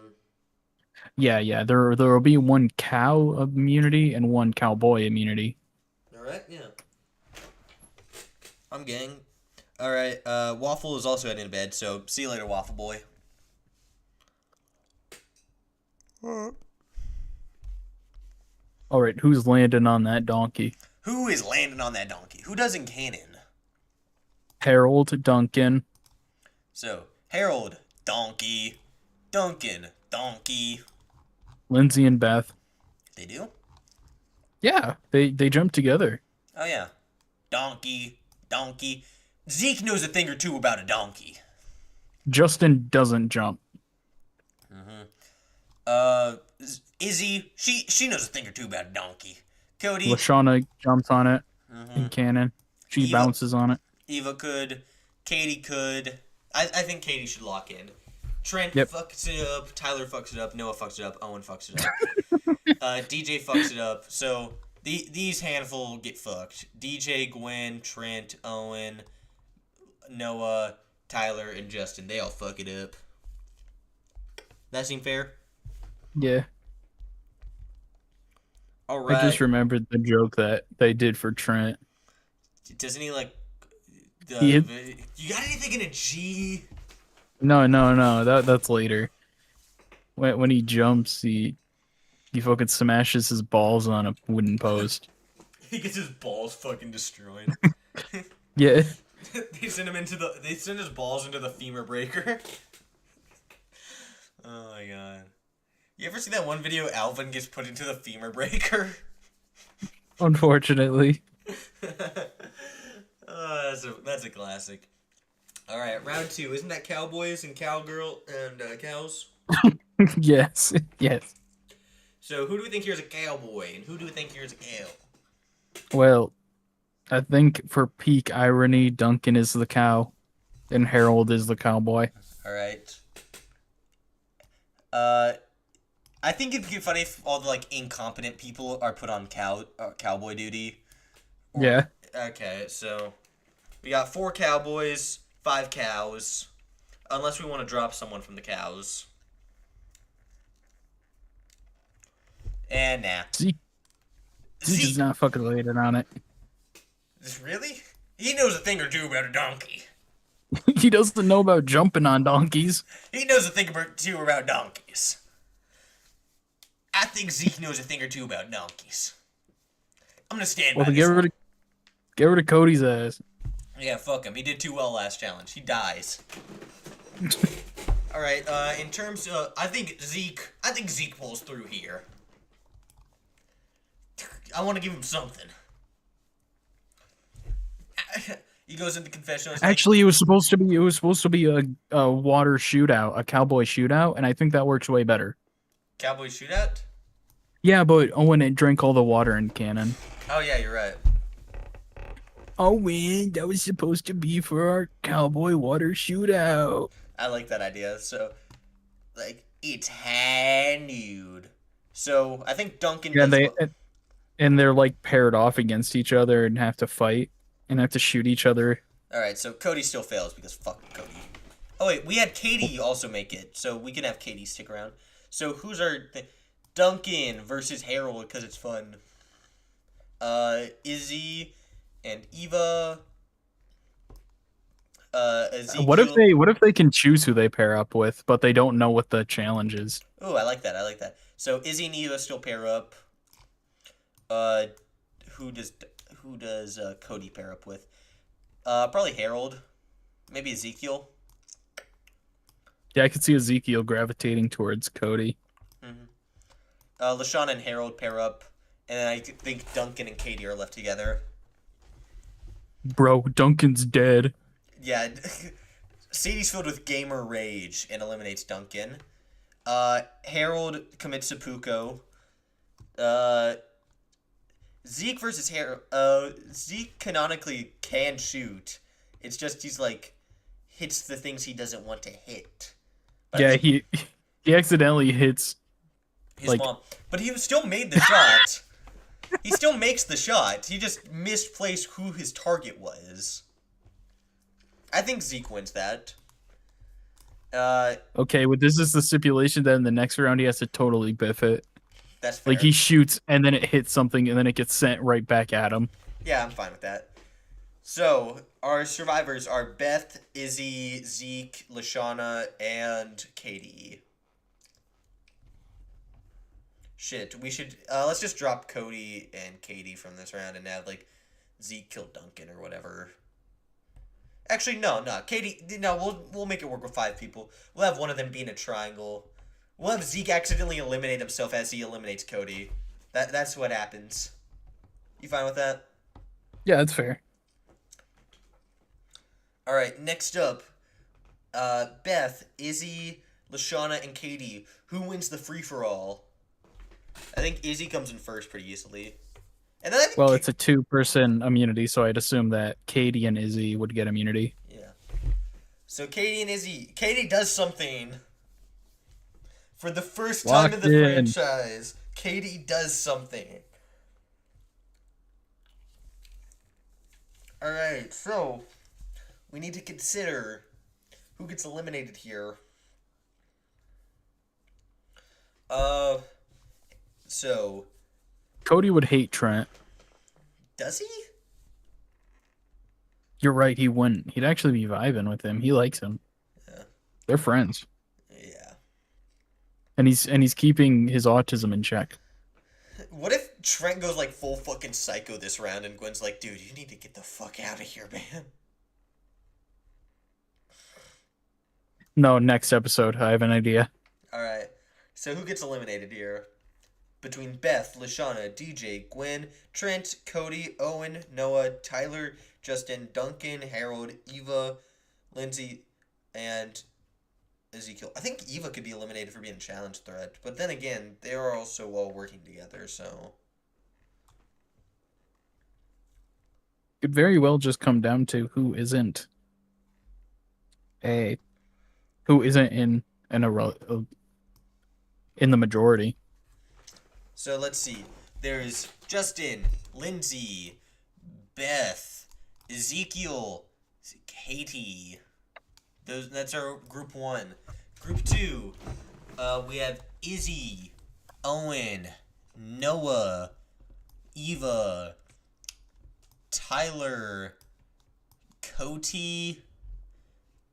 B: Yeah. There will be one cow immunity and one cowboy immunity.
A: All right, yeah. I'm gang. All right, Waffle is also heading to bed, so see you later, Waffle Boy.
B: All right, who's landing on that donkey?
A: Who is landing on that donkey? Who doesn't canon?
B: Harold, Duncan.
A: So, Harold, donkey. Duncan, donkey.
B: Lindsay and Beth.
A: They do?
B: Yeah, they jump together.
A: Oh, yeah. Donkey, donkey. Zeke knows a thing or two about a donkey.
B: Justin doesn't jump.
A: Izzy, she knows a thing or two about a donkey. Cody,
B: Lashana jumps on it in canon. She
A: Eva-
B: bounces on it.
A: Eva could. Katie could. I think Katie should lock in. Trent
B: Yep.
A: fucks it up. Tyler fucks it up. Noah fucks it up. Owen fucks it up. DJ fucks it up. So these handful get fucked. DJ, Gwen, Trent, Owen, Noah, Tyler, and Justin. They all fuck it up. That seem fair?
B: Yeah.
A: All right.
B: I just remembered the joke that they did for Trent.
A: Doesn't he like?
B: He
A: You got anything in a G?
B: No. That's later. When he jumps, he fucking smashes his balls on a wooden post.
A: He gets his balls fucking destroyed.
B: Yeah.
A: They send his balls into the femur breaker. Oh my god. You ever see that one video Alvin gets put into the femur breaker?
B: Unfortunately.
A: That's a classic. Alright, round 2. Isn't that cowboys and cowgirl and cows?
B: Yes. Yes.
A: So who do we think here's a cowboy and who do we think here's a cow?
B: Well, I think for peak irony, Duncan is the cow and Harold is the cowboy.
A: Alright. I think it'd be funny if all the like incompetent people are put on cowboy duty.
B: Yeah.
A: Okay, so we got 4 cowboys, 5 cows. Unless we want to drop someone from the cows. And nah.
B: Zeke is not fucking related on it.
A: Really? He knows a thing or two about a donkey.
B: He doesn't know about jumping on donkeys.
A: He knows a thing or two about donkeys. I think Zeke knows a thing or two about donkeys. I'm gonna stand by
B: Well,
A: this.
B: get rid of Cody's ass.
A: Yeah, fuck him. He did too well last challenge. He dies. All right. In terms of, I think Zeke pulls through here. I want to give him something. He goes into confessional.
B: Actually, it was supposed to be a water shootout, a cowboy shootout, and I think that works way better.
A: Cowboy shootout.
B: Yeah, but Owen had drank all the water in canon.
A: Oh yeah, you're right.
B: Owen, that was supposed to be for our cowboy water shootout.
A: I like that idea. So, like, it's hand nude. So I think Duncan.
B: Yeah,
A: does
B: they're like paired off against each other and have to fight and have to shoot each other.
A: All right, so Cody still fails because fuck Cody. Oh wait, we had Katie also make it, so we can have Katie stick around. So who's our Duncan versus Harold because it's fun. Izzy and Eva. Ezekiel.
B: What if they can choose who they pair up with, but they don't know what the challenge is?
A: Oh, I like that. So Izzy and Eva still pair up. Who does Cody pair up with? Probably Harold. Maybe Ezekiel.
B: Yeah, I could see Ezekiel gravitating towards Cody.
A: LaShawn and Harold pair up, and then I think Duncan and Katie are left together.
B: Bro, Duncan's dead.
A: Yeah, Sadie's filled with gamer rage and eliminates Duncan. Harold commits seppuku. Zeke versus Harold. Zeke canonically can shoot. It's just he's like hits the things he doesn't want to hit. But
B: Yeah, he accidentally hits.
A: his
B: like-
A: mom, but he still made the shot. He still makes the shot. He just misplaced who his target was. I think Zeke wins that.
B: Okay, well, this is the stipulation that in the next round he has to totally biff it.
A: That's fair.
B: Like he shoots and then it hits something and then it gets sent right back at him.
A: Yeah, I'm fine with that. So, our survivors are Beth, Izzy, Zeke, Lashana, and Katie. Shit, we should let's just drop Cody and Katie from this round and have like Zeke kill Duncan or whatever. Actually, no, Katie. No, we'll make it work with 5 people. We'll have one of them being a triangle. We'll have Zeke accidentally eliminate himself as he eliminates Cody. That's what happens. You fine with that?
B: Yeah, that's fair.
A: All right. Next up, Beth, Izzy, Lashana, and Katie. Who wins the free for all? I think Izzy comes in first pretty easily. And then I think
B: Well, it's a 2-person immunity, so I'd assume that Katie and Izzy would get immunity.
A: yeah. So Katie and Izzy. Katie does something. For the first time in the
B: Locked in.
A: franchise, Katie does something. Alright, so we need to consider who gets eliminated here. So
B: Cody would hate Trent.
A: does he?
B: You're right, he wouldn't. He'd actually be vibing with him. He likes him.
A: Yeah.
B: They're friends.
A: Yeah.
B: And he's keeping his autism in check.
A: What if Trent goes like full fucking psycho this round and Gwen's like, dude, you need to get the fuck out of here, man.
B: No, next episode, I have an idea.
A: Alright. So who gets eliminated here? Between Beth, Lashana, DJ, Gwen, Trent, Cody, Owen, Noah, Tyler, Justin, Duncan, Harold, Eva, Lindsay, and Ezekiel. I think Eva could be eliminated for being a challenge threat, but then again, they are also all working together, so...
B: Could very well just come down to who isn't in in the majority.
A: So let's see. There's Justin, Lindsay, Beth, Ezekiel, Katie. That's our group 1. Group 2, we have Izzy, Owen, Noah, Eva, Tyler, Cody.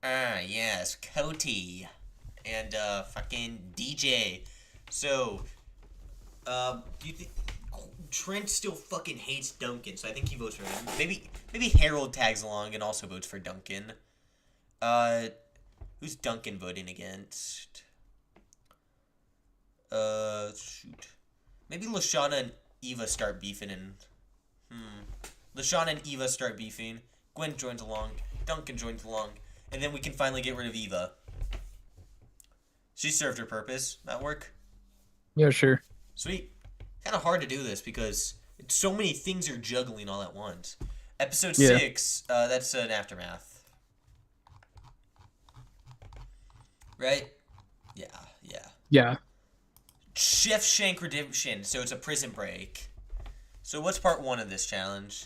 A: Yes, Cody, and fucking DJ. So, do you think Trent still fucking hates Duncan? So I think he votes for him. Maybe Harold tags along and also votes for Duncan. Who's Duncan voting against? Shoot. Maybe Lashana and Eva start beefing and... Lashana and Eva start beefing. Gwen joins along. Duncan joins along. And then we can finally get rid of Eva. She served her purpose. That work?
B: Yeah, sure.
A: Sweet. Kind of hard to do this because so many things are juggling all at once. Episode 6, that's an aftermath. Right? Yeah. Chef Shank Redemption. So it's a prison break. So what's part 1 of this challenge?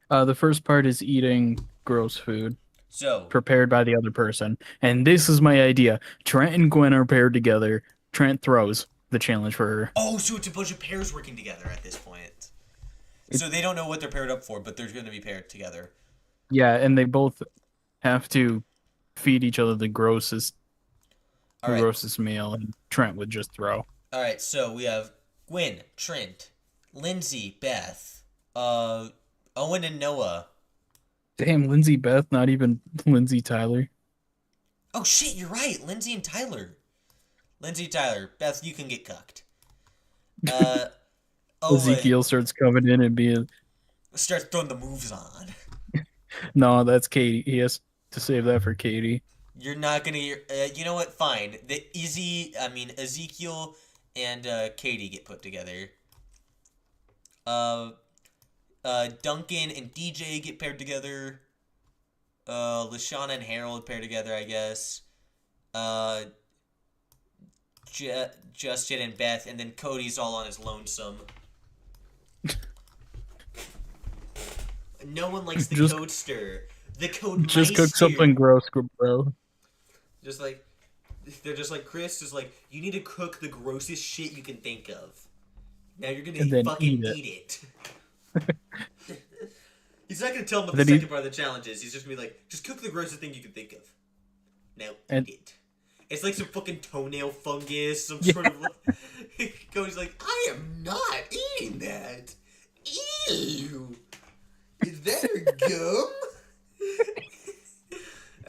B: The first part is eating gross food
A: So
B: prepared by the other person. And this is my idea. Trent and Gwen are paired together. Trent throws the challenge for her.
A: oh, so it's a bunch of pairs working together at this point. So they don't know what they're paired up for, but they're going to be paired together.
B: Yeah, and they both have to feed each other the grossest meal, and Trent would just throw.
A: All right, so we have Gwen, Trent, Lindsay, Beth, Owen, and Noah.
B: Damn, Lindsay Beth, not even Lindsay Tyler.
A: Oh shit, you're right, Lindsay and Tyler. Lindsay, Tyler, Beth, you can get cucked. Owen
B: Ezekiel starts coming in and being,
A: starts throwing the moves on.
B: no, that's Katie. He has to save that for Katie.
A: You're not gonna. You know what? Fine. Ezekiel and Katie get put together. Duncan and DJ get paired together. Lashana and Harold pair together, I guess. Justin and Beth, and then Cody's all on his lonesome. No one likes the Codester. The Code
B: Just cook something gross, bro.
A: They're just like, Chris is like, you need to cook the grossest shit you can think of. Now you're gonna
B: And then
A: fucking
B: eat it.
A: eat it. He's not gonna tell him what the
B: Then he-
A: second part of the challenge is. He's just gonna be like, just cook the grossest thing you can think of. Now
B: And-
A: eat it. It's like some fucking toenail fungus, some sort of like. Cody's like, I am not eating that. Ew. Is that gum?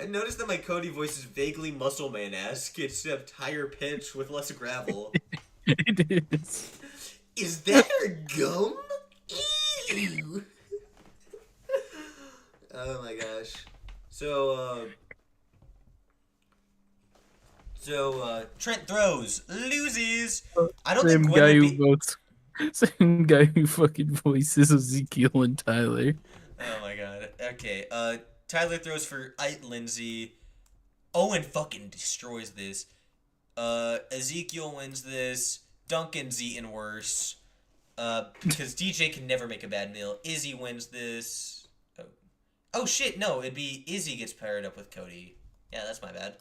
A: I noticed that my Cody voice is vaguely Muscle Man-esque, except higher pitch with less gravel.
B: It is.
A: Is that gum? Ew. Oh my gosh. So Trent throws, loses. I don't think
B: Same
A: Gwen
B: guy
A: would
B: who
A: be.
B: votes. Same guy who fucking voices Ezekiel and Tyler.
A: Oh my god. Okay. Tyler throws for Ite Lindsay. Owen fucking destroys this. Ezekiel wins this. Duncan's eaten worse. Because DJ can never make a bad meal. Izzy wins this. Oh shit, no, it'd be Izzy gets paired up with Cody. Yeah, that's my bad.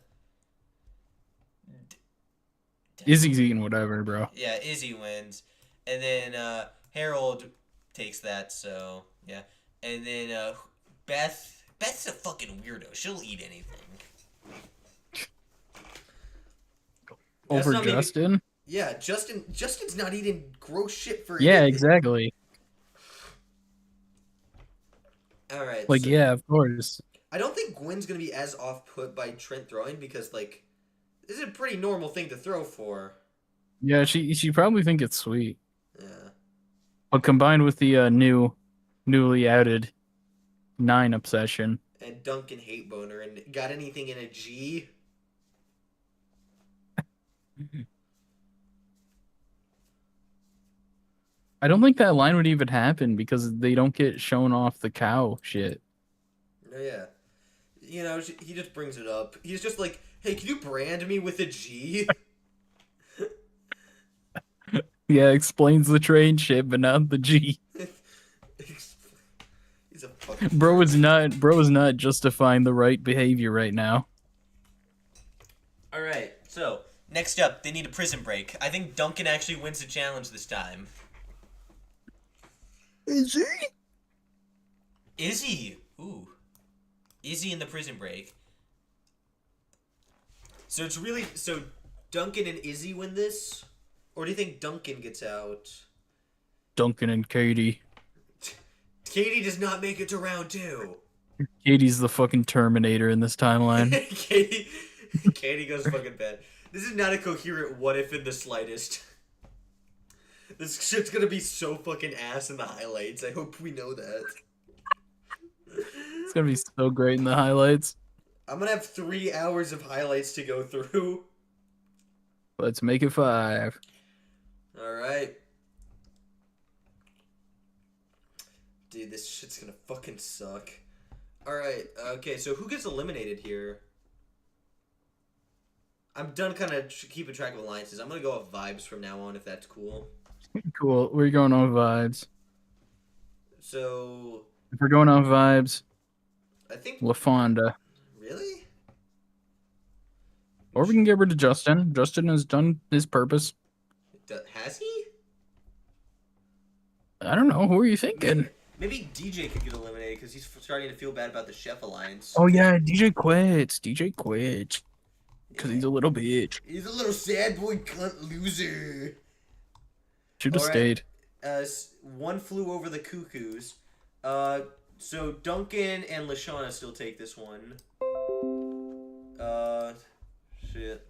B: Izzy's eating whatever, bro.
A: Yeah, Izzy wins. And then Harold takes that, so yeah. And then Beth's a fucking weirdo. She'll eat anything. That's
B: Over
A: not maybe-
B: Justin?
A: Yeah, Justin's not eating gross shit for
B: Yeah,
A: anything.
B: exactly.
A: Alright.
B: Like,
A: so
B: yeah, of course.
A: I don't think Gwen's gonna be as off put by Trent throwing because like this is a pretty normal thing to throw for.
B: Yeah, she probably think it's sweet.
A: Yeah.
B: But combined with the newly added 9 obsession.
A: And Duncan hate boner and got anything in a G?
B: I don't think that line would even happen because they don't get shown off the cow shit.
A: Oh yeah. You know, he just brings it up. He's just like, hey, can you brand me with a G?
B: Yeah, explains the train shit, but not the G.
A: He's a fucking
B: Bro is not justifying the right behavior right now.
A: Alright, so next up, they need a prison break. I think Duncan actually wins the challenge this time.
B: Is he?
A: Izzy! Ooh. Izzy in the prison break. So it's really... So Duncan and Izzy win this? Or do you think Duncan gets out?
B: Duncan and Katie.
A: Katie does not make it to round 2.
B: Katie's the fucking Terminator in this timeline.
A: Katie goes fucking bad. This is not a coherent what if in the slightest. This shit's gonna be so fucking ass in the highlights. I hope we know that.
B: It's gonna be so great in the highlights.
A: I'm gonna have 3 hours of highlights to go through.
B: Let's make it 5.
A: Alright. Dude, this shit's gonna fucking suck. Alright, okay, so who gets eliminated here? I'm done kind of keeping track of alliances. I'm gonna go off vibes from now on, if that's cool.
B: Cool. We're going off vibes.
A: So,
B: If we're going off vibes,
A: I think...
B: LaFonda.
A: Really?
B: Or we can get rid of Justin. Justin has done his purpose.
A: Has he?
B: I don't know. Who are you thinking?
A: Maybe DJ could get eliminated because he's starting to feel bad about the Chef Alliance.
B: Oh yeah, DJ quits. DJ quits. Because he's a little bitch.
A: He's a little sad boy cunt loser.
B: Should have
A: Alright.
B: stayed.
A: One flew over the cuckoos. So Duncan and Lashana still take this one. Shit.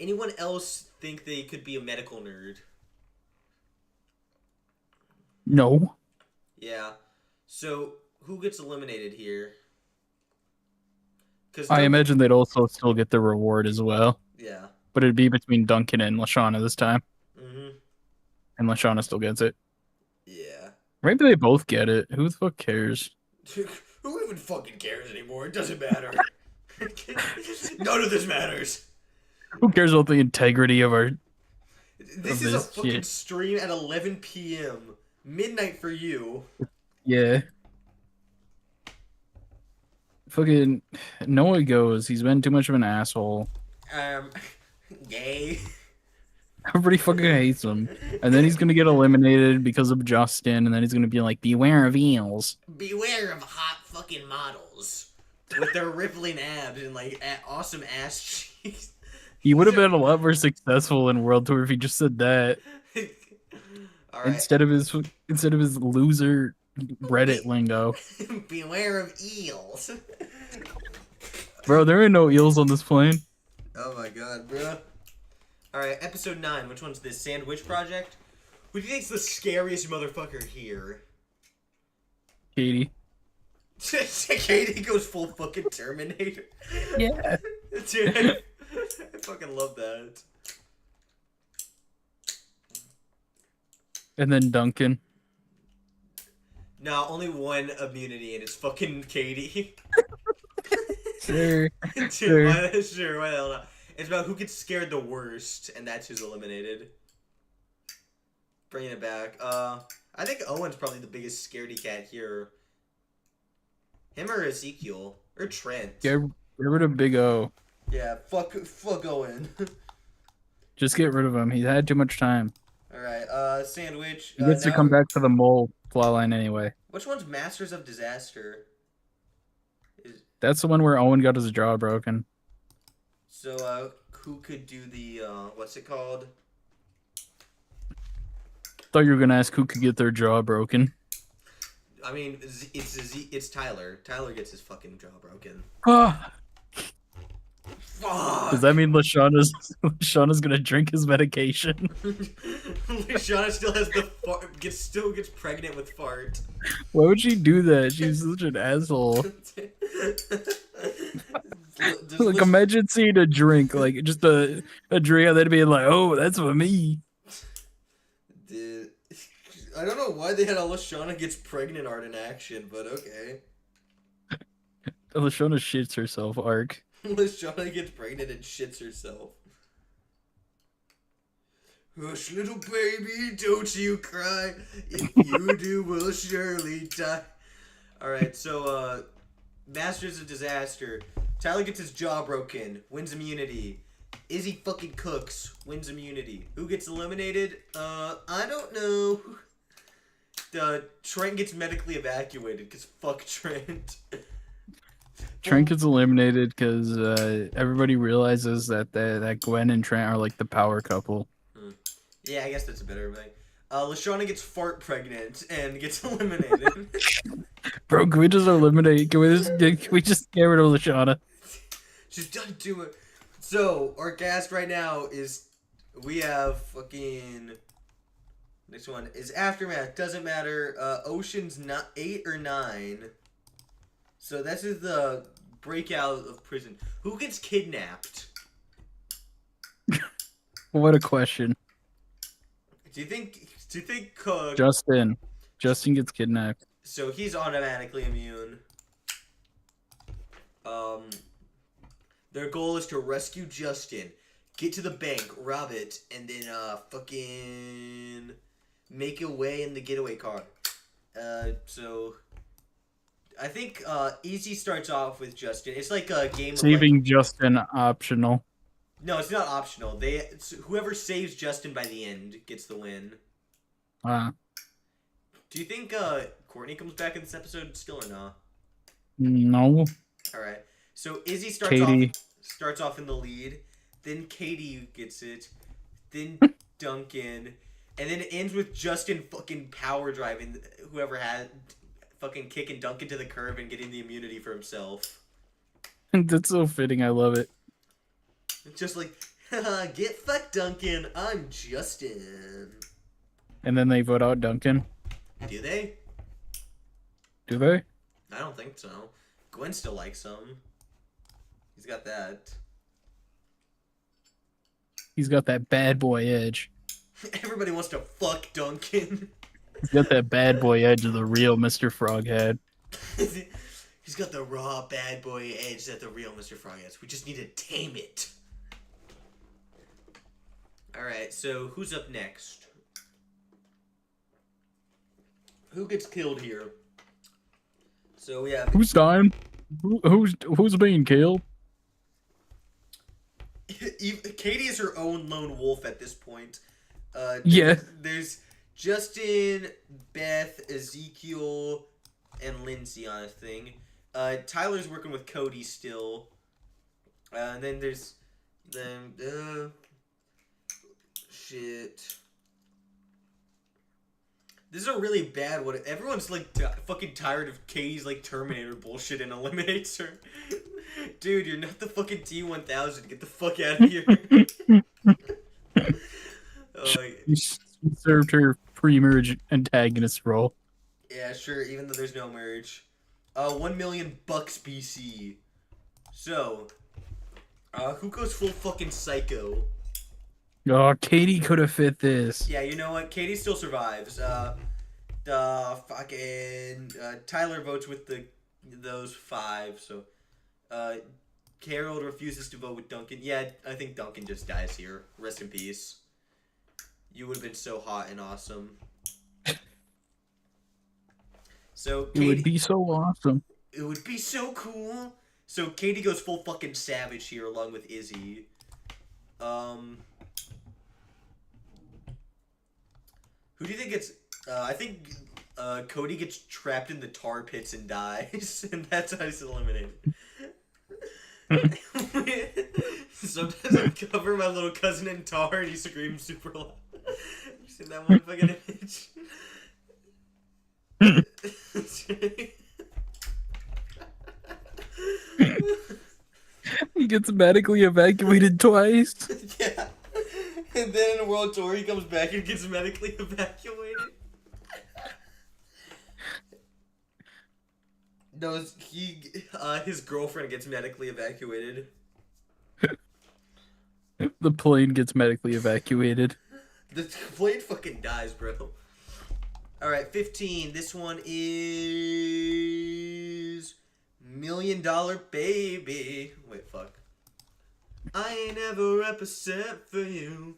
A: Anyone else think they could be a medical nerd?
B: No.
A: Yeah. So who gets eliminated here? Because
B: I imagine they'd also still get the reward as well.
A: Yeah.
B: But it'd be between Duncan and Lashana this time.
A: Mhm.
B: And Lashana still gets it.
A: Yeah.
B: Maybe they both get it. Who the fuck cares?
A: Who even fucking cares anymore? It doesn't matter. None of this matters.
B: Who cares about the integrity of our...
A: This
B: Of
A: is a
B: this
A: fucking
B: shit.
A: stream at 11 p.m. Midnight for you.
B: Yeah. Fucking Noah goes. He's been too much of an asshole.
A: Gay.
B: Everybody fucking hates him. And then he's gonna get eliminated because of Justin, and then he's gonna be like, beware of eels.
A: Beware of hot fucking models with their rippling abs and like awesome ass cheeks.
B: He would have been a lot more successful in World Tour if he just said that.
A: All right.
B: Instead of his loser Reddit lingo.
A: Beware of eels.
B: Bro, there ain't no eels on this plane.
A: Oh my god, bro. Alright, episode 9. Which one's this? Sandwich Project? Who do you think's the scariest motherfucker here?
B: Katie.
A: Katie goes full fucking Terminator.
B: Yeah.
A: Dude, I fucking love that.
B: And then Duncan.
A: No, only one immunity, and it's fucking Katie.
B: Sure.
A: Dude,
B: Sure.
A: why the hell not? It's about who gets scared the worst, and that's who's eliminated. Bringing it back. I think Owen's probably the biggest scaredy cat here. Him or Ezekiel. Or Trent.
B: Get rid of Big O.
A: Yeah, fuck Owen.
B: Just get rid of him. He's had too much time.
A: Alright, Sandwich.
B: He gets to come back to the mole plotline anyway.
A: Which one's Masters of Disaster?
B: That's the one where Owen got his jaw broken.
A: So, who could do the, what's it called?
B: Thought you were gonna ask who could get their jaw broken.
A: I mean, it's Tyler. Tyler gets his fucking jaw broken.
B: Ah.
A: Fuck!
B: Does that mean Lashauna's gonna drink his medication?
A: Shauna still has the fart, still gets pregnant with fart.
B: Why would she do that? She's such an asshole. Like, imagine seeing a drink, like just a drink, and then being like, "Oh, that's for me."
A: Dude, I don't know why they had a Lashana gets pregnant art in action, but okay.
B: Lashana shits herself arc.
A: Lashana gets pregnant and shits herself. Hush, little baby, don't you cry. If you do, we'll surely die. Alright, so, Masters of Disaster. Tyler gets his jaw broken, wins immunity. Izzy fucking cooks, wins immunity. Who gets eliminated? I don't know. Trent gets medically evacuated, because fuck Trent.
B: Trent gets eliminated because everybody realizes that Gwen and Trent are like the power couple.
A: Yeah, I guess that's a better thing. Lashana gets fart pregnant and gets eliminated.
B: Bro, can we just eliminate? Can we just get rid of Lashana?
A: She's done to it. So, our cast right now is, we have fucking, next one is Aftermath, doesn't matter, Ocean's 8 or 9. So this is the breakout of prison. Who gets kidnapped?
B: What a question.
A: Do you think,
B: Justin gets kidnapped.
A: so he's automatically immune. Their goal is to rescue Justin, get to the bank, rob it, and then fucking make away in the getaway car. So I think easy starts off with Justin. It's like a game of
B: Saving Justin optional.
A: No, it's not optional. Whoever saves Justin by the end gets the win. Do you think Courtney comes back in this episode still or not?
B: No.
A: All right. So Izzy starts off in the lead, then Katie gets it, then Duncan, and then it ends with Justin fucking power driving whoever had fucking kicking Duncan to the curb and getting the immunity for himself.
B: That's so fitting. I love it.
A: It's just like, get fucked, Duncan. I'm Justin.
B: And then they vote out Duncan.
A: Do they?
B: Do they?
A: I don't think so. Gwen still likes him. He's got that.
B: He's got that bad boy edge.
A: Everybody wants to fuck Duncan.
B: He's got that bad boy edge of the real Mr. Froghead.
A: He's got the raw bad boy edge that the real Mr. Frog has. We just need to tame it. Alright, so who's up next? Who gets killed here? So we have...
B: Who's dying? Who's being killed?
A: Katie is her own lone wolf at this point.
B: Yeah.
A: There's Justin, Beth, Ezekiel, and Lindsay on a thing. Tyler's working with Cody still. And then there's shit. This is a really bad one. Everyone's like fucking tired of Katie's like Terminator bullshit and eliminates her. Dude, you're not the fucking T-1000. Get the fuck out of here.
B: She served her pre-merge antagonist role.
A: Yeah, sure. Even though there's no merge. $1 million BC. So, who goes full fucking psycho?
B: Oh, Katie could have fit this.
A: Yeah, you know what? Katie still survives. The fucking Tyler votes with those 5. So, Harold refuses to vote with Duncan. Yeah, I think Duncan just dies here. Rest in peace. You would have been so hot and awesome. So Katie,
B: It would be so awesome.
A: it would be so cool. So Katie goes full fucking savage here along with Izzy. Who do you think gets? I think Cody gets trapped in the tar pits and dies, and that's how he's eliminated. Sometimes I cover my little cousin in tar and he screams super loud. You seen that one fucking image?
B: He gets medically evacuated twice.
A: Yeah. And then in a world tour he comes back and gets medically evacuated. No, his girlfriend gets medically evacuated.
B: The plane gets medically evacuated.
A: The plane fucking dies, bro. Alright, 15. This one is $1 Million Baby. Wait, fuck. I ain't ever upset for you.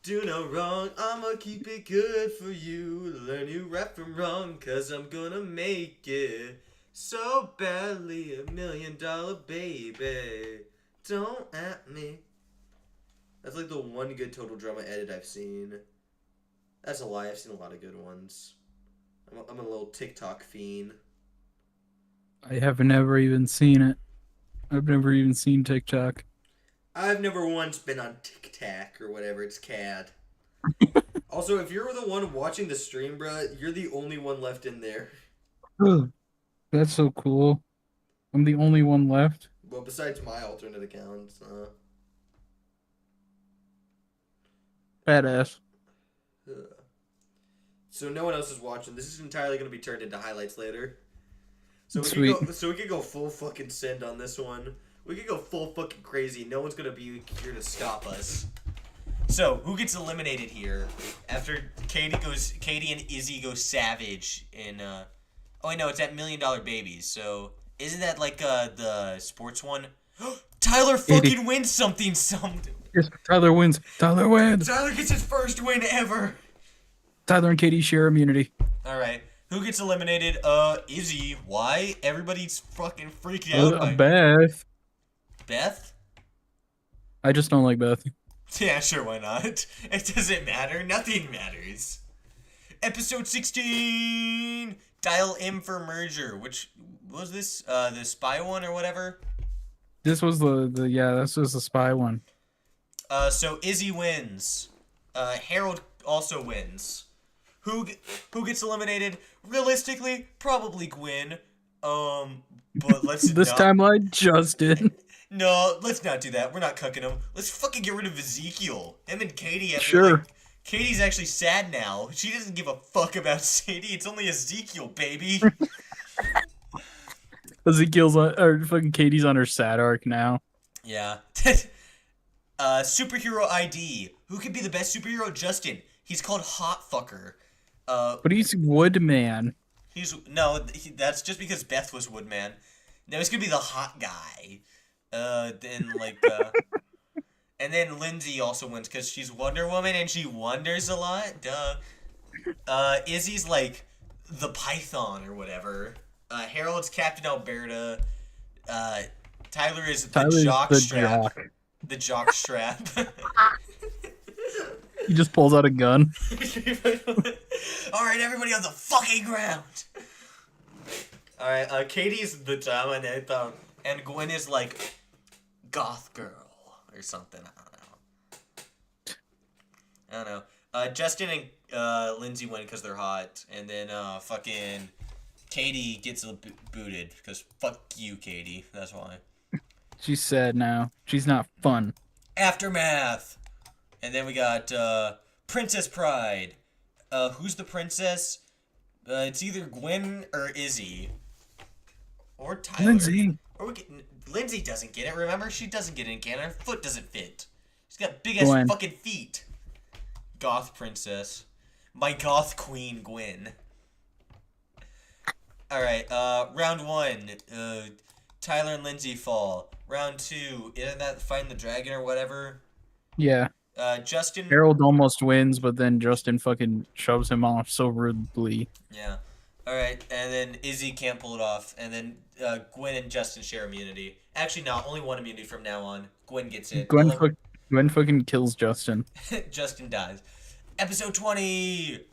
A: Do no wrong, I'ma keep it good for you. Learn you right from wrong, cause I'm gonna make it so badly. $1 Million Baby. Don't at me. That's like the one good Total Drama edit I've seen. That's a lie, I've seen a lot of good ones. I'm a little TikTok fiend.
B: I have never even seen it. I've never even seen TikTok.
A: I've never once been on TikTok or whatever, it's CAD. Also, if you're the one watching the stream, bro, you're the only one left in there.
B: That's so cool. I'm the only one left.
A: Well, besides my alternate accounts.
B: Badass.
A: So no one else is watching. This is entirely going to be turned into highlights later. So we could go full fucking send on this one. We could go full fucking crazy. No one's going to be here to stop us. So, who gets eliminated here after Katie and Izzy go savage in oh wait, no, it's at $1 Million Babies. So, isn't that like the sports one? Tyler fucking wins something.
B: Yes, Tyler wins. Tyler wins.
A: Tyler gets his first win ever.
B: Tyler and Katie share immunity.
A: All right. Who gets eliminated? Izzy. Why? Everybody's fucking freaking out. By
B: Beth.
A: Beth?
B: I just don't like Beth.
A: Yeah, sure, why not? It doesn't matter. Nothing matters. Episode 16! Dial M for merger. Which was this? The spy one or whatever?
B: This was this was the spy one.
A: So Izzy wins. Harold also wins. Who gets eliminated? Realistically, probably Gwen. But let's
B: this timeline, Justin.
A: No, let's not do that. We're not cooking him. Let's fucking get rid of Ezekiel. Him and Katie.
B: Sure.
A: Katie's actually sad now. She doesn't give a fuck about Sadie. It's only Ezekiel, baby.
B: Fucking Katie's on her sad arc now.
A: Yeah. Superhero ID. Who could be the best superhero? Justin. He's called Hot Fucker.
B: But he's Woodman.
A: That's just because Beth was Woodman. No, he's gonna be the hot guy. And then Lindsay also wins because she's Wonder Woman and she wonders a lot. Duh. Izzy's like the Python or whatever. Harold's Captain Alberta. Tyler is the jock strap. The jock strap.
B: He just pulls out a gun.
A: Alright, everybody on the fucking ground! Alright, Katie's the dominant, and Gwen is like, goth girl, or something, I don't know. Justin and Lindsay win because they're hot, and then fucking Katie gets booted, because fuck you, Katie, that's why.
B: She's sad now. She's not fun.
A: Aftermath! And then we got Princess Pride. Who's the princess? It's either Gwen or Izzy. Or Tyler.
B: Lindsay.
A: Or Lindsay doesn't get it, remember? She doesn't get it in Canada. Her foot doesn't fit. She's got big ass
B: Gwen.
A: fucking feet. Goth princess. My goth queen, Gwen. Alright, round 1. Tyler and Lindsay fall. Round 2. Isn't that Find the Dragon or whatever?
B: Yeah.
A: Justin.
B: Harold almost wins, but then Justin fucking shoves him off so rudely.
A: Yeah. Alright, and then Izzy can't pull it off, and then Gwen and Justin share immunity. Actually, no, only one immunity from now on. Gwen gets it.
B: Gwen fucking kills Justin.
A: Justin dies. Episode 20!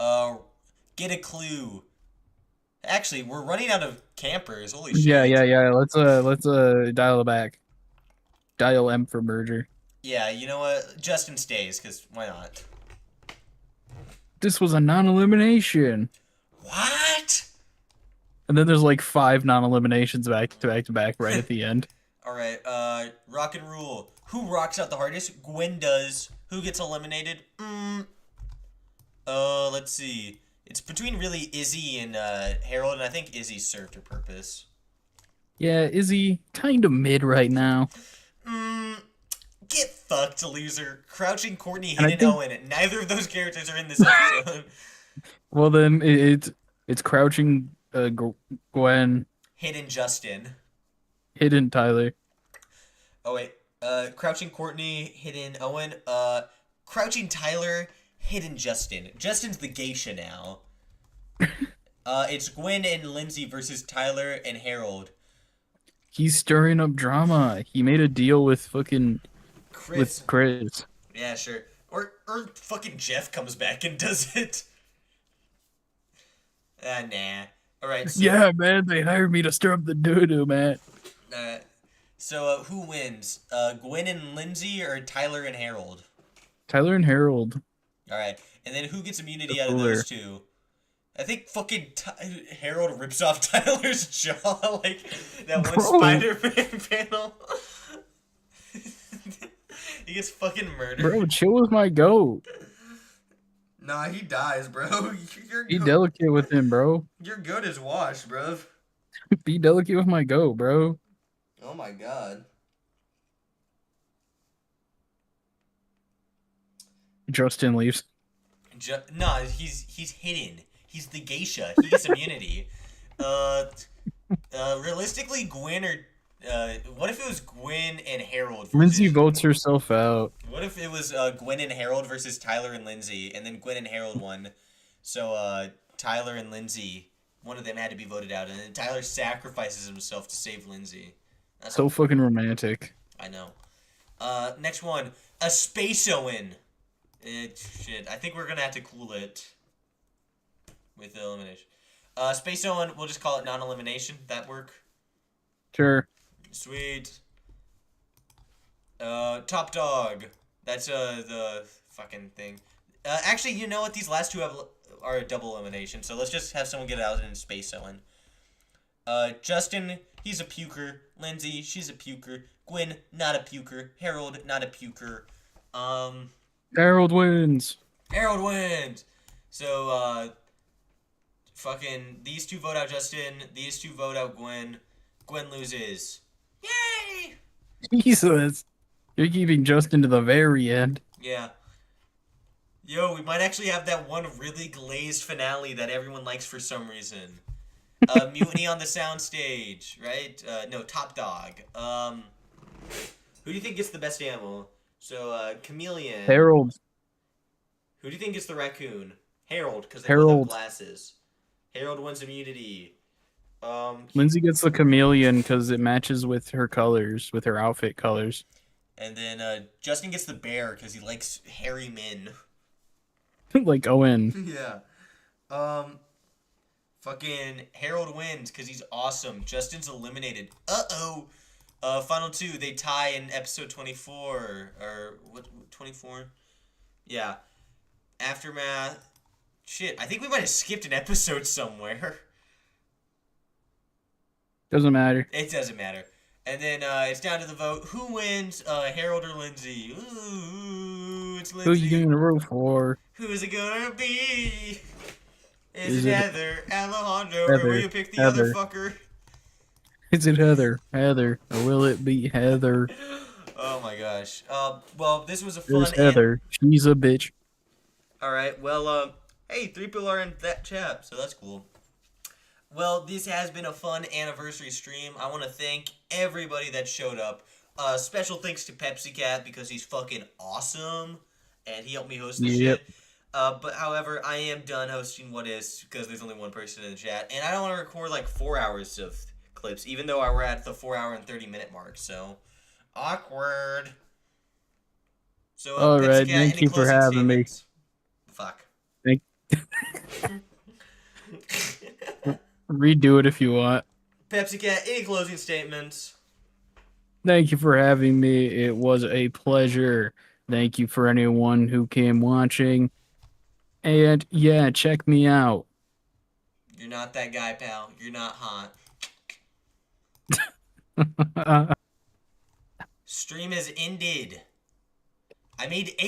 A: Get a clue. Actually, we're running out of campers. Holy shit.
B: Yeah. Let's dial it back. Dial M for merger.
A: Yeah, you know what? Justin stays, because why not?
B: This was a non-elimination.
A: What?
B: And then there's like 5 non-eliminations back to back right at the end.
A: Alright, rock and rule. Who rocks out the hardest? Gwen does. Who gets eliminated? Let's see. It's between really Izzy and Harold, and I think Izzy served her purpose.
B: Yeah, Izzy kind of mid right now.
A: Get fucked, loser. Crouching Courtney,
B: And I
A: Hidden
B: think-
A: Owen. Neither of those characters are in this episode.
B: Well then it's crouching Gwen,
A: Hidden Justin.
B: hidden Tyler.
A: Oh wait. Crouching Courtney, Hidden Owen. Crouching Tyler, Hidden Justin. Justin's the geisha now. It's Gwen and Lindsay versus Tyler and Harold.
B: He's stirring up drama. He made a deal with fucking
A: Chris.
B: Chris.
A: Yeah, sure. Or fucking Jeff comes back and does it. Nah. Alright, so...
B: Yeah, man, they hired me to stir up the doo-doo, man.
A: So, who wins? Gwen and Lindsay or Tyler and Harold?
B: Tyler and Harold.
A: Alright, and then who gets immunity
B: The
A: out of
B: cooler.
A: those two? I think fucking Harold rips off Tyler's jaw like that one
B: Bro.
A: Spider-Man panel. He gets fucking murdered.
B: Bro, chill with my goat.
A: Nah, he dies, bro.
B: Be delicate with him, bro.
A: Your goat is washed, bro.
B: Be delicate with my goat, bro.
A: Oh my god.
B: Justin leaves.
A: Nah, he's hidden. He's the geisha. He gets immunity. Realistically, Gwen or what if it was Gwen and Harold?
B: Lindsay votes herself out.
A: What if it was Gwen and Harold versus Tyler and Lindsay, and then Gwen and Harold won? So Tyler and Lindsay, one of them had to be voted out, and then Tyler sacrifices himself to save Lindsay. That's
B: So fucking romantic.
A: I know. Next one, a Space Owen. Shit, I think we're gonna have to cool it with the elimination. Space Owen, we'll just call it non-elimination. That work?
B: Sure.
A: Sweet. Top Dog. That's the fucking thing. Actually, you know what? These last two are a double elimination, so let's just have someone get out in Space Owen. Justin, he's a puker. Lindsay, she's a puker. Gwen, not a puker. Harold, not a puker.
B: Harold wins.
A: Harold wins! So, fucking, these two vote out Justin, these two vote out Gwen. Gwen loses. Yay!
B: Jesus. You're keeping Justin to the very end.
A: Yeah. Yo, we might actually have that one really glazed finale that everyone likes for some reason. Mutiny on the soundstage, right? No, Top Dog. Who do you think gets the best animal? So, Chameleon.
B: Harold.
A: Who do you think gets the raccoon? Harold, because they both have
B: Harold.
A: glasses. Harold wins immunity.
B: Lindsay gets the chameleon because it matches with her colors, with her outfit colors.
A: And then Justin gets the bear because he likes hairy men.
B: Like Owen.
A: Yeah. Fucking Harold wins because he's awesome. Justin's eliminated. Uh-oh. Final two, they tie in episode 24. Or, what, 24? Yeah. Aftermath. Shit, I think we might have skipped an episode somewhere.
B: Doesn't matter.
A: It doesn't matter. And then it's down to the vote. Who wins, Harold or Lindsay? Ooh, it's Lindsay.
B: Who you gonna root for?
A: Who's it gonna be? Is
B: Is
A: it
B: it
A: Heather, Alejandro, or will you pick the other
B: Heather.
A: fucker?
B: Is it Heather? Heather. Or will it be Heather?
A: Oh my gosh. Well, this was a fun.
B: There's Heather. She's a bitch.
A: All right. Well, hey, 3 people are in that chat, so that's cool. Well, this has been a fun anniversary stream. I want to thank everybody that showed up. Special thanks to Pepsi Cat because he's fucking awesome, and he helped me host this
B: Yep.
A: shit. But however, I am done hosting What Is because there's only one person in the chat, and I don't want to record like 4 hours of clips, even though we're at the 4 hour and 30-minute mark. So awkward. So,
B: All
A: Pepsi
B: right,
A: Cat,
B: thank
A: any
B: you for
A: closing
B: having me.
A: statements? Fuck.
B: Redo it if you want.
A: Pepsi Cat, any closing statements?
B: Thank you for having me. It was a pleasure. Thank you for anyone who came watching. And yeah, check me out.
A: You're not that guy, pal. You're not hot. Stream has ended. I made 8